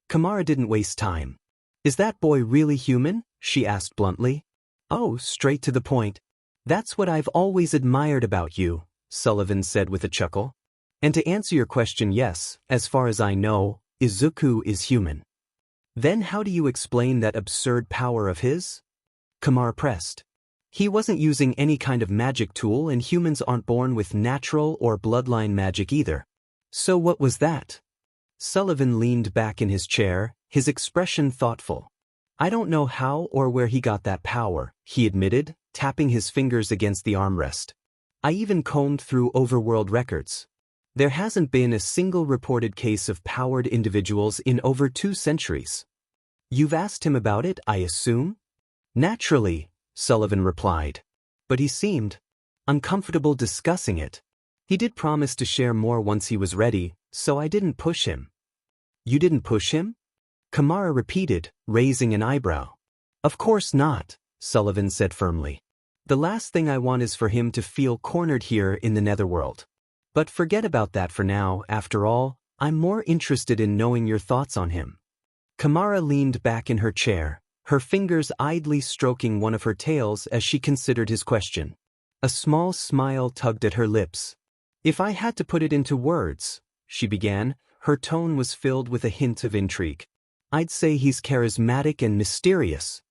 Kamara didn't waste time. Is that boy really human? She asked bluntly. Oh, straight to the point. That's what I've always admired about you, Sullivan said with a chuckle. And to answer your question, yes, as far as I know, Izuku is human. Then how do you explain that absurd power of his? Kamara pressed. He wasn't using any kind of magic tool, and humans aren't born with natural or bloodline magic either. So what was that? Sullivan leaned back in his chair, his expression thoughtful. I don't know how or where he got that power, he admitted, tapping his fingers against the armrest. I even combed through overworld records. There hasn't been a single reported case of powered individuals in over 2 centuries. You've asked him about it, I assume? Naturally, Sullivan replied. But he seemed uncomfortable discussing it. He did promise to share more once he was ready, so I didn't push him. You didn't push him? Kamara repeated, raising an eyebrow. Of course not, Sullivan said firmly. The last thing I want is for him to feel cornered here in the netherworld. But forget about that for now, after all, I'm more interested in knowing your thoughts on him. Kamara leaned back in her chair, her fingers idly stroking one of her tails as she considered his question. A small smile tugged at her lips. If I had to put it into words, she began, her tone was filled with a hint of intrigue. I'd say he's charismatic and mysterious.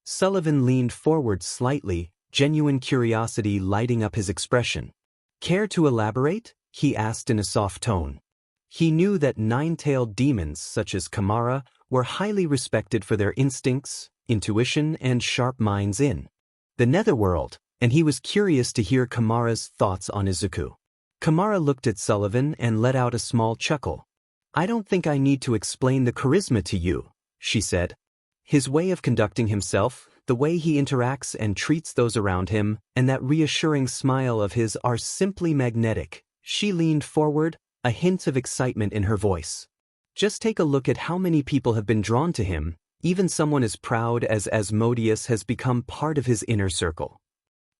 Sullivan leaned forward slightly, genuine curiosity lighting up his expression. Care to elaborate? He asked in a soft tone. He knew that 9-tailed demons such as Kamara were highly respected for their instincts, intuition, and sharp minds in the netherworld, and he was curious to hear Kamara's thoughts on Izuku. Kamara looked at Sullivan and let out a small chuckle. I don't think I need to explain the charisma to you, she said. His way of conducting himself, the way he interacts and treats those around him, and that reassuring smile of his are simply magnetic. She leaned forward, a hint of excitement in her voice. Just take a look at how many people have been drawn to him. Even someone as proud as Asmodeus has become part of his inner circle.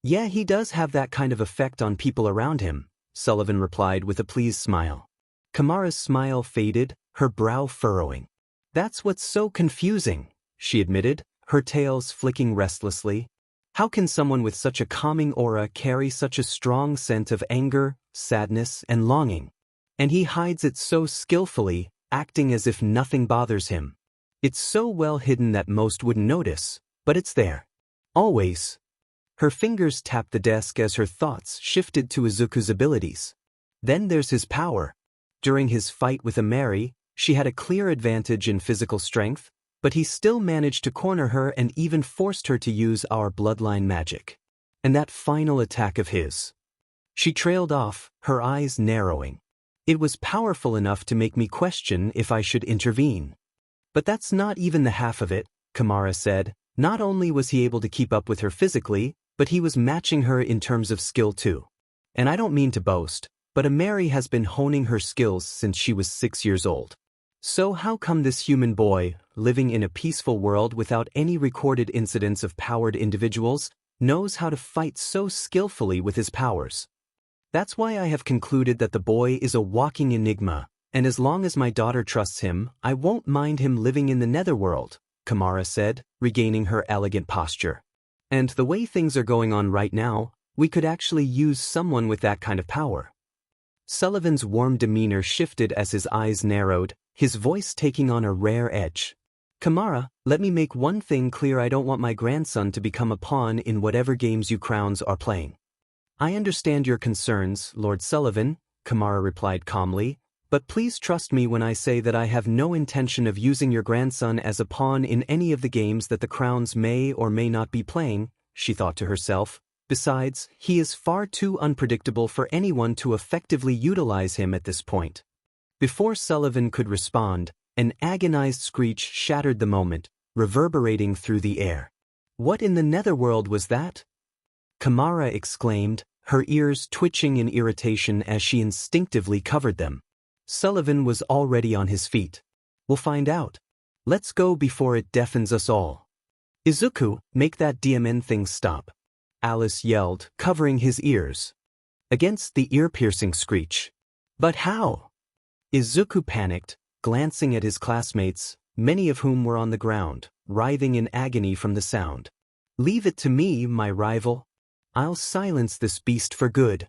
Yeah, he does have that kind of effect on people around him, Sullivan replied with a pleased smile. Kamara's smile faded, her brow furrowing. That's what's so confusing, she admitted, her tails flicking restlessly. How can someone with such a calming aura carry such a strong sense of anger, sadness, and longing? And he hides it so skillfully, acting as if nothing bothers him. It's so well hidden that most wouldn't notice, but it's there. Always. Her fingers tapped the desk as her thoughts shifted to Izuku's abilities. Then there's his power. During his fight with Ameri, she had a clear advantage in physical strength, but he still managed to corner her and even forced her to use our bloodline magic. And that final attack of his. She trailed off, her eyes narrowing. It was powerful enough to make me question if I should intervene. But that's not even the half of it, Kamara said. Not only was he able to keep up with her physically, but he was matching her in terms of skill too. And I don't mean to boast, but Ameri has been honing her skills since she was 6 years old. So how come this human boy, living in a peaceful world without any recorded incidents of powered individuals, knows how to fight so skillfully with his powers. That's why I have concluded that the boy is a walking enigma, and as long as my daughter trusts him, I won't mind him living in the netherworld, Kamara said, regaining her elegant posture. And the way things are going on right now, we could actually use someone with that kind of power. Sullivan's warm demeanor shifted as his eyes narrowed, his voice taking on a rare edge. Kamara, let me make one thing clear: I don't want my grandson to become a pawn in whatever games you crowns are playing. I understand your concerns, Lord Sullivan, Kamara replied calmly, but please trust me when I say that I have no intention of using your grandson as a pawn in any of the games that the crowns may or may not be playing, she thought to herself. Besides, he is far too unpredictable for anyone to effectively utilize him at this point. Before Sullivan could respond, an agonized screech shattered the moment, reverberating through the air. What in the netherworld was that? Kamara exclaimed, her ears twitching in irritation as she instinctively covered them. Sullivan was already on his feet. We'll find out. Let's go before it deafens us all. Izuku, make that DMN thing stop, Alice yelled, covering his ears. Against the ear-piercing screech. But how? Izuku panicked, glancing at his classmates, many of whom were on the ground, writhing in agony from the sound. Leave it to me, my rival. I'll silence this beast for good,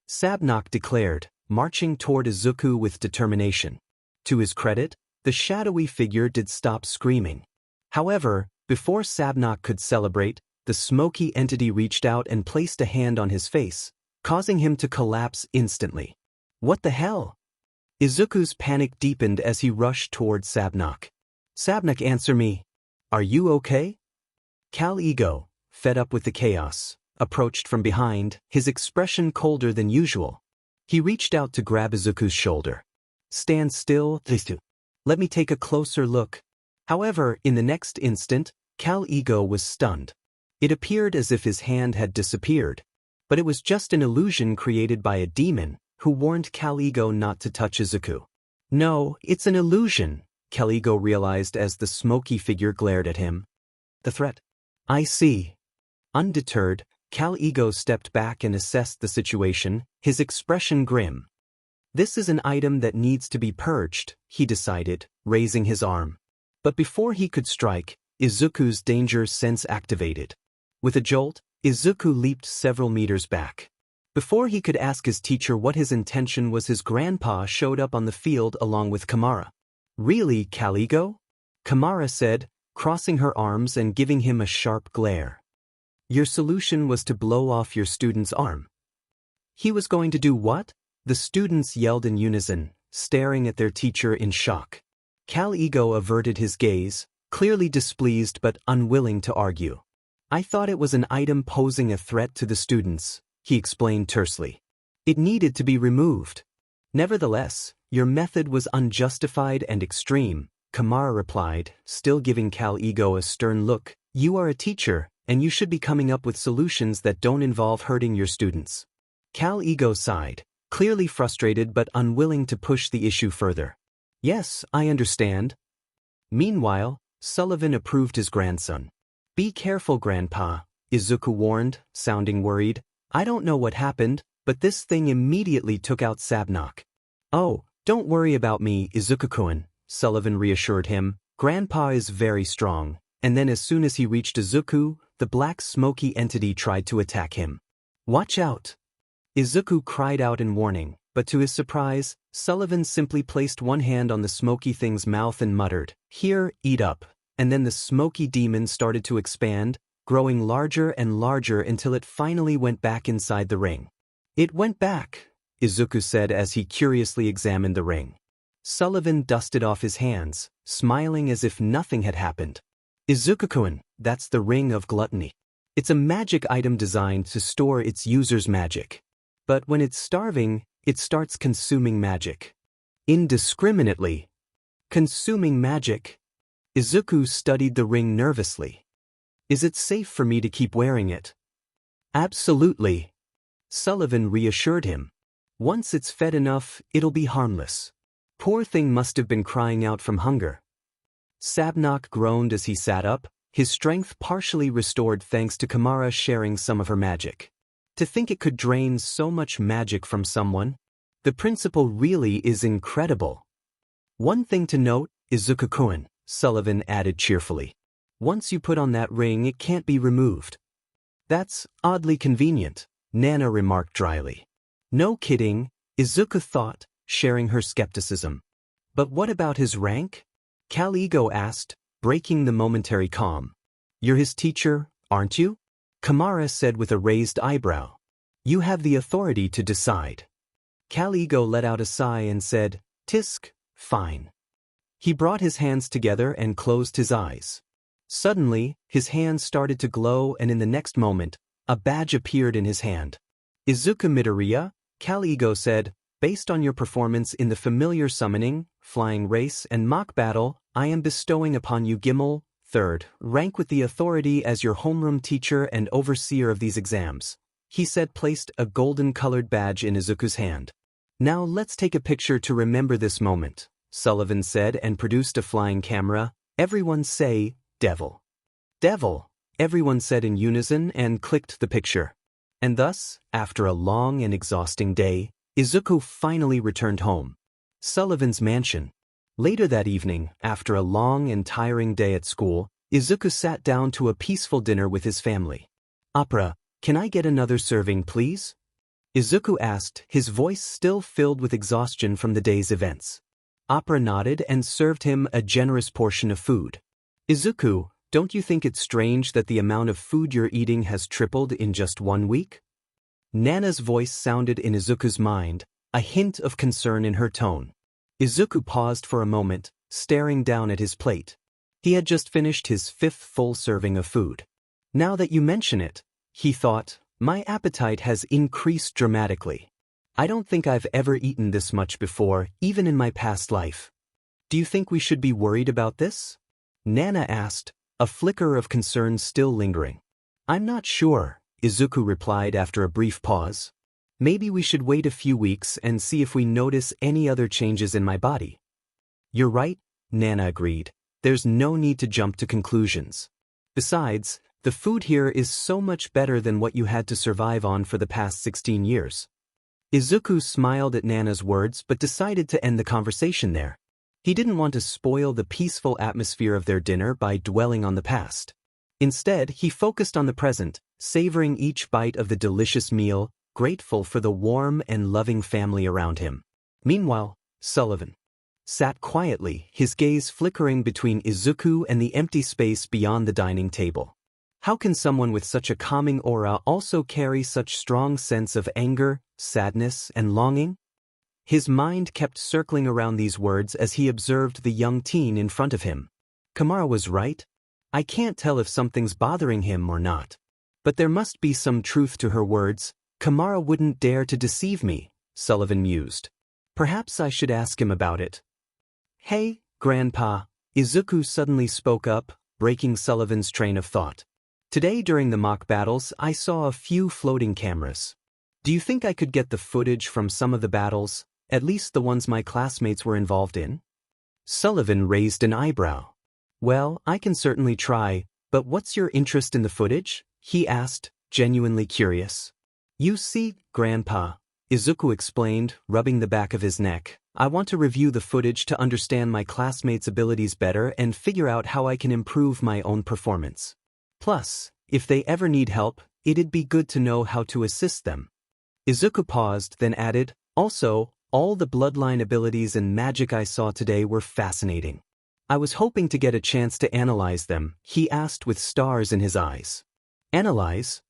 Sabnok declared, marching toward Izuku with determination. To his credit, the shadowy figure did stop screaming. However, before Sabnok could celebrate, the smoky entity reached out and placed a hand on his face, causing him to collapse instantly. What the hell? Izuku's panic deepened as he rushed toward Sabnok. Sabnok, answer me. Are you okay? Cal Ego, fed up with the chaos, approached from behind, his expression colder than usual. He reached out to grab Izuku's shoulder. Stand still, Deku. Let me take a closer look. However, in the next instant, Cal Ego was stunned. It appeared as if his hand had disappeared. But it was just an illusion created by a demon, who warned Cal Ego not to touch Izuku. No, it's an illusion, Cal Ego realized as the smoky figure glared at him. The threat. I see. Undeterred, Cal Ego stepped back and assessed the situation, his expression grim. This is an item that needs to be purged, he decided, raising his arm. But before he could strike, Izuku's danger sense activated. With a jolt, Izuku leaped several meters back. Before he could ask his teacher what his intention was, his grandpa showed up on the field along with Kamara. Really, Cal Ego? Kamara said, crossing her arms and giving him a sharp glare. Your solution was to blow off your student's arm. He was going to do what? The students yelled in unison, staring at their teacher in shock. Cal Ego averted his gaze, clearly displeased but unwilling to argue. I thought it was an item posing a threat to the students, he explained tersely. It needed to be removed. Nevertheless, your method was unjustified and extreme, Kamara replied, still giving Cal Ego a stern look. You are a teacher, and you should be coming up with solutions that don't involve hurting your students. Cal Ego sighed, clearly frustrated but unwilling to push the issue further. Yes, I understand. Meanwhile, Sullivan approved his grandson. Be careful, Grandpa, Izuku warned, sounding worried. I don't know what happened, but this thing immediately took out Sabnok. Oh, don't worry about me, Izuku-kun, Sullivan reassured him. Grandpa is very strong. And then as soon as he reached Izuku, the black smoky entity tried to attack him. Watch out! Izuku cried out in warning, but to his surprise, Sullivan simply placed one hand on the smoky thing's mouth and muttered, Here, eat up. And then the smoky demon started to expand, growing larger and larger until it finally went back inside the ring. It went back, Izuku said as he curiously examined the ring. Sullivan dusted off his hands, smiling as if nothing had happened. Izuku-kun, that's the Ring of Gluttony. It's a magic item designed to store its user's magic. But when it's starving, it starts consuming magic. Indiscriminately. Consuming magic. Izuku studied the ring nervously. Is it safe for me to keep wearing it? Absolutely. Sullivan reassured him. Once it's fed enough, it'll be harmless. Poor thing must have been crying out from hunger. Sabnok groaned as he sat up, his strength partially restored thanks to Kamara sharing some of her magic. To think it could drain so much magic from someone? The principle really is incredible. One thing to note, Izuku-kun, Sullivan added cheerfully. Once you put on that ring, it can't be removed. That's oddly convenient, Nana remarked dryly. No kidding, Izuku thought, sharing her skepticism. But what about his rank? Caligo asked, breaking the momentary calm. You're his teacher, aren't you? Kamara said with a raised eyebrow. You have the authority to decide. Caligo let out a sigh and said, Tisk, fine. He brought his hands together and closed his eyes. Suddenly, his hands started to glow and in the next moment, a badge appeared in his hand. Izuku Midoriya, Caligo said, based on your performance in the familiar summoning, flying race and mock battle, I am bestowing upon you Gimel, 3rd rank with the authority as your homeroom teacher and overseer of these exams. He said placed a golden-colored badge in Izuku's hand. Now let's take a picture to remember this moment, Sullivan said and produced a flying camera. Everyone say, Devil. Devil, everyone said in unison and clicked the picture. And thus, after a long and exhausting day, Izuku finally returned home. Sullivan's mansion. Later that evening, after a long and tiring day at school, Izuku sat down to a peaceful dinner with his family. Opera, can I get another serving, please? Izuku asked, his voice still filled with exhaustion from the day's events. Opera nodded and served him a generous portion of food. Izuku, don't you think it's strange that the amount of food you're eating has tripled in just 1 week? Nana's voice sounded in Izuku's mind, a hint of concern in her tone. Izuku paused for a moment, staring down at his plate. He had just finished his 5th full serving of food. Now that you mention it, he thought, my appetite has increased dramatically. I don't think I've ever eaten this much before, even in my past life. Do you think we should be worried about this? Nana asked, a flicker of concern still lingering. I'm not sure, Izuku replied after a brief pause. Maybe we should wait a few weeks and see if we notice any other changes in my body. You're right, Nana agreed. There's no need to jump to conclusions. Besides, the food here is so much better than what you had to survive on for the past 16 years. Izuku smiled at Nana's words but decided to end the conversation there. He didn't want to spoil the peaceful atmosphere of their dinner by dwelling on the past. Instead, he focused on the present, savoring each bite of the delicious meal, grateful for the warm and loving family around him. Meanwhile, Sullivan sat quietly, his gaze flickering between Izuku and the empty space beyond the dining table. How can someone with such a calming aura also carry such strong sense of anger, sadness, and longing? His mind kept circling around these words as he observed the young teen in front of him. Kamara was right. I can't tell if something's bothering him or not. But there must be some truth to her words. Kamara wouldn't dare to deceive me, Sullivan mused. Perhaps I should ask him about it. Hey, Grandpa, Izuku suddenly spoke up, breaking Sullivan's train of thought. Today during the mock battles, I saw a few floating cameras. Do you think I could get the footage from some of the battles, at least the ones my classmates were involved in? Sullivan raised an eyebrow. Well, I can certainly try, but what's your interest in the footage? He asked, genuinely curious. You see, Grandpa, Izuku explained, rubbing the back of his neck. I want to review the footage to understand my classmates' abilities better and figure out how I can improve my own performance. Plus, if they ever need help, it'd be good to know how to assist them. Izuku paused, then added, also, all the bloodline abilities and magic I saw today were fascinating. I was hoping to get a chance to analyze them, he asked with stars in his eyes. Analyze?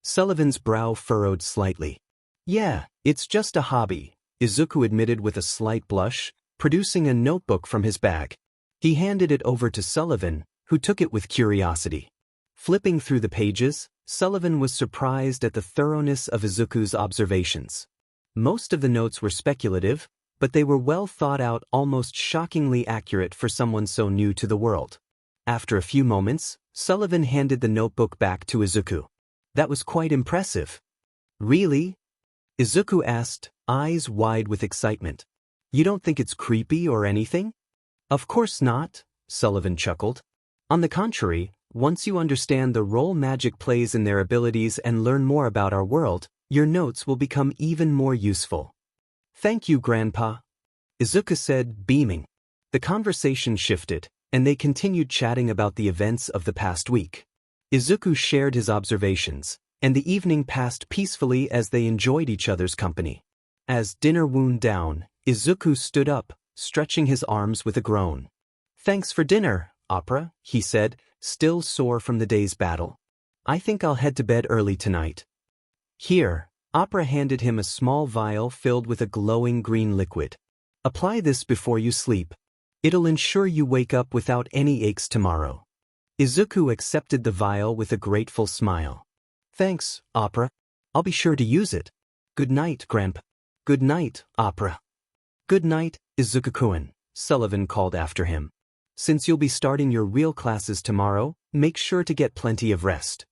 Sullivan's brow furrowed slightly. Yeah, it's just a hobby, Izuku admitted with a slight blush, producing a notebook from his bag. He handed it over to Sullivan, who took it with curiosity. Flipping through the pages, Sullivan was surprised at the thoroughness of Izuku's observations. Most of the notes were speculative, but they were well thought out, almost shockingly accurate for someone so new to the world. After a few moments, Sullivan handed the notebook back to Izuku. That was quite impressive. Really? Izuku asked, eyes wide with excitement. You don't think it's creepy or anything? Of course not, Sullivan chuckled. On the contrary, Once you understand the role magic plays in their abilities and learn more about our world, your notes will become even more useful. Thank you, Grandpa, Izuku said, beaming. The conversation shifted, and they continued chatting about the events of the past week. Izuku shared his observations, and the evening passed peacefully as they enjoyed each other's company. As dinner wound down, Izuku stood up, stretching his arms with a groan. Thanks for dinner, Opera, he said, still sore from the day's battle. I think I'll head to bed early tonight. Here, Opera handed him a small vial filled with a glowing green liquid. Apply this before you sleep. It'll ensure you wake up without any aches tomorrow. Izuku accepted the vial with a grateful smile. Thanks, Opera. I'll be sure to use it. Good night, Grandpa. Good night, Opera. Good night, Izuku-kun, Sullivan called after him. Since you'll be starting your real classes tomorrow, make sure to get plenty of rest.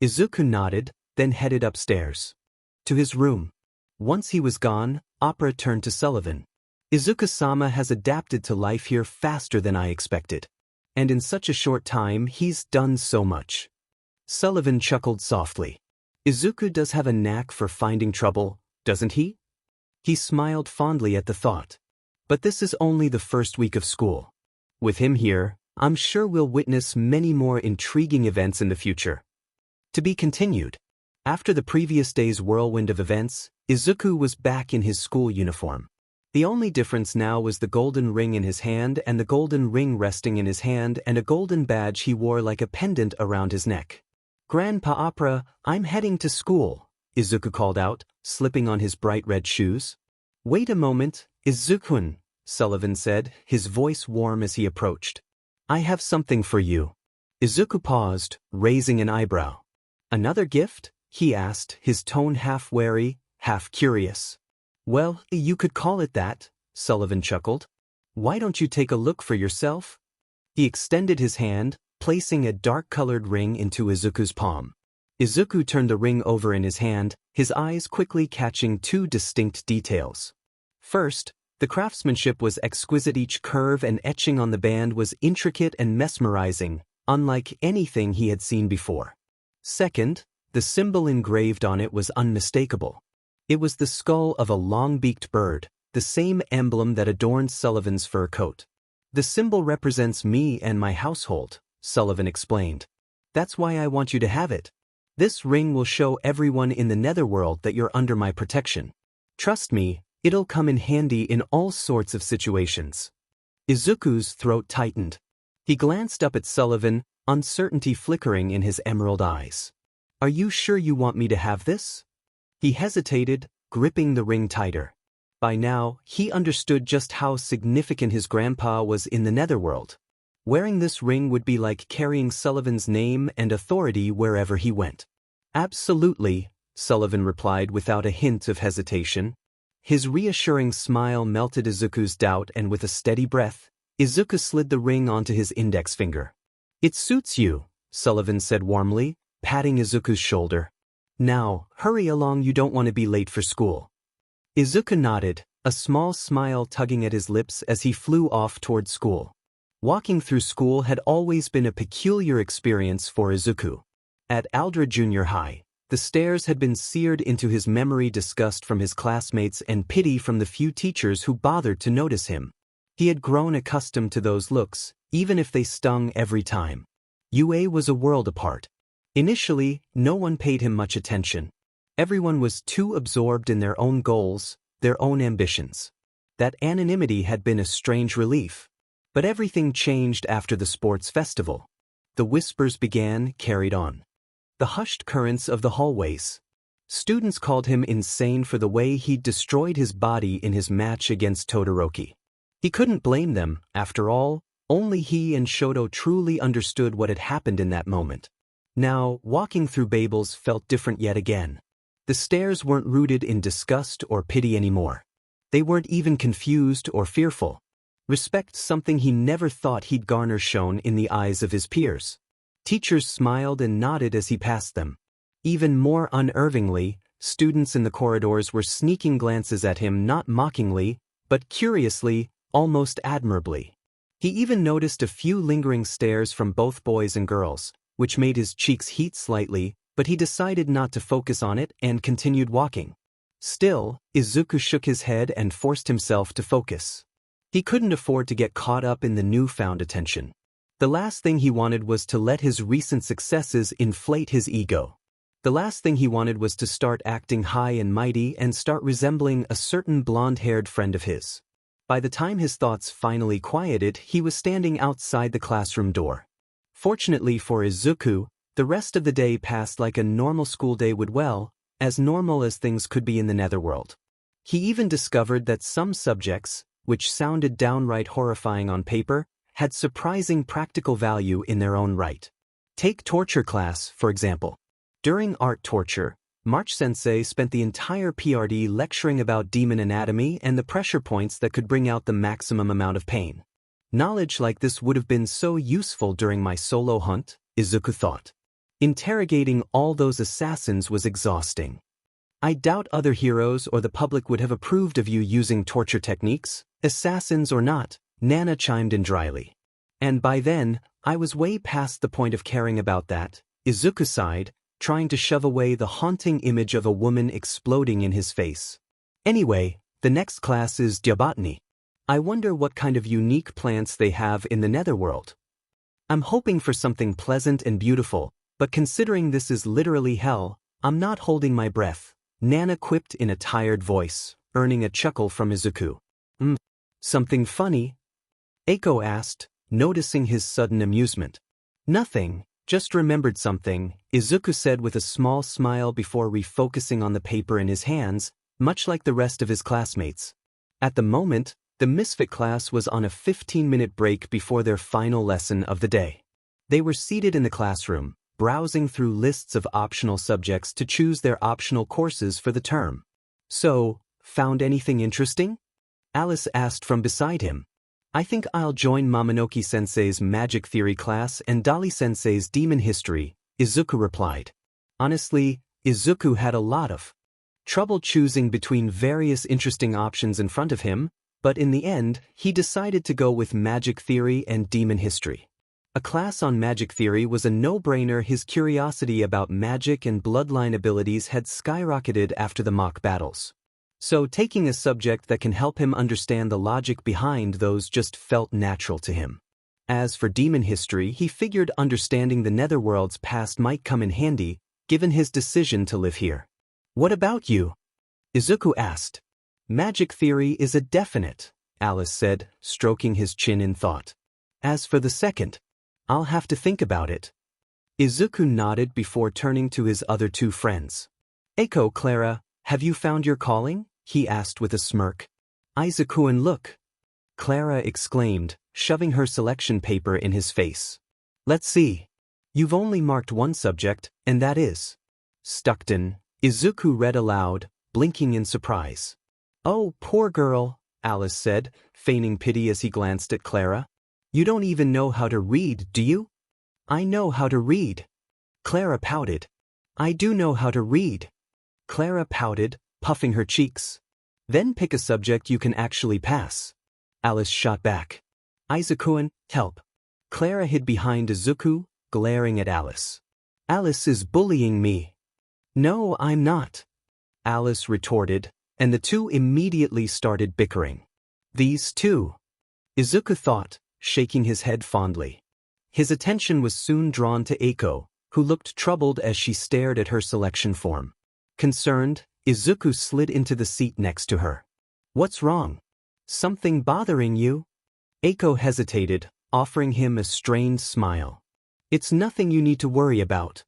Izuku nodded, then headed upstairs. To his room. Once he was gone, Opera turned to Sullivan. Izuku-sama has adapted to life here faster than I expected. And in such a short time he's done so much. Sullivan chuckled softly. Izuku does have a knack for finding trouble, doesn't he? He smiled fondly at the thought. But this is only the first week of school. With him here, I'm sure we'll witness many more intriguing events in the future. To be continued. After the previous day's whirlwind of events, Izuku was back in his school uniform. The only difference now was the golden ring in his hand and the golden ring resting in his hand and a golden badge he wore like a pendant around his neck. Grandpa Opera, I'm heading to school, Izuku called out, slipping on his bright red shoes. Wait a moment, Izuku-kun, Sullivan said, his voice warm as he approached. I have something for you. Izuku paused, raising an eyebrow. Another gift? He asked, his tone half wary, half curious. Well, you could call it that, Sullivan chuckled. Why don't you take a look for yourself? He extended his hand, placing a dark-colored ring into Izuku's palm. Izuku turned the ring over in his hand, his eyes quickly catching two distinct details. First, the craftsmanship was exquisite. Each curve and etching on the band was intricate and mesmerizing, unlike anything he had seen before. Second, the symbol engraved on it was unmistakable. It was the skull of a long-beaked bird, the same emblem that adorned Sullivan's fur coat. The symbol represents me and my household, Sullivan explained. That's why I want you to have it. This ring will show everyone in the netherworld that you're under my protection. Trust me, it'll come in handy in all sorts of situations. Izuku's throat tightened. He glanced up at Sullivan, uncertainty flickering in his emerald eyes. Are you sure you want me to have this? He hesitated, gripping the ring tighter. By now, he understood just how significant his grandpa was in the netherworld. Wearing this ring would be like carrying Sullivan's name and authority wherever he went. Absolutely, Sullivan replied without a hint of hesitation. His reassuring smile melted Izuku's doubt, and with a steady breath, Izuku slid the ring onto his index finger. It suits you, Sullivan said warmly, patting Izuku's shoulder. Now, hurry along, you don't want to be late for school. Izuku nodded, a small smile tugging at his lips as he flew off toward school. Walking through school had always been a peculiar experience for Izuku. At Aldra Junior High, the stairs had been seared into his memory, disgust from his classmates and pity from the few teachers who bothered to notice him. He had grown accustomed to those looks, even if they stung every time. UA was a world apart. Initially, no one paid him much attention. Everyone was too absorbed in their own goals, their own ambitions. That anonymity had been a strange relief. But everything changed after the sports festival. The whispers began, carried on. The hushed currents of the hallways. Students called him insane for the way he'd destroyed his body in his match against Todoroki. He couldn't blame them, after all, only he and Shoto truly understood what had happened in that moment. Now, walking through Babel's felt different yet again. The stairs weren't rooted in disgust or pity anymore. They weren't even confused or fearful. Respect, something he never thought he'd garner, shone in the eyes of his peers. Teachers smiled and nodded as he passed them. Even more unnervingly, students in the corridors were sneaking glances at him, not mockingly, but curiously, almost admirably. He even noticed a few lingering stares from both boys and girls, which made his cheeks heat slightly, but he decided not to focus on it and continued walking. Still, Izuku shook his head and forced himself to focus. He couldn't afford to get caught up in the newfound attention. The last thing he wanted was to let his recent successes inflate his ego. The last thing he wanted was to start acting high and mighty and start resembling a certain blonde-haired friend of his. By the time his thoughts finally quieted, he was standing outside the classroom door. Fortunately for Izuku, the rest of the day passed like a normal school day would, well, as normal as things could be in the netherworld. He even discovered that some subjects, which sounded downright horrifying on paper, had surprising practical value in their own right. Take torture class, for example. During art torture, March-sensei spent the entire PRD lecturing about demon anatomy and the pressure points that could bring out the maximum amount of pain. Knowledge like this would have been so useful during my solo hunt, Izuku thought. Interrogating all those assassins was exhausting. I doubt other heroes or the public would have approved of you using torture techniques, assassins or not, Nana chimed in dryly. And by then, I was way past the point of caring about that, Izuku sighed, trying to shove away the haunting image of a woman exploding in his face. Anyway, the next class is Botany. I wonder what kind of unique plants they have in the netherworld. I'm hoping for something pleasant and beautiful, but considering this is literally hell, I'm not holding my breath, Nana quipped in a tired voice, earning a chuckle from Izuku. Something funny? Eiko asked, noticing his sudden amusement. Nothing, just remembered something, Izuku said with a small smile before refocusing on the paper in his hands, much like the rest of his classmates. At the moment, the Misfit class was on a 15-minute break before their final lesson of the day. They were seated in the classroom, browsing through lists of optional subjects to choose their optional courses for the term. So, found anything interesting? Alice asked from beside him. I think I'll join Momonoki-sensei's magic theory class and Dali-sensei's demon history, Izuku replied. Honestly, Izuku had a lot of trouble choosing between various interesting options in front of him, but in the end, he decided to go with magic theory and demon history. A class on magic theory was a no-brainer. His curiosity about magic and bloodline abilities had skyrocketed after the mock battles. So taking a subject that can help him understand the logic behind those just felt natural to him. As for demon history, he figured understanding the netherworld's past might come in handy, given his decision to live here. What about you? Izuku asked. Magic theory is a definite, Alice said, stroking his chin in thought. As for the second, I'll have to think about it. Izuku nodded before turning to his other two friends. Eiko, Clara, have you found your calling? He asked with a smirk. Izuku-and look, Clara exclaimed, shoving her selection paper in his face. Let's see. You've only marked one subject, and that is Stockton, Izuku read aloud, blinking in surprise. Oh, poor girl, Alice said, feigning pity as he glanced at Clara. You don't even know how to read, do you? I know how to read. Clara pouted. I do know how to read. Clara pouted, puffing her cheeks. Then pick a subject you can actually pass. Alice shot back. Izuku-and, help. Clara hid behind Izuku, glaring at Alice. Alice is bullying me. No, I'm not. Alice retorted, and the two immediately started bickering. These two, Izuku thought, shaking his head fondly. His attention was soon drawn to Eiko, who looked troubled as she stared at her selection form. Concerned, Izuku slid into the seat next to her. What's wrong? Something bothering you? Eiko hesitated, offering him a strained smile. It's nothing you need to worry about.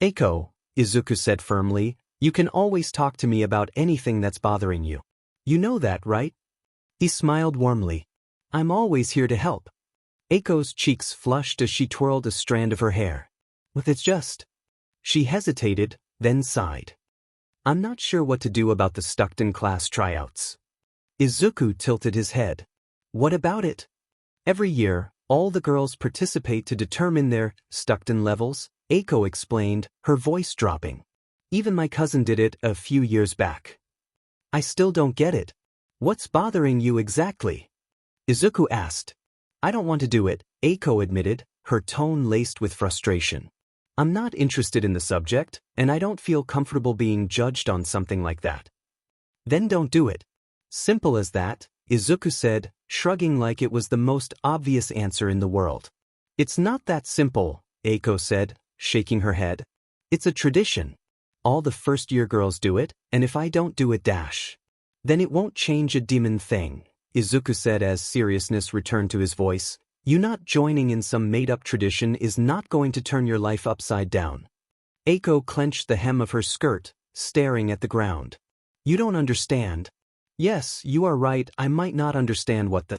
Eiko, Izuku said firmly, you can always talk to me about anything that's bothering you. You know that, right? He smiled warmly. I'm always here to help. Eiko's cheeks flushed as she twirled a strand of her hair. It's just. She hesitated, then sighed. I'm not sure what to do about the Stockton class tryouts. Izuku tilted his head. What about it? Every year, all the girls participate to determine their Stockton levels, Eiko explained, her voice dropping. Even my cousin did it a few years back. I still don't get it. What's bothering you exactly? Izuku asked. I don't want to do it, Eiko admitted, her tone laced with frustration. I'm not interested in the subject, and I don't feel comfortable being judged on something like that. Then don't do it. Simple as that, Izuku said, shrugging like it was the most obvious answer in the world. It's not that simple, Eiko said, shaking her head. It's a tradition. All the first-year girls do it, and if I don't do it then it won't change a demon thing, Izuku said as seriousness returned to his voice. You not joining in some made-up tradition is not going to turn your life upside down. Eiko clenched the hem of her skirt, staring at the ground. You don't understand. Yes, you are right, I might not understand what the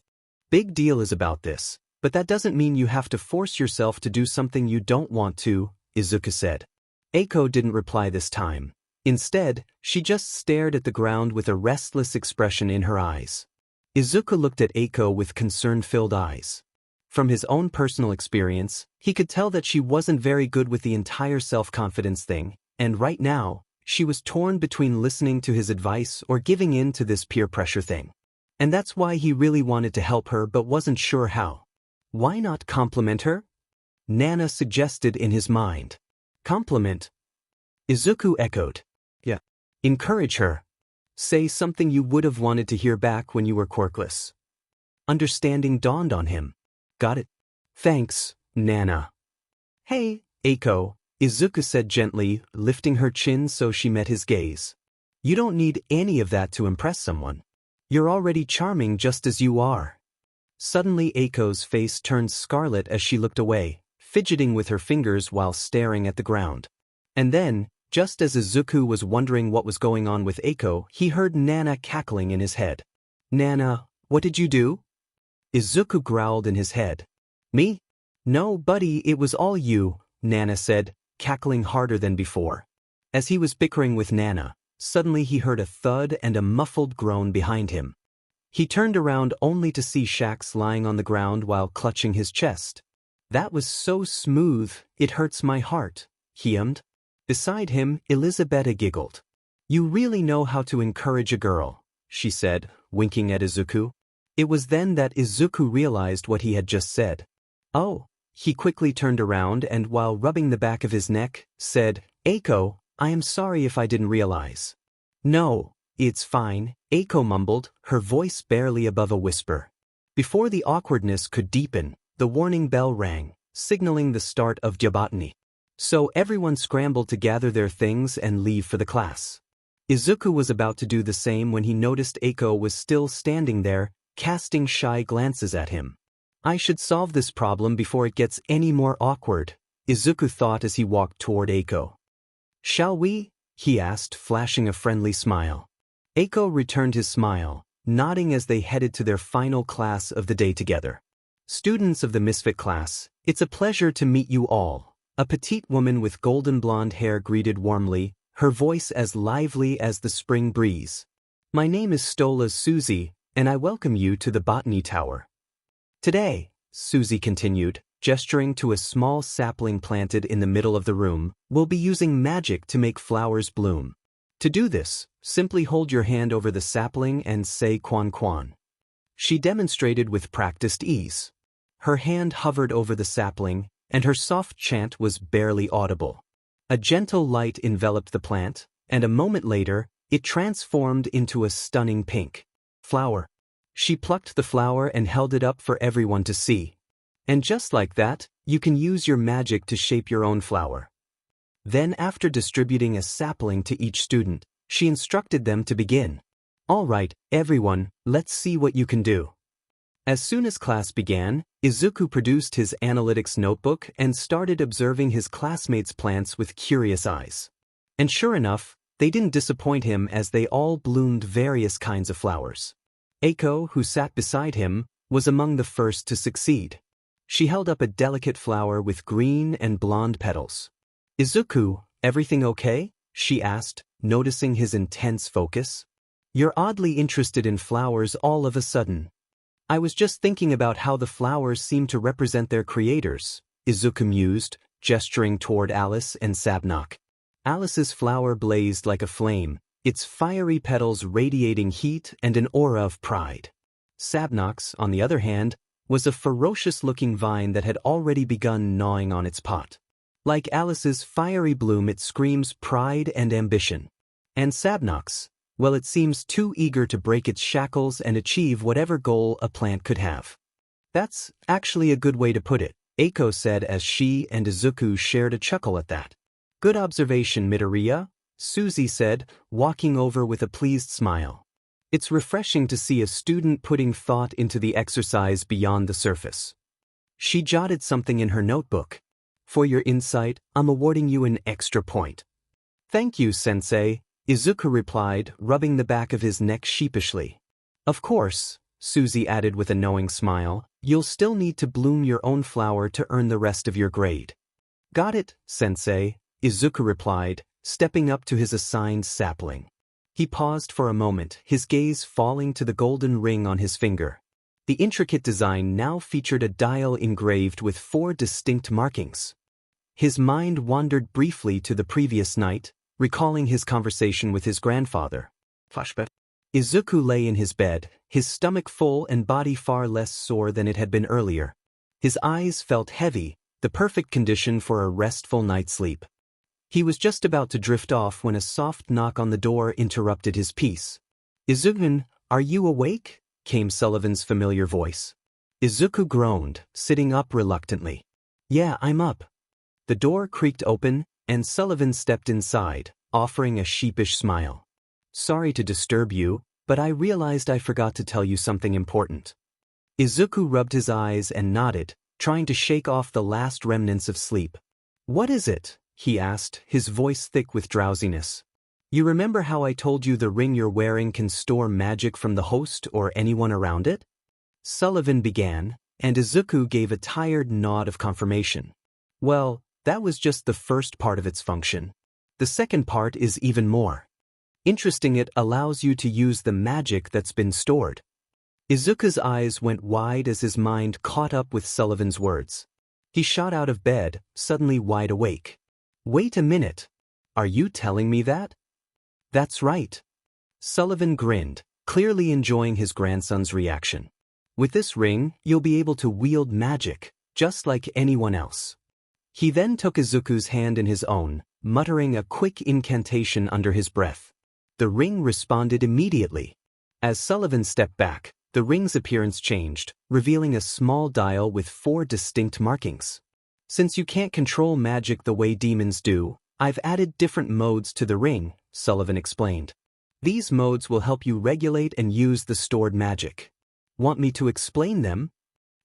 big deal is about this, but that doesn't mean you have to force yourself to do something you don't want to, Izuku said. Eiko didn't reply this time. Instead, she just stared at the ground with a restless expression in her eyes. Izuku looked at Eiko with concern-filled eyes. From his own personal experience, he could tell that she wasn't very good with the entire self-confidence thing, and right now, she was torn between listening to his advice or giving in to this peer pressure thing. And that's why he really wanted to help her but wasn't sure how. Why not compliment her? Nana suggested in his mind. Compliment? Izuku echoed. Yeah. Encourage her. Say something you would have wanted to hear back when you were quirkless. Understanding dawned on him. Got it. Thanks, Nana. Hey, Eiko, Izuku said gently, lifting her chin so she met his gaze. You don't need any of that to impress someone. You're already charming just as you are. Suddenly Eiko's face turned scarlet as she looked away, fidgeting with her fingers while staring at the ground. And then, just as Izuku was wondering what was going on with Eiko, he heard Nana cackling in his head. Nana, what did you do? Izuku growled in his head. Me? No, buddy, it was all you, Nana said, cackling harder than before. As he was bickering with Nana, suddenly he heard a thud and a muffled groan behind him. He turned around only to see Shax lying on the ground while clutching his chest. That was so smooth, it hurts my heart, he hummed. Beside him, Elizabetta giggled. You really know how to encourage a girl, she said, winking at Izuku. It was then that Izuku realized what he had just said. Oh, he quickly turned around and while rubbing the back of his neck, said, Eiko, I am sorry if I didn't realize. No, it's fine, Eiko mumbled, her voice barely above a whisper. Before the awkwardness could deepen, the warning bell rang, signaling the start of botany. So everyone scrambled to gather their things and leave for the class. Izuku was about to do the same when he noticed Eiko was still standing there, casting shy glances at him. I should solve this problem before it gets any more awkward, Izuku thought as he walked toward Eiko. Shall we? He asked, flashing a friendly smile. Eiko returned his smile, nodding as they headed to their final class of the day together. Students of the Misfit class, it's a pleasure to meet you all, a petite woman with golden blonde hair greeted warmly, her voice as lively as the spring breeze. My name is Stola Susie, and I welcome you to the Botany Tower. Today, Susie continued, gesturing to a small sapling planted in the middle of the room, we'll be using magic to make flowers bloom. To do this, simply hold your hand over the sapling and say Quan Quan. She demonstrated with practiced ease. Her hand hovered over the sapling, and her soft chant was barely audible. A gentle light enveloped the plant, and a moment later, it transformed into a stunning pink flower. She plucked the flower and held it up for everyone to see. And just like that, you can use your magic to shape your own flower. Then after distributing a sapling to each student, she instructed them to begin. All right, everyone, let's see what you can do. As soon as class began, Izuku produced his analytics notebook and started observing his classmates' plants with curious eyes. And sure enough, they didn't disappoint him as they all bloomed various kinds of flowers. Eiko, who sat beside him, was among the first to succeed. She held up a delicate flower with green and blonde petals. Izuku, everything okay? She asked, noticing his intense focus. You're oddly interested in flowers all of a sudden. I was just thinking about how the flowers seem to represent their creators, Izuku mused, gesturing toward Alice and Sabnok. Alice's flower blazed like a flame, its fiery petals radiating heat and an aura of pride. Sabnok's, on the other hand, was a ferocious-looking vine that had already begun gnawing on its pot. Like Alice's fiery bloom, it screams pride and ambition. And Sabnok's, well, it seems too eager to break its shackles and achieve whatever goal a plant could have. That's actually a good way to put it, Eiko said as she and Izuku shared a chuckle at that. Good observation, Midoriya, Suzy said, walking over with a pleased smile. It's refreshing to see a student putting thought into the exercise beyond the surface. She jotted something in her notebook. For your insight, I'm awarding you an extra point. Thank you, Sensei, Izuku replied, rubbing the back of his neck sheepishly. Of course, Suzy added with a knowing smile, you'll still need to bloom your own flower to earn the rest of your grade. Got it, Sensei, Izuku replied, stepping up to his assigned sapling. He paused for a moment, his gaze falling to the golden ring on his finger. The intricate design now featured a dial engraved with 4 distinct markings. His mind wandered briefly to the previous night, recalling his conversation with his grandfather. Flashback. Izuku lay in his bed, his stomach full and body far less sore than it had been earlier. His eyes felt heavy, the perfect condition for a restful night's sleep. He was just about to drift off when a soft knock on the door interrupted his peace. Izuku, are you awake? Came Sullivan's familiar voice. Izuku groaned, sitting up reluctantly. Yeah, I'm up. The door creaked open, and Sullivan stepped inside, offering a sheepish smile. Sorry to disturb you, but I realized I forgot to tell you something important. Izuku rubbed his eyes and nodded, trying to shake off the last remnants of sleep. What is it? He asked, his voice thick with drowsiness. You remember how I told you the ring you're wearing can store magic from the host or anyone around it? Sullivan began, and Izuku gave a tired nod of confirmation. Well, that was just the first part of its function. The second part is even more interesting. It allows you to use the magic that's been stored. Izuku's eyes went wide as his mind caught up with Sullivan's words. He shot out of bed, suddenly wide awake. Wait a minute. Are you telling me that? That's right. Sullivan grinned, clearly enjoying his grandson's reaction. With this ring, you'll be able to wield magic, just like anyone else. He then took Izuku's hand in his own, muttering a quick incantation under his breath. The ring responded immediately. As Sullivan stepped back, the ring's appearance changed, revealing a small dial with 4 distinct markings. Since you can't control magic the way demons do, I've added different modes to the ring, Sullivan explained. These modes will help you regulate and use the stored magic. Want me to explain them?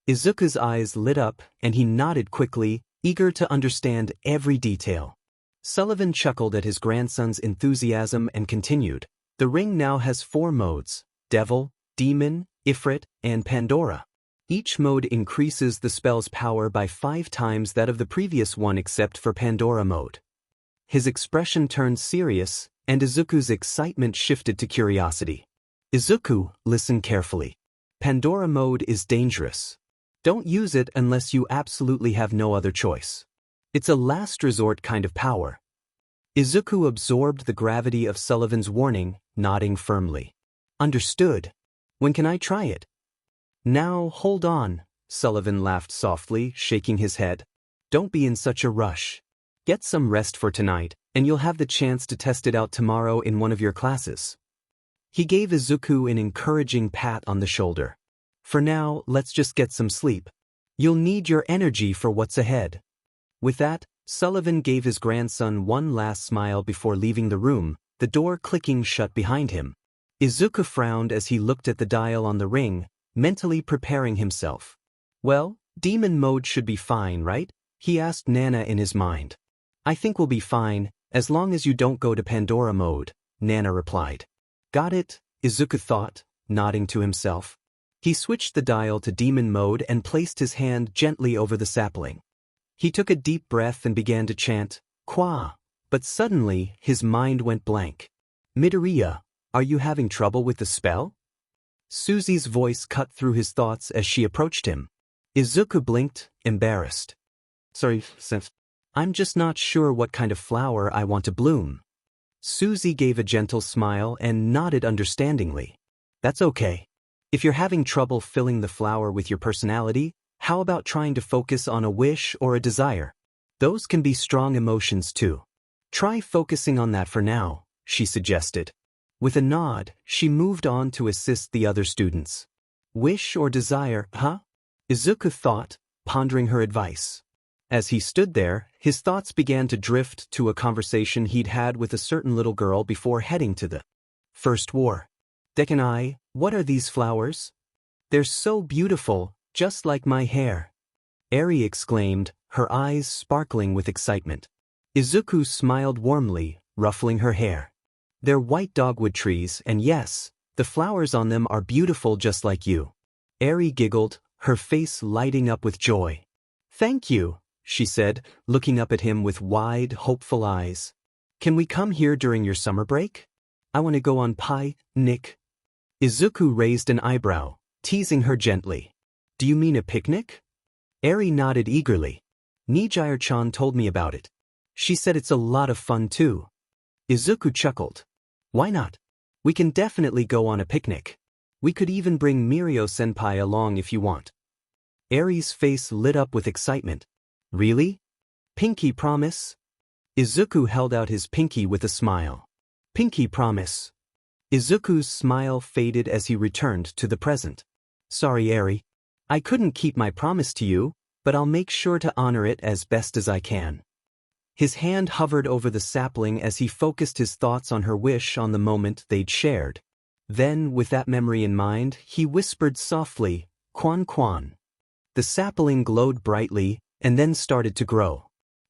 Izuku's eyes lit up, and he nodded quickly, eager to understand every detail. Sullivan chuckled at his grandson's enthusiasm and continued. The ring now has 4 modes: Devil, Demon, Ifrit, and Pandora. Each mode increases the spell's power by 5 times that of the previous one except for Pandora mode. His expression turned serious, and Izuku's excitement shifted to curiosity. Izuku, listen carefully. Pandora mode is dangerous. Don't use it unless you absolutely have no other choice. It's a last resort kind of power. Izuku absorbed the gravity of Sullivan's warning, nodding firmly. Understood. When can I try it? Now, hold on, Sullivan laughed softly, shaking his head. Don't be in such a rush. Get some rest for tonight, and you'll have the chance to test it out tomorrow in one of your classes. He gave Izuku an encouraging pat on the shoulder. For now, let's just get some sleep. You'll need your energy for what's ahead. With that, Sullivan gave his grandson one last smile before leaving the room, the door clicking shut behind him. Izuku frowned as he looked at the dial on the ring, mentally preparing himself. Well, demon mode should be fine, right? He asked Nana in his mind. I think we'll be fine, as long as you don't go to Pandora mode, Nana replied. Got it, Izuku thought, nodding to himself. He switched the dial to demon mode and placed his hand gently over the sapling. He took a deep breath and began to chant, Kwa, but suddenly his mind went blank. Midoriya, are you having trouble with the spell? Suzy's voice cut through his thoughts as she approached him. Izuku blinked, embarrassed. Sorry, Seth. I'm just not sure what kind of flower I want to bloom. Suzy gave a gentle smile and nodded understandingly. That's okay. If you're having trouble filling the flower with your personality, how about trying to focus on a wish or a desire? Those can be strong emotions too. Try focusing on that for now, she suggested. With a nod, she moved on to assist the other students. Wish or desire, huh? Izuku thought, pondering her advice. As he stood there, his thoughts began to drift to a conversation he'd had with a certain little girl before heading to the First War. Deku, what are these flowers? They're so beautiful, just like my hair. Eri exclaimed, her eyes sparkling with excitement. Izuku smiled warmly, ruffling her hair. They're white dogwood trees, and yes, the flowers on them are beautiful just like you. Eri giggled, her face lighting up with joy. Thank you, she said, looking up at him with wide, hopeful eyes. Can we come here during your summer break? I want to go on Nick. Izuku raised an eyebrow, teasing her gently. Do you mean a picnic? Eri nodded eagerly. Nijire-chan told me about it. She said it's a lot of fun too. Izuku chuckled. Why not? We can definitely go on a picnic. We could even bring Mirio-senpai along if you want. Eri's face lit up with excitement. Really? Pinky promise? Izuku held out his pinky with a smile. Pinky promise. Izuku's smile faded as he returned to the present. Sorry, Eri. I couldn't keep my promise to you, but I'll make sure to honor it as best as I can. His hand hovered over the sapling as he focused his thoughts on her wish on the moment they'd shared. Then, with that memory in mind, he whispered softly, Quan Quan. The sapling glowed brightly, and then started to grow.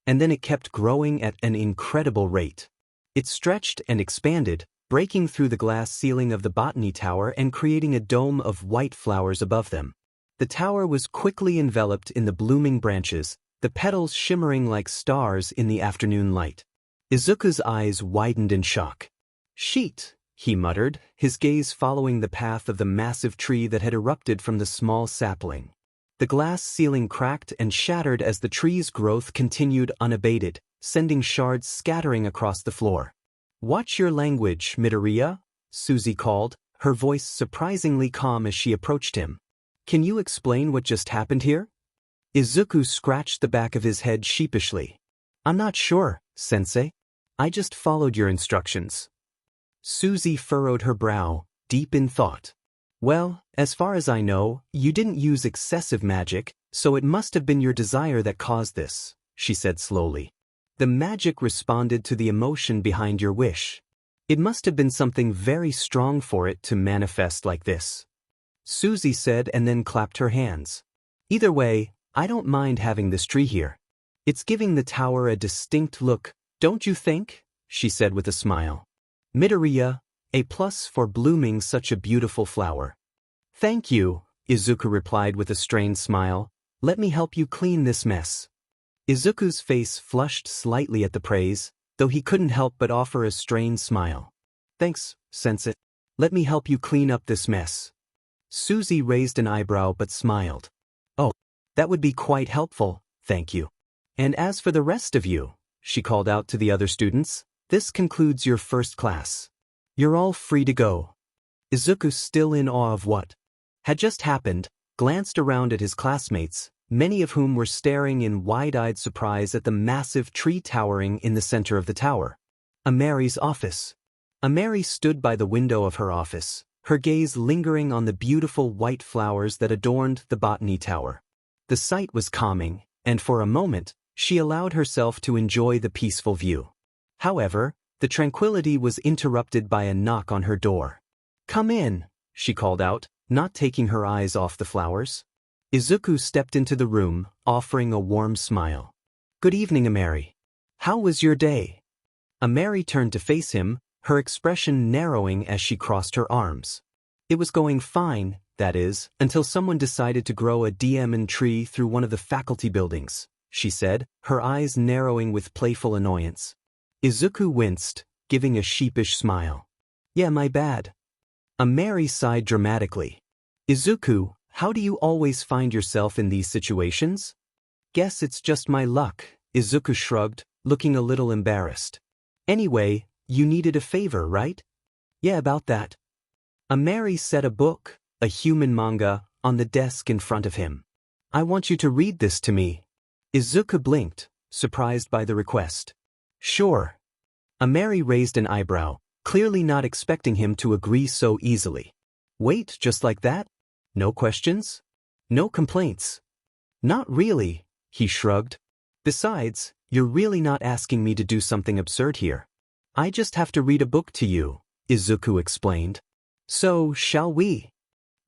And then it kept growing at an incredible rate. It stretched and expanded, breaking through the glass ceiling of the botany tower and creating a dome of white flowers above them. The tower was quickly enveloped in the blooming branches, the petals shimmering like stars in the afternoon light. Izuku's eyes widened in shock. Sheet, he muttered, his gaze following the path of the massive tree that had erupted from the small sapling. The glass ceiling cracked and shattered as the tree's growth continued unabated, sending shards scattering across the floor. Watch your language, Midoriya, Suzy called, her voice surprisingly calm as she approached him. Can you explain what just happened here? Izuku scratched the back of his head sheepishly. I'm not sure, sensei. I just followed your instructions. Suzy furrowed her brow, deep in thought. Well, as far as I know, you didn't use excessive magic, so it must have been your desire that caused this, she said slowly. The magic responded to the emotion behind your wish. It must have been something very strong for it to manifest like this. Suzy said and then clapped her hands. Either way, I don't mind having this tree here. It's giving the tower a distinct look, don't you think? She said with a smile. Midoriya, A+ for blooming such a beautiful flower. Thank you, Izuku replied with a strained smile. Let me help you clean this mess. Izuku's face flushed slightly at the praise, though he couldn't help but offer a strained smile. Thanks, sensei. Let me help you clean up this mess. Suzy raised an eyebrow but smiled. Oh, that would be quite helpful, thank you. And as for the rest of you, she called out to the other students, this concludes your first class. You're all free to go. Izuku, still in awe of what had just happened, glanced around at his classmates, many of whom were staring in wide-eyed surprise at the massive tree towering in the center of the tower. Amari's office. Amari stood by the window of her office, her gaze lingering on the beautiful white flowers that adorned the botany tower. The sight was calming, and for a moment, she allowed herself to enjoy the peaceful view. However, the tranquility was interrupted by a knock on her door. Come in, she called out, not taking her eyes off the flowers. Izuku stepped into the room, offering a warm smile. Good evening, Amari. How was your day? Amari turned to face him, her expression narrowing as she crossed her arms. It was going fine, that is, until someone decided to grow a diamond tree through one of the faculty buildings, she said, her eyes narrowing with playful annoyance. Izuku winced, giving a sheepish smile. Yeah, my bad. Amari sighed dramatically. Izuku, how do you always find yourself in these situations? Guess it's just my luck, Izuku shrugged, looking a little embarrassed. Anyway, you needed a favor, right? Yeah, about that. Amari said a book, a human manga, on the desk in front of him. I want you to read this to me. Izuku blinked, surprised by the request. Sure. Ameri raised an eyebrow, clearly not expecting him to agree so easily. Wait, just like that? No questions? No complaints? Not really, he shrugged. Besides, you're really not asking me to do something absurd here. I just have to read a book to you, Izuku explained. So, shall we?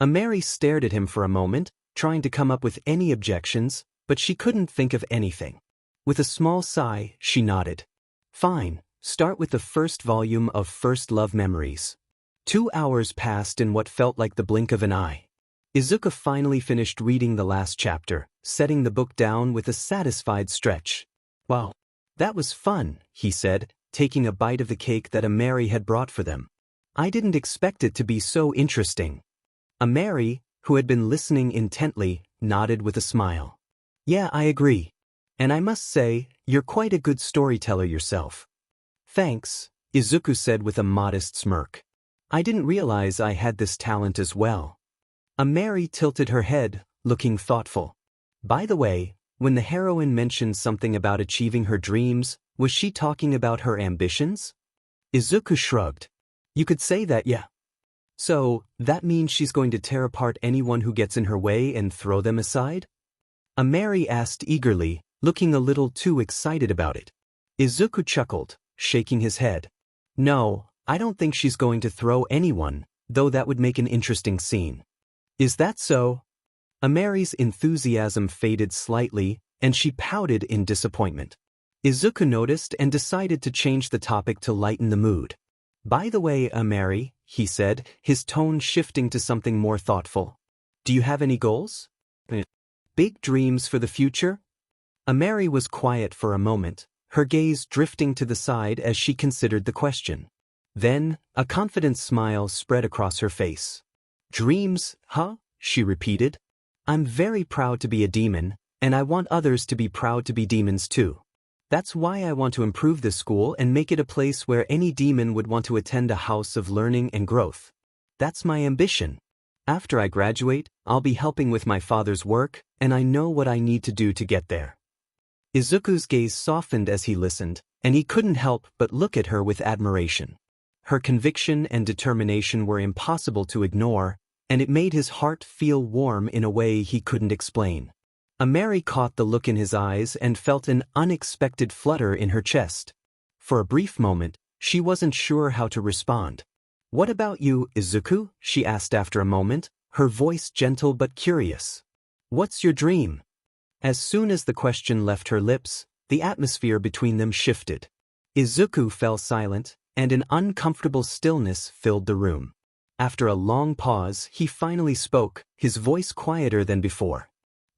Ameri stared at him for a moment, trying to come up with any objections, but she couldn't think of anything. With a small sigh, she nodded. Fine, start with the first volume of First Love Memories. 2 hours passed in what felt like the blink of an eye. Izuku finally finished reading the last chapter, setting the book down with a satisfied stretch. Wow, that was fun, he said, taking a bite of the cake that Ameri had brought for them. I didn't expect it to be so interesting. Ameri, who had been listening intently, nodded with a smile. Yeah, I agree. And I must say, you're quite a good storyteller yourself. Thanks, Izuku said with a modest smirk. I didn't realize I had this talent as well. Ameri tilted her head, looking thoughtful. By the way, when the heroine mentioned something about achieving her dreams, was she talking about her ambitions? Izuku shrugged. You could say that, yeah. So, that means she's going to tear apart anyone who gets in her way and throw them aside? Ameri asked eagerly, looking a little too excited about it. Izuku chuckled, shaking his head. No, I don't think she's going to throw anyone, though that would make an interesting scene. Is that so? Ameri's enthusiasm faded slightly, and she pouted in disappointment. Izuku noticed and decided to change the topic to lighten the mood. By the way, Ameri, he said, his tone shifting to something more thoughtful. Do you have any goals? Big dreams for the future? Ameri was quiet for a moment, her gaze drifting to the side as she considered the question. Then, a confident smile spread across her face. Dreams, huh? She repeated. I'm very proud to be a demon, and I want others to be proud to be demons too. That's why I want to improve this school and make it a place where any demon would want to attend a house of learning and growth. That's my ambition. After I graduate, I'll be helping with my father's work, and I know what I need to do to get there. Izuku's gaze softened as he listened, and he couldn't help but look at her with admiration. Her conviction and determination were impossible to ignore, and it made his heart feel warm in a way he couldn't explain. Ameri caught the look in his eyes and felt an unexpected flutter in her chest. For a brief moment, she wasn't sure how to respond. What about you, Izuku? She asked after a moment, her voice gentle but curious. What's your dream? As soon as the question left her lips, the atmosphere between them shifted. Izuku fell silent, and an uncomfortable stillness filled the room. After a long pause, he finally spoke, his voice quieter than before.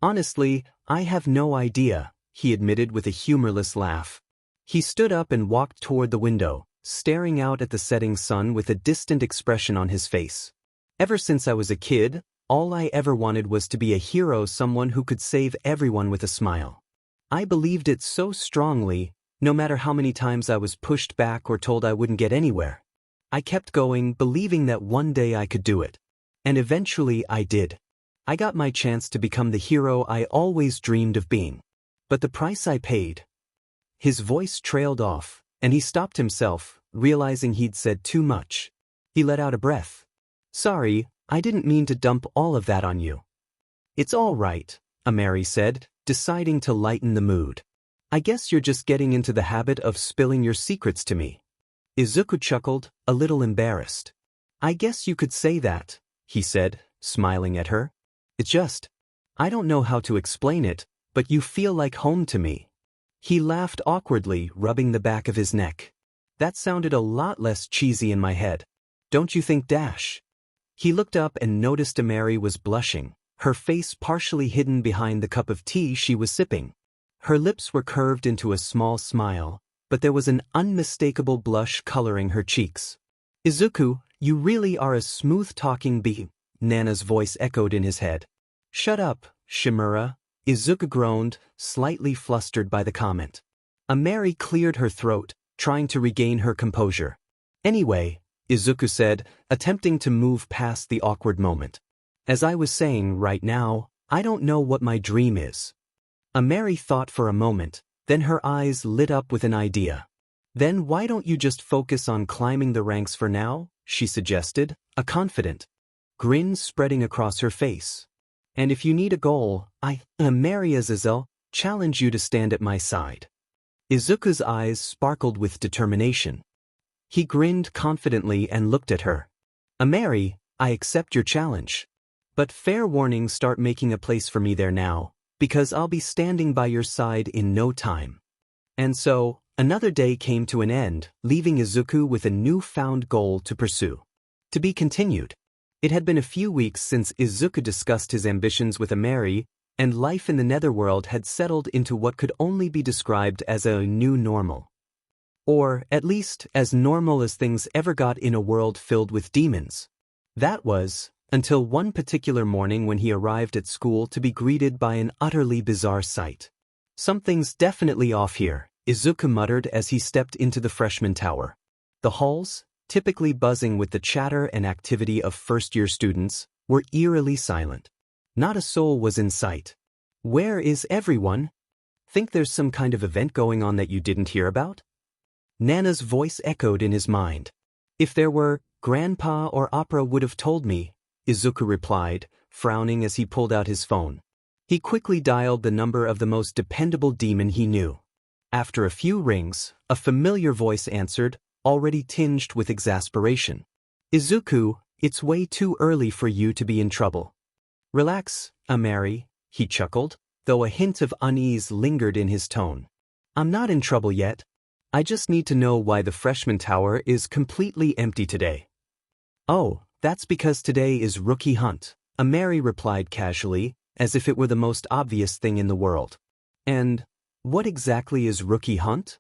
Honestly, I have no idea, he admitted with a humorless laugh. He stood up and walked toward the window, staring out at the setting sun with a distant expression on his face. Ever since I was a kid, all I ever wanted was to be a hero, someone who could save everyone with a smile. I believed it so strongly, no matter how many times I was pushed back or told I wouldn't get anywhere. I kept going, believing that one day I could do it. And eventually I did. I got my chance to become the hero I always dreamed of being. But the price I paid. His voice trailed off, and he stopped himself, realizing he'd said too much. He let out a breath. Sorry, I didn't mean to dump all of that on you. It's all right, Ameri said, deciding to lighten the mood. I guess you're just getting into the habit of spilling your secrets to me. Izuku chuckled, a little embarrassed. I guess you could say that, he said, smiling at her. It's just, I don't know how to explain it, but you feel like home to me. He laughed awkwardly, rubbing the back of his neck. That sounded a lot less cheesy in my head. Don't you think, Dash? He looked up and noticed Ameri was blushing, her face partially hidden behind the cup of tea she was sipping. Her lips were curved into a small smile, but there was an unmistakable blush coloring her cheeks. Izuku, you really are a smooth-talking bee, Nana's voice echoed in his head. Shut up, Shimura, Izuku groaned, slightly flustered by the comment. Ameri cleared her throat, trying to regain her composure. Anyway, Izuku said, attempting to move past the awkward moment. As I was saying right now, I don't know what my dream is. Ameri thought for a moment, then her eyes lit up with an idea. Then why don't you just focus on climbing the ranks for now, she suggested, a confident grin spreading across her face. And if you need a goal, Ameri Azazel, challenge you to stand at my side. Izuku's eyes sparkled with determination. He grinned confidently and looked at her. Ameri, I accept your challenge. But fair warning, start making a place for me there now, because I'll be standing by your side in no time. And so, another day came to an end, leaving Izuku with a newfound goal to pursue. To be continued. It had been a few weeks since Izuku discussed his ambitions with Ameri, and life in the netherworld had settled into what could only be described as a new normal. Or, at least, as normal as things ever got in a world filled with demons. That was, until one particular morning when he arrived at school to be greeted by an utterly bizarre sight. Something's definitely off here, Izuku muttered as he stepped into the freshman tower. The halls, typically buzzing with the chatter and activity of first-year students, were eerily silent. Not a soul was in sight. Where is everyone? Think there's some kind of event going on that you didn't hear about? Nana's voice echoed in his mind. If there were, Grandpa or Opera would have told me, Izuku replied, frowning as he pulled out his phone. He quickly dialed the number of the most dependable demon he knew. After a few rings, a familiar voice answered, already tinged with exasperation. Izuku, it's way too early for you to be in trouble. Relax, Ameri, he chuckled, though a hint of unease lingered in his tone. I'm not in trouble yet. I just need to know why the freshman tower is completely empty today. Oh, that's because today is rookie hunt, Ameri replied casually, as if it were the most obvious thing in the world. And what exactly is rookie hunt?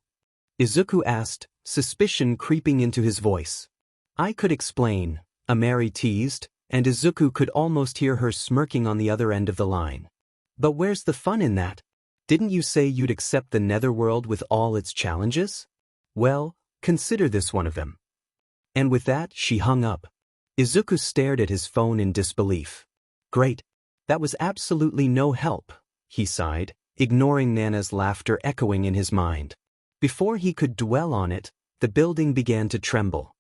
Izuku asked, suspicion creeping into his voice. I could explain, Ameri teased, and Izuku could almost hear her smirking on the other end of the line. But where's the fun in that? Didn't you say you'd accept the netherworld with all its challenges? Well, consider this one of them. And with that, she hung up. Izuku stared at his phone in disbelief. Great. That was absolutely no help, he sighed, ignoring Nana's laughter echoing in his mind. Before he could dwell on it, the building began to tremble.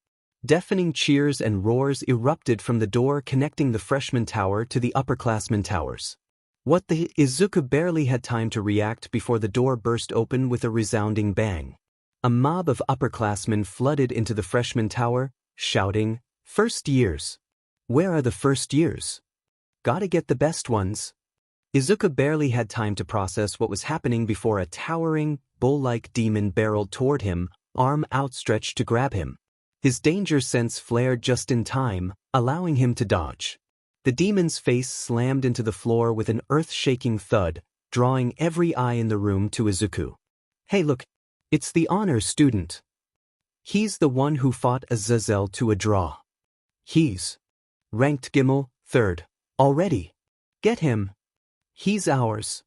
Deafening cheers and roars erupted from the door connecting the freshman tower to the upperclassmen towers. What the Izuku barely had time to react before the door burst open with a resounding bang. A mob of upperclassmen flooded into the freshman tower, shouting, First years. Where are the first years? Gotta get the best ones. Izuku barely had time to process what was happening before a towering, bull-like demon barreled toward him, arm outstretched to grab him. His danger sense flared just in time, allowing him to dodge. The demon's face slammed into the floor with an earth-shaking thud, drawing every eye in the room to Izuku. Hey look, it's the honor student. He's the one who fought Azazel to a draw. He's ranked Gimel, 3rd, already. Get him. He's ours.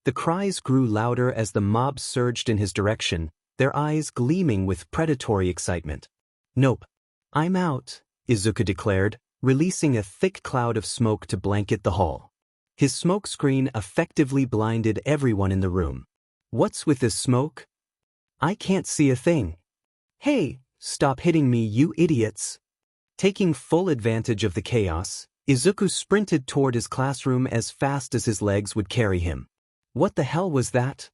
The cries grew louder as the mob surged in his direction, their eyes gleaming with predatory excitement. Nope. I'm out, Izuku declared, releasing a thick cloud of smoke to blanket the hall. His smoke screen effectively blinded everyone in the room. What's with this smoke? I can't see a thing. Hey, stop hitting me, you idiots. Taking full advantage of the chaos, Izuku sprinted toward his classroom as fast as his legs would carry him. What the hell was that?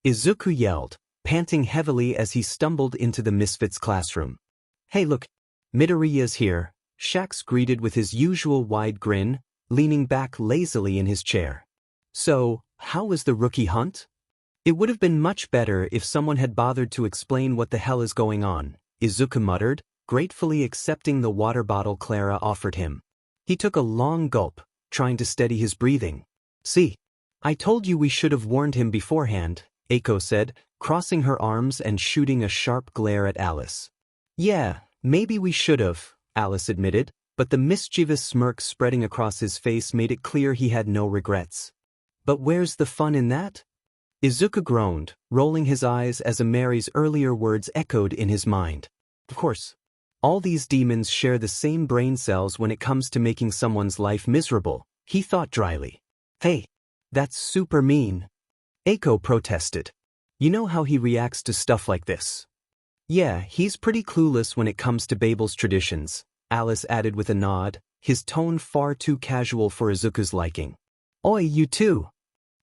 Izuku yelled, panting heavily as he stumbled into the misfits' classroom. Hey look, Midoriya's here, Shax greeted with his usual wide grin, leaning back lazily in his chair. So, how was the rookie hunt? It would have been much better if someone had bothered to explain what the hell is going on, Izuku muttered, gratefully accepting the water bottle Clara offered him. He took a long gulp, trying to steady his breathing. See, I told you we should have warned him beforehand, Eiko said, crossing her arms and shooting a sharp glare at Alice. Yeah, maybe we should have, Alice admitted, but the mischievous smirk spreading across his face made it clear he had no regrets. But where's the fun in that? Izuku groaned, rolling his eyes as Ameri's earlier words echoed in his mind. Of course. All these demons share the same brain cells when it comes to making someone's life miserable, he thought dryly. Hey, that's super mean. Eiko protested. You know how he reacts to stuff like this. Yeah, he's pretty clueless when it comes to Babel's traditions, Alice added with a nod, his tone far too casual for Izuku's liking. Oi, you too.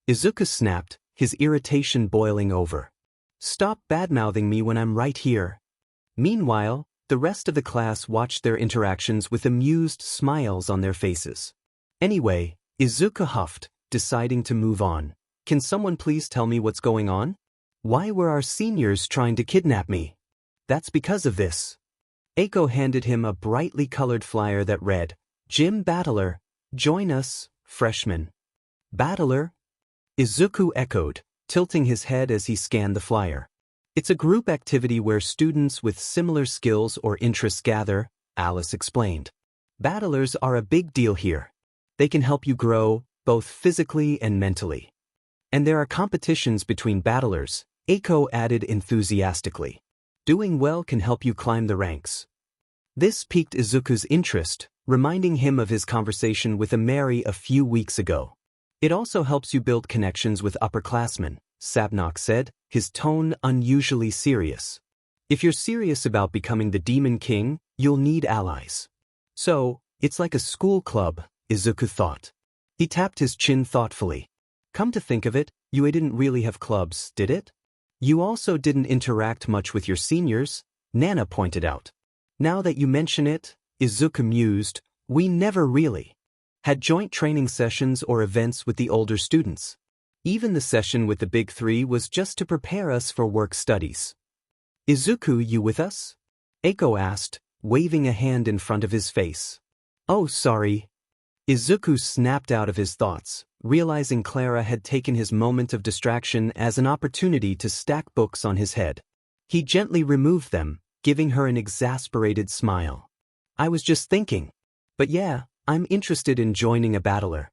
Izuku snapped, his irritation boiling over. Stop badmouthing me when I'm right here. Meanwhile, the rest of the class watched their interactions with amused smiles on their faces. Anyway, Izuku huffed, deciding to move on. Can someone please tell me what's going on? Why were our seniors trying to kidnap me? That's because of this. Eiko handed him a brightly colored flyer that read, Gym Battler, join us, freshman. Battler? Izuku echoed, tilting his head as he scanned the flyer. It's a group activity where students with similar skills or interests gather, Alice explained. Battlers are a big deal here. They can help you grow, both physically and mentally. And there are competitions between battlers, Eiko added enthusiastically. Doing well can help you climb the ranks. This piqued Izuku's interest, reminding him of his conversation with Ameri a few weeks ago. It also helps you build connections with upperclassmen, Sabnok said, his tone unusually serious. If you're serious about becoming the Demon King, you'll need allies. So, it's like a school club, Izuku thought. He tapped his chin thoughtfully. Come to think of it, you didn't really have clubs, did it? You also didn't interact much with your seniors, Nana pointed out. Now that you mention it, Izuku mused, we never really had joint training sessions or events with the older students. Even the session with the Big Three was just to prepare us for work studies. Izuku, you with us? Eiko asked, waving a hand in front of his face. Oh, sorry. Izuku snapped out of his thoughts, realizing Clara had taken his moment of distraction as an opportunity to stack books on his head. He gently removed them, giving her an exasperated smile. I was just thinking. But yeah, I'm interested in joining a battler.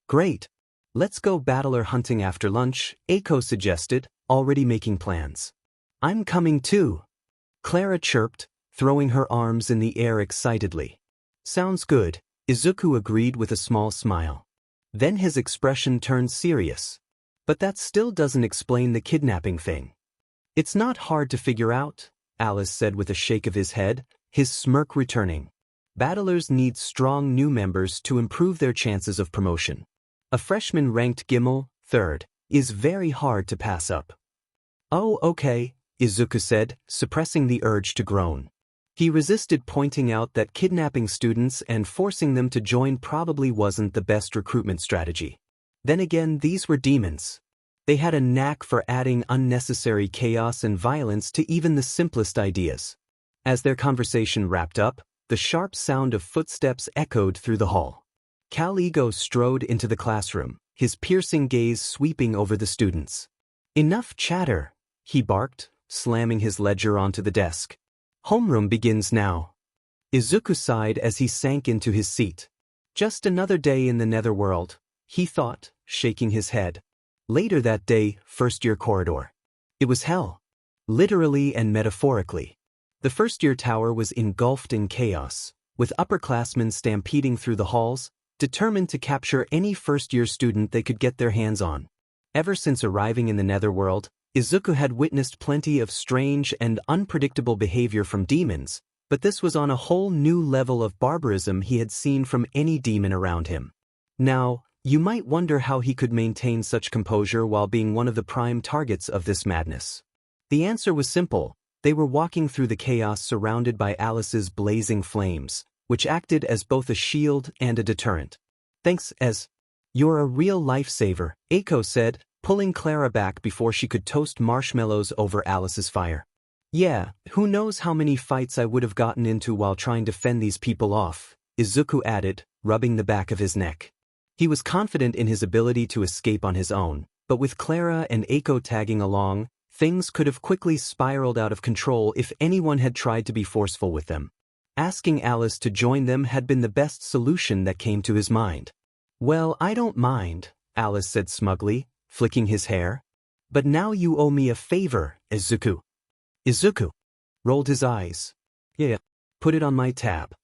Great. Let's go battler hunting after lunch, Eiko suggested, already making plans. I'm coming too. Clara chirped, throwing her arms in the air excitedly. Sounds good, Izuku agreed with a small smile. Then his expression turned serious. But that still doesn't explain the kidnapping thing. It's not hard to figure out, Alice said with a shake of his head, his smirk returning. Battlers need strong new members to improve their chances of promotion. A freshman ranked Gimmel, 3rd, is very hard to pass up. Oh, okay, Izuku said, suppressing the urge to groan. He resisted pointing out that kidnapping students and forcing them to join probably wasn't the best recruitment strategy. Then again, these were demons. They had a knack for adding unnecessary chaos and violence to even the simplest ideas. As their conversation wrapped up, the sharp sound of footsteps echoed through the hall. Cal Ego strode into the classroom, his piercing gaze sweeping over the students. Enough chatter, he barked, slamming his ledger onto the desk. Homeroom begins now. Izuku sighed as he sank into his seat. Just another day in the netherworld, he thought, shaking his head. Later that day, first-year corridor. It was hell. Literally and metaphorically. The first-year tower was engulfed in chaos, with upperclassmen stampeding through the halls, determined to capture any first-year student they could get their hands on. Ever since arriving in the netherworld, Izuku had witnessed plenty of strange and unpredictable behavior from demons, but this was on a whole new level of barbarism he had seen from any demon around him. Now, you might wonder how he could maintain such composure while being one of the prime targets of this madness. The answer was simple. They were walking through the chaos surrounded by Alice's blazing flames, which acted as both a shield and a deterrent. Thanks, Ez. You're a real lifesaver, Eiko said, pulling Clara back before she could toast marshmallows over Alice's fire. Yeah, who knows how many fights I would have gotten into while trying to fend these people off, Izuku added, rubbing the back of his neck. He was confident in his ability to escape on his own, but with Clara and Eiko tagging along, things could have quickly spiraled out of control if anyone had tried to be forceful with them. Asking Alice to join them had been the best solution that came to his mind. Well, I don't mind, Alice said smugly, flicking his hair. But now you owe me a favor, Izuku. Izuku rolled his eyes. Yeah. Put it on my tab.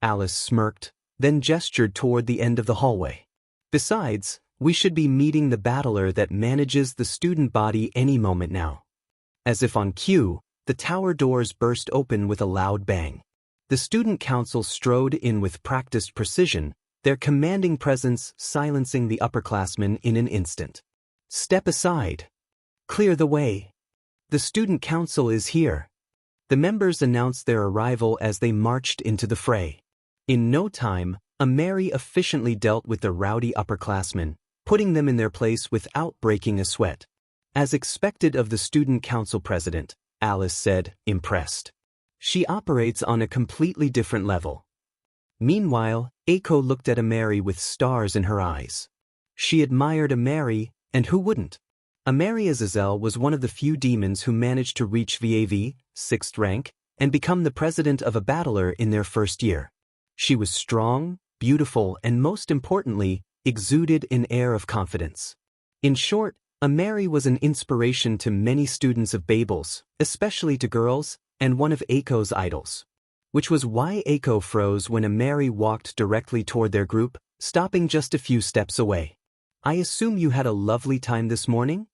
Alice smirked, then gestured toward the end of the hallway. Besides, we should be meeting the battler that manages the student body any moment now. As if on cue, the tower doors burst open with a loud bang. The student council strode in with practiced precision, their commanding presence silencing the upperclassmen in an instant. Step aside. Clear the way. The student council is here. The members announced their arrival as they marched into the fray. In no time, Ameri efficiently dealt with the rowdy upperclassmen, putting them in their place without breaking a sweat. As expected of the student council president, Alice said, impressed. She operates on a completely different level. Meanwhile, Eiko looked at Ameri with stars in her eyes. She admired Ameri, and who wouldn't? Ameri Azazel was one of the few demons who managed to reach VAV, 6th rank, and become the president of a battler in their first year. She was strong, beautiful, and most importantly, exuded an air of confidence. In short, Ameri was an inspiration to many students of Babel's, especially to girls, and one of Eiko's idols. Which was why Eiko froze when Ameri walked directly toward their group, stopping just a few steps away. I assume you had a lovely time this morning?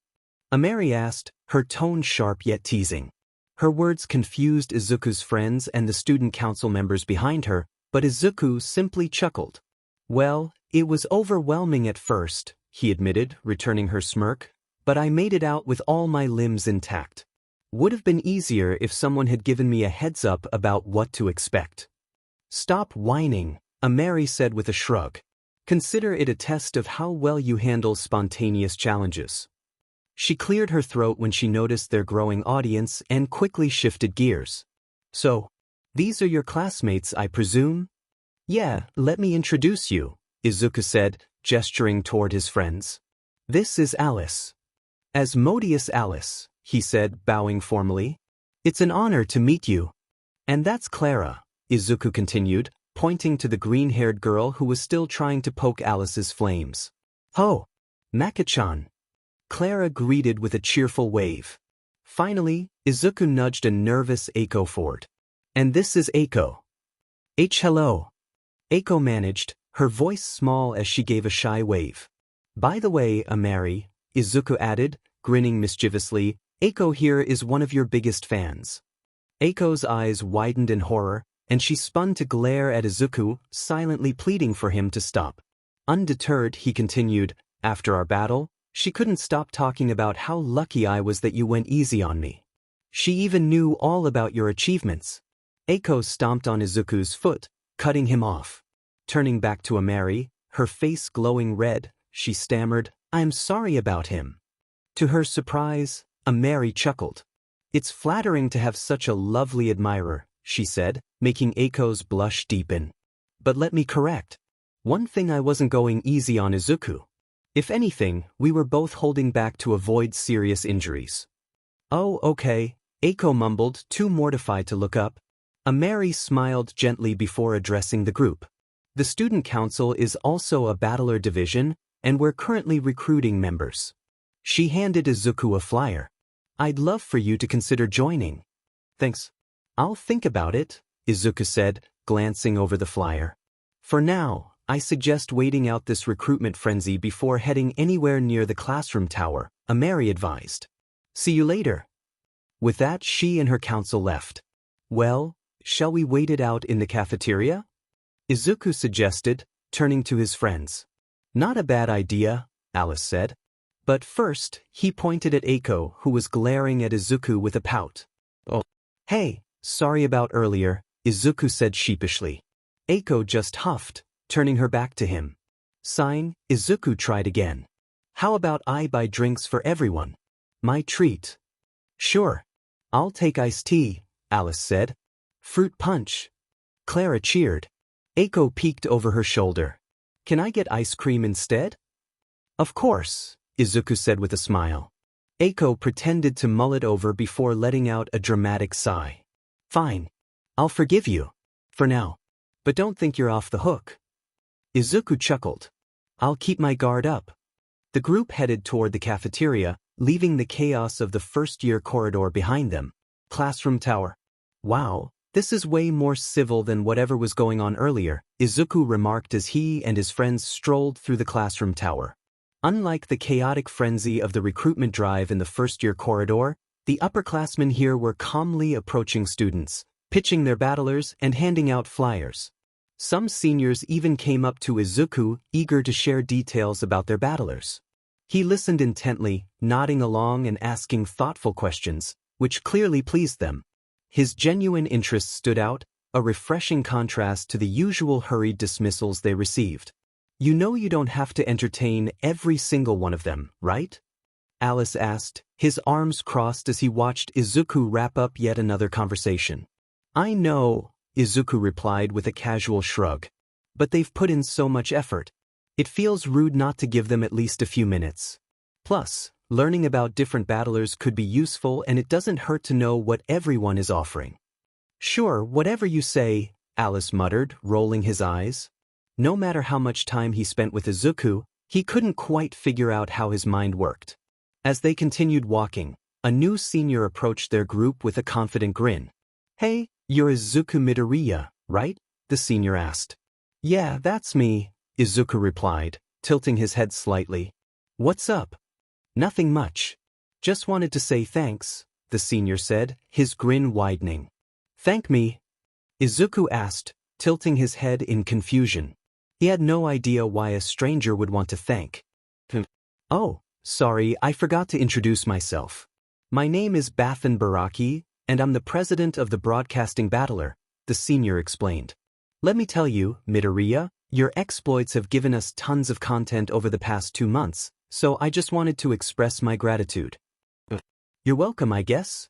Ameri asked, her tone sharp yet teasing. Her words confused Izuku's friends and the student council members behind her, but Izuku simply chuckled. Well, it was overwhelming at first, he admitted, returning her smirk, but I made it out with all my limbs intact. Would have been easier if someone had given me a heads up about what to expect. Stop whining, Ameri said with a shrug. Consider it a test of how well you handle spontaneous challenges. She cleared her throat when she noticed their growing audience and quickly shifted gears. So, these are your classmates, I presume? Yeah, let me introduce you, Izuku said, gesturing toward his friends. This is Alice. Asmodeus Alice, he said, bowing formally. It's an honor to meet you. And that's Clara, Izuku continued, pointing to the green-haired girl who was still trying to poke Alice's flames. Ho! Maka-chan. Clara greeted with a cheerful wave. Finally, Izuku nudged a nervous Eiko forward. And this is Eiko. Hello. Eiko managed, her voice small as she gave a shy wave. By the way, Ameri, Izuku added, grinning mischievously, Eiko here is one of your biggest fans. Eiko's eyes widened in horror, and she spun to glare at Izuku, silently pleading for him to stop. Undeterred, he continued, after our battle, she couldn't stop talking about how lucky I was that you went easy on me. She even knew all about your achievements. Eiko stomped on Izuku's foot, cutting him off. Turning back to Ameri, her face glowing red, she stammered, I'm sorry about him. To her surprise, Ameri chuckled. It's flattering to have such a lovely admirer, she said, making Eiko's blush deepen. But let me correct. One thing I wasn't going easy on Izuku. If anything, we were both holding back to avoid serious injuries. Oh, okay, Eiko mumbled, too mortified to look up. Ameri smiled gently before addressing the group. The student council is also a battler division, and we're currently recruiting members. She handed Izuku a flyer. I'd love for you to consider joining. Thanks. I'll think about it, Izuku said, glancing over the flyer. For now, I suggest waiting out this recruitment frenzy before heading anywhere near the classroom tower, Ameri advised. See you later. With that, she and her council left. Well, shall we wait it out in the cafeteria? Izuku suggested, turning to his friends. Not a bad idea, Alice said. But first, he pointed at Eiko, who was glaring at Izuku with a pout. Oh. Hey, sorry about earlier, Izuku said sheepishly. Eiko just huffed, turning her back to him. Sighing, Izuku tried again. How about I buy drinks for everyone? My treat. Sure. I'll take iced tea, Alice said. Fruit punch. Clara cheered. Eiko peeked over her shoulder. Can I get ice cream instead? Of course, Izuku said with a smile. Eiko pretended to mull it over before letting out a dramatic sigh. Fine. I'll forgive you. For now. But don't think you're off the hook. Izuku chuckled. I'll keep my guard up. The group headed toward the cafeteria, leaving the chaos of the first-year corridor behind them. Classroom tower. Wow, This is way more civil than whatever was going on earlier, Izuku remarked as he and his friends strolled through the classroom tower. Unlike the chaotic frenzy of the recruitment drive in the first-year corridor, the upperclassmen here were calmly approaching students, pitching their battlers and handing out flyers. Some seniors even came up to Izuku, eager to share details about their battlers. He listened intently, nodding along and asking thoughtful questions, which clearly pleased them. His genuine interest stood out, a refreshing contrast to the usual hurried dismissals they received. You know you don't have to entertain every single one of them, right? Alice asked, his arms crossed as he watched Izuku wrap up yet another conversation. I know, Izuku replied with a casual shrug. But they've put in so much effort. It feels rude not to give them at least a few minutes. Plus, learning about different battlers could be useful and it doesn't hurt to know what everyone is offering. Sure, whatever you say, Alice muttered, rolling his eyes. No matter how much time he spent with Izuku, he couldn't quite figure out how his mind worked. As they continued walking, a new senior approached their group with a confident grin. Hey, you're Izuku Midoriya, right? The senior asked. Yeah, that's me, Izuku replied, tilting his head slightly. What's up? Nothing much. Just wanted to say thanks, the senior said, his grin widening. Thank me? Izuku asked, tilting his head in confusion. He had no idea why a stranger would want to thank. Oh, sorry, I forgot to introduce myself. My name is Bathan Baraki, and I'm the president of the Broadcasting Battler, the senior explained. Let me tell you, Midoriya, your exploits have given us tons of content over the past 2 months, so I just wanted to express my gratitude. You're welcome, I guess?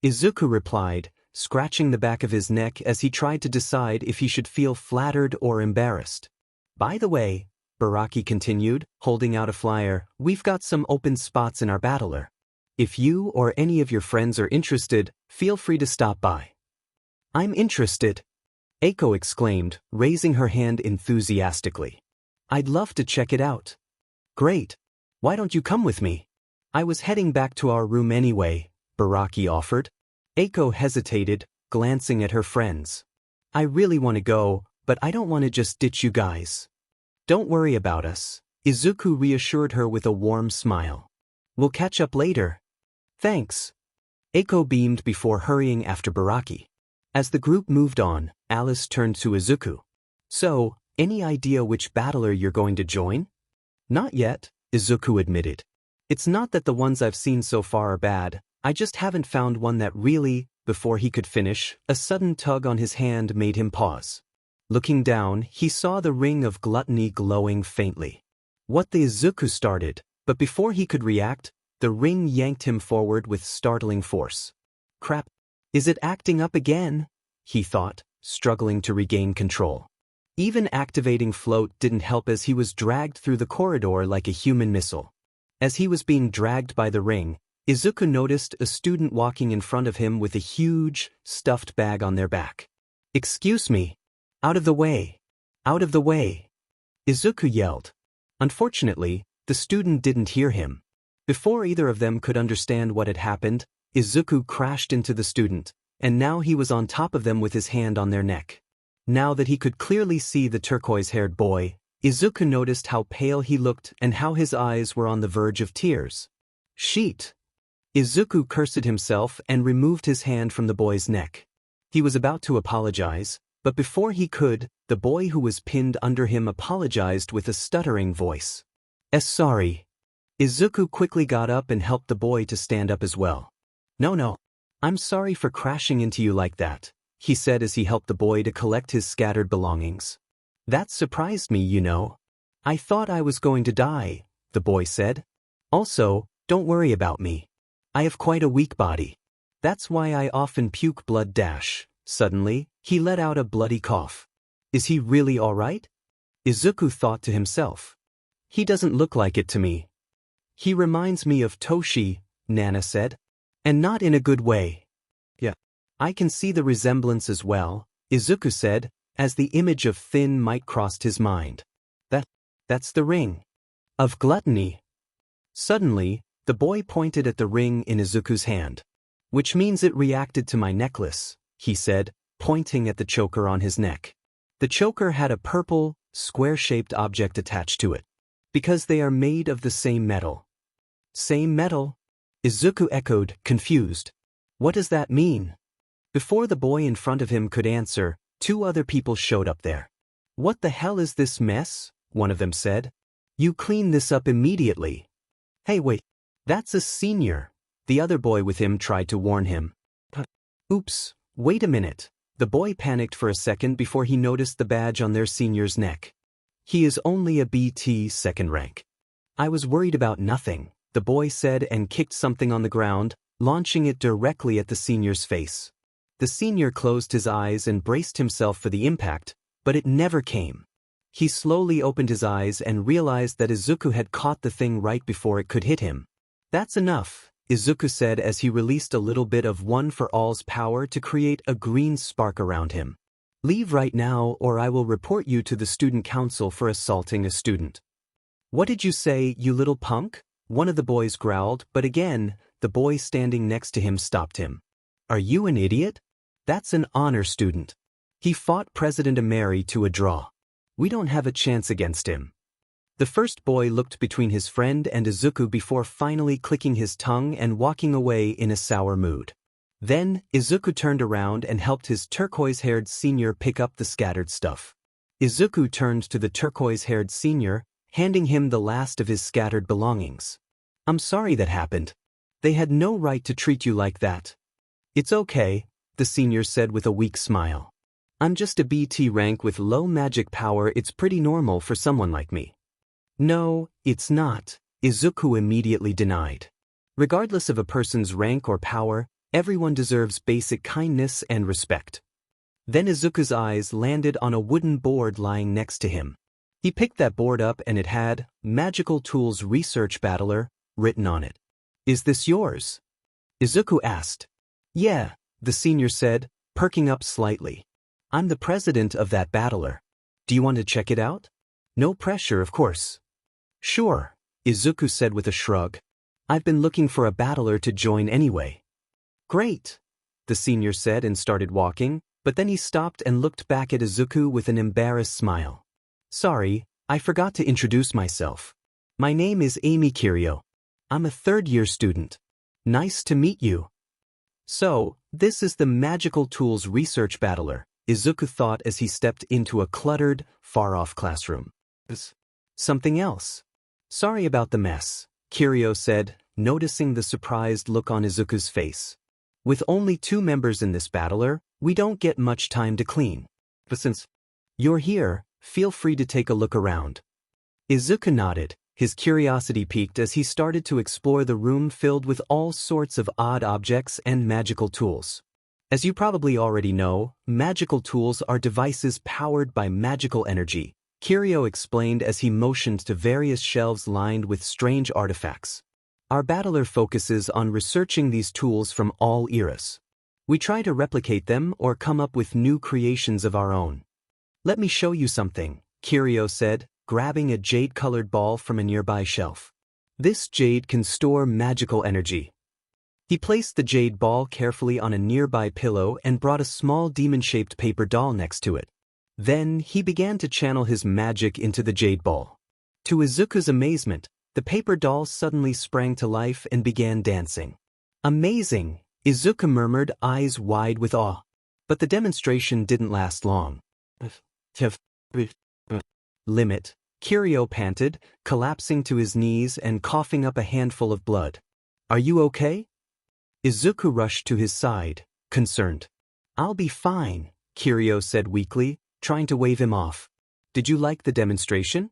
Izuku replied, scratching the back of his neck as he tried to decide if he should feel flattered or embarrassed. By the way, Baraki continued, holding out a flyer, we've got some open spots in our battler. If you or any of your friends are interested, feel free to stop by. I'm interested, Eiko exclaimed, raising her hand enthusiastically. I'd love to check it out. Great. Why don't you come with me? I was heading back to our room anyway, Baraki offered. Eiko hesitated, glancing at her friends. I really want to go, but I don't want to just ditch you guys. Don't worry about us, Izuku reassured her with a warm smile. We'll catch up later. Thanks. Eiko beamed before hurrying after Baraki. As the group moved on, Alice turned to Izuku. So, any idea which battler you're going to join? Not yet, Izuku admitted. It's not that the ones I've seen so far are bad, I just haven't found one that really, before he could finish, a sudden tug on his hand made him pause. Looking down, he saw the ring of gluttony glowing faintly. What the Izuku started, but before he could react, the ring yanked him forward with startling force. Crap. Is it acting up again? He thought, struggling to regain control. Even activating float didn't help as he was dragged through the corridor like a human missile. As he was being dragged by the ring, Izuku noticed a student walking in front of him with a huge, stuffed bag on their back. Excuse me. Out of the way. Out of the way. Izuku yelled. Unfortunately, the student didn't hear him. Before either of them could understand what had happened, Izuku crashed into the student, and now he was on top of them with his hand on their neck. Now that he could clearly see the turquoise-haired boy, Izuku noticed how pale he looked and how his eyes were on the verge of tears. Sheet! Izuku cursed himself and removed his hand from the boy's neck. He was about to apologize, but before he could, the boy who was pinned under him apologized with a stuttering voice. Sorry. Izuku quickly got up and helped the boy to stand up as well. No. I'm sorry for crashing into you like that, he said as he helped the boy to collect his scattered belongings. That surprised me, you know. I thought I was going to die, the boy said. Also, don't worry about me. I have quite a weak body. That's why I often puke blood dash. Suddenly, he let out a bloody cough. Is he really all right? Izuku thought to himself. He doesn't look like it to me. He reminds me of Toshi, Nana said. And not in a good way. Yeah. I can see the resemblance as well, Izuku said, as the image of thin might crossed his mind. That's the ring. Of gluttony. Suddenly, the boy pointed at the ring in Izuku's hand. Which means it reacted to my necklace, he said, pointing at the choker on his neck. The choker had a purple, square-shaped object attached to it. Because they are made of the same metal. Same metal? Izuku echoed, confused. What does that mean? Before the boy in front of him could answer, 2 other people showed up there. What the hell is this mess? One of them said. You clean this up immediately. Hey wait, that's a senior. The other boy with him tried to warn him. Oops, wait a minute. The boy panicked for a second before he noticed the badge on their senior's neck. He is only a BT second rank. I was worried about nothing, the boy said and kicked something on the ground, launching it directly at the senior's face. The senior closed his eyes and braced himself for the impact, but it never came. He slowly opened his eyes and realized that Izuku had caught the thing right before it could hit him. That's enough, Izuku said as he released a little bit of One for All's power to create a green spark around him. Leave right now or I will report you to the student council for assaulting a student. What did you say, you little punk? One of the boys growled, but again, the boy standing next to him stopped him. Are you an idiot? That's an honor student. He fought President Ameri to a draw. We don't have a chance against him. The first boy looked between his friend and Izuku before finally clicking his tongue and walking away in a sour mood. Then, Izuku turned around and helped his turquoise-haired senior pick up the scattered stuff. Izuku turned to the turquoise-haired senior, handing him the last of his scattered belongings. I'm sorry that happened. They had no right to treat you like that. It's okay, the senior said with a weak smile. I'm just a BT rank with low magic power. It's pretty normal for someone like me. No, it's not, Izuku immediately denied. Regardless of a person's rank or power, everyone deserves basic kindness and respect. Then Izuku's eyes landed on a wooden board lying next to him. He picked that board up and it had Magical Tools Research Battler written on it. Is this yours? Izuku asked. Yeah, the senior said, perking up slightly. I'm the president of that battler. Do you want to check it out? No pressure, of course. Sure, Izuku said with a shrug. I've been looking for a battler to join anyway. Great, the senior said and started walking, but then he stopped and looked back at Izuku with an embarrassed smile. Sorry, I forgot to introduce myself. My name is Amy Kiryu. I'm a third-year student. Nice to meet you. So, this is the Magical Tools Research Battler, Izuku thought as he stepped into a cluttered, far-off classroom. Something else. Sorry about the mess, Kiryu said, noticing the surprised look on Izuku's face. With only 2 members in this battler, we don't get much time to clean. But since you're here, feel free to take a look around. Izuku nodded, his curiosity piqued as he started to explore the room filled with all sorts of odd objects and magical tools. As you probably already know, magical tools are devices powered by magical energy, Kiryu explained as he motioned to various shelves lined with strange artifacts. Our battler focuses on researching these tools from all eras. We try to replicate them or come up with new creations of our own. Let me show you something, Kiryu said, grabbing a jade-colored ball from a nearby shelf. This jade can store magical energy. He placed the jade ball carefully on a nearby pillow and brought a small demon-shaped paper doll next to it. Then he began to channel his magic into the jade ball. To Izuku's amazement, the paper doll suddenly sprang to life and began dancing. Amazing, Izuku murmured, eyes wide with awe. But the demonstration didn't last long. Limit, Kiryu panted, collapsing to his knees and coughing up a handful of blood. Are you okay? Izuku rushed to his side, concerned. I'll be fine, Kiryu said weakly, trying to wave him off. Did you like the demonstration?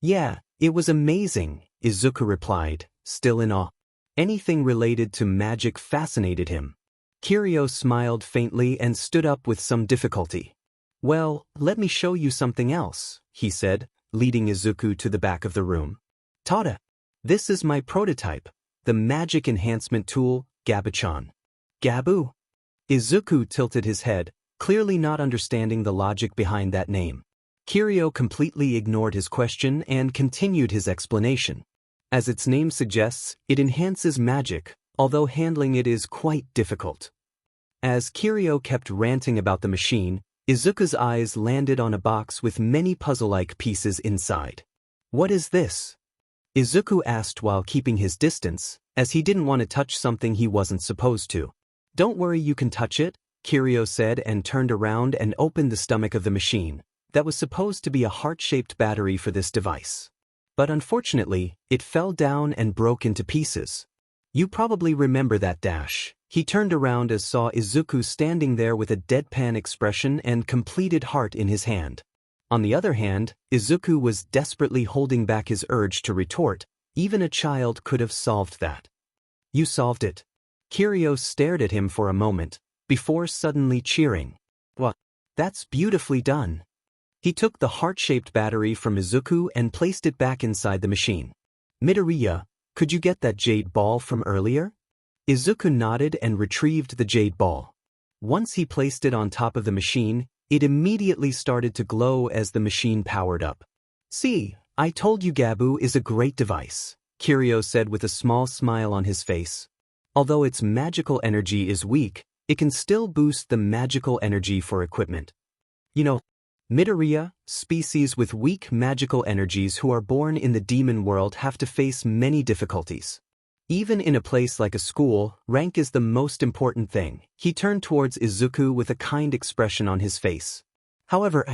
Yeah, it was amazing, Izuku replied, still in awe. Anything related to magic fascinated him. Kiryu smiled faintly and stood up with some difficulty. Well, let me show you something else, he said, leading Izuku to the back of the room. Tada! This is my prototype, the magic enhancement tool, Gabuchon. Gabu? Izuku tilted his head, clearly not understanding the logic behind that name. Kiryu completely ignored his question and continued his explanation. As its name suggests, it enhances magic, although handling it is quite difficult. As Kiryu kept ranting about the machine, Izuku's eyes landed on a box with many puzzle-like pieces inside. "What is this?" Izuku asked while keeping his distance, as he didn't want to touch something he wasn't supposed to. "Don't worry, you can touch it," Kiryu said and turned around and opened the stomach of the machine. That was supposed to be a heart-shaped battery for this device. But unfortunately, it fell down and broke into pieces. "You probably remember that dash." He turned around and saw Izuku standing there with a deadpan expression and completed heart in his hand. On the other hand, Izuku was desperately holding back his urge to retort. Even a child could have solved that. "You solved it." Kiryu stared at him for a moment, before suddenly cheering. "What? That's beautifully done." He took the heart-shaped battery from Izuku and placed it back inside the machine. "Midoriya, could you get that jade ball from earlier?" Izuku nodded and retrieved the jade ball. Once he placed it on top of the machine, it immediately started to glow as the machine powered up. "See, I told you Gabu is a great device," Kiryu said with a small smile on his face. "Although its magical energy is weak, it can still boost the magical energy for equipment. You know, Midoriya, species with weak magical energies who are born in the demon world have to face many difficulties. Even in a place like a school, rank is the most important thing." He turned towards Izuku with a kind expression on his face. "However,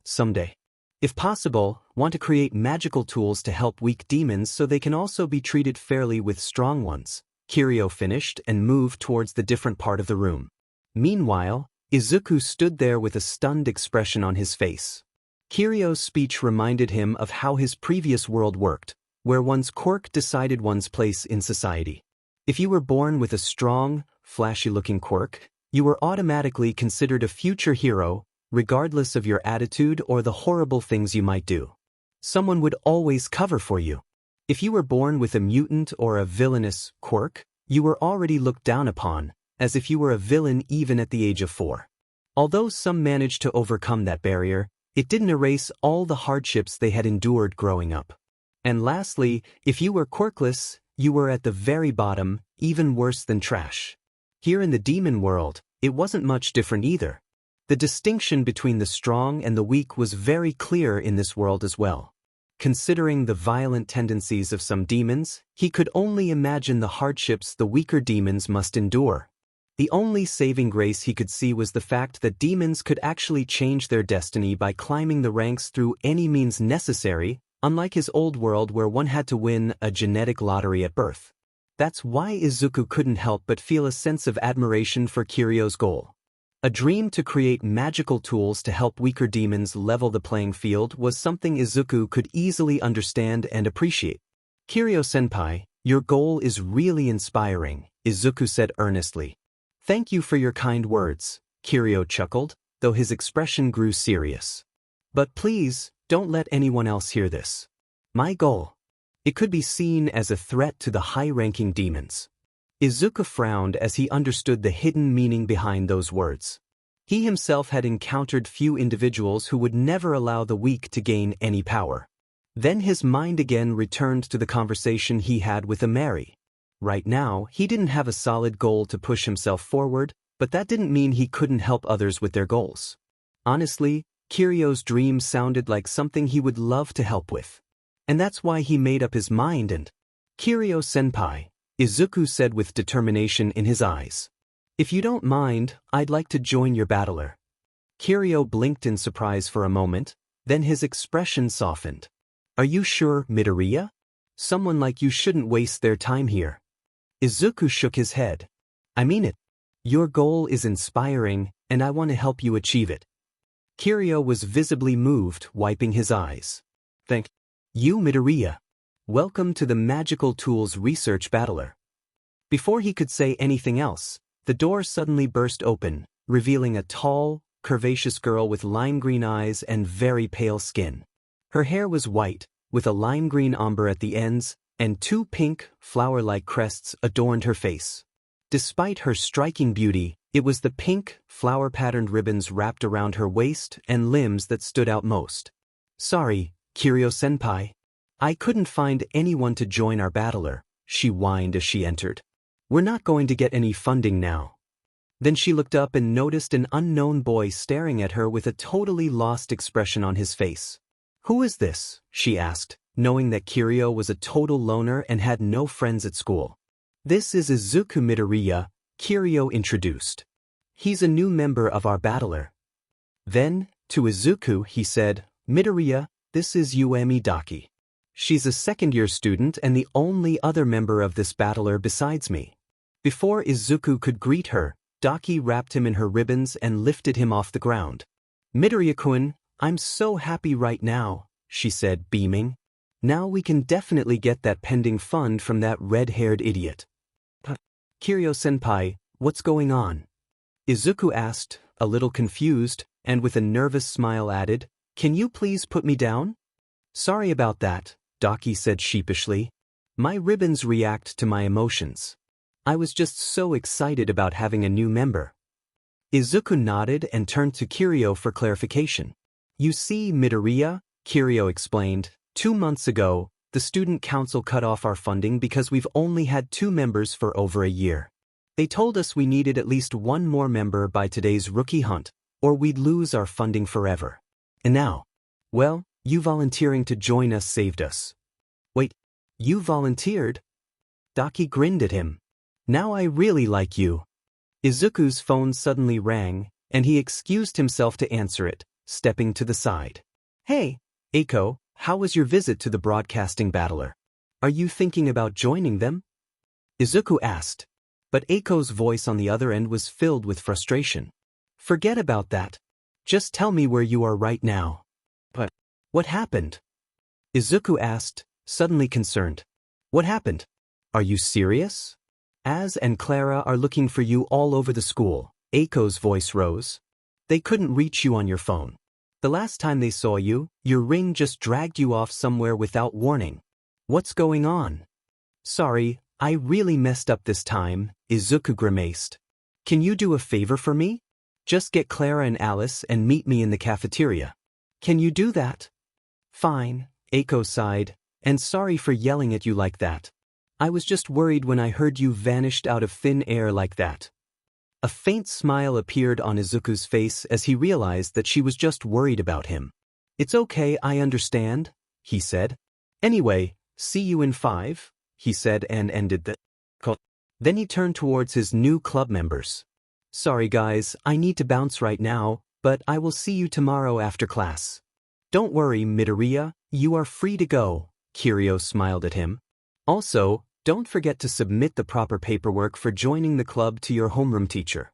someday, if possible, want to create magical tools to help weak demons so they can also be treated fairly with strong ones." Kiryu finished and moved towards the different part of the room. Meanwhile, Izuku stood there with a stunned expression on his face. Kiryu's speech reminded him of how his previous world worked, where one's quirk decided one's place in society. If you were born with a strong, flashy-looking quirk, you were automatically considered a future hero, regardless of your attitude or the horrible things you might do. Someone would always cover for you. If you were born with a mutant or a villainous quirk, you were already looked down upon, as if you were a villain even at the age of 4. Although some managed to overcome that barrier, it didn't erase all the hardships they had endured growing up. And lastly, if you were quirkless, you were at the very bottom, even worse than trash. Here in the demon world, it wasn't much different either. The distinction between the strong and the weak was very clear in this world as well. Considering the violent tendencies of some demons, he could only imagine the hardships the weaker demons must endure. The only saving grace he could see was the fact that demons could actually change their destiny by climbing the ranks through any means necessary, unlike his old world where one had to win a genetic lottery at birth. That's why Izuku couldn't help but feel a sense of admiration for Kiryu's goal. A dream to create magical tools to help weaker demons level the playing field was something Izuku could easily understand and appreciate. "Kiryu-senpai, your goal is really inspiring," Izuku said earnestly. "Thank you for your kind words," Kiryu chuckled, though his expression grew serious. "But please, don't let anyone else hear this. My goal. It could be seen as a threat to the high-ranking demons." Izuku frowned as he understood the hidden meaning behind those words. He himself had encountered few individuals who would never allow the weak to gain any power. Then his mind again returned to the conversation he had with Amari. Right now, he didn't have a solid goal to push himself forward, but that didn't mean he couldn't help others with their goals. Honestly, Kiryu's dream sounded like something he would love to help with. And that's why he made up his mind and, "Kiryu-senpai," Izuku said with determination in his eyes. "If you don't mind, I'd like to join your battler." Kiryu blinked in surprise for a moment, then his expression softened. "Are you sure, Midoriya? Someone like you shouldn't waste their time here." Izuku shook his head. "I mean it. Your goal is inspiring, and I want to help you achieve it." Kiryu was visibly moved, wiping his eyes. "Thank you, Midoriya. Welcome to the Magical Tools Research Battler." Before he could say anything else, the door suddenly burst open, revealing a tall, curvaceous girl with lime-green eyes and very pale skin. Her hair was white, with a lime-green umber at the ends, and 2 pink, flower-like crests adorned her face. Despite her striking beauty, it was the pink, flower-patterned ribbons wrapped around her waist and limbs that stood out most. "Sorry, Kiryu-senpai. I couldn't find anyone to join our battler," she whined as she entered. "We're not going to get any funding now." Then she looked up and noticed an unknown boy staring at her with a totally lost expression on his face. "Who is this?" she asked, knowing that Kiryu was a total loner and had no friends at school. "This is Izuku Midoriya," Kiryu introduced. "He's a new member of our battler." Then, to Izuku he said, "Midoriya, this is Uemi Daki. She's a second-year student and the only other member of this battler besides me." Before Izuku could greet her, Daki wrapped him in her ribbons and lifted him off the ground. "Midoriya-kun, I'm so happy right now," she said, beaming. "Now we can definitely get that pending fund from that red-haired idiot." "Kiryu-senpai, what's going on?" Izuku asked, a little confused, and with a nervous smile added, "Can you please put me down?" "Sorry about that," Daki said sheepishly. "My ribbons react to my emotions. I was just so excited about having a new member." Izuku nodded and turned to Kiryu for clarification. "You see, Midoriya," Kiryu explained, "2 months ago, the student council cut off our funding because we've only had 2 members for over a year. They told us we needed at least 1 more member by today's rookie hunt, or we'd lose our funding forever. And now, well, you volunteering to join us saved us." "Wait, you volunteered?" Daki grinned at him. "Now I really like you." Izuku's phone suddenly rang, and he excused himself to answer it, stepping to the side. "Hey, Eiko, how was your visit to the broadcasting battler? Are you thinking about joining them?" Izuku asked, but Eiko's voice on the other end was filled with frustration. "Forget about that. Just tell me where you are right now." "But what happened?" Izuku asked, suddenly concerned. "What happened? Are you serious? Az and Clara are looking for you all over the school." Eiko's voice rose. "They couldn't reach you on your phone. The last time they saw you, your ring just dragged you off somewhere without warning. What's going on?" "Sorry, I really messed up this time," Izuku grimaced. "Can you do a favor for me? Just get Clara and Alice and meet me in the cafeteria. Can you do that?" "Fine," Eiko sighed, "and sorry for yelling at you like that. I was just worried when I heard you vanished out of thin air like that." A faint smile appeared on Izuku's face as he realized that she was just worried about him. "It's okay, I understand," he said. "Anyway, see you in 5, he said and ended the call. Then he turned towards his new club members. "Sorry guys, I need to bounce right now, but I will see you tomorrow after class." "Don't worry, Midoriya, you are free to go," Kiryu smiled at him. "Also, don't forget to submit the proper paperwork for joining the club to your homeroom teacher."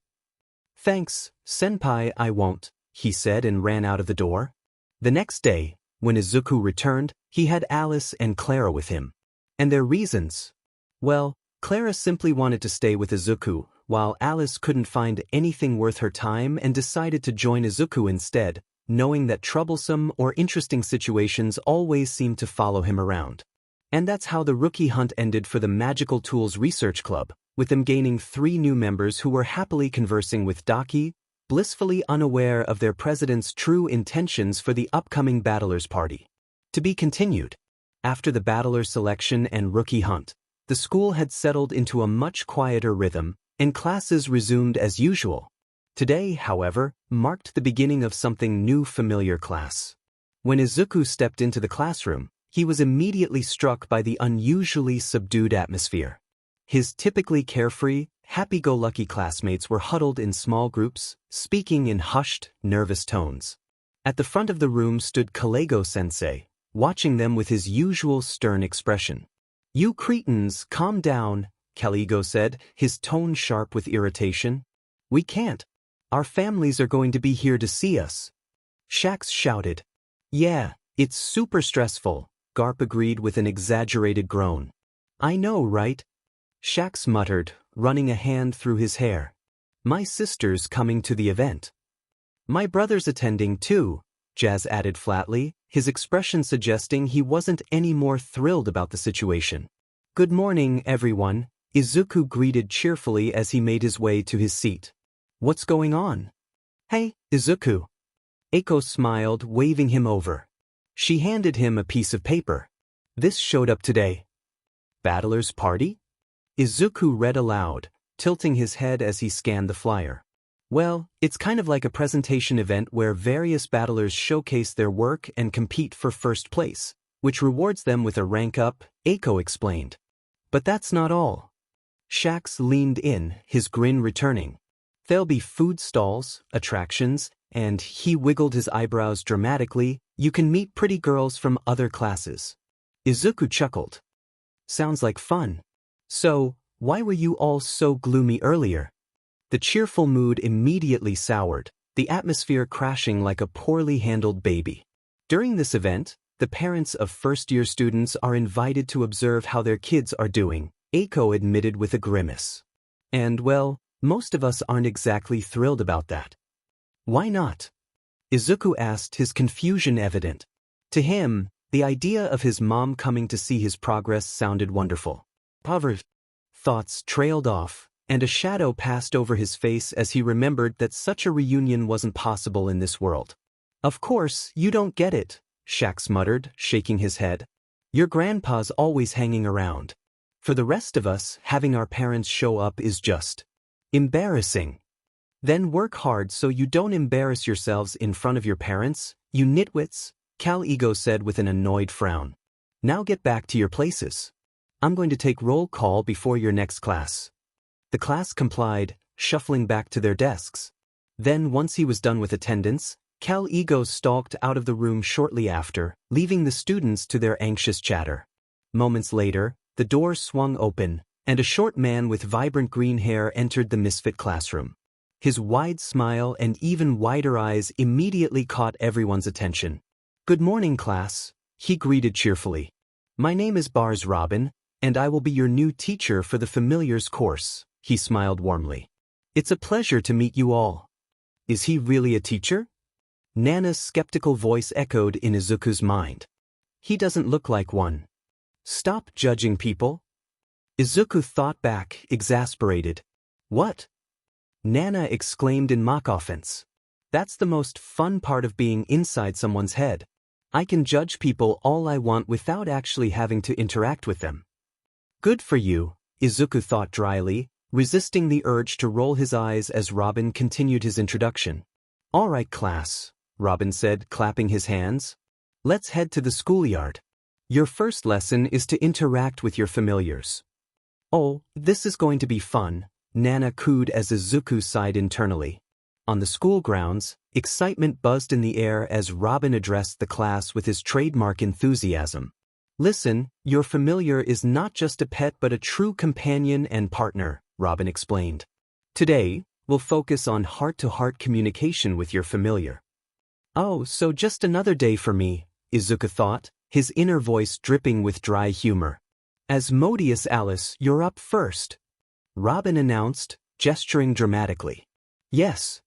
"Thanks, senpai, I won't," he said and ran out of the door. The next day, when Izuku returned, he had Alice and Clara with him. And their reasons? Well, Clara simply wanted to stay with Izuku, while Alice couldn't find anything worth her time and decided to join Izuku instead, knowing that troublesome or interesting situations always seemed to follow him around. And that's how the rookie hunt ended for the Magical Tools Research Club, with them gaining 3 new members who were happily conversing with Daki, blissfully unaware of their president's true intentions for the upcoming Battlers Party. To be continued. After the Battler selection and rookie hunt, the school had settled into a much quieter rhythm, and classes resumed as usual. Today, however, marked the beginning of something new. Familiar class. When Izuku stepped into the classroom, he was immediately struck by the unusually subdued atmosphere. His typically carefree, happy-go-lucky classmates were huddled in small groups, speaking in hushed, nervous tones. At the front of the room stood Kalego-sensei, watching them with his usual stern expression. "You cretins, calm down," Kalego said, his tone sharp with irritation. "We can't. Our families are going to be here to see us." Shax shouted. "Yeah, it's super stressful," Garp agreed with an exaggerated groan. "I know, right?" Shax muttered, running a hand through his hair. "My sister's coming to the event." "My brother's attending too," Jazz added flatly, his expression suggesting he wasn't any more thrilled about the situation. "Good morning, everyone," Izuku greeted cheerfully as he made his way to his seat. "What's going on?" "Hey, Izuku." Eiko smiled, waving him over. She handed him a piece of paper. "This showed up today." "Battler's Party?" Izuku read aloud, tilting his head as he scanned the flyer. Well, it's kind of like a presentation event where various battlers showcase their work and compete for first place, which rewards them with a rank up, Eiko explained. But that's not all. Shax leaned in, his grin returning. There'll be food stalls, attractions, and he wiggled his eyebrows dramatically, you can meet pretty girls from other classes. Izuku chuckled. Sounds like fun. So, why were you all so gloomy earlier? The cheerful mood immediately soured, the atmosphere crashing like a poorly handled baby. During this event, the parents of first-year students are invited to observe how their kids are doing, Eiko admitted with a grimace. And well, most of us aren't exactly thrilled about that. Why not? Izuku asked, his confusion evident. To him, the idea of his mom coming to see his progress sounded wonderful. However, thoughts trailed off, and a shadow passed over his face as he remembered that such a reunion wasn't possible in this world. Of course, you don't get it, Shax muttered, shaking his head. Your grandpa's always hanging around. For the rest of us, having our parents show up is just embarrassing. Then work hard so you don't embarrass yourselves in front of your parents, you nitwits, Cal Ego said with an annoyed frown. Now get back to your places. I'm going to take roll call before your next class. The class complied, shuffling back to their desks. Then once he was done with attendance, Cal Ego stalked out of the room shortly after, leaving the students to their anxious chatter. Moments later, the door swung open, and a short man with vibrant green hair entered the misfit classroom. His wide smile and even wider eyes immediately caught everyone's attention. Good morning, class, he greeted cheerfully. My name is Bars Robin, and I will be your new teacher for the Familiars course, he smiled warmly. It's a pleasure to meet you all. Is he really a teacher? Nana's skeptical voice echoed in Izuku's mind. He doesn't look like one. Stop judging people. Izuku thought back, exasperated. What? Nana exclaimed in mock offense. That's the most fun part of being inside someone's head. I can judge people all I want without actually having to interact with them. Good for you, Izuku thought dryly, resisting the urge to roll his eyes as Robin continued his introduction. All right, class, Robin said, clapping his hands. Let's head to the schoolyard. Your first lesson is to interact with your familiars. Oh, this is going to be fun, Nana cooed as Izuku sighed internally. On the school grounds, excitement buzzed in the air as Robin addressed the class with his trademark enthusiasm. Listen, your familiar is not just a pet but a true companion and partner, Robin explained. Today, we'll focus on heart-to-heart communication with your familiar. Oh, so just another day for me, Izuku thought, his inner voice dripping with dry humor. Asmodeus Alice, you're up first, Robin announced, gesturing dramatically. Yes,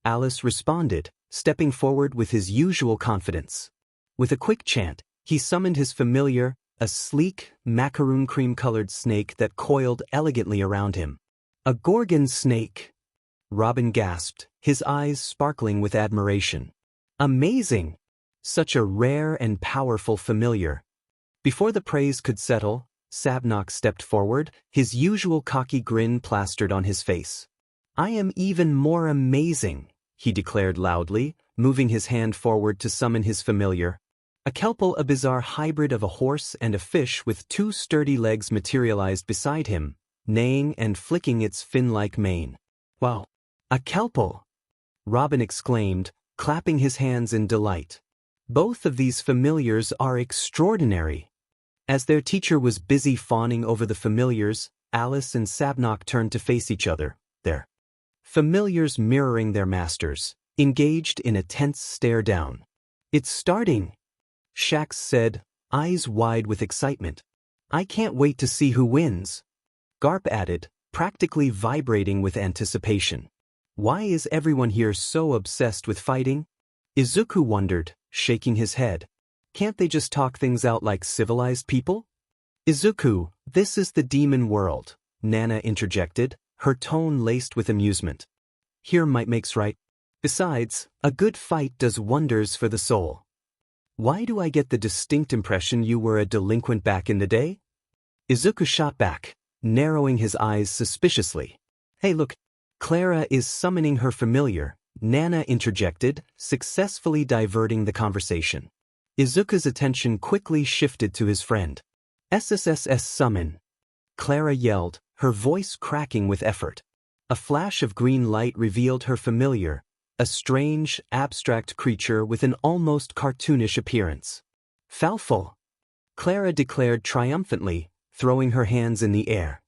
Alice responded, stepping forward with his usual confidence. With a quick chant, he summoned his familiar, a sleek, macaroon cream-colored snake that coiled elegantly around him. A Gorgon snake, Robin gasped, his eyes sparkling with admiration. Amazing! Such a rare and powerful familiar. Before the praise could settle, Sabnok stepped forward, his usual cocky grin plastered on his face. I am even more amazing, he declared loudly, moving his hand forward to summon his familiar. A kelpal, a bizarre hybrid of a horse and a fish with two sturdy legs, materialized beside him, neighing and flicking its fin-like mane. Wow! A kelpal! Robin exclaimed, clapping his hands in delight. Both of these familiars are extraordinary. As their teacher was busy fawning over the familiars, Alice and Sabnok turned to face each other, their familiars mirroring their masters, engaged in a tense stare-down. It's starting, Shax said, eyes wide with excitement. I can't wait to see who wins. Garp added, practically vibrating with anticipation. Why is everyone here so obsessed with fighting? Izuku wondered, shaking his head. Can't they just talk things out like civilized people? Izuku, this is the demon world, Nana interjected, her tone laced with amusement. Here might makes right. Besides, a good fight does wonders for the soul. Why do I get the distinct impression you were a delinquent back in the day? Izuku shot back, narrowing his eyes suspiciously. Hey look, Clara is summoning her familiar, Nana interjected, successfully diverting the conversation. Izuku's attention quickly shifted to his friend. SSSS summon. Clara yelled, her voice cracking with effort. A flash of green light revealed her familiar, a strange, abstract creature with an almost cartoonish appearance. Falfel! Clara declared triumphantly, throwing her hands in the air.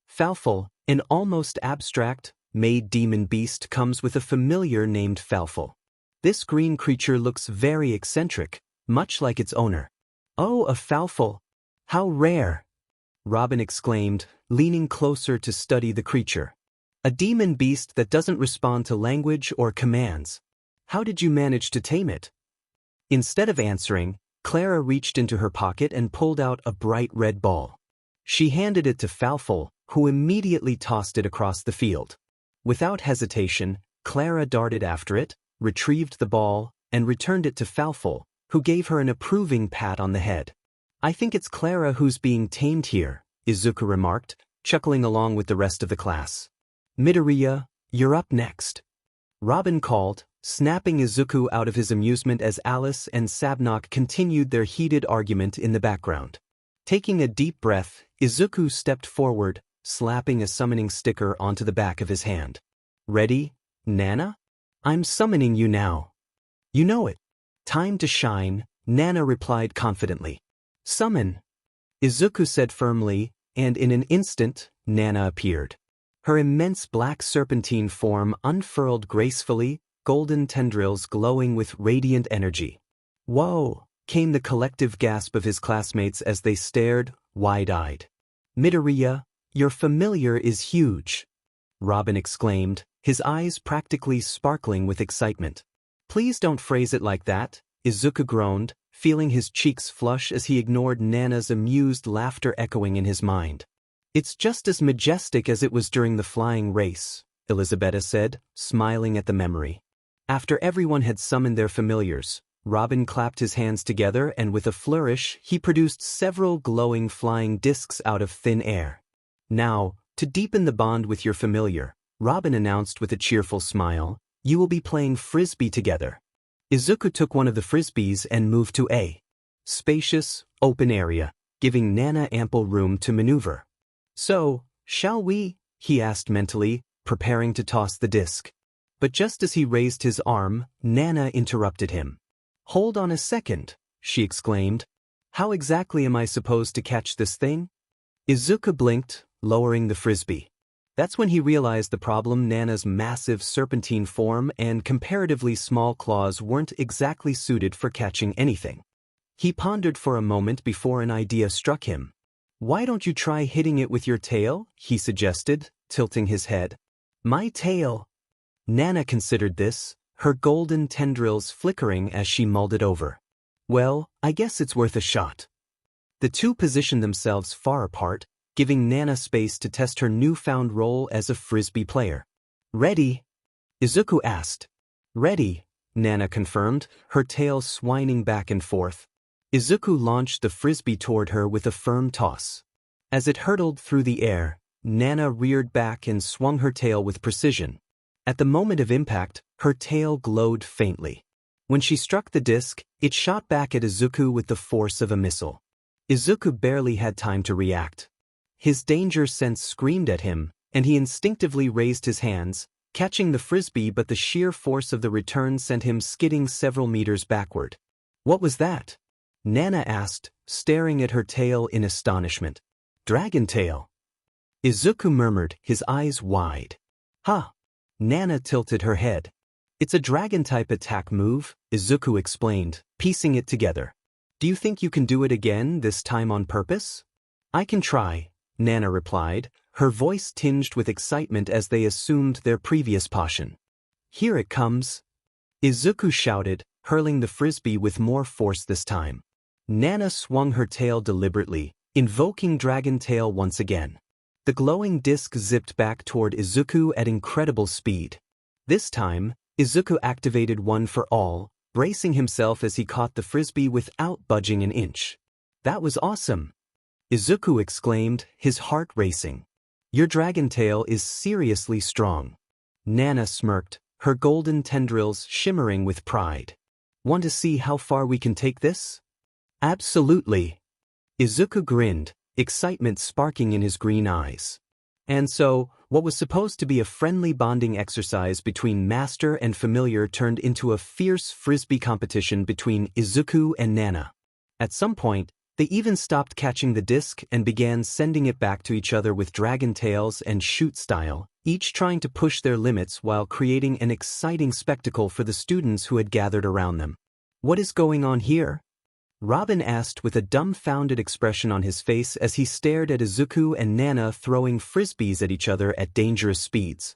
Falfel, an almost abstract, made demon beast comes with a familiar named Falfel. This green creature looks very eccentric, much like its owner. Oh, a Falfel! How rare! Robin exclaimed, leaning closer to study the creature. A demon beast that doesn't respond to language or commands. How did you manage to tame it? Instead of answering, Clara reached into her pocket and pulled out a bright red ball. She handed it to Falfel, who immediately tossed it across the field. Without hesitation, Clara darted after it, retrieved the ball, and returned it to Falfel, who gave her an approving pat on the head. I think it's Clara who's being tamed here, Izuku remarked, chuckling along with the rest of the class. Midoriya, you're up next. Robin called, snapping Izuku out of his amusement as Alice and Sabnok continued their heated argument in the background. Taking a deep breath, Izuku stepped forward, slapping a summoning sticker onto the back of his hand. Ready, Nana? I'm summoning you now. You know it. Time to shine, Nana replied confidently. Summon, Izuku said firmly, and in an instant, Nana appeared. Her immense black serpentine form unfurled gracefully, golden tendrils glowing with radiant energy. Whoa! Came the collective gasp of his classmates as they stared, wide-eyed. Midoriya, your familiar is huge, Robin exclaimed, his eyes practically sparkling with excitement. Please don't phrase it like that, Izuku groaned, feeling his cheeks flush as he ignored Nana's amused laughter echoing in his mind. It's just as majestic as it was during the flying race, Elizabetta said, smiling at the memory. After everyone had summoned their familiars, Robin clapped his hands together and with a flourish he produced several glowing flying discs out of thin air. Now, to deepen the bond with your familiar, Robin announced with a cheerful smile, you will be playing frisbee together. Izuku took one of the frisbees and moved to a spacious, open area, giving Nana ample room to maneuver. So, shall we? He asked mentally, preparing to toss the disc. But just as he raised his arm, Nana interrupted him. Hold on a second, she exclaimed. How exactly am I supposed to catch this thing? Izuku blinked, lowering the frisbee. That's when he realized the problem. Nana's massive serpentine form and comparatively small claws weren't exactly suited for catching anything. He pondered for a moment before an idea struck him. Why don't you try hitting it with your tail? He suggested, tilting his head. My tail. Nana considered this, her golden tendrils flickering as she mulled it over. Well, I guess it's worth a shot. The two positioned themselves far apart, giving Nana space to test her newfound role as a frisbee player. Ready? Izuku asked. Ready, Nana confirmed, her tail swining back and forth. Izuku launched the frisbee toward her with a firm toss. As it hurtled through the air, Nana reared back and swung her tail with precision. At the moment of impact, her tail glowed faintly. When she struck the disc, it shot back at Izuku with the force of a missile. Izuku barely had time to react. His danger sense screamed at him, and he instinctively raised his hands, catching the frisbee, but the sheer force of the return sent him skidding several meters backward. What was that? Nana asked, staring at her tail in astonishment. Dragon tail. Izuku murmured, his eyes wide. Huh. Nana tilted her head. It's a dragon-type attack move, Izuku explained, piecing it together. Do you think you can do it again, this time on purpose? I can try, Nana replied, her voice tinged with excitement as they assumed their previous posture. Here it comes. Izuku shouted, hurling the frisbee with more force this time. Nana swung her tail deliberately, invoking Dragon Tail once again. The glowing disc zipped back toward Izuku at incredible speed. This time, Izuku activated One for All, bracing himself as he caught the frisbee without budging an inch. That was awesome! Izuku exclaimed, his heart racing. Your dragon tail is seriously strong. Nana smirked, her golden tendrils shimmering with pride. Want to see how far we can take this? Absolutely. Izuku grinned, excitement sparking in his green eyes. And so, what was supposed to be a friendly bonding exercise between master and familiar turned into a fierce frisbee competition between Izuku and Nana. At some point, they even stopped catching the disc and began sending it back to each other with dragon tails and shoot style, each trying to push their limits while creating an exciting spectacle for the students who had gathered around them. What is going on here? Robin asked with a dumbfounded expression on his face as he stared at Izuku and Nana throwing frisbees at each other at dangerous speeds.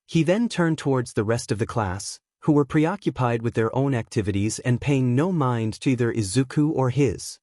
He then turned towards the rest of the class, who were preoccupied with their own activities and paying no mind to either Izuku or his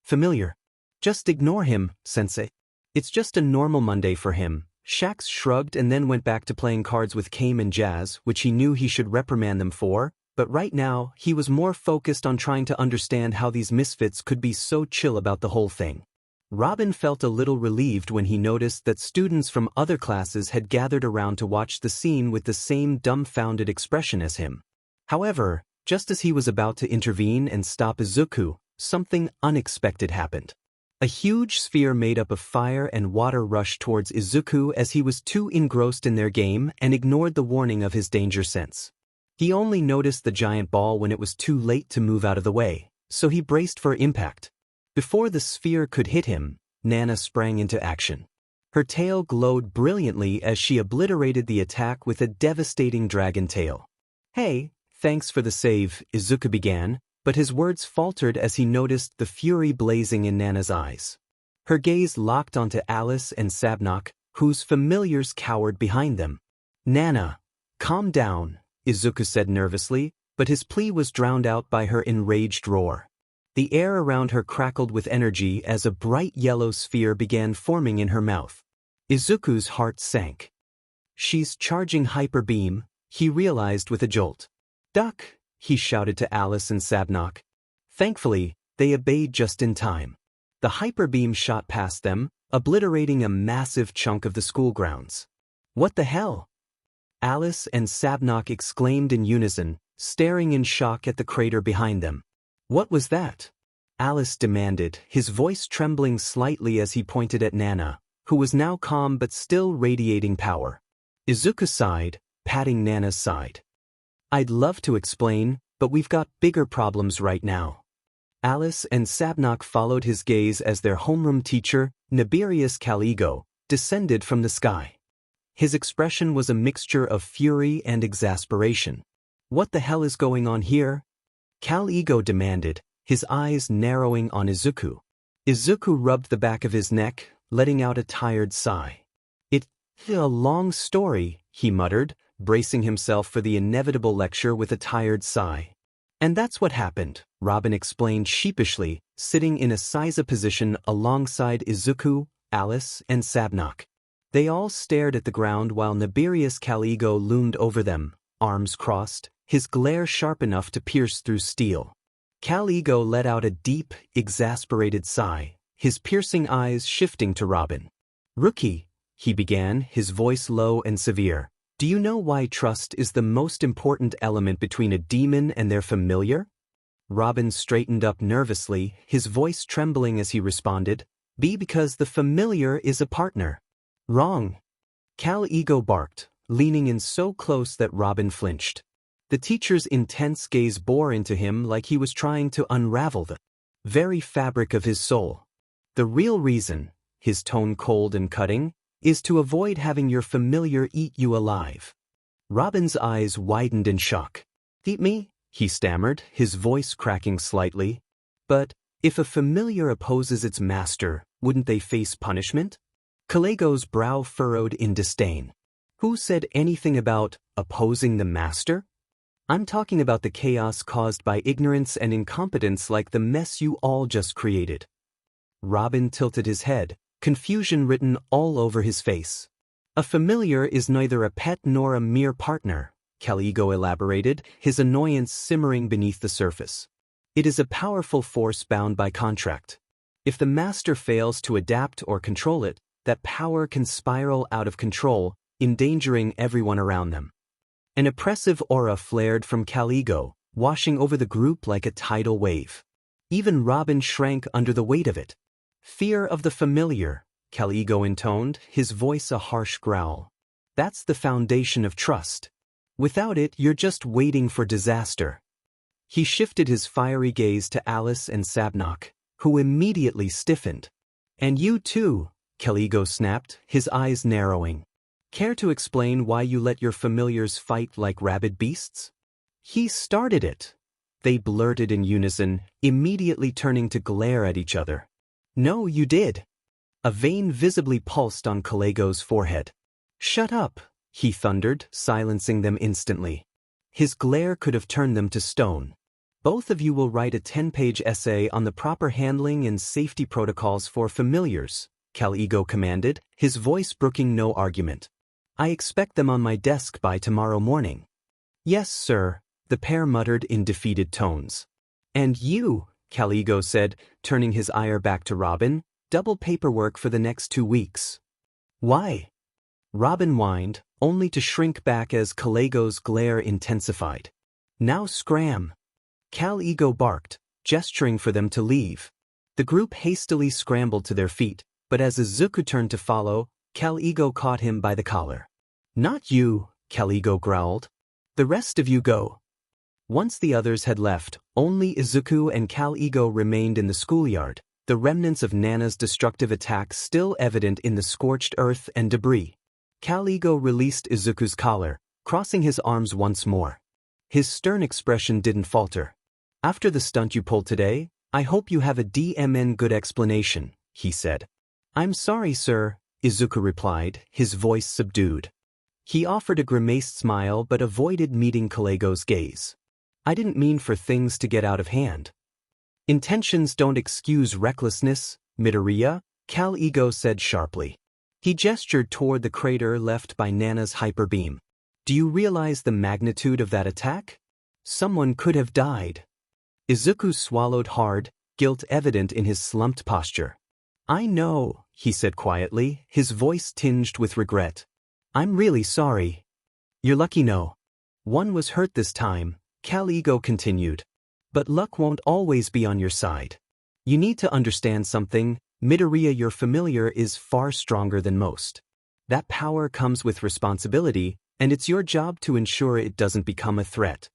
familiar. Just ignore him, sensei. It's just a normal Monday for him. Shax shrugged and then went back to playing cards with Kame and Jazz, which he knew he should reprimand them for, but right now, he was more focused on trying to understand how these misfits could be so chill about the whole thing. Robin felt a little relieved when he noticed that students from other classes had gathered around to watch the scene with the same dumbfounded expression as him. However, just as he was about to intervene and stop Izuku, something unexpected happened. A huge sphere made up of fire and water rushed towards Izuku as he was too engrossed in their game and ignored the warning of his danger sense. He only noticed the giant ball when it was too late to move out of the way, so he braced for impact. Before the sphere could hit him, Nana sprang into action. Her tail glowed brilliantly as she obliterated the attack with a devastating dragon tail. Hey, thanks for the save, Izuku began, but his words faltered as he noticed the fury blazing in Nana's eyes. Her gaze locked onto Alice and Sabnok, whose familiars cowered behind them. Nana, calm down, Izuku said nervously, but his plea was drowned out by her enraged roar. The air around her crackled with energy as a bright yellow sphere began forming in her mouth. Izuku's heart sank. She's charging hyper beam, he realized with a jolt. Duck, he shouted to Alice and Sabnok. Thankfully, they obeyed just in time. The hyper beam shot past them, obliterating a massive chunk of the school grounds. What the hell? Alice and Sabnok exclaimed in unison, staring in shock at the crater behind them. What was that? Alice demanded, his voice trembling slightly as he pointed at Nana, who was now calm but still radiating power. Izuku sighed, patting Nana's side. I'd love to explain, but we've got bigger problems right now. Alice and Sabnok followed his gaze as their homeroom teacher, Nibirius Caligo, descended from the sky. His expression was a mixture of fury and exasperation. What the hell is going on here? Caligo demanded, his eyes narrowing on Izuku. Izuku rubbed the back of his neck, letting out a tired sigh. It's a long story, he muttered, bracing himself for the inevitable lecture with a tired sigh. And that's what happened, Robin explained sheepishly, sitting in a seiza position alongside Izuku, Alice, and Sabnok. They all stared at the ground while Nibirius Caligo loomed over them, arms crossed, his glare sharp enough to pierce through steel. Caligo let out a deep, exasperated sigh, his piercing eyes shifting to Robin. Rookie, he began, his voice low and severe. Do you know why trust is the most important element between a demon and their familiar? Robin straightened up nervously, his voice trembling as he responded. Because the familiar is a partner. Wrong. Caligo barked, leaning in so close that Robin flinched. The teacher's intense gaze bore into him like he was trying to unravel the very fabric of his soul. The real reason, his tone cold and cutting, is to avoid having your familiar eat you alive. Robin's eyes widened in shock. Eat me? He stammered, his voice cracking slightly. But, if a familiar opposes its master, wouldn't they face punishment? Caligo's brow furrowed in disdain. Who said anything about opposing the master? I'm talking about the chaos caused by ignorance and incompetence like the mess you all just created. Robin tilted his head, confusion written all over his face. A familiar is neither a pet nor a mere partner, Caligo elaborated, his annoyance simmering beneath the surface. It is a powerful force bound by contract. If the master fails to adapt or control it, that power can spiral out of control, endangering everyone around them. An oppressive aura flared from Caligo, washing over the group like a tidal wave. Even Robin shrank under the weight of it. "Fear of the familiar," Caligo intoned, his voice a harsh growl. "That's the foundation of trust. Without it, you're just waiting for disaster." He shifted his fiery gaze to Alice and Sabnok, who immediately stiffened. "And you too," Caligo snapped, his eyes narrowing. "Care to explain why you let your familiars fight like rabid beasts?" "He started it," they blurted in unison, immediately turning to glare at each other. "No, you did." A vein visibly pulsed on Caligo's forehead. "Shut up," he thundered, silencing them instantly. His glare could have turned them to stone. "Both of you will write a 10-page essay on the proper handling and safety protocols for familiars," Caligo commanded, his voice brooking no argument. "I expect them on my desk by tomorrow morning." "Yes, sir," the pair muttered in defeated tones. "And you," Caligo said, turning his ire back to Robin, "double paperwork for the next 2 weeks." "Why?" Robin whined, only to shrink back as Caligo's glare intensified. "Now scram!" Caligo barked, gesturing for them to leave. The group hastily scrambled to their feet, but as Izuku turned to follow, Caligo caught him by the collar. "Not you," Caligo growled. "The rest of you go." Once the others had left, only Izuku and Caligo remained in the schoolyard, the remnants of Nana's destructive attack still evident in the scorched earth and debris. Caligo released Izuku's collar, crossing his arms once more. His stern expression didn't falter. "After the stunt you pulled today, I hope you have a DMN good explanation," he said. "I'm sorry, sir," Izuku replied, his voice subdued. He offered a grimaced smile but avoided meeting Caligo's gaze. "I didn't mean for things to get out of hand." "Intentions don't excuse recklessness, Midoriya," Caligo said sharply. He gestured toward the crater left by Nana's hyper beam. "Do you realize the magnitude of that attack? Someone could have died." Izuku swallowed hard, guilt evident in his slumped posture. "I know," he said quietly, his voice tinged with regret. "I'm really sorry." "You're lucky no one was hurt this time," Caligo continued. "But luck won't always be on your side. You need to understand something, Midoriya, your familiar is far stronger than most. That power comes with responsibility, and it's your job to ensure it doesn't become a threat."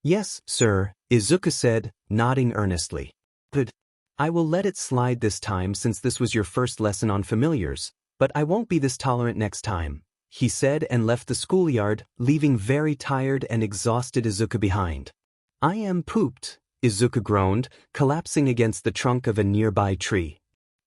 "Yes, sir," Izuku said, nodding earnestly. "Good. I will let it slide this time since this was your first lesson on familiars, but I won't be this tolerant next time," he said and left the schoolyard, leaving very tired and exhausted Izuku behind. "I am pooped," Izuku groaned, collapsing against the trunk of a nearby tree.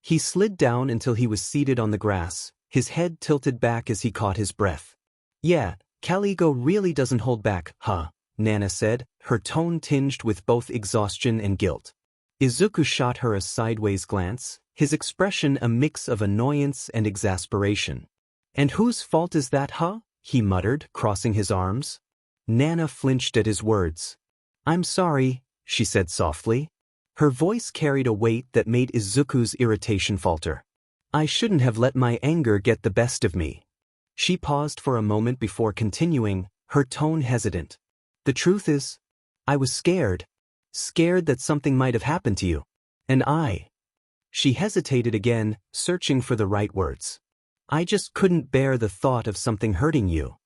He slid down until he was seated on the grass, his head tilted back as he caught his breath. "Yeah, Caligo really doesn't hold back, huh?" Nana said, her tone tinged with both exhaustion and guilt. Izuku shot her a sideways glance, his expression a mix of annoyance and exasperation. "And whose fault is that, huh?" he muttered, crossing his arms. Nana flinched at his words. "I'm sorry," she said softly. Her voice carried a weight that made Izuku's irritation falter. "I shouldn't have let my anger get the best of me." She paused for a moment before continuing, her tone hesitant. "The truth is, I was scared. Scared that something might have happened to you. And I..." She hesitated again, searching for the right words. "I just couldn't bear the thought of something hurting you."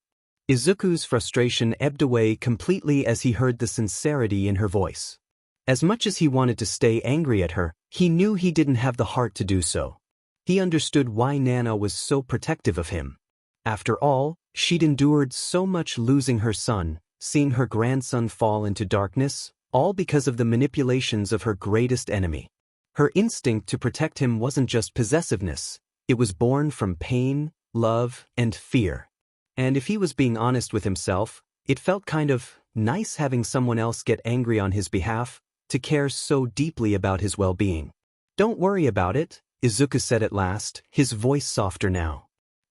Izuku's frustration ebbed away completely as he heard the sincerity in her voice. As much as he wanted to stay angry at her, he knew he didn't have the heart to do so. He understood why Nana was so protective of him. After all, she'd endured so much losing her son, seeing her grandson fall into darkness, all because of the manipulations of her greatest enemy. Her instinct to protect him wasn't just possessiveness, it was born from pain, love, and fear. And if he was being honest with himself, it felt kind of nice having someone else get angry on his behalf, to care so deeply about his well-being. "Don't worry about it," Izuku said at last, his voice softer now.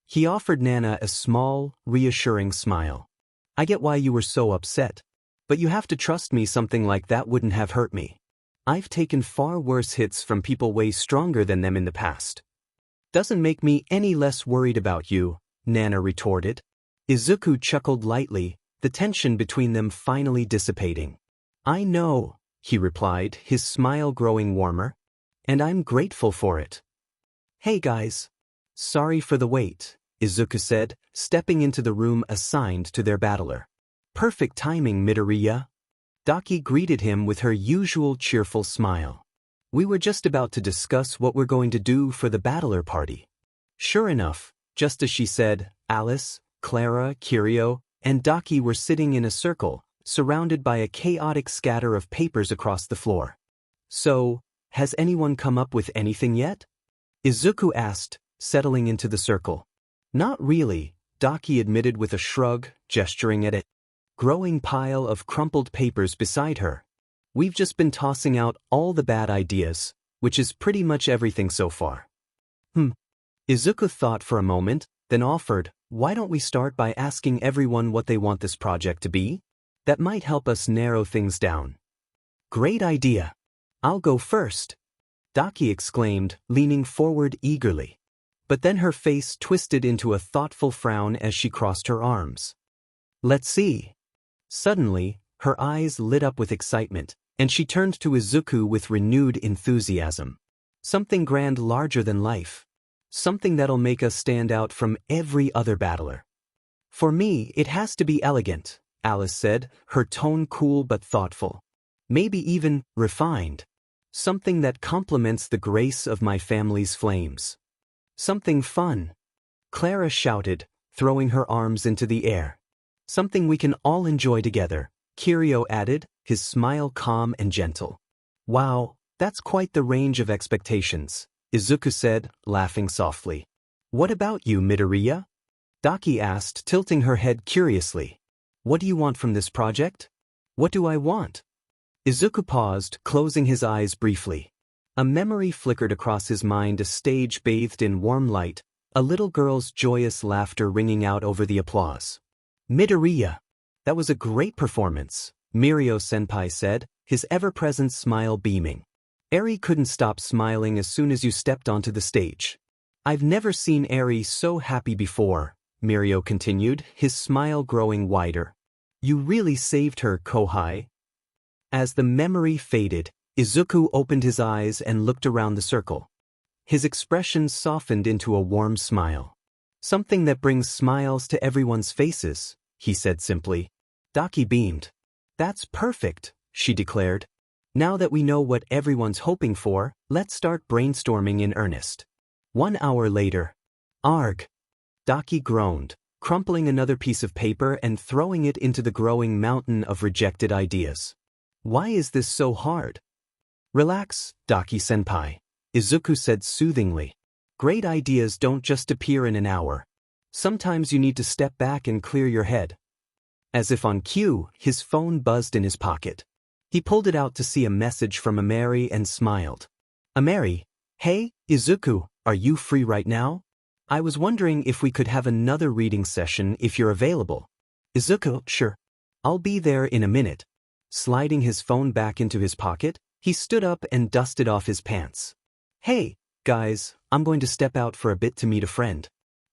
He offered Nana a small, reassuring smile. "I get why you were so upset. But you have to trust me, something like that wouldn't have hurt me. I've taken far worse hits from people way stronger than them in the past." Doesn't make me any less worried about you, Nana retorted. Izuku chuckled lightly, the tension between them finally dissipating. I know, he replied, his smile growing warmer. And I'm grateful for it. Hey guys. Sorry for the wait, Izuku said, stepping into the room assigned to their battler. Perfect timing, Midoriya. Daki greeted him with her usual cheerful smile. We were just about to discuss what we're going to do for the battler party. Sure enough, just as she said, Alice, Clara, Kiryu, and Daki were sitting in a circle, surrounded by a chaotic scatter of papers across the floor. So, has anyone come up with anything yet? Izuku asked, settling into the circle. Not really, Daki admitted with a shrug, gesturing at a growing pile of crumpled papers beside her. We've just been tossing out all the bad ideas, which is pretty much everything so far. Izuku thought for a moment, then offered, why don't we start by asking everyone what they want this project to be? That might help us narrow things down. Great idea. I'll go first, Daki exclaimed, leaning forward eagerly. But then her face twisted into a thoughtful frown as she crossed her arms. Let's see. Suddenly, her eyes lit up with excitement, and she turned to Izuku with renewed enthusiasm. Something grand larger than life. Something that'll make us stand out from every other battler. For me, it has to be elegant, Alice said, her tone cool but thoughtful. Maybe even refined. Something that complements the grace of my family's flames. Something fun. Clara shouted, throwing her arms into the air. Something we can all enjoy together, Kiryu added, his smile calm and gentle. Wow, that's quite the range of expectations, Izuku said, laughing softly. What about you, Midoriya? Daki asked, tilting her head curiously. What do you want from this project? What do I want? Izuku paused, closing his eyes briefly. A memory flickered across his mind, a stage bathed in warm light, a little girl's joyous laughter ringing out over the applause. Midoriya! That was a great performance, Mirio-senpai said, his ever-present smile beaming. Eri couldn't stop smiling as soon as you stepped onto the stage. I've never seen Eri so happy before, Mirio continued, his smile growing wider. You really saved her, Kohai. As the memory faded, Izuku opened his eyes and looked around the circle. His expression softened into a warm smile. Something that brings smiles to everyone's faces, he said simply. Daki beamed. That's perfect, she declared. Now that we know what everyone's hoping for, let's start brainstorming in earnest. 1 hour later. Arg! Daki groaned, crumpling another piece of paper and throwing it into the growing mountain of rejected ideas. Why is this so hard? Relax, Daki-senpai, Izuku said soothingly. Great ideas don't just appear in an hour. Sometimes you need to step back and clear your head. As if on cue, his phone buzzed in his pocket. He pulled it out to see a message from Ameri and smiled. Ameri, hey, Izuku, are you free right now? I was wondering if we could have another reading session if you're available. Izuku, sure. I'll be there in a minute. Sliding his phone back into his pocket, he stood up and dusted off his pants. Hey, guys, I'm going to step out for a bit to meet a friend.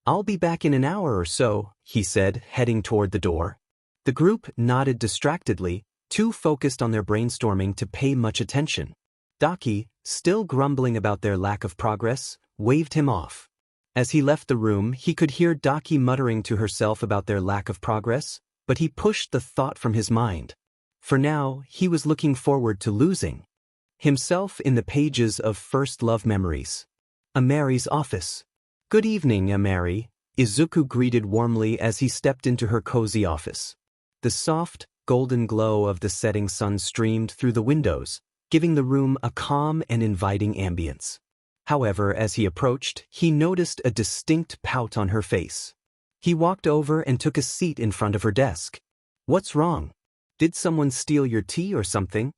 I'll be back in an hour or so, he said, heading toward the door. The group nodded distractedly, too focused on their brainstorming to pay much attention. Daki, still grumbling about their lack of progress, waved him off. As he left the room, he could hear Daki muttering to herself about their lack of progress, but he pushed the thought from his mind. For now, he was looking forward to losing himself in the pages of First Love Memories. Ameri's office. Good evening, Ameri, Izuku greeted warmly as he stepped into her cozy office. The soft, golden glow of the setting sun streamed through the windows, giving the room a calm and inviting ambience. However, as he approached, he noticed a distinct pout on her face. He walked over and took a seat in front of her desk. What's wrong? Did someone steal your tea or something?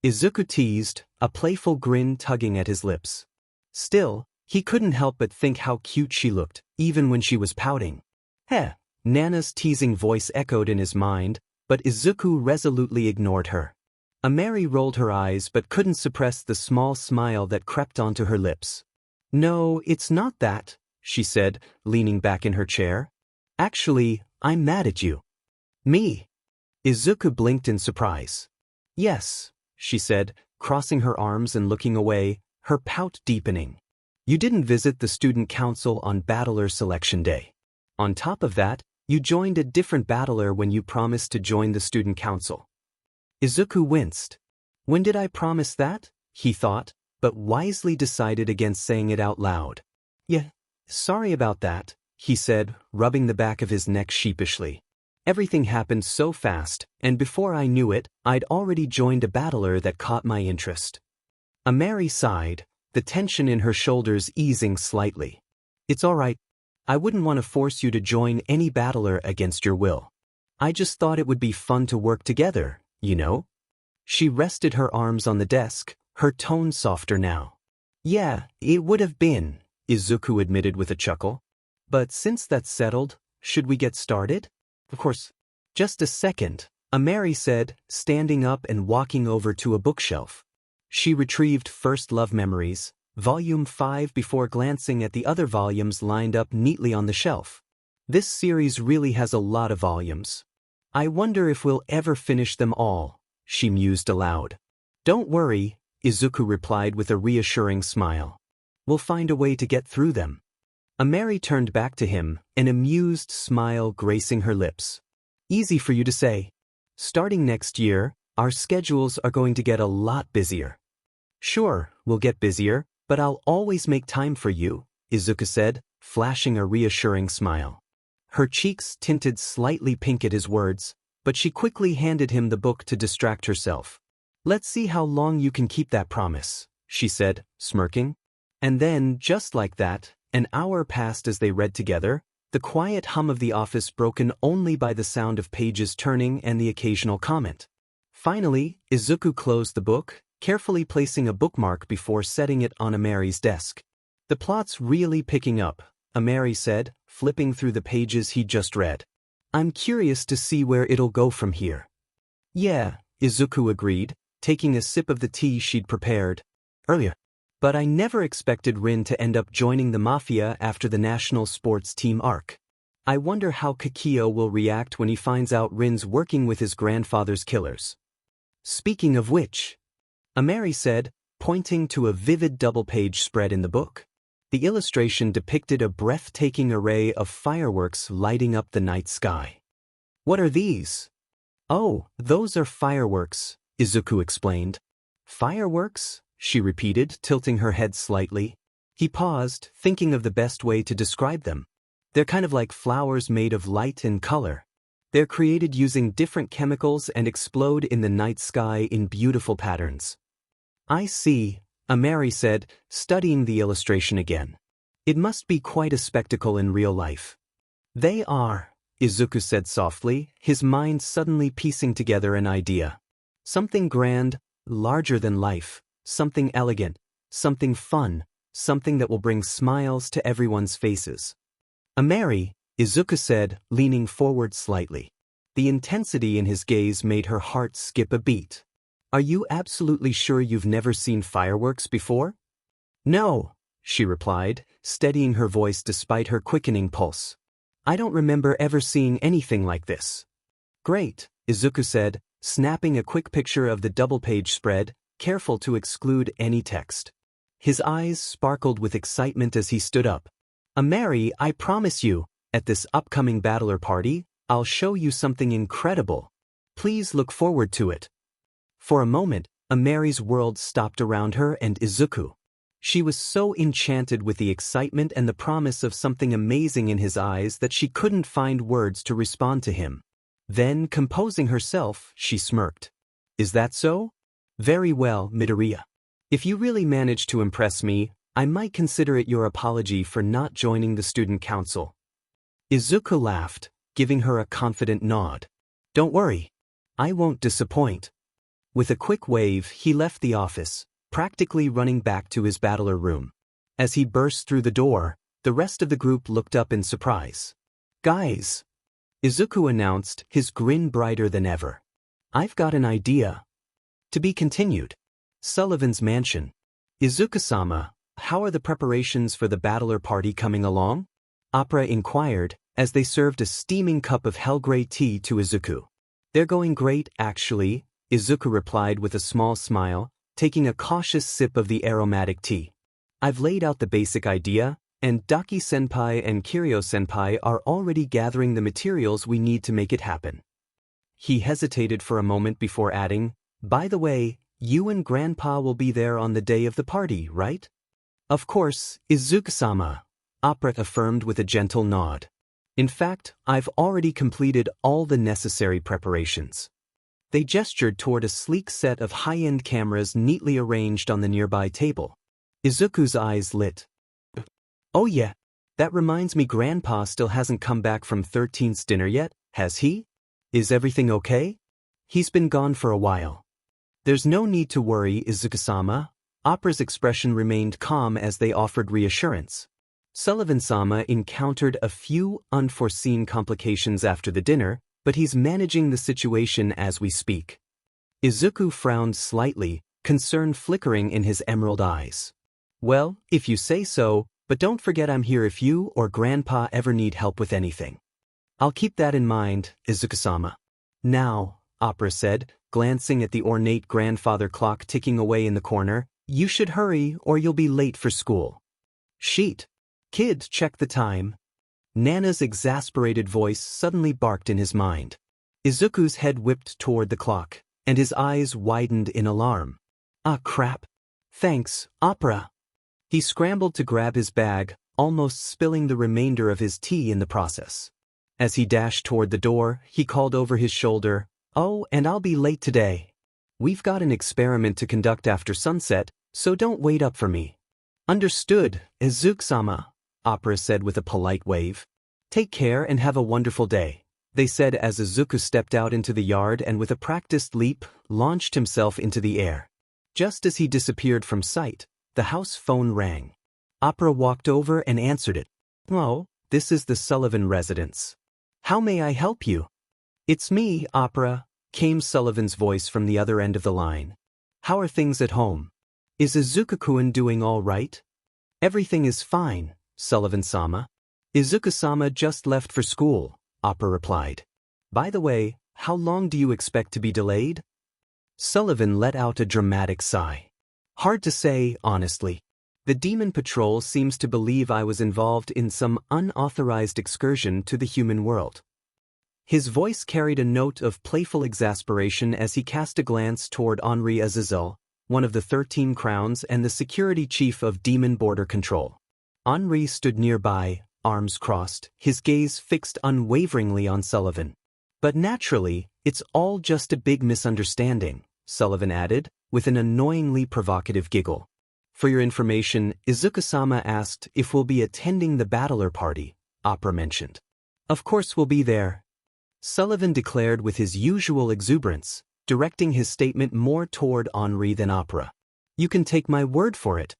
Izuku teased, a playful grin tugging at his lips. Still, he couldn't help but think how cute she looked, even when she was pouting. Heh, Nana's teasing voice echoed in his mind, but Izuku resolutely ignored her. Ameri rolled her eyes but couldn't suppress the small smile that crept onto her lips. No, it's not that, she said, leaning back in her chair. Actually, I'm mad at you. Me? Izuku blinked in surprise. Yes, she said, crossing her arms and looking away, her pout deepening. You didn't visit the student council on battler selection day. On top of that, you joined a different battler when you promised to join the student council. Izuku winced. When did I promise that? He thought, but wisely decided against saying it out loud. Yeah, sorry about that, he said, rubbing the back of his neck sheepishly. Everything happened so fast, and before I knew it, I'd already joined a battler that caught my interest. Ameri sighed, the tension in her shoulders easing slightly. It's all right. I wouldn't want to force you to join any battler against your will. I just thought it would be fun to work together, you know? She rested her arms on the desk, her tone softer now. Yeah, it would have been, Izuku admitted with a chuckle. But since that's settled, should we get started? Of course. Just a second, Ameri said, standing up and walking over to a bookshelf. She retrieved First Love Memories, Volume 5 before glancing at the other volumes lined up neatly on the shelf. This series really has a lot of volumes. I wonder if we'll ever finish them all, she mused aloud. Don't worry, Izuku replied with a reassuring smile. We'll find a way to get through them. Ameri turned back to him, an amused smile gracing her lips. Easy for you to say. Starting next year, our schedules are going to get a lot busier. Sure, we'll get busier, but I'll always make time for you, Izuku said, flashing a reassuring smile. Her cheeks tinted slightly pink at his words, but she quickly handed him the book to distract herself. Let's see how long you can keep that promise, she said, smirking. And then, just like that, an hour passed as they read together, the quiet hum of the office broken only by the sound of pages turning and the occasional comment. Finally, Izuku closed the book, carefully placing a bookmark before setting it on Ameri's desk. The plot's really picking up, Ameri said, flipping through the pages he'd just read. I'm curious to see where it'll go from here. Yeah, Izuku agreed, taking a sip of the tea she'd prepared earlier. But I never expected Rin to end up joining the Mafia after the national sports team arc. I wonder how Kakio will react when he finds out Rin's working with his grandfather's killers. Speaking of which, Ameri said, pointing to a vivid double-page spread in the book. The illustration depicted a breathtaking array of fireworks lighting up the night sky. What are these? Oh, those are fireworks, Izuku explained. Fireworks? She repeated, tilting her head slightly. He paused, thinking of the best way to describe them. They're kind of like flowers made of light and color. They're created using different chemicals and explode in the night sky in beautiful patterns. I see, Ameri said, studying the illustration again. It must be quite a spectacle in real life. They are, Izuku said softly, his mind suddenly piecing together an idea. Something grand, larger than life. Something elegant, something fun, something that will bring smiles to everyone's faces. Ameri, Izuku said, leaning forward slightly. The intensity in his gaze made her heart skip a beat. Are you absolutely sure you've never seen fireworks before? No, she replied, steadying her voice despite her quickening pulse. I don't remember ever seeing anything like this. Great, Izuku said, snapping a quick picture of the double-page spread, careful to exclude any text. His eyes sparkled with excitement as he stood up. Ameri, I promise you, at this upcoming battler party, I'll show you something incredible. Please look forward to it. For a moment, Ameri's world stopped around her and Izuku. She was so enchanted with the excitement and the promise of something amazing in his eyes that she couldn't find words to respond to him. Then, composing herself, she smirked. Is that so? Very well, Midoriya. If you really manage to impress me, I might consider it your apology for not joining the student council. Izuku laughed, giving her a confident nod. Don't worry. I won't disappoint. With a quick wave, he left the office, practically running back to his battler room. As he burst through the door, the rest of the group looked up in surprise. Guys! Izuku announced, his grin brighter than ever. I've got an idea. To be continued. Sullivan's Mansion. Izuku-sama, how are the preparations for the battler party coming along? Opera inquired, as they served a steaming cup of hell-grey tea to Izuku. They're going great, actually, Izuku replied with a small smile, taking a cautious sip of the aromatic tea. I've laid out the basic idea, and Daki-senpai and Kiryu-senpai are already gathering the materials we need to make it happen. He hesitated for a moment before adding, by the way, you and Grandpa will be there on the day of the party, right? Of course, Izuku-sama, Opera affirmed with a gentle nod. In fact, I've already completed all the necessary preparations. They gestured toward a sleek set of high-end cameras neatly arranged on the nearby table. Izuku's eyes lit. Oh yeah, that reminds me, Grandpa still hasn't come back from 13th's dinner yet, has he? Is everything okay? He's been gone for a while. There's no need to worry, Izuku-sama. Opera's expression remained calm as they offered reassurance. Sullivan-sama encountered a few unforeseen complications after the dinner, but he's managing the situation as we speak. Izuku frowned slightly, concern flickering in his emerald eyes. Well, if you say so, but don't forget I'm here if you or Grandpa ever need help with anything. I'll keep that in mind, Izuku-sama. Now, Opera said, glancing at the ornate grandfather clock ticking away in the corner, you should hurry or you'll be late for school. Sheet. Kid, check the time. Nana's exasperated voice suddenly barked in his mind. Izuku's head whipped toward the clock, and his eyes widened in alarm. Ah, crap. Thanks, Opera. He scrambled to grab his bag, almost spilling the remainder of his tea in the process. As he dashed toward the door, he called over his shoulder, oh, and I'll be late today. We've got an experiment to conduct after sunset, so don't wait up for me. Understood, Izuku-sama, Opera said with a polite wave. Take care and have a wonderful day, they said as Izuku stepped out into the yard and with a practiced leap, launched himself into the air. Just as he disappeared from sight, the house phone rang. Opera walked over and answered it. Oh, this is the Sullivan residence. How may I help you? It's me, Opera, came Sullivan's voice from the other end of the line. How are things at home? Is Izuku-kun doing all right? Everything is fine, Sullivan-sama. Izuku-sama just left for school, Opera replied. By the way, how long do you expect to be delayed? Sullivan let out a dramatic sigh. Hard to say, honestly. The Demon Patrol seems to believe I was involved in some unauthorized excursion to the human world. His voice carried a note of playful exasperation as he cast a glance toward Henri Azazel, one of the 13 crowns and the security chief of Demon Border Control. Henri stood nearby, arms crossed, his gaze fixed unwaveringly on Sullivan. But naturally, it's all just a big misunderstanding, Sullivan added, with an annoyingly provocative giggle. For your information, Izuku-sama asked if we'll be attending the battler party, Opera mentioned. Of course we'll be there, Sullivan declared with his usual exuberance, directing his statement more toward Henri than Opera. You can take my word for it.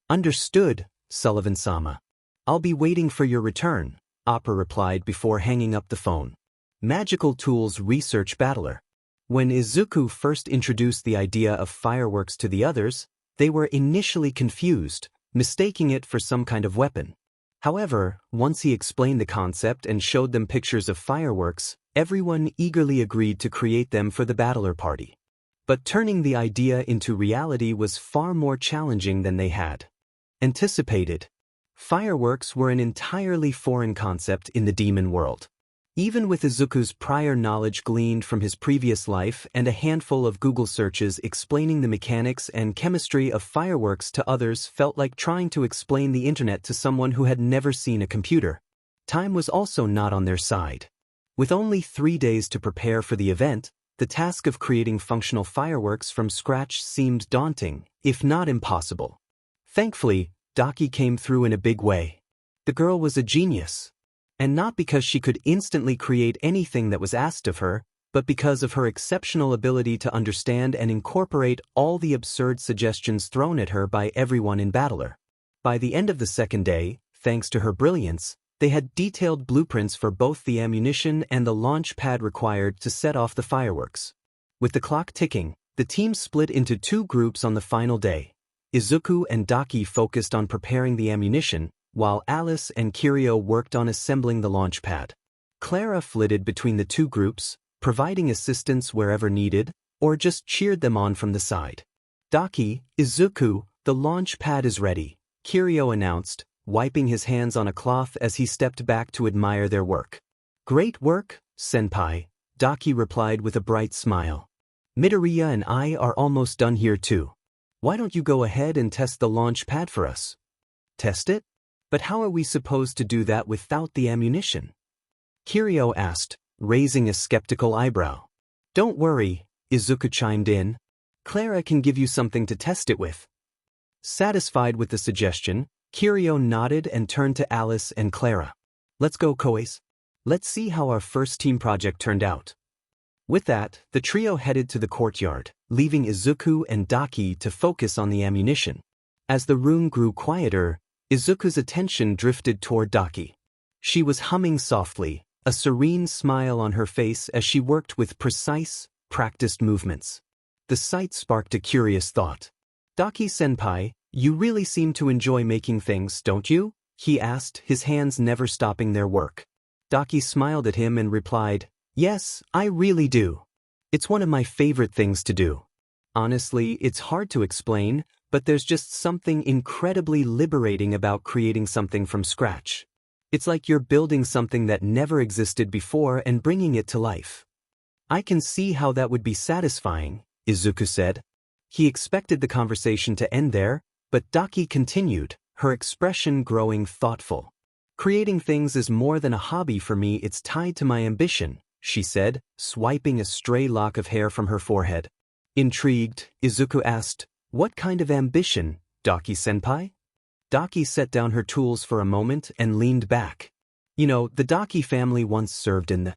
Understood, Sullivan-sama. I'll be waiting for your return, Opera replied before hanging up the phone. Magical Tools Research Battler. When Izuku first introduced the idea of fireworks to the others, they were initially confused, mistaking it for some kind of weapon. However, once he explained the concept and showed them pictures of fireworks, everyone eagerly agreed to create them for the battler party. But turning the idea into reality was far more challenging than they had anticipated. Fireworks were an entirely foreign concept in the demon world. Even with Izuku's prior knowledge gleaned from his previous life and a handful of Google searches explaining the mechanics and chemistry of fireworks to others felt like trying to explain the internet to someone who had never seen a computer. Time was also not on their side. With only 3 days to prepare for the event, the task of creating functional fireworks from scratch seemed daunting, if not impossible. Thankfully, Daki came through in a big way. The girl was a genius. And not because she could instantly create anything that was asked of her, but because of her exceptional ability to understand and incorporate all the absurd suggestions thrown at her by everyone in Battler. By the end of the second day, thanks to her brilliance, they had detailed blueprints for both the ammunition and the launch pad required to set off the fireworks. With the clock ticking, the team split into 2 groups on the final day. Izuku and Daki focused on preparing the ammunition, while Alice and Kiryu worked on assembling the launch pad. Clara flitted between the two groups, providing assistance wherever needed, or just cheered them on from the side. Daki, Izuku, the launch pad is ready, Kiryu announced, wiping his hands on a cloth as he stepped back to admire their work. Great work, senpai, Daki replied with a bright smile. Midoriya and I are almost done here too. Why don't you go ahead and test the launch pad for us? Test it? But how are we supposed to do that without the ammunition? Kiryu asked, raising a skeptical eyebrow. Don't worry, Izuku chimed in. Clara can give you something to test it with. Satisfied with the suggestion, Kiryu nodded and turned to Alice and Clara. Let's go, Kois. Let's see how our first team project turned out. With that, the trio headed to the courtyard, leaving Izuku and Daki to focus on the ammunition. As the room grew quieter, Izuku's attention drifted toward Daki. She was humming softly, a serene smile on her face as she worked with precise, practiced movements. The sight sparked a curious thought. Daki-senpai, you really seem to enjoy making things, don't you? He asked, his hands never stopping their work. Daki smiled at him and replied, Yes, I really do. It's one of my favorite things to do. Honestly, it's hard to explain, but there's just something incredibly liberating about creating something from scratch. It's like you're building something that never existed before and bringing it to life. I can see how that would be satisfying, Izuku said. He expected the conversation to end there, but Daki continued, her expression growing thoughtful. Creating things is more than a hobby for me, it's tied to my ambition, she said, swiping a stray lock of hair from her forehead. Intrigued, Izuku asked, What kind of ambition, Daki-senpai? Daki set down her tools for a moment and leaned back. You know, the Daki family once served in the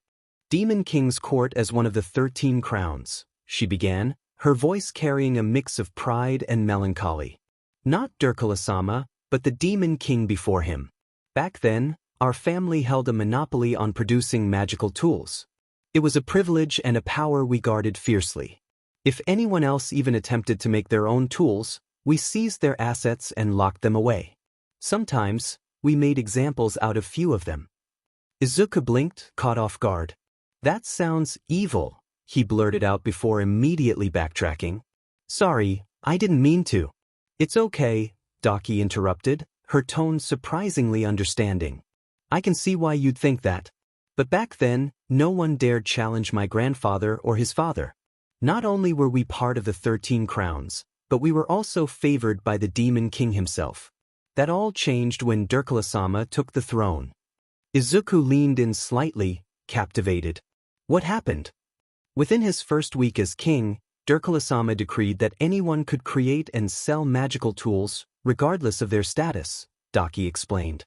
Demon King's court as one of the 13 crowns, she began, her voice carrying a mix of pride and melancholy. Not Derkula-sama, but the Demon King before him. Back then, our family held a monopoly on producing magical tools. It was a privilege and a power we guarded fiercely. If anyone else even attempted to make their own tools, we seized their assets and locked them away. Sometimes, we made examples out of few of them. Izuku blinked, caught off guard. That sounds evil, he blurted out before immediately backtracking. Sorry, I didn't mean to. It's okay, Daki interrupted, her tone surprisingly understanding. I can see why you'd think that. But back then, no one dared challenge my grandfather or his father. Not only were we part of the 13 crowns, but we were also favored by the Demon King himself. That all changed when Derkula-sama took the throne. Izuku leaned in slightly, captivated. What happened? Within his first week as king, Derkula-sama decreed that anyone could create and sell magical tools, regardless of their status, Daki explained.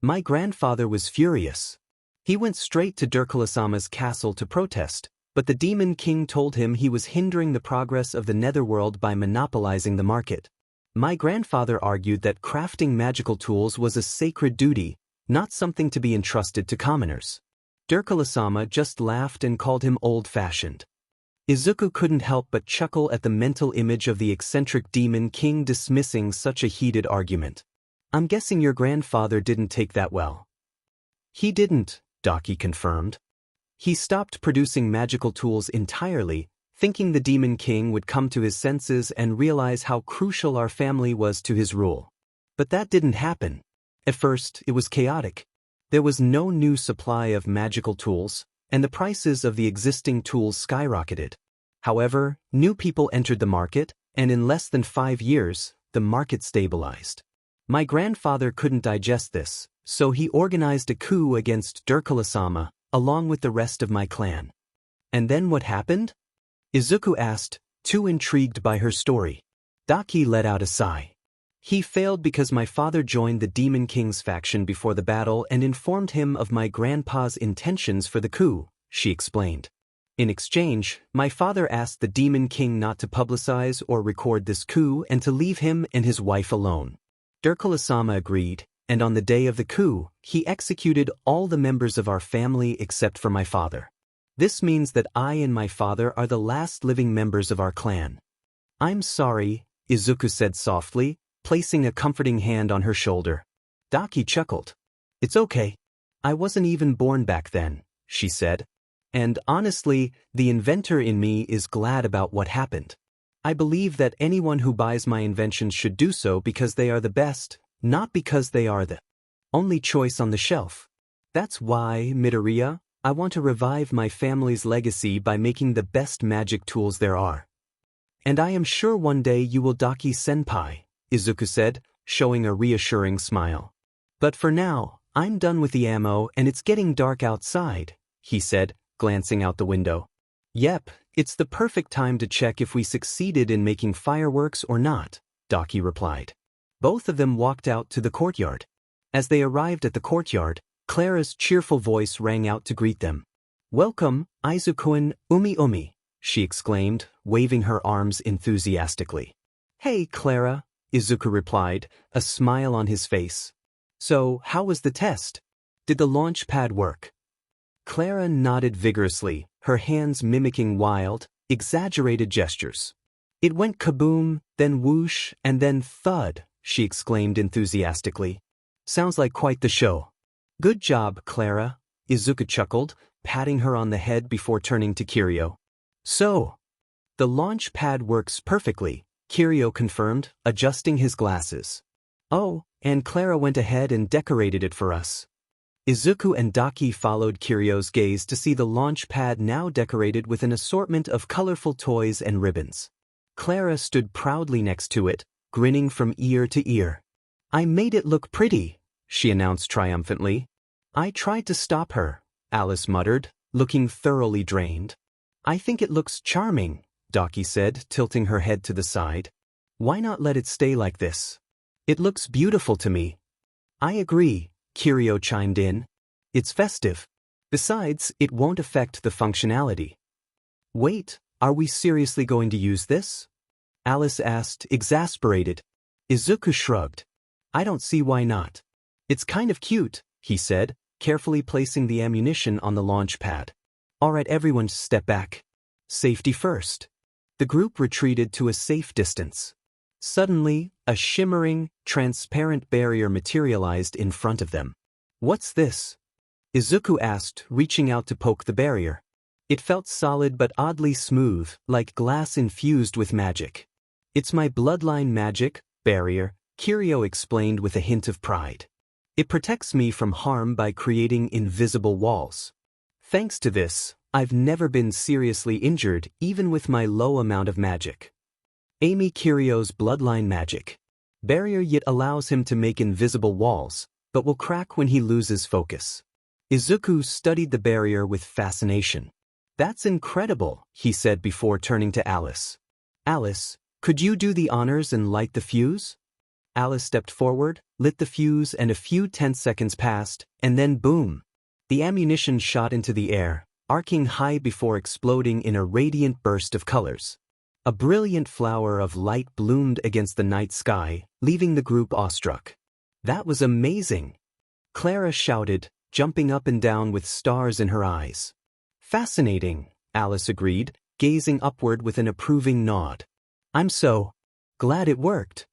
My grandfather was furious. He went straight to Derkula-sama's castle to protest, but the Demon King told him he was hindering the progress of the netherworld by monopolizing the market. My grandfather argued that crafting magical tools was a sacred duty, not something to be entrusted to commoners. Derkula-sama just laughed and called him old-fashioned. Izuku couldn't help but chuckle at the mental image of the eccentric Demon King dismissing such a heated argument. I'm guessing your grandfather didn't take that well. He didn't, Daki confirmed. He stopped producing magical tools entirely, thinking the Demon King would come to his senses and realize how crucial our family was to his rule. But that didn't happen. At first, it was chaotic. There was no new supply of magical tools, and the prices of the existing tools skyrocketed. However, new people entered the market, and in less than 5 years, the market stabilized. My grandfather couldn't digest this, so he organized a coup against Derkula-sama, along with the rest of my clan. And then what happened? Izuku asked, too intrigued by her story. Daki let out a sigh. He failed because my father joined the Demon King's faction before the battle and informed him of my grandpa's intentions for the coup, she explained. In exchange, my father asked the Demon King not to publicize or record this coup and to leave him and his wife alone. Derkula-sama agreed, and on the day of the coup, he executed all the members of our family except for my father. This means that I and my father are the last living members of our clan. I'm sorry, Izuku said softly, placing a comforting hand on her shoulder. Daki chuckled. It's okay. I wasn't even born back then, she said. And honestly, the inventor in me is glad about what happened. I believe that anyone who buys my inventions should do so because they are the best, not because they are the only choice on the shelf. That's why, Midoriya, I want to revive my family's legacy by making the best magic tools there are. And I am sure one day you will Daki-senpai, Izuku said, showing a reassuring smile. But for now, I'm done with the ammo and it's getting dark outside, he said, glancing out the window. Yep, it's the perfect time to check if we succeeded in making fireworks or not, Daki replied. Both of them walked out to the courtyard. As they arrived at the courtyard, Clara's cheerful voice rang out to greet them. Welcome, Izuku-and Umi, she exclaimed, waving her arms enthusiastically. Hey, Clara, Izuku replied, a smile on his face. So, how was the test? Did the launch pad work? Clara nodded vigorously, her hands mimicking wild, exaggerated gestures. It went kaboom, then whoosh, and then thud, she exclaimed enthusiastically. Sounds like quite the show. Good job, Clara, Izuku chuckled, patting her on the head before turning to Kiryu. So, the launch pad works perfectly, Kiryu confirmed, adjusting his glasses. Oh, and Clara went ahead and decorated it for us. Izuku and Daki followed Kiryu's gaze to see the launch pad now decorated with an assortment of colorful toys and ribbons. Clara stood proudly next to it, grinning from ear to ear. I made it look pretty, she announced triumphantly. I tried to stop her, Alice muttered, looking thoroughly drained. I think it looks charming, Daki said, tilting her head to the side. Why not let it stay like this? It looks beautiful to me. I agree, Kiryu chimed in. It's festive. Besides, it won't affect the functionality. Wait, are we seriously going to use this? Alice asked, exasperated. Izuku shrugged. I don't see why not. It's kind of cute, he said, carefully placing the ammunition on the launch pad. Alright, everyone step back. Safety first. The group retreated to a safe distance. Suddenly, a shimmering, transparent barrier materialized in front of them. What's this? Izuku asked, reaching out to poke the barrier. It felt solid but oddly smooth, like glass infused with magic. It's my bloodline magic, barrier, Kiryu explained with a hint of pride. It protects me from harm by creating invisible walls. Thanks to this, I've never been seriously injured even with my low amount of magic. Amy Kiryu's bloodline magic. Barrier yet allows him to make invisible walls, but will crack when he loses focus. Izuku studied the barrier with fascination. That's incredible, he said before turning to Alice. Alice, could you do the honors and light the fuse? Alice stepped forward, lit the fuse, and a few tense seconds passed, and then boom! The ammunition shot into the air, arcing high before exploding in a radiant burst of colors. A brilliant flower of light bloomed against the night sky, leaving the group awestruck. That was amazing! Clara shouted, jumping up and down with stars in her eyes. Fascinating, Alice agreed, gazing upward with an approving nod. I'm so glad it worked,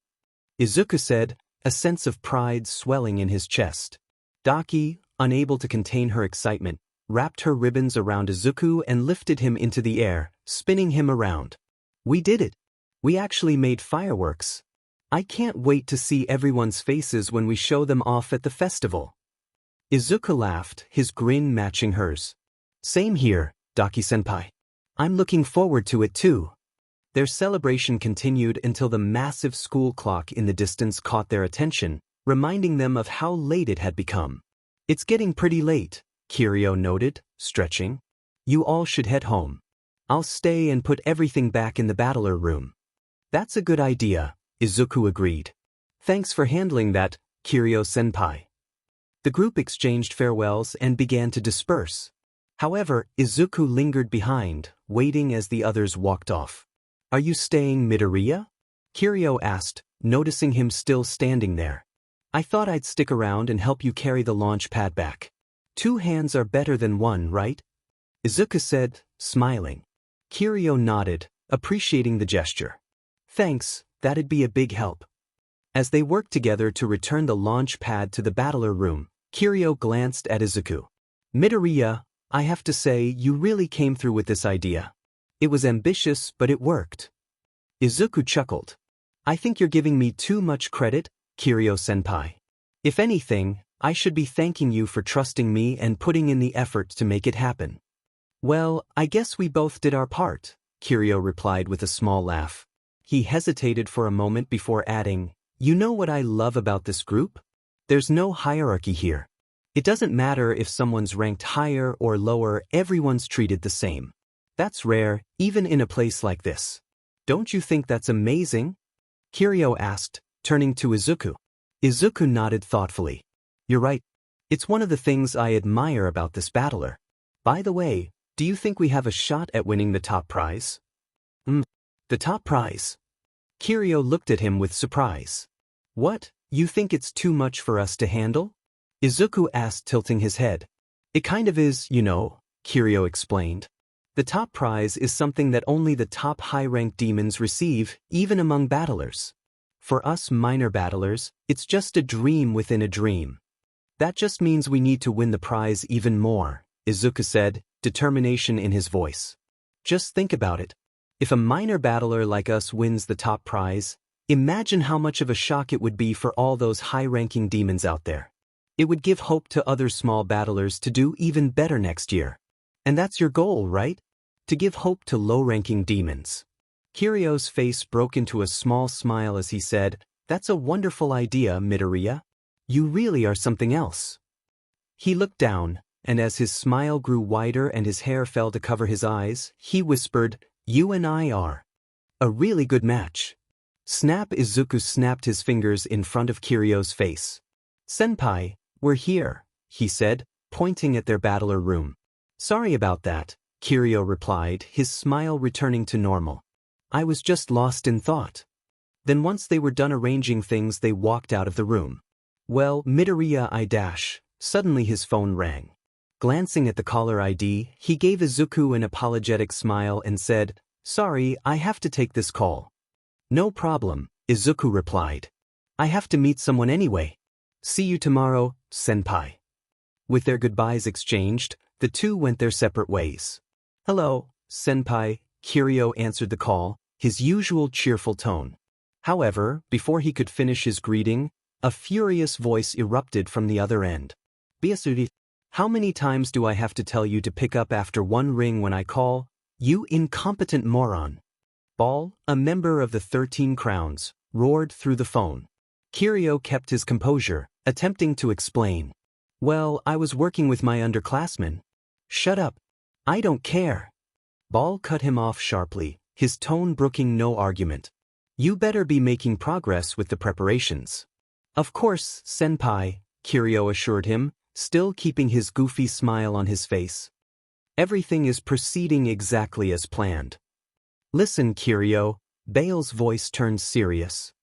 Izuku said, a sense of pride swelling in his chest. Daki, unable to contain her excitement, wrapped her ribbons around Izuku and lifted him into the air, spinning him around. We did it! We actually made fireworks. I can't wait to see everyone's faces when we show them off at the festival. Izuku laughed, his grin matching hers. Same here, Daki-senpai. I'm looking forward to it too. Their celebration continued until the massive school clock in the distance caught their attention, reminding them of how late it had become. It's getting pretty late, Kiryu noted, stretching. You all should head home. I'll stay and put everything back in the battler room. That's a good idea, Izuku agreed. Thanks for handling that, Kiryu-senpai. The group exchanged farewells and began to disperse. However, Izuku lingered behind, waiting as the others walked off. Are you staying, Midoriya? Kiryu asked, noticing him still standing there. I thought I'd stick around and help you carry the launch pad back. 2 hands are better than 1, right? Izuku said, smiling. Kiryu nodded, appreciating the gesture. Thanks, that'd be a big help. As they worked together to return the launch pad to the battler room, Kiryu glanced at Izuku. Midoriya, I have to say, you really came through with this idea. It was ambitious, but it worked. Izuku chuckled. I think you're giving me too much credit, Kiryu-senpai. If anything, I should be thanking you for trusting me and putting in the effort to make it happen. Well, I guess we both did our part, Kiryu replied with a small laugh. He hesitated for a moment before adding, you know what I love about this group? There's no hierarchy here. It doesn't matter if someone's ranked higher or lower, everyone's treated the same. That's rare, even in a place like this. Don't you think that's amazing? Kiryu asked, turning to Izuku. Izuku nodded thoughtfully. You're right. It's one of the things I admire about this battler. By the way, do you think we have a shot at winning the top prize? The top prize? Kiryu looked at him with surprise. What, you think it's too much for us to handle? Izuku asked, tilting his head. It kind of is, you know, Kiryu explained. The top prize is something that only the top high-ranked demons receive, even among battlers. For us minor battlers, it's just a dream within a dream. That just means we need to win the prize even more, Izuku said, determination in his voice. Just think about it. If a minor battler like us wins the top prize, imagine how much of a shock it would be for all those high-ranking demons out there. It would give hope to other small battlers to do even better next year. And that's your goal, right? To give hope to low-ranking demons. Kiryu's face broke into a small smile as he said, That's a wonderful idea, Midoriya. You really are something else. He looked down, and as his smile grew wider and his hair fell to cover his eyes, he whispered, You and I are a really good match. Snap! Izuku snapped his fingers in front of Kiryu's face. Senpai, we're here, he said, pointing at their battler room. Sorry about that, Kiryu replied, his smile returning to normal. I was just lost in thought. Then once they were done arranging things, they walked out of the room. Well, Midoriya suddenly his phone rang. Glancing at the caller ID, he gave Izuku an apologetic smile and said, Sorry, I have to take this call. No problem, Izuku replied. I have to meet someone anyway. See you tomorrow, senpai. With their goodbyes exchanged, the two went their separate ways. Hello, senpai, Kiryu answered the call, his usual cheerful tone. However, before he could finish his greeting, a furious voice erupted from the other end. Biasuri, how many times do I have to tell you to pick up after one ring when I call? You incompetent moron. Ball, a member of the 13 Crowns, roared through the phone. Kiryu kept his composure, attempting to explain. Well, I was working with my underclassmen. Shut up. I don't care. Ball cut him off sharply, his tone brooking no argument. You better be making progress with the preparations. Of course, senpai, Kiryu assured him, still keeping his goofy smile on his face. Everything is proceeding exactly as planned. Listen, Kiryu, Bale's voice turned serious.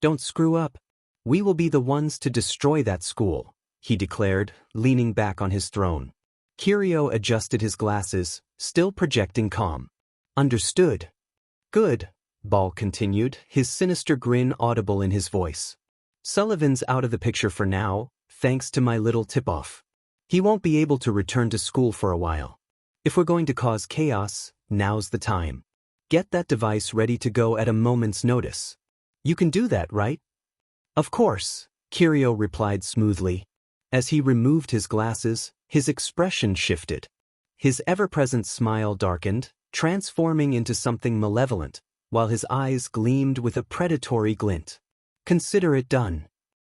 Don't screw up. We will be the ones to destroy that school, he declared, leaning back on his throne. Kiryu adjusted his glasses, still projecting calm. Understood. Good, Ball continued, his sinister grin audible in his voice. Sullivan's out of the picture for now, thanks to my little tip-off. He won't be able to return to school for a while. If we're going to cause chaos, now's the time. Get that device ready to go at a moment's notice. You can do that, right? Of course, Kiryu replied smoothly. As he removed his glasses, his expression shifted. His ever-present smile darkened, transforming into something malevolent, while his eyes gleamed with a predatory glint. Consider it done.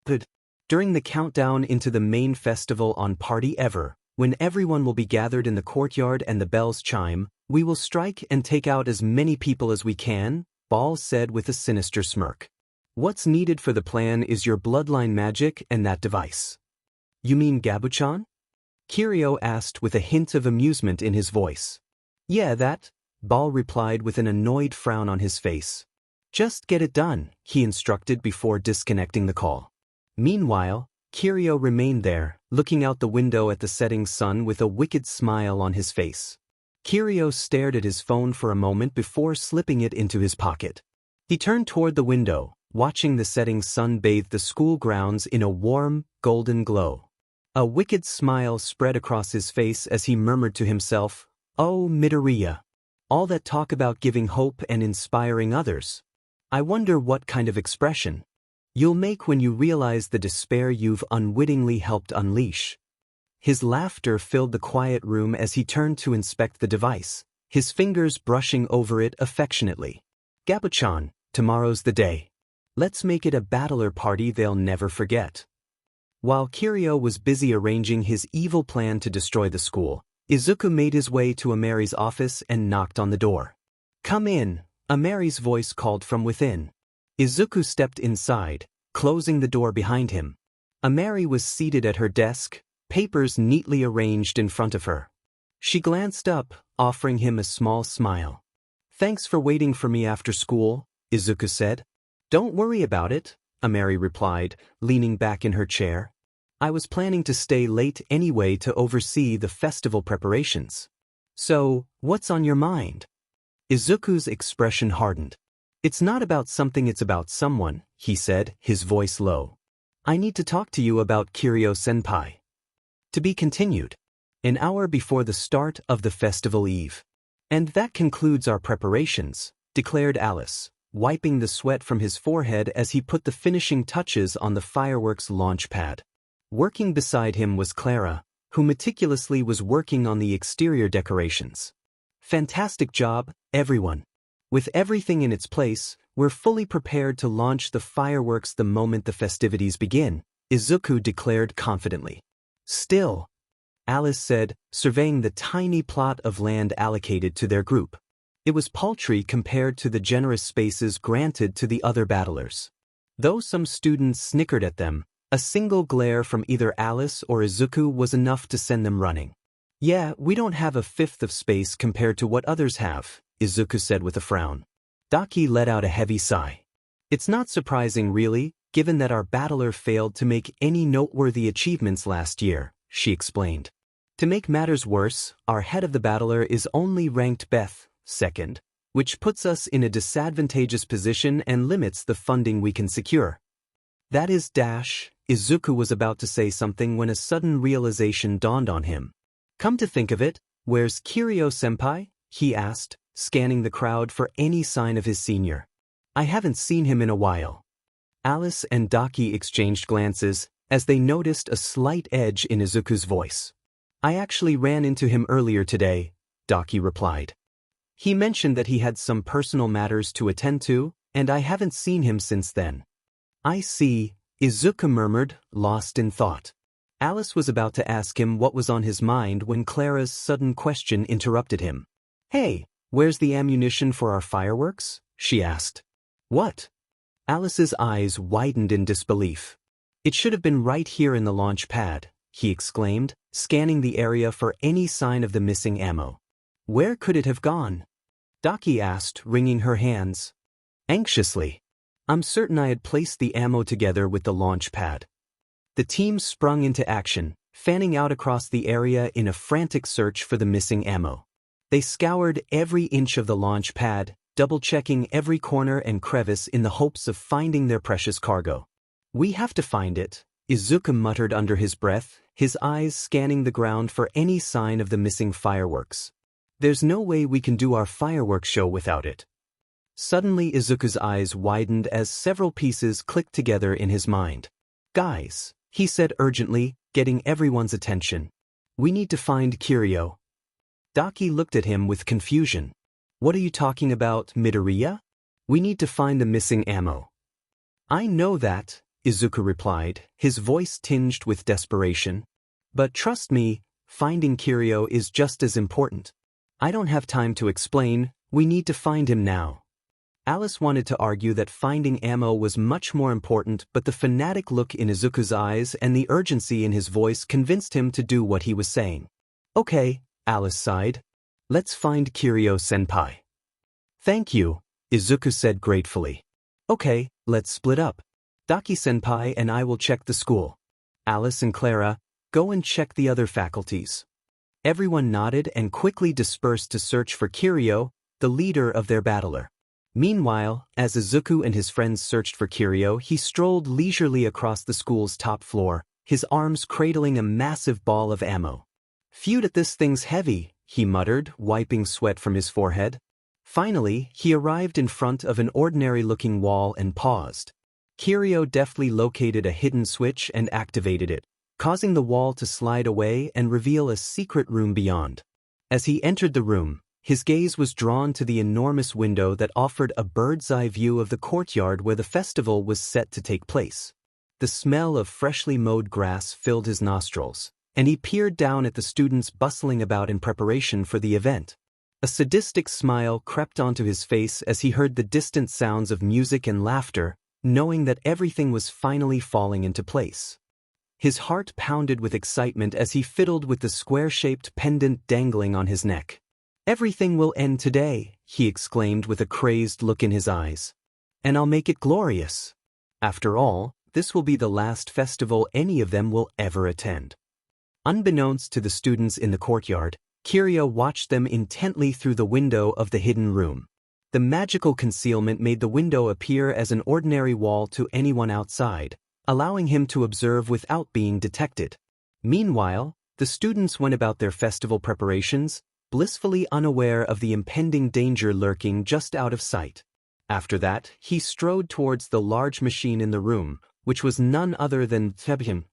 Good. During the countdown into the main festival on Party Ever, when everyone will be gathered in the courtyard and the bells chime, we will strike and take out as many people as we can, Ball said with a sinister smirk. What's needed for the plan is your bloodline magic and that device. You mean Gabuchan? Kiryu asked with a hint of amusement in his voice. Yeah, that, Ball replied with an annoyed frown on his face. Just get it done, he instructed before disconnecting the call. Meanwhile, Kiryu remained there, looking out the window at the setting sun with a wicked smile on his face. Kiryu stared at his phone for a moment before slipping it into his pocket. He turned toward the window, watching the setting sun bathe the school grounds in a warm, golden glow. A wicked smile spread across his face as he murmured to himself, "Oh, Midoriya. All that talk about giving hope and inspiring others. I wonder what kind of expression you'll make when you realize the despair you've unwittingly helped unleash." His laughter filled the quiet room as he turned to inspect the device, his fingers brushing over it affectionately. "Gabu-chan, tomorrow's the day. Let's make it a battler party they'll never forget." While Kiryu was busy arranging his evil plan to destroy the school, Izuku made his way to Amari's office and knocked on the door. "Come in," Amari's voice called from within. Izuku stepped inside, closing the door behind him. Amari was seated at her desk, papers neatly arranged in front of her. She glanced up, offering him a small smile. "Thanks for waiting for me after school," Izuku said. "Don't worry about it," Amari replied, leaning back in her chair. "I was planning to stay late anyway to oversee the festival preparations." "So, what's on your mind?" Izuku's expression hardened. "It's not about something, it's about someone," he said, his voice low. "I need to talk to you about Kiryu-senpai." To be continued. An hour before the start of the festival eve. "And that concludes our preparations," declared Alice, wiping the sweat from his forehead as he put the finishing touches on the fireworks launch pad. Working beside him was Clara, who meticulously was working on the exterior decorations. "Fantastic job, everyone. With everything in its place, we're fully prepared to launch the fireworks the moment the festivities begin," Izuku declared confidently. "Still," Alice said, surveying the tiny plot of land allocated to their group. It was paltry compared to the generous spaces granted to the other battlers. Though some students snickered at them, a single glare from either Alice or Izuku was enough to send them running. "Yeah, we don't have a fifth of space compared to what others have," Izuku said with a frown. Daki let out a heavy sigh. "It's not surprising really, given that our battler failed to make any noteworthy achievements last year," she explained. "To make matters worse, our head of the battler is only ranked Beth, second, which puts us in a disadvantageous position and limits the funding we can secure." "That is dash," Izuku was about to say something when a sudden realization dawned on him. "Come to think of it, where's Kiryu-senpai?" he asked, scanning the crowd for any sign of his senior. "I haven't seen him in a while." Alice and Daki exchanged glances as they noticed a slight edge in Izuku's voice. "I actually ran into him earlier today," Daki replied. "He mentioned that he had some personal matters to attend to, and I haven't seen him since then." "I see," Izuku murmured, lost in thought. Alice was about to ask him what was on his mind when Clara's sudden question interrupted him. "Hey, where's the ammunition for our fireworks?" she asked. "What?" Alice's eyes widened in disbelief. "It should have been right here in the launch pad," he exclaimed, scanning the area for any sign of the missing ammo. "Where could it have gone?" Daki asked, wringing her hands. Anxiously. "I'm certain I had placed the ammo together with the launch pad." The team sprung into action, fanning out across the area in a frantic search for the missing ammo. They scoured every inch of the launch pad, double-checking every corner and crevice in the hopes of finding their precious cargo. "We have to find it," Izuku muttered under his breath, his eyes scanning the ground for any sign of the missing fireworks. "There's no way we can do our fireworks show without it." Suddenly Izuku's eyes widened as several pieces clicked together in his mind. "Guys," he said urgently, getting everyone's attention. "We need to find Kiryu." Daki looked at him with confusion. "What are you talking about, Midoriya? We need to find the missing ammo." "I know that," Izuku replied, his voice tinged with desperation. "But trust me, finding Kiryu is just as important. I don't have time to explain, we need to find him now." Alice wanted to argue that finding ammo was much more important, but the fanatic look in Izuku's eyes and the urgency in his voice convinced him to do what he was saying. "Okay," Alice sighed. "Let's find Kiryu-senpai." "Thank you," Izuku said gratefully. "Okay, let's split up. Daki-senpai and I will check the school. Alice and Clara, go and check the other faculties." Everyone nodded and quickly dispersed to search for Kiryu, the leader of their battler. Meanwhile, as Izuku and his friends searched for Kiryu, he strolled leisurely across the school's top floor, his arms cradling a massive ball of ammo. "Phew, this thing's heavy," he muttered, wiping sweat from his forehead. Finally, he arrived in front of an ordinary-looking wall and paused. Kiryu deftly located a hidden switch and activated it, causing the wall to slide away and reveal a secret room beyond. As he entered the room, his gaze was drawn to the enormous window that offered a bird's-eye view of the courtyard where the festival was set to take place. The smell of freshly mowed grass filled his nostrils, and he peered down at the students bustling about in preparation for the event. A sadistic smile crept onto his face as he heard the distant sounds of music and laughter, knowing that everything was finally falling into place. His heart pounded with excitement as he fiddled with the square-shaped pendant dangling on his neck. "Everything will end today," he exclaimed with a crazed look in his eyes. "And I'll make it glorious. After all, this will be the last festival any of them will ever attend." Unbeknownst to the students in the courtyard, Kiryu watched them intently through the window of the hidden room. The magical concealment made the window appear as an ordinary wall to anyone outside, allowing him to observe without being detected. Meanwhile, the students went about their festival preparations, blissfully unaware of the impending danger lurking just out of sight. After that, he strode towards the large machine in the room, which was none other than the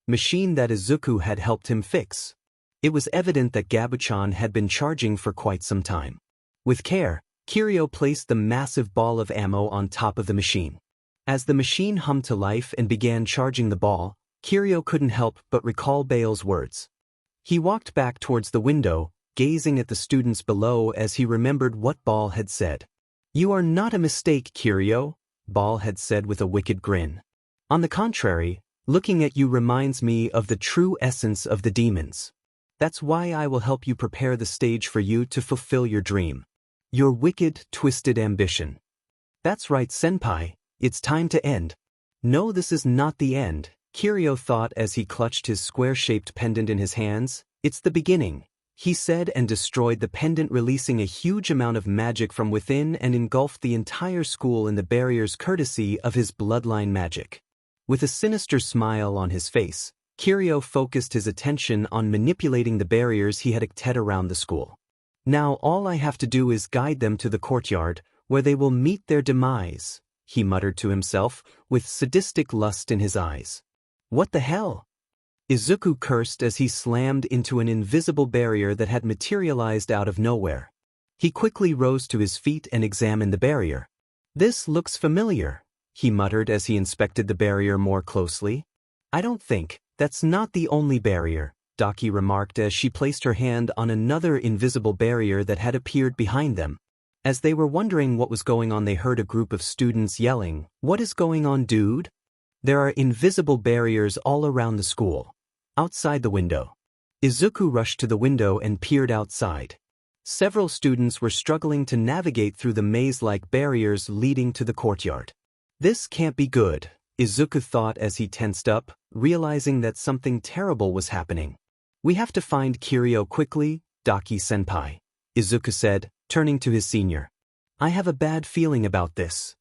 machine that Izuku had helped him fix. It was evident that Gabuchan had been charging for quite some time. With care, Kiryu placed the massive ball of ammo on top of the machine. As the machine hummed to life and began charging the ball, Kiryu couldn't help but recall Bale's words. He walked back towards the window, gazing at the students below as he remembered what Ball had said. "You are not a mistake, Kiryu," Ball had said with a wicked grin. "On the contrary, looking at you reminds me of the true essence of the demons. That's why I will help you prepare the stage for you to fulfill your dream. Your wicked, twisted ambition." "That's right, senpai, it's time to end." "No, this is not the end," Kiryu thought as he clutched his square-shaped pendant in his hands. "It's the beginning," he said, and destroyed the pendant, releasing a huge amount of magic from within and engulfed the entire school in the barriers courtesy of his bloodline magic. With a sinister smile on his face, Kiryu focused his attention on manipulating the barriers he had erected around the school. "Now all I have to do is guide them to the courtyard, where they will meet their demise," he muttered to himself, with sadistic lust in his eyes. "What the hell?" Izuku cursed as he slammed into an invisible barrier that had materialized out of nowhere. He quickly rose to his feet and examined the barrier. "This looks familiar," he muttered as he inspected the barrier more closely. "That's not the only barrier," Daki remarked as she placed her hand on another invisible barrier that had appeared behind them. As they were wondering what was going on, they heard a group of students yelling, "What is going on, dude? There are invisible barriers all around the school. Outside the window." Izuku rushed to the window and peered outside. Several students were struggling to navigate through the maze-like barriers leading to the courtyard. "This can't be good," Izuku thought as he tensed up, realizing that something terrible was happening. "We have to find Kiryu quickly, Daki-senpai," Izuku said, turning to his senior. "I have a bad feeling about this."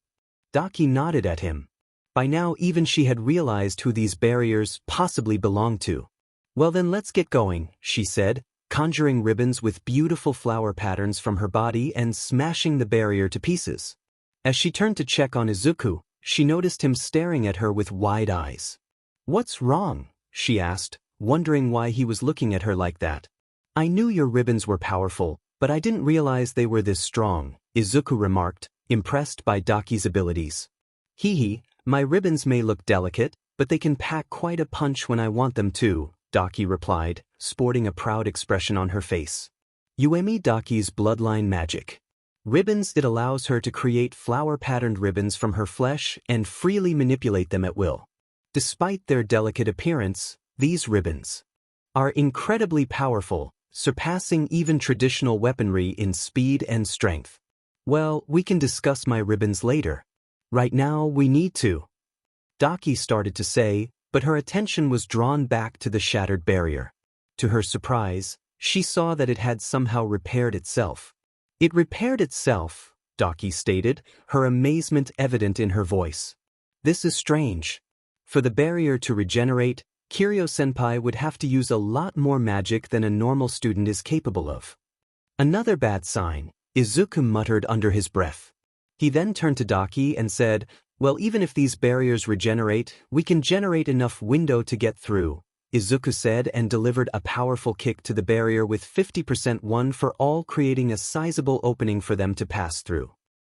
Daki nodded at him. By now even she had realized who these barriers possibly belonged to. "Well then let's get going," she said, conjuring ribbons with beautiful flower patterns from her body and smashing the barrier to pieces. As she turned to check on Izuku, she noticed him staring at her with wide eyes. "What's wrong?" she asked, wondering why he was looking at her like that. "I knew your ribbons were powerful, but I didn't realize they were this strong," Izuku remarked, impressed by Daki's abilities. "Hee, my ribbons may look delicate, but they can pack quite a punch when I want them to," Daki replied, sporting a proud expression on her face. Uemi Daki's bloodline magic. Ribbons. It allows her to create flower-patterned ribbons from her flesh and freely manipulate them at will. Despite their delicate appearance, these ribbons are incredibly powerful, surpassing even traditional weaponry in speed and strength. "Well, we can discuss my ribbons later. Right now, we need to," Daki started to say, but her attention was drawn back to the shattered barrier. To her surprise, she saw that it had somehow repaired itself. It repaired itself, Daki stated, her amazement evident in her voice. This is strange. For the barrier to regenerate, Kiryu-senpai would have to use a lot more magic than a normal student is capable of. Another bad sign, Izuku muttered under his breath. He then turned to Daki and said, well, even if these barriers regenerate, we can generate enough window to get through, Izuku said and delivered a powerful kick to the barrier with 50% one for all, creating a sizable opening for them to pass through.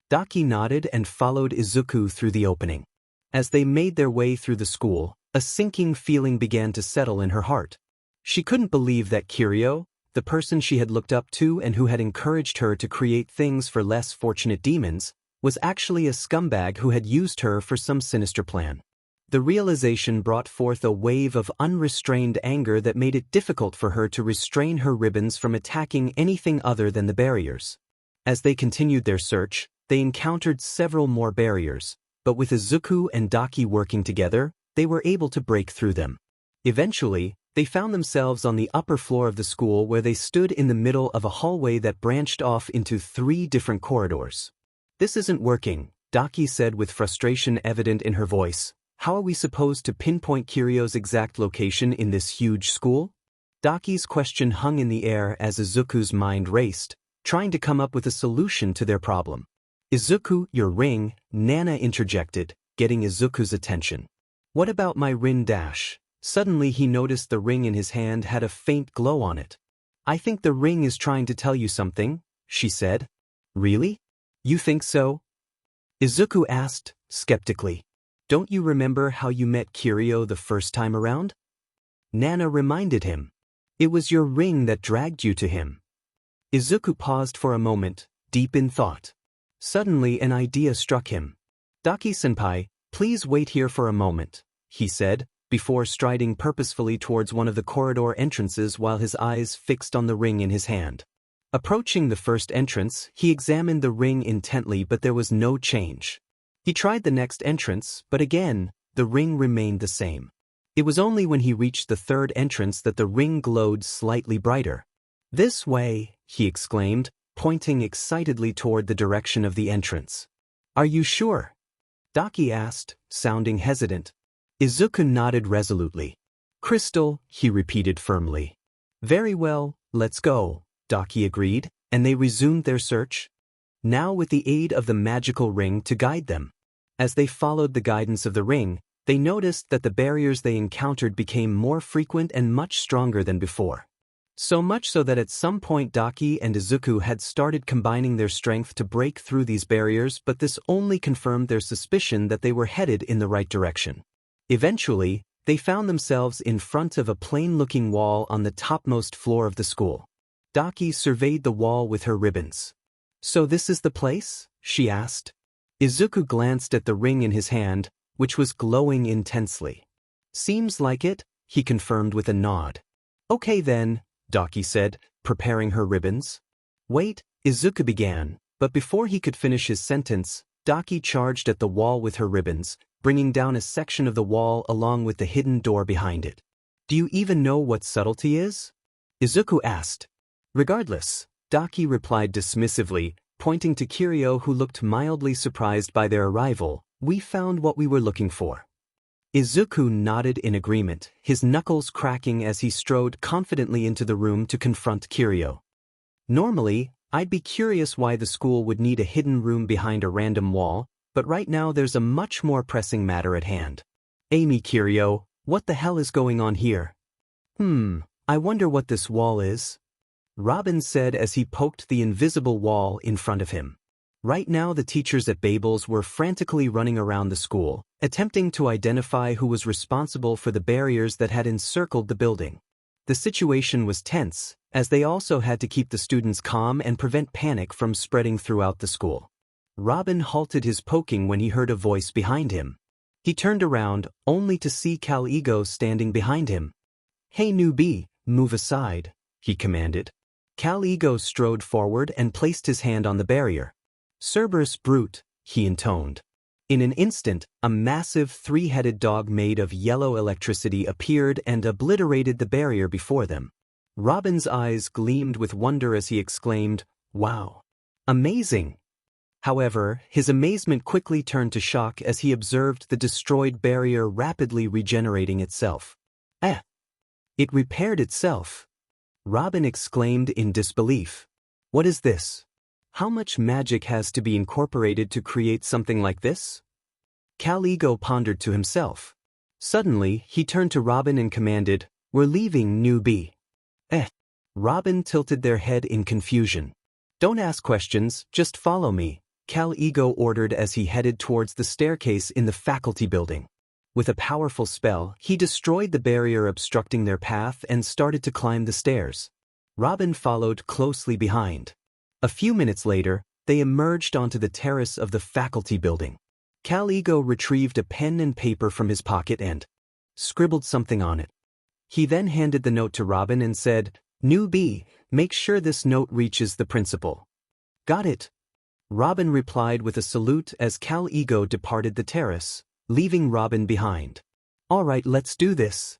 Daki nodded and followed Izuku through the opening. As they made their way through the school, a sinking feeling began to settle in her heart. She couldn't believe that Kiryu, the person she had looked up to and who had encouraged her to create things for less fortunate demons, was actually a scumbag who had used her for some sinister plan. The realization brought forth a wave of unrestrained anger that made it difficult for her to restrain her ribbons from attacking anything other than the barriers. As they continued their search, they encountered several more barriers, but with Izuku and Daki working together, they were able to break through them. Eventually, they found themselves on the upper floor of the school where they stood in the middle of a hallway that branched off into 3 different corridors. This isn't working, Daki said with frustration evident in her voice. How are we supposed to pinpoint Kiryu's exact location in this huge school? Daki's question hung in the air as Izuku's mind raced, trying to come up with a solution to their problem. Izuku, your ring, Nana interjected, getting Izuku's attention. What about my ring dash? Suddenly he noticed the ring in his hand had a faint glow on it. I think the ring is trying to tell you something, she said. Really? You think so? Izuku asked, skeptically. Don't you remember how you met Kiryu the first time around? Nana reminded him. It was your ring that dragged you to him. Izuku paused for a moment, deep in thought. Suddenly an idea struck him. Daki-senpai, please wait here for a moment, he said, before striding purposefully towards one of the corridor entrances while his eyes fixed on the ring in his hand. Approaching the first entrance, he examined the ring intently, but there was no change. He tried the next entrance, but again, the ring remained the same. It was only when he reached the third entrance that the ring glowed slightly brighter. This way, he exclaimed, pointing excitedly toward the direction of the entrance. Are you sure? Daki asked, sounding hesitant. Izuku nodded resolutely. Crystal, he repeated firmly. Very well, let's go. Daki agreed, and they resumed their search, now with the aid of the magical ring to guide them. As they followed the guidance of the ring, they noticed that the barriers they encountered became more frequent and much stronger than before. So much so that at some point Daki and Izuku had started combining their strength to break through these barriers, but this only confirmed their suspicion that they were headed in the right direction. Eventually, they found themselves in front of a plain-looking wall on the topmost floor of the school. Daki surveyed the wall with her ribbons. So this is the place? She asked. Izuku glanced at the ring in his hand, which was glowing intensely. Seems like it, he confirmed with a nod. Okay then, Daki said, preparing her ribbons. Wait, Izuku began, but before he could finish his sentence, Daki charged at the wall with her ribbons, bringing down a section of the wall along with the hidden door behind it. Do you even know what subtlety is? Izuku asked. Regardless, Daki replied dismissively, pointing to Kiryu who looked mildly surprised by their arrival. We found what we were looking for. Izuku nodded in agreement, his knuckles cracking as he strode confidently into the room to confront Kiryu. Normally, I'd be curious why the school would need a hidden room behind a random wall, but right now there's a much more pressing matter at hand. Amy, Kiryu, what the hell is going on here? I wonder what this wall is. Robin said as he poked the invisible wall in front of him. Right now the teachers at Babel's were frantically running around the school, attempting to identify who was responsible for the barriers that had encircled the building. The situation was tense, as they also had to keep the students calm and prevent panic from spreading throughout the school. Robin halted his poking when he heard a voice behind him. He turned around, only to see Cal Ego standing behind him. Hey newbie, move aside, he commanded. Cal Ego strode forward and placed his hand on the barrier. Cerberus brute, he intoned. In an instant, a massive three-headed dog made of yellow electricity appeared and obliterated the barrier before them. Robin's eyes gleamed with wonder as he exclaimed, Wow! Amazing! However, his amazement quickly turned to shock as he observed the destroyed barrier rapidly regenerating itself. Eh! It repaired itself. Robin exclaimed in disbelief. What is this? How much magic has to be incorporated to create something like this? Cal Ego pondered to himself. Suddenly, he turned to Robin and commanded, "We're leaving, newbie." Eh! Robin tilted their head in confusion. "Don't ask questions, just follow me," Cal Ego ordered as he headed towards the staircase in the faculty building. With a powerful spell, he destroyed the barrier obstructing their path and started to climb the stairs. Robin followed closely behind. A few minutes later, they emerged onto the terrace of the faculty building. Cal Ego retrieved a pen and paper from his pocket and scribbled something on it. He then handed the note to Robin and said, "Newbie, make sure this note reaches the principal." "Got it." Robin replied with a salute as Cal Ego departed the terrace, leaving Robin behind. "All right, let's do this,"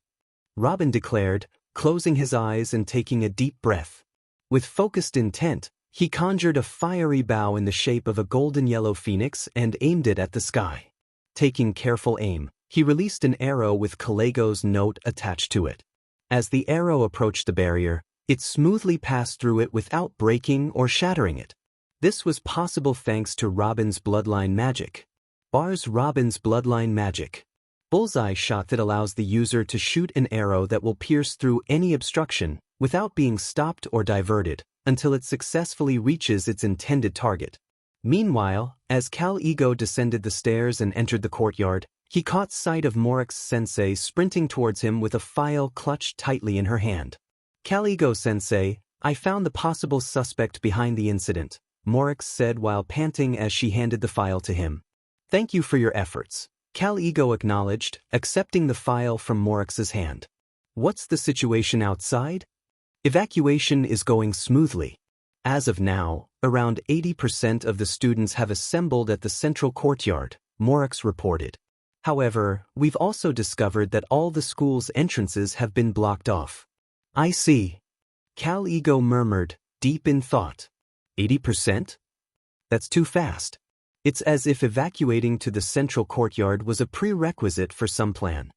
Robin declared, closing his eyes and taking a deep breath. With focused intent, he conjured a fiery bow in the shape of a golden yellow phoenix and aimed it at the sky. Taking careful aim, he released an arrow with Kalego's note attached to it. As the arrow approached the barrier, it smoothly passed through it without breaking or shattering it. This was possible thanks to Robin's bloodline magic. Robin's bloodline magic. Bullseye shot that allows the user to shoot an arrow that will pierce through any obstruction without being stopped or diverted, until it successfully reaches its intended target. Meanwhile, as Cal Ego descended the stairs and entered the courtyard, he caught sight of Morix-sensei sprinting towards him with a file clutched tightly in her hand. "Cal Ego-sensei, I found the possible suspect behind the incident," Morix said while panting as she handed the file to him. "Thank you for your efforts," Cal Ego acknowledged, accepting the file from Morix's hand. "What's the situation outside?" "Evacuation is going smoothly. As of now, around 80% of the students have assembled at the central courtyard," Morix reported. "However, we've also discovered that all the school's entrances have been blocked off." "I see," Cal Ego murmured, deep in thought. 80%? That's too fast. It's as if evacuating to the central courtyard was a prerequisite for some plan.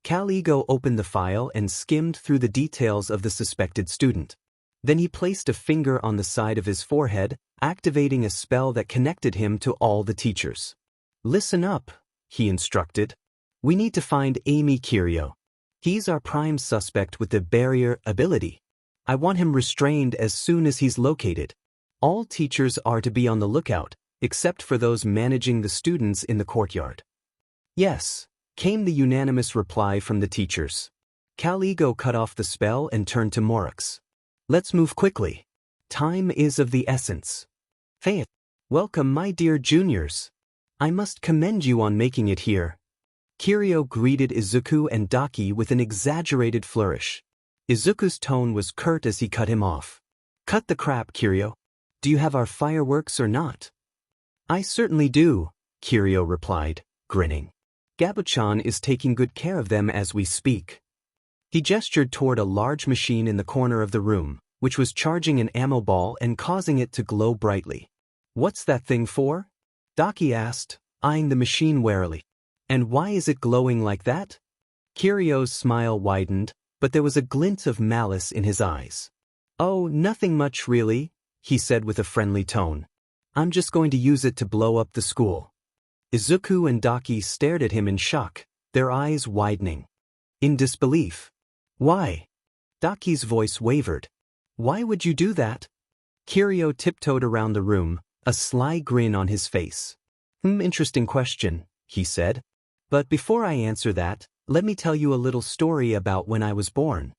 Cal Ego opened the file and skimmed through the details of the suspected student. Then he placed a finger on the side of his forehead, activating a spell that connected him to all the teachers. "Listen up," he instructed. "We need to find Amy Kiryu. He's our prime suspect with the barrier ability. I want him restrained as soon as he's located. All teachers are to be on the lookout, except for those managing the students in the courtyard." "Yes," came the unanimous reply from the teachers. Cal Ego cut off the spell and turned to Morix. "Let's move quickly. Time is of the essence." "Hey, welcome my dear juniors. I must commend you on making it here." Kiryu greeted Izuku and Daki with an exaggerated flourish. Izuku's tone was curt as he cut him off. "Cut the crap, Kiryu. Do you have our fireworks or not?" "I certainly do," Kiryu replied, grinning. "Gabuchan is taking good care of them as we speak." He gestured toward a large machine in the corner of the room, which was charging an ammo ball and causing it to glow brightly. "What's that thing for?" Daki asked, eyeing the machine warily. "And why is it glowing like that?" Kiryu's smile widened, but there was a glint of malice in his eyes. "Oh, nothing much really," he said with a friendly tone. "I'm just going to use it to blow up the school." Izuku and Daki stared at him in shock, their eyes widening. In disbelief. "Why?" Daki's voice wavered. "Why would you do that?" Kiryu tiptoed around the room, a sly grin on his face. Interesting question," he said. "But before I answer that, let me tell you a little story about when I was born."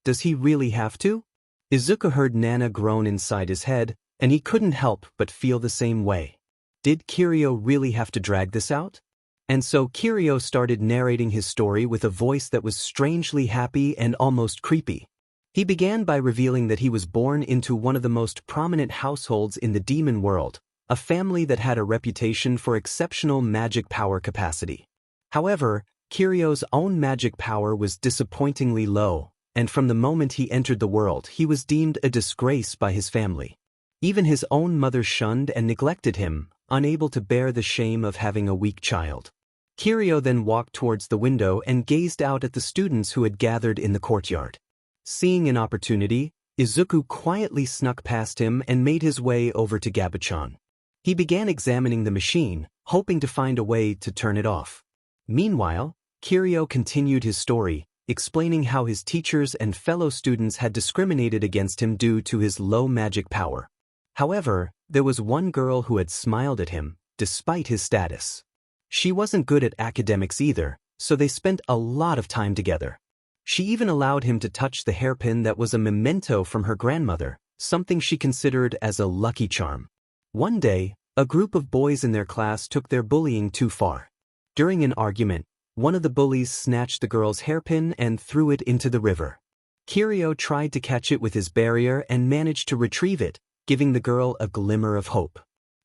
"Does he really have to?" Izuku heard Nana groan inside his head, and he couldn't help but feel the same way. Did Kiryu really have to drag this out? And so Kiryu started narrating his story with a voice that was strangely happy and almost creepy. He began by revealing that he was born into one of the most prominent households in the demon world, a family that had a reputation for exceptional magic power capacity. However, Kiryu's own magic power was disappointingly low, and from the moment he entered the world he was deemed a disgrace by his family. Even his own mother shunned and neglected him, unable to bear the shame of having a weak child. Kiryu then walked towards the window and gazed out at the students who had gathered in the courtyard. Seeing an opportunity, Izuku quietly snuck past him and made his way over to Gabuchan. He began examining the machine, hoping to find a way to turn it off. Meanwhile, Kiryu continued his story, explaining how his teachers and fellow students had discriminated against him due to his low magic power. However, there was one girl who had smiled at him, despite his status. She wasn't good at academics either, so they spent a lot of time together. She even allowed him to touch the hairpin that was a memento from her grandmother, something she considered as a lucky charm. One day, a group of boys in their class took their bullying too far. During an argument, one of the bullies snatched the girl's hairpin and threw it into the river. Kiryu tried to catch it with his barrier and managed to retrieve it, giving the girl a glimmer of hope.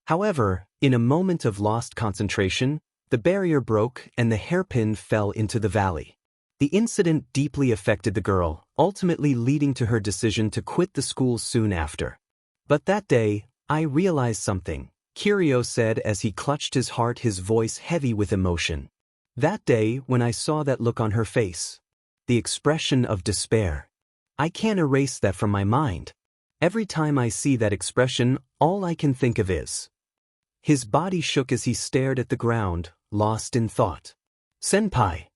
However, in a moment of lost concentration, the barrier broke and the hairpin fell into the valley. The incident deeply affected the girl, ultimately leading to her decision to quit the school soon after. But that day, I realized something, Kiryu said as he clutched his heart, his voice heavy with emotion. That day, when I saw that look on her face, the expression of despair, I can't erase that from my mind. Every time I see that expression, all I can think of is. His body shook as he stared at the ground, lost in thought. Senpai.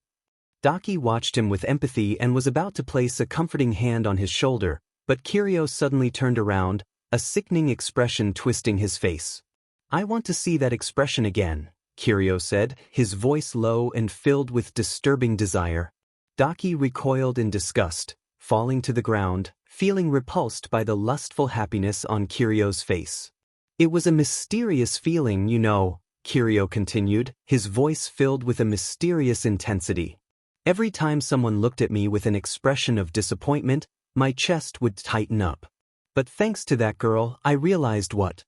Daki watched him with empathy and was about to place a comforting hand on his shoulder, but Kiryu suddenly turned around, a sickening expression twisting his face. I want to see that expression again, Kiryu said, his voice low and filled with disturbing desire. Daki recoiled in disgust, falling to the ground, feeling repulsed by the lustful happiness on Kiryu's face. It was a mysterious feeling, you know, Kiryu continued, his voice filled with a mysterious intensity. Every time someone looked at me with an expression of disappointment, my chest would tighten up. But thanks to that girl, I realized what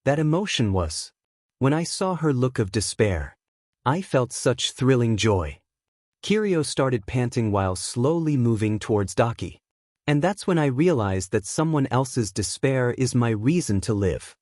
that emotion was. When I saw her look of despair, I felt such thrilling joy. Kiryu started panting while slowly moving towards Daki. And that's when I realized that someone else's despair is my reason to live.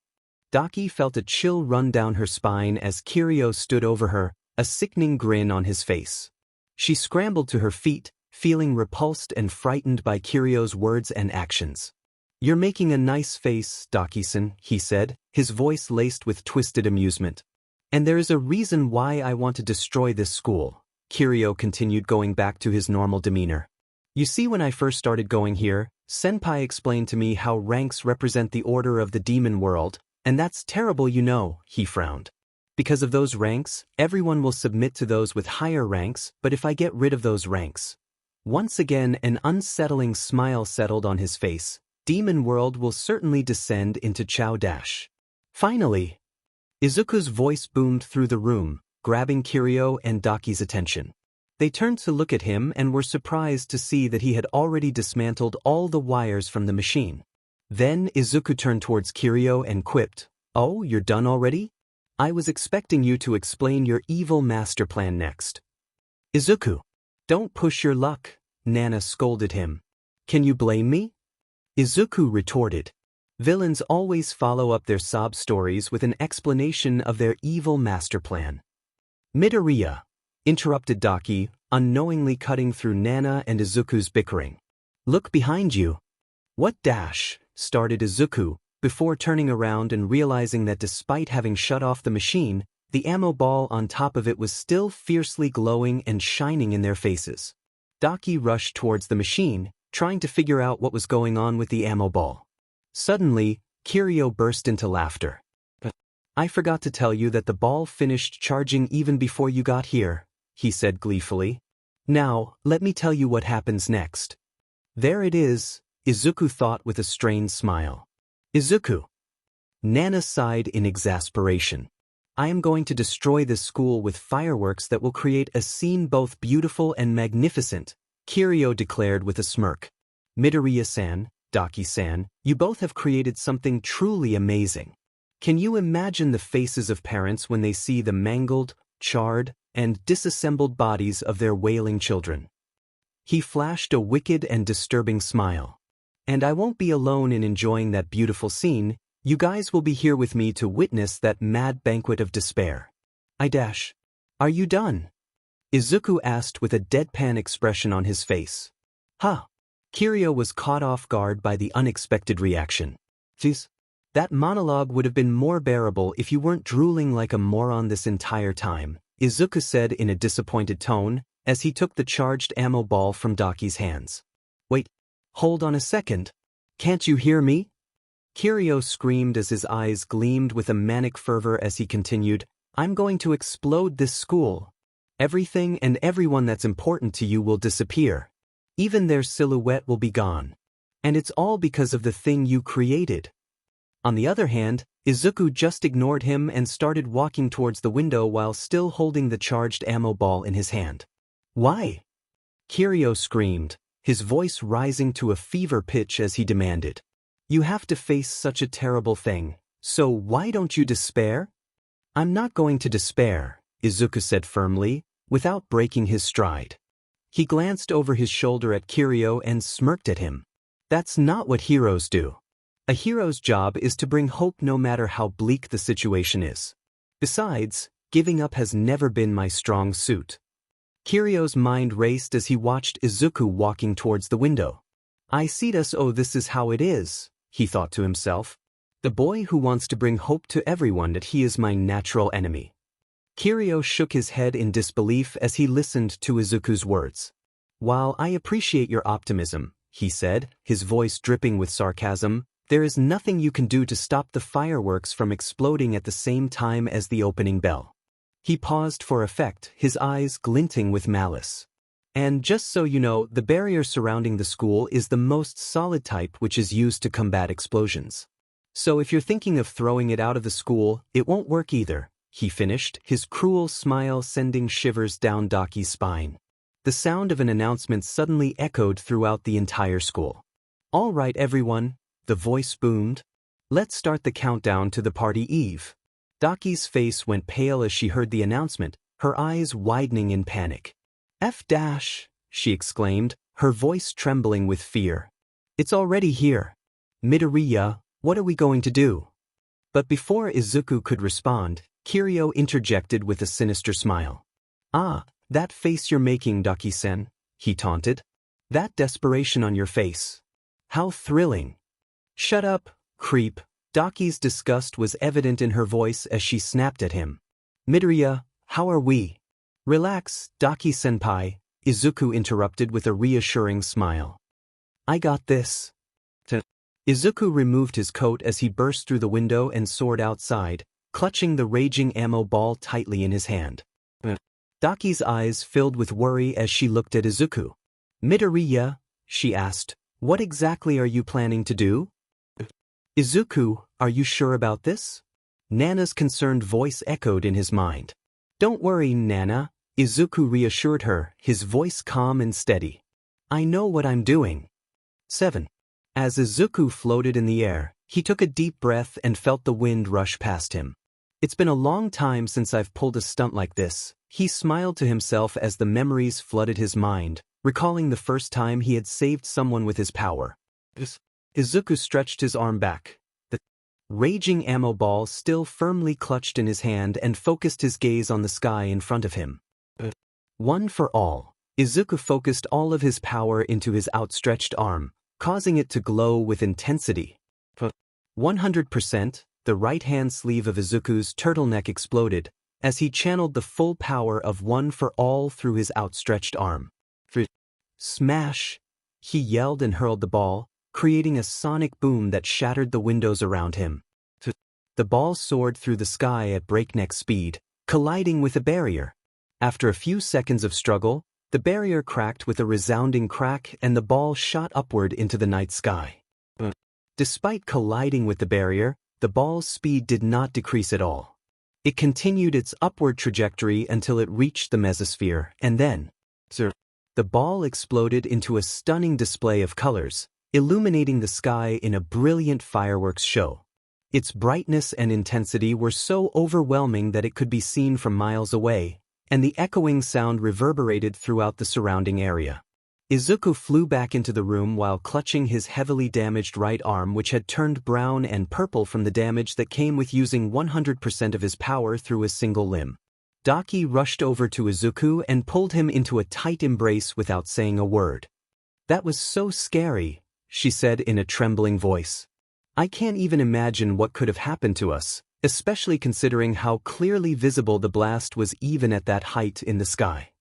Daki felt a chill run down her spine as Kiryu stood over her, a sickening grin on his face. She scrambled to her feet, feeling repulsed and frightened by Kiryu's words and actions. You're making a nice face, Daki-san, he said, his voice laced with twisted amusement. And there is a reason why I want to destroy this school, Kiryu continued, going back to his normal demeanor. You see, when I first started going here, Senpai explained to me how ranks represent the order of the demon world, and that's terrible, you know, he frowned. Because of those ranks, everyone will submit to those with higher ranks, but if I get rid of those ranks. Once again, an unsettling smile settled on his face. Demon world will certainly descend into Chow Dash. Finally, Izuku's voice boomed through the room, grabbing Kiryu and Daki's attention. They turned to look at him and were surprised to see that he had already dismantled all the wires from the machine. Then Izuku turned towards Kiryu and quipped, "Oh, you're done already? I was expecting you to explain your evil master plan next." "Izuku, don't push your luck," Nana scolded him. "Can you blame me?" Izuku retorted. Villains always follow up their sob stories with an explanation of their evil master plan. "Midoriya," interrupted Daki, unknowingly cutting through Nana and Izuku's bickering. "Look behind you." "What dash?" started Izuku, before turning around and realizing that despite having shut off the machine, the ammo ball on top of it was still fiercely glowing and shining in their faces. Daki rushed towards the machine, trying to figure out what was going on with the ammo ball. Suddenly, Kiryu burst into laughter. "But I forgot to tell you that the ball finished charging even before you got here," he said gleefully. "Now, let me tell you what happens next." "There it is," Izuku thought with a strained smile. "Izuku." Nana sighed in exasperation. "I am going to destroy this school with fireworks that will create a scene both beautiful and magnificent," Kiryu declared with a smirk. "Midoriya-san, Daki-san, you both have created something truly amazing. Can you imagine the faces of parents when they see the mangled, charred, and disassembled bodies of their wailing children?" He flashed a wicked and disturbing smile. "And I won't be alone in enjoying that beautiful scene," You guys will be here with me to witness that mad banquet of despair. Are you done? Izuku asked with a deadpan expression on his face. Huh. Kiryu was caught off guard by the unexpected reaction. Jeez. That monologue would have been more bearable if you weren't drooling like a moron this entire time, Izuku said in a disappointed tone, as he took the charged ammo ball from Daki's hands. Wait, hold on a second. Can't you hear me? Kiryu screamed as his eyes gleamed with a manic fervor as he continued, I'm going to explode this school. Everything and everyone that's important to you will disappear. Even their silhouette will be gone. And it's all because of the thing you created. On the other hand, Izuku just ignored him and started walking towards the window while still holding the charged ammo ball in his hand. Why? Kiryu screamed, his voice rising to a fever pitch as he demanded. You have to face such a terrible thing, so why don't you despair? I'm not going to despair, Izuku said firmly, without breaking his stride. He glanced over his shoulder at Kiryu and smirked at him. That's not what heroes do. A hero's job is to bring hope no matter how bleak the situation is. Besides, giving up has never been my strong suit. Kiryu's mind raced as he watched Izuku walking towards the window. I see this, oh, this is how it is, he thought to himself. The boy who wants to bring hope to everyone that he is my natural enemy. Kiryu shook his head in disbelief as he listened to Izuku's words. While I appreciate your optimism, he said, his voice dripping with sarcasm, there is nothing you can do to stop the fireworks from exploding at the same time as the opening bell. He paused for effect, his eyes glinting with malice. And just so you know, the barrier surrounding the school is the most solid type which is used to combat explosions. So if you're thinking of throwing it out of the school, it won't work either, he finished, his cruel smile sending shivers down Daki's spine. The sound of an announcement suddenly echoed throughout the entire school. All right everyone, the voice boomed. Let's start the countdown to the party eve. Daki's face went pale as she heard the announcement, her eyes widening in panic. She exclaimed, her voice trembling with fear. It's already here. Midoriya, what are we going to do? But before Izuku could respond, Kiryu interjected with a sinister smile. Ah, that face you're making, Daki-sen, he taunted. That desperation on your face. How thrilling. Shut up, creep. Daki's disgust was evident in her voice as she snapped at him. Midoriya, how are we? Relax, Daki-senpai, Izuku interrupted with a reassuring smile. I got this. Izuku removed his coat as he burst through the window and soared outside, clutching the raging ammo ball tightly in his hand. Daki's eyes filled with worry as she looked at Izuku. Midoriya, she asked, what exactly are you planning to do? Izuku, are you sure about this? Nana's concerned voice echoed in his mind. Don't worry, Nana, Izuku reassured her, his voice calm and steady. I know what I'm doing. 7. As Izuku floated in the air, he took a deep breath and felt the wind rush past him. It's been a long time since I've pulled a stunt like this, he smiled to himself as the memories flooded his mind, recalling the first time he had saved someone with his power. Izuku stretched his arm back. The raging ammo ball still firmly clutched in his hand and focused his gaze on the sky in front of him. One for all, Izuku focused all of his power into his outstretched arm, causing it to glow with intensity. 100%, the right-hand sleeve of Izuku's turtleneck exploded, as he channeled the full power of One for All through his outstretched arm. Smash! He yelled and hurled the ball, creating a sonic boom that shattered the windows around him. The ball soared through the sky at breakneck speed, colliding with a barrier. After a few seconds of struggle, the barrier cracked with a resounding crack and the ball shot upward into the night sky. Despite colliding with the barrier, the ball's speed did not decrease at all. It continued its upward trajectory until it reached the mesosphere, and then, the ball exploded into a stunning display of colors, illuminating the sky in a brilliant fireworks show. Its brightness and intensity were so overwhelming that it could be seen from miles away, and the echoing sound reverberated throughout the surrounding area. Izuku flew back into the room while clutching his heavily damaged right arm, which had turned brown and purple from the damage that came with using 100% of his power through a single limb. Daki rushed over to Izuku and pulled him into a tight embrace without saying a word. "That was so scary," she said in a trembling voice. "I can't even imagine what could have happened to us, especially considering how clearly visible the blast was even at that height in the sky."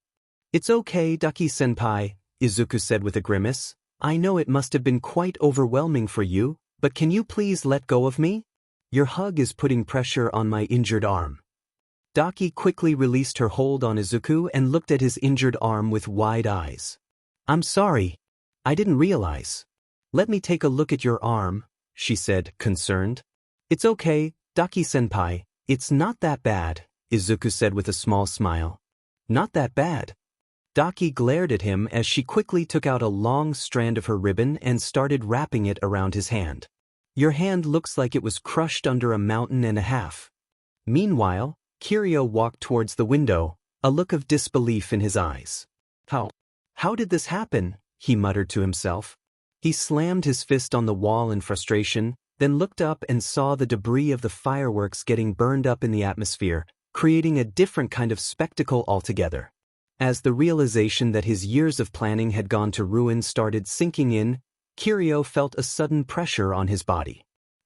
"It's okay, Daki-senpai," Izuku said with a grimace. "I know it must have been quite overwhelming for you, but can you please let go of me? Your hug is putting pressure on my injured arm." Daki quickly released her hold on Izuku and looked at his injured arm with wide eyes. "I'm sorry. I didn't realize. Let me take a look at your arm," she said, concerned. "It's okay, Daki-senpai. It's not that bad," Izuku said with a small smile. "Not that bad?" Daki glared at him as she quickly took out a long strand of her ribbon and started wrapping it around his hand. "Your hand looks like it was crushed under a mountain and a half." Meanwhile, Kiryu walked towards the window, a look of disbelief in his eyes. How did this happen?" he muttered to himself. He slammed his fist on the wall in frustration, then looked up and saw the debris of the fireworks getting burned up in the atmosphere, creating a different kind of spectacle altogether. As the realization that his years of planning had gone to ruin started sinking in, Kiryu felt a sudden pressure on his body.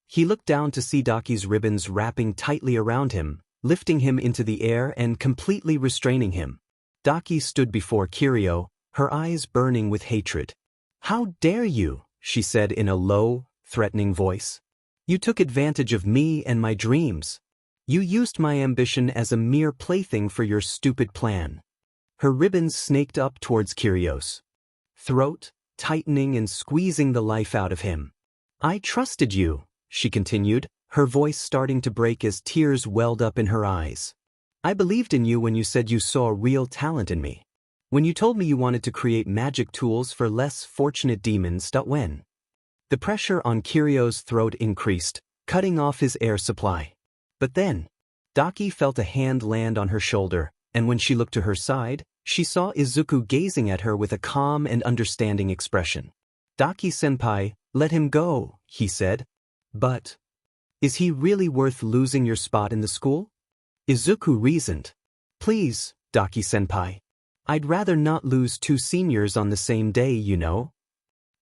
He looked down to see Daki's ribbons wrapping tightly around him, lifting him into the air and completely restraining him. Daki stood before Kiryu, her eyes burning with hatred. "How dare you?" she said in a low, threatening voice. "You took advantage of me and my dreams. You used my ambition as a mere plaything for your stupid plan." Her ribbons snaked up towards Kiryu's throat, tightening and squeezing the life out of him. "I trusted you," she continued, her voice starting to break as tears welled up in her eyes. "I believed in you when you said you saw real talent in me. When you told me you wanted to create magic tools for less fortunate demons. When?" The pressure on Kiryu's throat increased, cutting off his air supply. But then, Daki felt a hand land on her shoulder, and when she looked to her side, she saw Izuku gazing at her with a calm and understanding expression. "Daki-senpai, let him go," he said. "But is he really worth losing your spot in the school?" Izuku reasoned. "Please, Daki-senpai. I'd rather not lose two seniors on the same day, you know."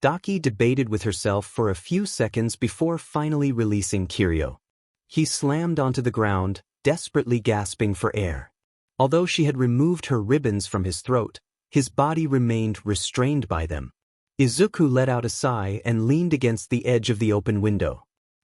Daki debated with herself for a few seconds before finally releasing Kiryu. He slammed onto the ground, desperately gasping for air. Although she had removed her ribbons from his throat, his body remained restrained by them. Izuku let out a sigh and leaned against the edge of the open window.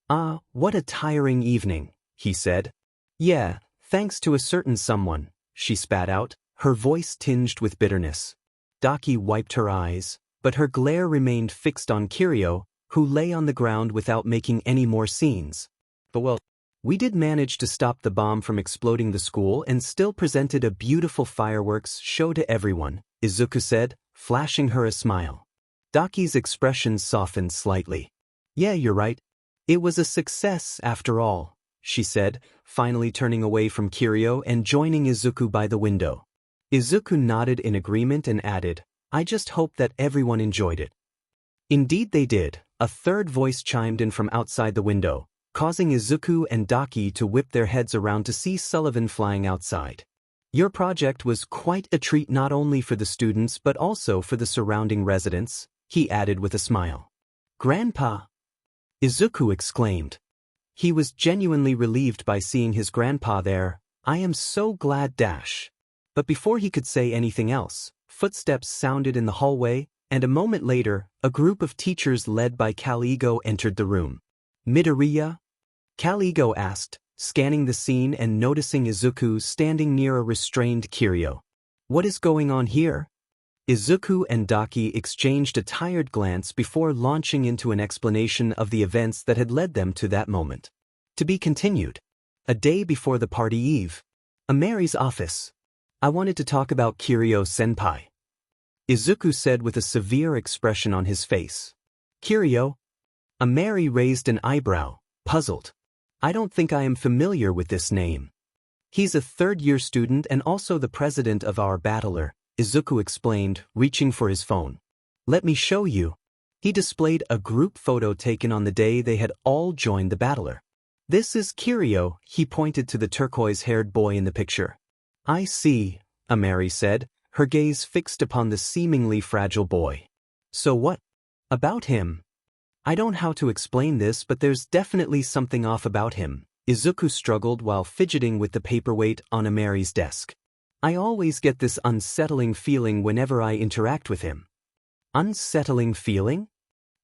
"Ah, what a tiring evening," he said. "Yeah, thanks to a certain someone," she spat out, her voice tinged with bitterness. Daki wiped her eyes, but her glare remained fixed on Kiryu, who lay on the ground without making any more scenes. "But we did manage to stop the bomb from exploding the school and still presented a beautiful fireworks show to everyone," Izuku said, flashing her a smile. Daki's expression softened slightly. "Yeah, you're right. It was a success after all," she said, finally turning away from Kiryu and joining Izuku by the window. Izuku nodded in agreement and added, "I just hope that everyone enjoyed it." Indeed they did. A third voice chimed in from outside the window, causing Izuku and Daki to whip their heads around to see Sullivan flying outside. "Your project was quite a treat not only for the students but also for the surrounding residents," he added with a smile. "Grandpa!" Izuku exclaimed. He was genuinely relieved by seeing his grandpa there. "I am so glad." But before he could say anything else, footsteps sounded in the hallway, and a moment later, a group of teachers led by Caligo entered the room. "Midoriya?" Caligo asked, scanning the scene and noticing Izuku standing near a restrained Kiryu. "What is going on here?" Izuku and Daki exchanged a tired glance before launching into an explanation of the events that had led them to that moment. To be continued. A day before the party eve. Amari's office. "I wanted to talk about Kiryu-senpai," Izuku said with a severe expression on his face. "Kiryu?" Amari raised an eyebrow, puzzled. "I don't think I am familiar with this name." "He's a third-year student and also the president of our battler," Izuku explained, reaching for his phone. Let me show you. He displayed a group photo taken on the day they had all joined the battler. This is Kiryu, he pointed to the turquoise-haired boy in the picture. I see, Amari said, her gaze fixed upon the seemingly fragile boy. So what about him? I don't know how to explain this, but there's definitely something off about him. Izuku struggled while fidgeting with the paperweight on Amari's desk. I always get this unsettling feeling whenever I interact with him. Unsettling feeling?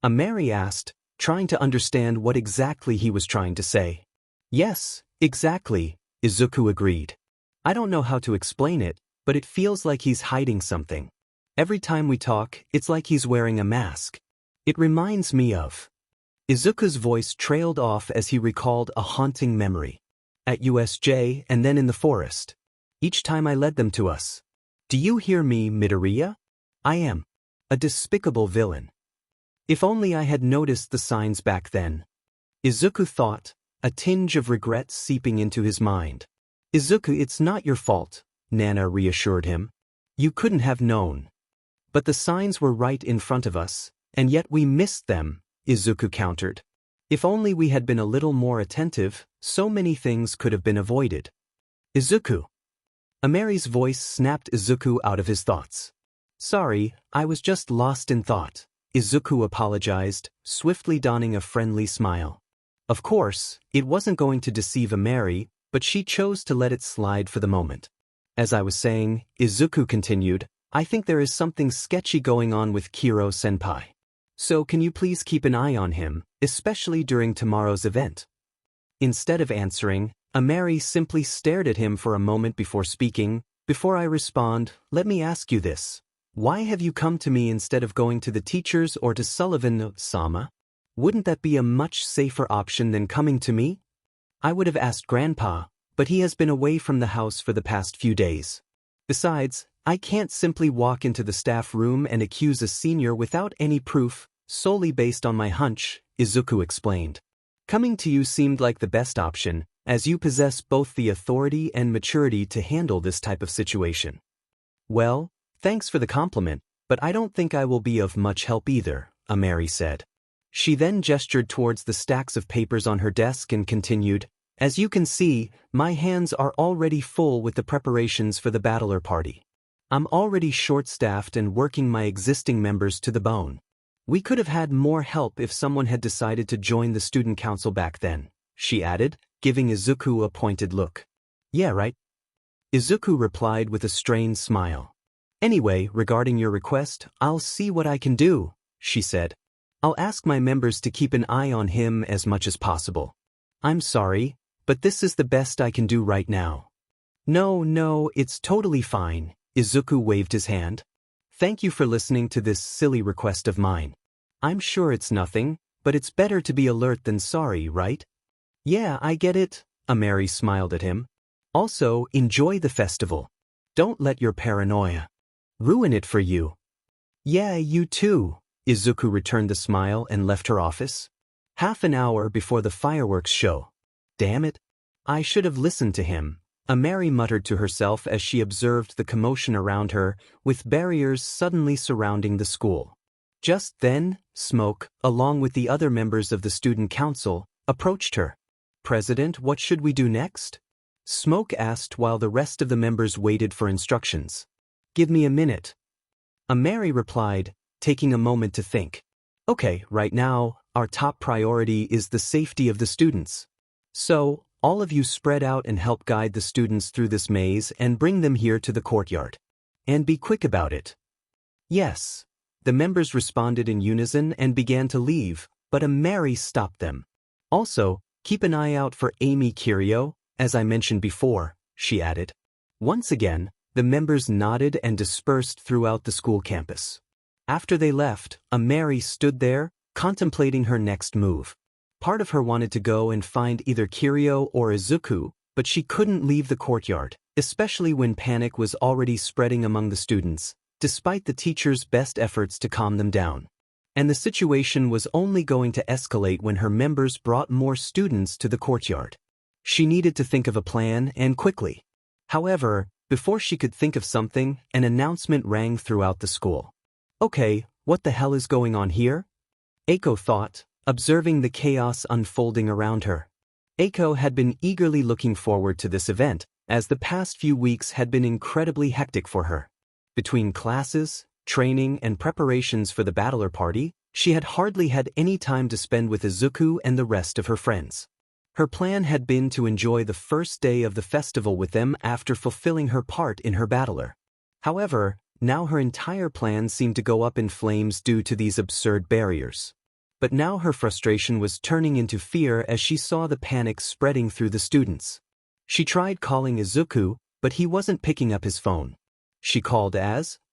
Amari asked, trying to understand what exactly he was trying to say. Yes, exactly, Izuku agreed. I don't know how to explain it, but it feels like he's hiding something. Every time we talk, it's like he's wearing a mask. It reminds me of... Izuku's voice trailed off as he recalled a haunting memory. At USJ and then in the forest. Each time I led them to us. Do you hear me, Midoriya? I am a despicable villain. If only I had noticed the signs back then. Izuku thought, a tinge of regret seeping into his mind. Izuku, it's not your fault, Nana reassured him. You couldn't have known. But the signs were right in front of us, and yet we missed them, Izuku countered. If only we had been a little more attentive, so many things could have been avoided. Izuku. Amari's voice snapped Izuku out of his thoughts. Sorry, I was just lost in thought. Izuku apologized, swiftly donning a friendly smile. Of course, it wasn't going to deceive Amari, but she chose to let it slide for the moment. As I was saying, Izuku continued, I think there is something sketchy going on with Kiro-senpai. So can you please keep an eye on him, especially during tomorrow's event? Instead of answering, Amari simply stared at him for a moment before speaking. Before I respond, let me ask you this. Why have you come to me instead of going to the teachers or to Sullivan-sama? Wouldn't that be a much safer option than coming to me? I would have asked Grandpa, but he has been away from the house for the past few days. Besides, I can't simply walk into the staff room and accuse a senior without any proof, solely based on my hunch, Izuku explained. Coming to you seemed like the best option, as you possess both the authority and maturity to handle this type of situation. Well, thanks for the compliment, but I don't think I will be of much help either, Amari said. She then gestured towards the stacks of papers on her desk and continued, as you can see, my hands are already full with the preparations for the battler party. I'm already short-staffed and working my existing members to the bone. We could have had more help if someone had decided to join the student council back then, she added, giving Izuku a pointed look. Yeah, right? Izuku replied with a strained smile. Anyway, regarding your request, I'll see what I can do, she said. I'll ask my members to keep an eye on him as much as possible. I'm sorry, but this is the best I can do right now. No, it's totally fine, Izuku waved his hand. Thank you for listening to this silly request of mine. I'm sure it's nothing, but it's better to be alert than sorry, right? Yeah, I get it, Amari smiled at him. Also, enjoy the festival. Don't let your paranoia ruin it for you. Yeah, you too, Izuku returned the smile and left her office. Half an hour before the fireworks show. Damn it. I should have listened to him, Amari muttered to herself as she observed the commotion around her, with barriers suddenly surrounding the school. Just then, Smoke, along with the other members of the student council, approached her. President, what should we do next? Smoke asked while the rest of the members waited for instructions. Give me a minute. Amari replied, taking a moment to think. Okay, right now, our top priority is the safety of the students. So, all of you spread out and help guide the students through this maze and bring them here to the courtyard. And be quick about it. Yes. The members responded in unison and began to leave, but Amari stopped them. Also, keep an eye out for Amy Kiryu, as I mentioned before, she added. Once again, the members nodded and dispersed throughout the school campus. After they left, Amari stood there, contemplating her next move. Part of her wanted to go and find either Kiryu or Izuku, but she couldn't leave the courtyard, especially when panic was already spreading among the students, despite the teacher's best efforts to calm them down. And the situation was only going to escalate when her members brought more students to the courtyard. She needed to think of a plan, and quickly. However, before she could think of something, an announcement rang throughout the school. Okay, What the hell is going on here? Eiko thought, observing the chaos unfolding around her. Eiko had been eagerly looking forward to this event, as the past few weeks had been incredibly hectic for her. Between classes, training, and preparations for the battler party, she had hardly had any time to spend with Izuku and the rest of her friends. Her plan had been to enjoy the first day of the festival with them after fulfilling her part in her battler. However, now her entire plan seemed to go up in flames due to these absurd barriers. But now her frustration was turning into fear as she saw the panic spreading through the students. She tried calling Izuku, but he wasn't picking up his phone. She called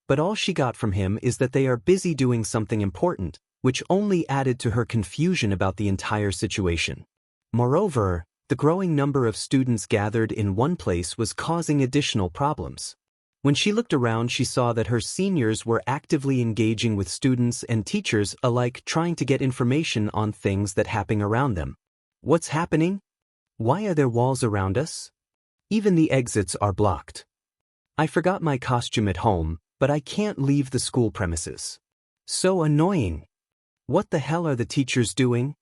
but all she got from him is that they are busy doing something important, which only added to her confusion about the entire situation. Moreover, the growing number of students gathered in one place was causing additional problems. When she looked around, she saw that her seniors were actively engaging with students and teachers alike, trying to get information on things that happen around them. What's happening? Why are there walls around us? Even the exits are blocked. I forgot my costume at home, but I can't leave the school premises. So annoying. What the hell are the teachers doing?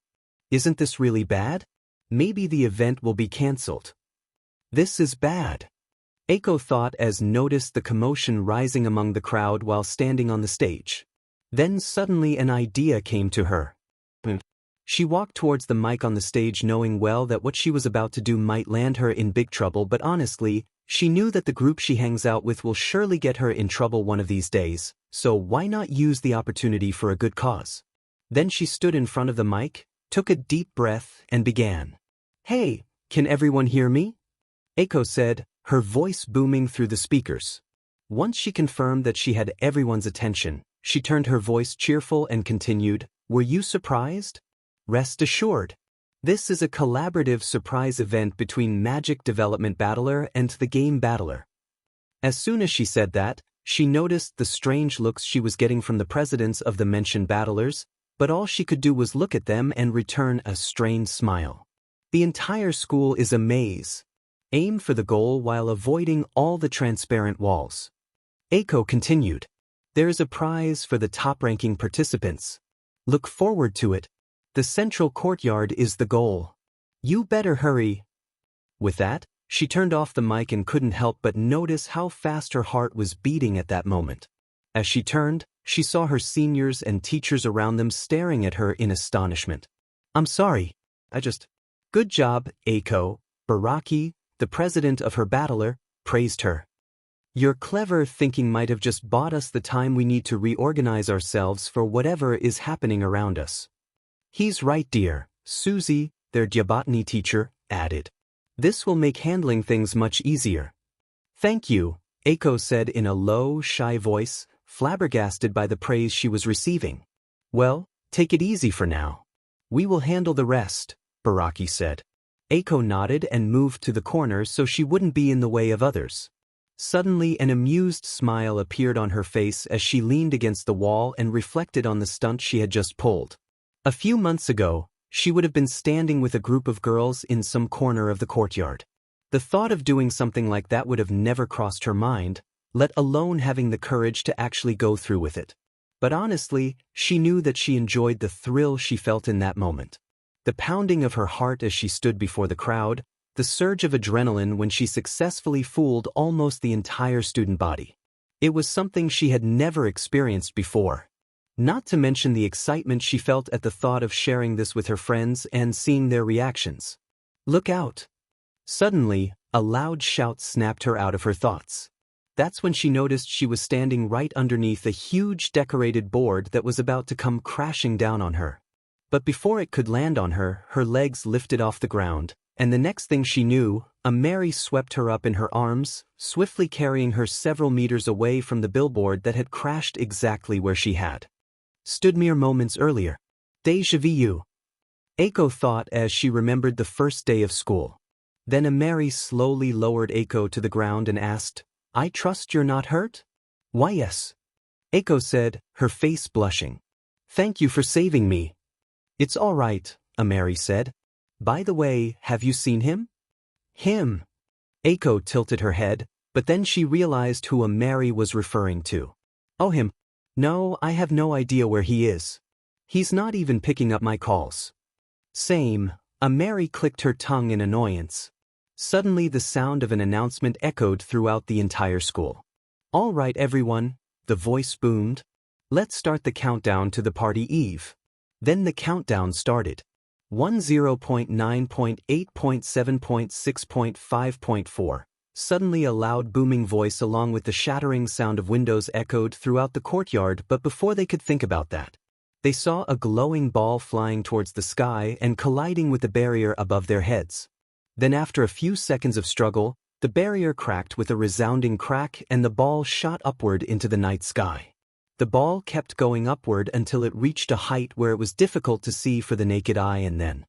Isn't this really bad? Maybe the event will be cancelled. This is bad. Eiko thought as noticed the commotion rising among the crowd while standing on the stage. Then suddenly an idea came to her. She walked towards the mic on the stage, knowing well that what she was about to do might land her in big trouble, but honestly, she knew that the group she hangs out with will surely get her in trouble one of these days, so why not use the opportunity for a good cause? Then she stood in front of the mic, took a deep breath, and began. Hey, can everyone hear me? Eiko said, her voice booming through the speakers. Once she confirmed that she had everyone's attention, she turned her voice cheerful and continued, Were you surprised? Rest assured. This is a collaborative surprise event between Magic Development Battler and the Game Battler. As soon as she said that, she noticed the strange looks she was getting from the presidents of the mentioned battlers, but all she could do was look at them and return a strained smile. The entire school is a maze. Aim for the goal while avoiding all the transparent walls. Eiko continued. There is a prize for the top-ranking participants. Look forward to it. The central courtyard is the goal. You better hurry. With that, she turned off the mic and couldn't help but notice how fast her heart was beating at that moment. As she turned, she saw her seniors and teachers around them staring at her in astonishment. I'm sorry. Good job, Eiko. Baraki, the president of her battler, praised her. Your clever thinking might have just bought us the time we need to reorganize ourselves for whatever is happening around us. He's right, dear, Susie, their botany teacher, added. This will make handling things much easier. Thank you, Eiko said in a low, shy voice, flabbergasted by the praise she was receiving. Well, take it easy for now. We will handle the rest, Baraki said. Eiko nodded and moved to the corner so she wouldn't be in the way of others. Suddenly an amused smile appeared on her face as she leaned against the wall and reflected on the stunt she had just pulled. A few months ago, she would have been standing with a group of girls in some corner of the courtyard. The thought of doing something like that would have never crossed her mind, let alone having the courage to actually go through with it. But honestly, she knew that she enjoyed the thrill she felt in that moment. The pounding of her heart as she stood before the crowd, the surge of adrenaline when she successfully fooled almost the entire student body. It was something she had never experienced before. Not to mention the excitement she felt at the thought of sharing this with her friends and seeing their reactions. Look out! Suddenly, a loud shout snapped her out of her thoughts. That's when she noticed she was standing right underneath a huge decorated board that was about to come crashing down on her. But before it could land on her, her legs lifted off the ground, and the next thing she knew, a Mary swept her up in her arms, swiftly carrying her several meters away from the billboard that had crashed exactly where she had stood mere moments earlier. Deja vu. Eiko thought as she remembered the first day of school. Then a Mary slowly lowered Eiko to the ground and asked, I trust you're not hurt? Why yes. Eiko said, her face blushing. Thank you for saving me. It's all right, Mary said. By the way, have you seen him? Him. Eiko tilted her head, but then she realized who Mary was referring to. Oh, him. No, I have no idea where he is. He's not even picking up my calls. Same. Mary clicked her tongue in annoyance. Suddenly the sound of an announcement echoed throughout the entire school. All right everyone, the voice boomed. Let's start the countdown to the party eve. Then the countdown started. 10.9.8.7.6.5.4. Suddenly a loud booming voice along with the shattering sound of windows echoed throughout the courtyard, but before they could think about that, they saw a glowing ball flying towards the sky and colliding with the barrier above their heads. Then after a few seconds of struggle, the barrier cracked with a resounding crack and the ball shot upward into the night sky. The ball kept going upward until it reached a height where it was difficult to see for the naked eye and then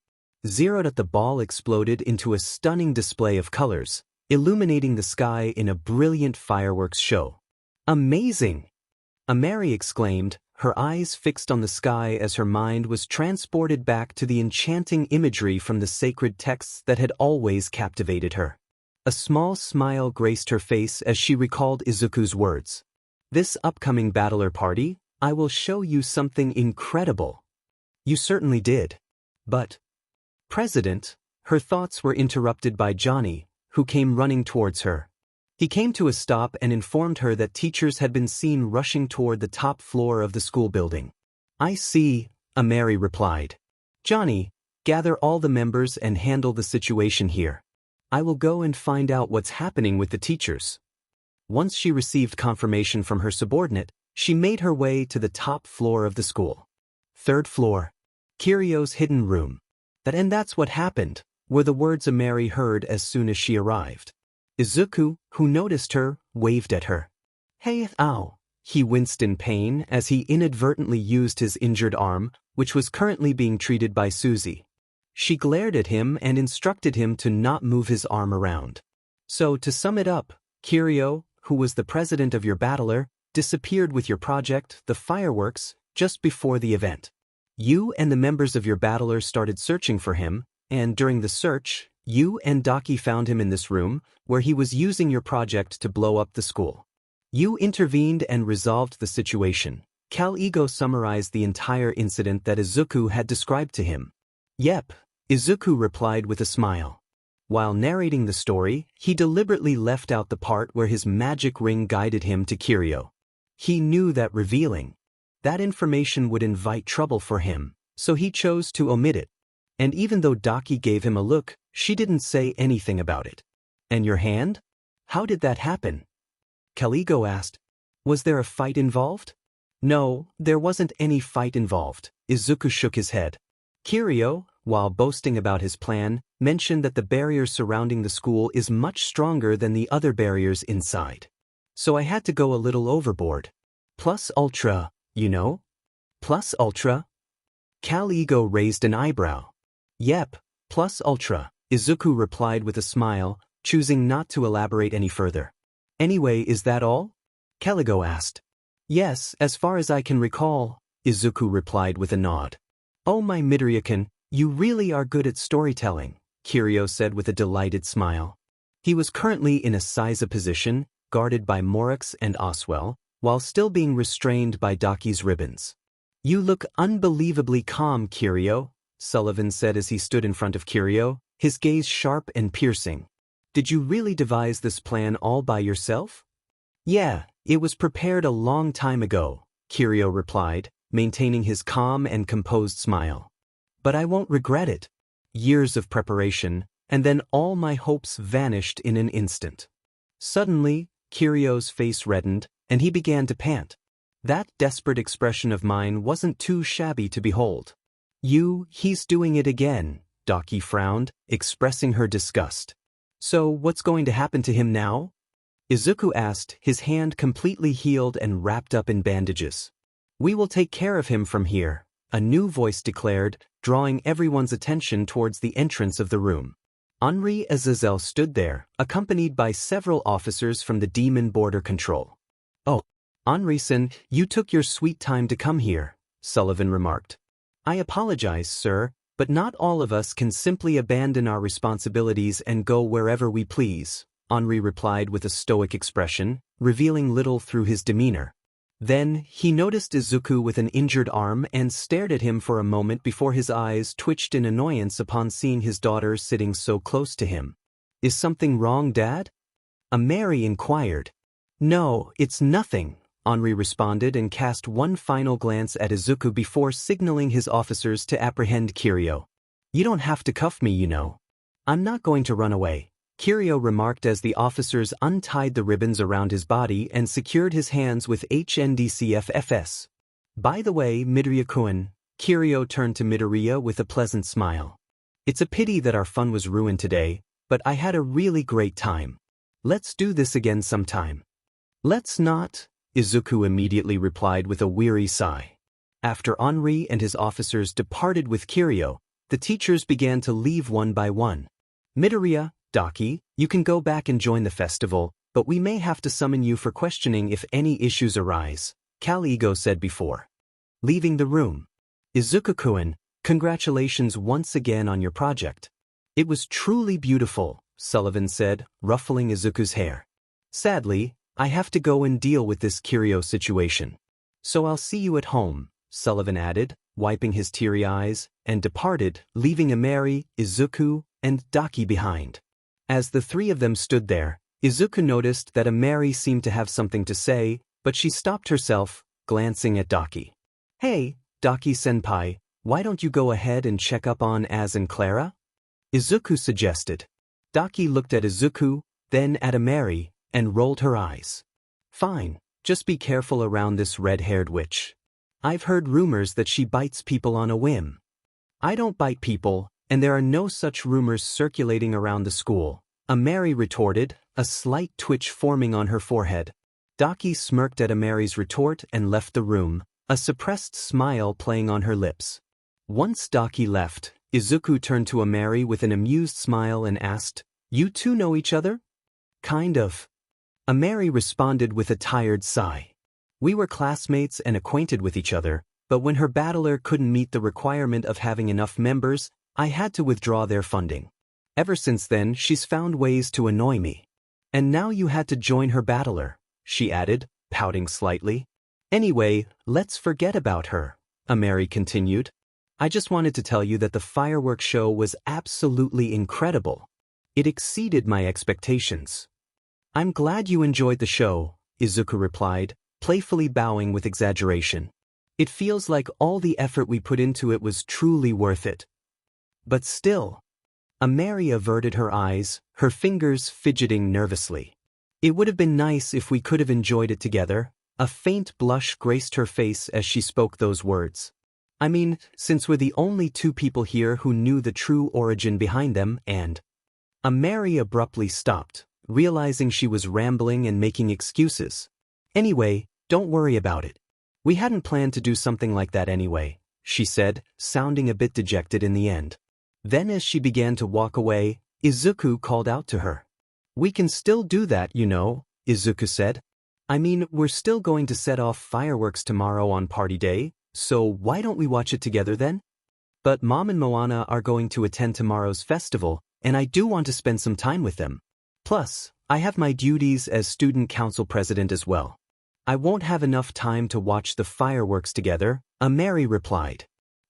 zeroed at the ball exploded into a stunning display of colors, illuminating the sky in a brilliant fireworks show. Amazing! Mary exclaimed, her eyes fixed on the sky as her mind was transported back to the enchanting imagery from the sacred texts that had always captivated her. A small smile graced her face as she recalled Izuku's words. This upcoming battler party, I will show you something incredible. You certainly did. But, President, her thoughts were interrupted by Johnny, who came running towards her. He came to a stop and informed her that teachers had been seen rushing toward the top floor of the school building. I see, Mary replied. Johnny, gather all the members and handle the situation here. I will go and find out what's happening with the teachers. Once she received confirmation from her subordinate, she made her way to the top floor of the school. Third floor. Kiryo's hidden room. That's what happened, were the words Mary heard as soon as she arrived. Izuku, who noticed her, waved at her. Hey, ow! He winced in pain as he inadvertently used his injured arm, which was currently being treated by Suzy. She glared at him and instructed him to not move his arm around. So to sum it up, Kiryo, who was the president of your battler, disappeared with your project, the fireworks, just before the event. You and the members of your battler started searching for him, and during the search, you and Daki found him in this room, where he was using your project to blow up the school. You intervened and resolved the situation. Cal-Ego summarized the entire incident that Izuku had described to him. Yep, Izuku replied with a smile. While narrating the story, he deliberately left out the part where his magic ring guided him to Kiryo. He knew that revealing that information would invite trouble for him, so he chose to omit it. And even though Daki gave him a look, she didn't say anything about it. And your hand? How did that happen? Cal-Ego asked. Was there a fight involved? No, there wasn't any fight involved. Izuku shook his head. Kiryo, while boasting about his plan, mentioned that the barrier surrounding the school is much stronger than the other barriers inside. So I had to go a little overboard. Plus ultra, you know? Plus ultra? Cal-Ego raised an eyebrow. Yep, plus ultra, Izuku replied with a smile, choosing not to elaborate any further. Anyway, is that all? Cal-Ego asked. Yes, as far as I can recall, Izuku replied with a nod. Oh my Midoriya-kun, you really are good at storytelling, Kiryo said with a delighted smile. He was currently in a Seiza position, guarded by Morix and Oswell, while still being restrained by Daki's ribbons. You look unbelievably calm, Kiryo, Sullivan said as he stood in front of Kiryo, his gaze sharp and piercing. Did you really devise this plan all by yourself? Yeah, it was prepared a long time ago, Kiryo replied, maintaining his calm and composed smile. But I won't regret it. Years of preparation, and then all my hopes vanished in an instant. Suddenly, Kiryo's face reddened, and he began to pant. That desperate expression of mine wasn't too shabby to behold. He's doing it again, Daki frowned, expressing her disgust. So what's going to happen to him now? Izuku asked, his hand completely healed and wrapped up in bandages. We will take care of him from here, a new voice declared, drawing everyone's attention towards the entrance of the room. Henri Azazel stood there, accompanied by several officers from the Demon Border Control. Oh, Henri-san, you took your sweet time to come here, Sullivan remarked. I apologize, sir, but not all of us can simply abandon our responsibilities and go wherever we please, Henri replied with a stoic expression, revealing little through his demeanor. Then, he noticed Izuku with an injured arm and stared at him for a moment before his eyes twitched in annoyance upon seeing his daughter sitting so close to him. "Is something wrong, Dad?" Ameri inquired. "No, it's nothing," Henri responded and cast one final glance at Izuku before signaling his officers to apprehend Kiryu. "You don't have to cuff me, you know. I'm not going to run away," Kiryu remarked as the officers untied the ribbons around his body and secured his hands with HNDCFFS. "By the way, Midoriya-kun," Kiryu turned to Midoriya with a pleasant smile. "It's a pity that our fun was ruined today, but I had a really great time. Let's do this again sometime." "Let's not," Izuku immediately replied with a weary sigh. After Henri and his officers departed with Kiryu, the teachers began to leave one by one. "Midoriya, Daki, you can go back and join the festival, but we may have to summon you for questioning if any issues arise," Caligo said before leaving the room. "Izuku-kun, congratulations once again on your project. It was truly beautiful," Sullivan said, ruffling Izuku's hair. "Sadly, I have to go and deal with this Kiryu situation. So I'll see you at home," Sullivan added, wiping his teary eyes, and departed, leaving Ameri, Izuku, and Daki behind. As the three of them stood there, Izuku noticed that Ameri seemed to have something to say, but she stopped herself, glancing at Daki. "Hey, Daki-senpai, why don't you go ahead and check up on Az and Clara?" Izuku suggested. Daki looked at Izuku, then at Ameri, and rolled her eyes. "Fine, just be careful around this red-haired witch. I've heard rumors that she bites people on a whim." "I don't bite people, and there are no such rumors circulating around the school," Ameri retorted, a slight twitch forming on her forehead. Daki smirked at Ameri's retort and left the room, a suppressed smile playing on her lips. Once Daki left, Izuku turned to Ameri with an amused smile and asked, "You two know each other?" "Kind of." Ameri responded with a tired sigh. "We were classmates and acquainted with each other, but when her battler couldn't meet the requirement of having enough members, I had to withdraw their funding. Ever since then, she's found ways to annoy me. And now you had to join her battler," she added, pouting slightly. "Anyway, let's forget about her," Ameri continued. "I just wanted to tell you that the fireworks show was absolutely incredible. It exceeded my expectations." "I'm glad you enjoyed the show," Izuku replied, playfully bowing with exaggeration. "It feels like all the effort we put into it was truly worth it." "But still." Ameri averted her eyes, her fingers fidgeting nervously. "It would have been nice if we could have enjoyed it together." A faint blush graced her face as she spoke those words. "I mean, since we're the only two people here who knew the true origin behind them and—" Ameri abruptly stopped, realizing she was rambling and making excuses. "Anyway, don't worry about it. We hadn't planned to do something like that anyway," she said, sounding a bit dejected in the end. Then as she began to walk away, Izuku called out to her. "We can still do that, you know," Izuku said. "I mean, we're still going to set off fireworks tomorrow on party day, so why don't we watch it together then?" "But Mom and Moana are going to attend tomorrow's festival, and I do want to spend some time with them. Plus, I have my duties as student council president as well. I won't have enough time to watch the fireworks together," Ameri replied.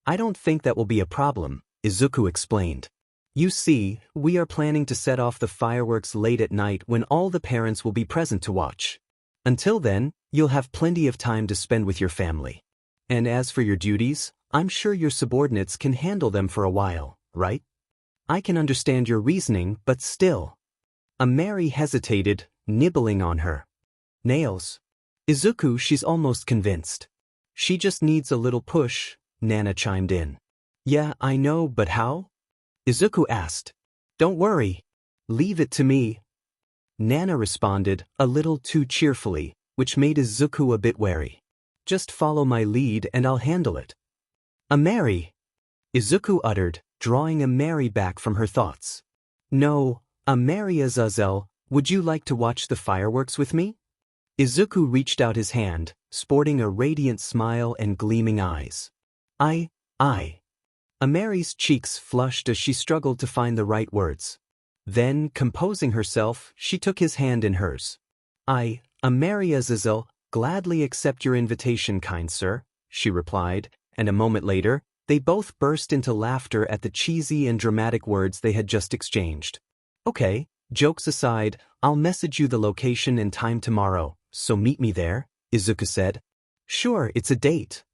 "I don't think that will be a problem," Izuku explained. "You see, we are planning to set off the fireworks late at night when all the parents will be present to watch. Until then, you'll have plenty of time to spend with your family. And as for your duties, I'm sure your subordinates can handle them for a while, right?" "I can understand your reasoning, but still." Ameri hesitated, nibbling on her nails. "Izuku, she's almost convinced. She just needs a little push," Nana chimed in. "Yeah, I know, but how?" Izuku asked. "Don't worry. Leave it to me." Nana responded, a little too cheerfully, which made Izuku a bit wary. "Just follow my lead and I'll handle it." "Ameri!" Izuku uttered, drawing Ameri back from her thoughts. "No, Ameri Azazel, would you like to watch the fireworks with me?" Izuku reached out his hand, sporting a radiant smile and gleaming eyes. I. Ameri's cheeks flushed as she struggled to find the right words. Then, composing herself, she took his hand in hers. Ameri Azazel, Gladly accept your invitation, kind sir, she replied, and a moment later, they both burst into laughter at the cheesy and dramatic words they had just exchanged. Okay, jokes aside, I'll message you the location and time tomorrow, so meet me there, Izuku said. Sure, it's a date.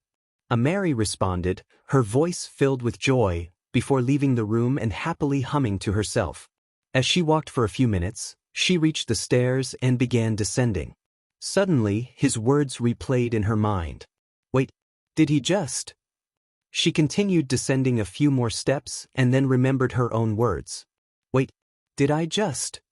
Amari responded, her voice filled with joy, before leaving the room and happily humming to herself. As she walked for a few minutes, she reached the stairs and began descending. Suddenly, his words replayed in her mind. Wait, did he just? She continued descending a few more steps and then remembered her own words. Wait, did I just?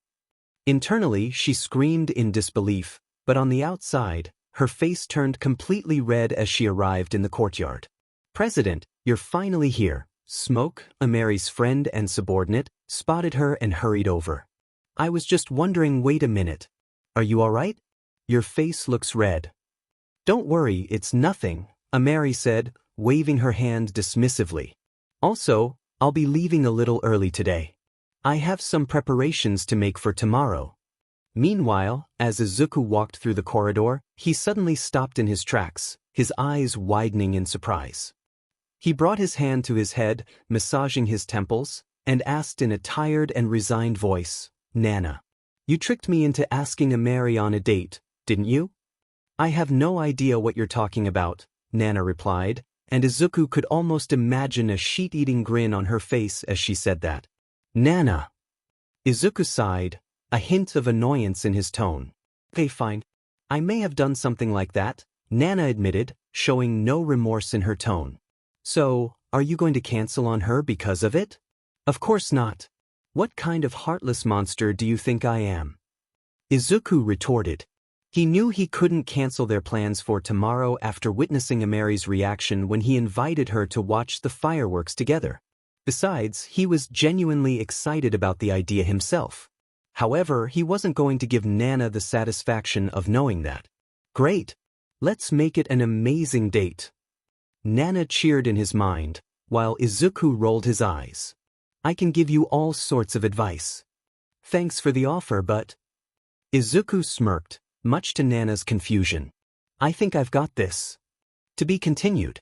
Internally, she screamed in disbelief, but on the outside, her face turned completely red as she arrived in the courtyard. President, you're finally here. Smoke, Amari's friend and subordinate, spotted her and hurried over. I was just wondering, wait a minute. Are you all right? Your face looks red. Don't worry, it's nothing, Amari said, waving her hand dismissively. Also, I'll be leaving a little early today. I have some preparations to make for tomorrow. Meanwhile, as Izuku walked through the corridor, he suddenly stopped in his tracks, his eyes widening in surprise. He brought his hand to his head, massaging his temples, and asked in a tired and resigned voice, Nana, you tricked me into asking Amari on a date, didn't you? I have no idea what you're talking about, Nana replied, and Izuku could almost imagine a sheet-eating grin on her face as she said that. Nana. Izuku sighed, a hint of annoyance in his tone. Okay, fine. I may have done something like that, Nana admitted, showing no remorse in her tone. So, are you going to cancel on her because of it? Of course not. What kind of heartless monster do you think I am? Izuku retorted. He knew he couldn't cancel their plans for tomorrow after witnessing Amari's reaction when he invited her to watch the fireworks together. Besides, he was genuinely excited about the idea himself. However, he wasn't going to give Nana the satisfaction of knowing that. Great. Let's make it an amazing date. Nana cheered in his mind, while Izuku rolled his eyes. I can give you all sorts of advice. Thanks for the offer, but... Izuku smirked, much to Nana's confusion. I think I've got this. To be continued.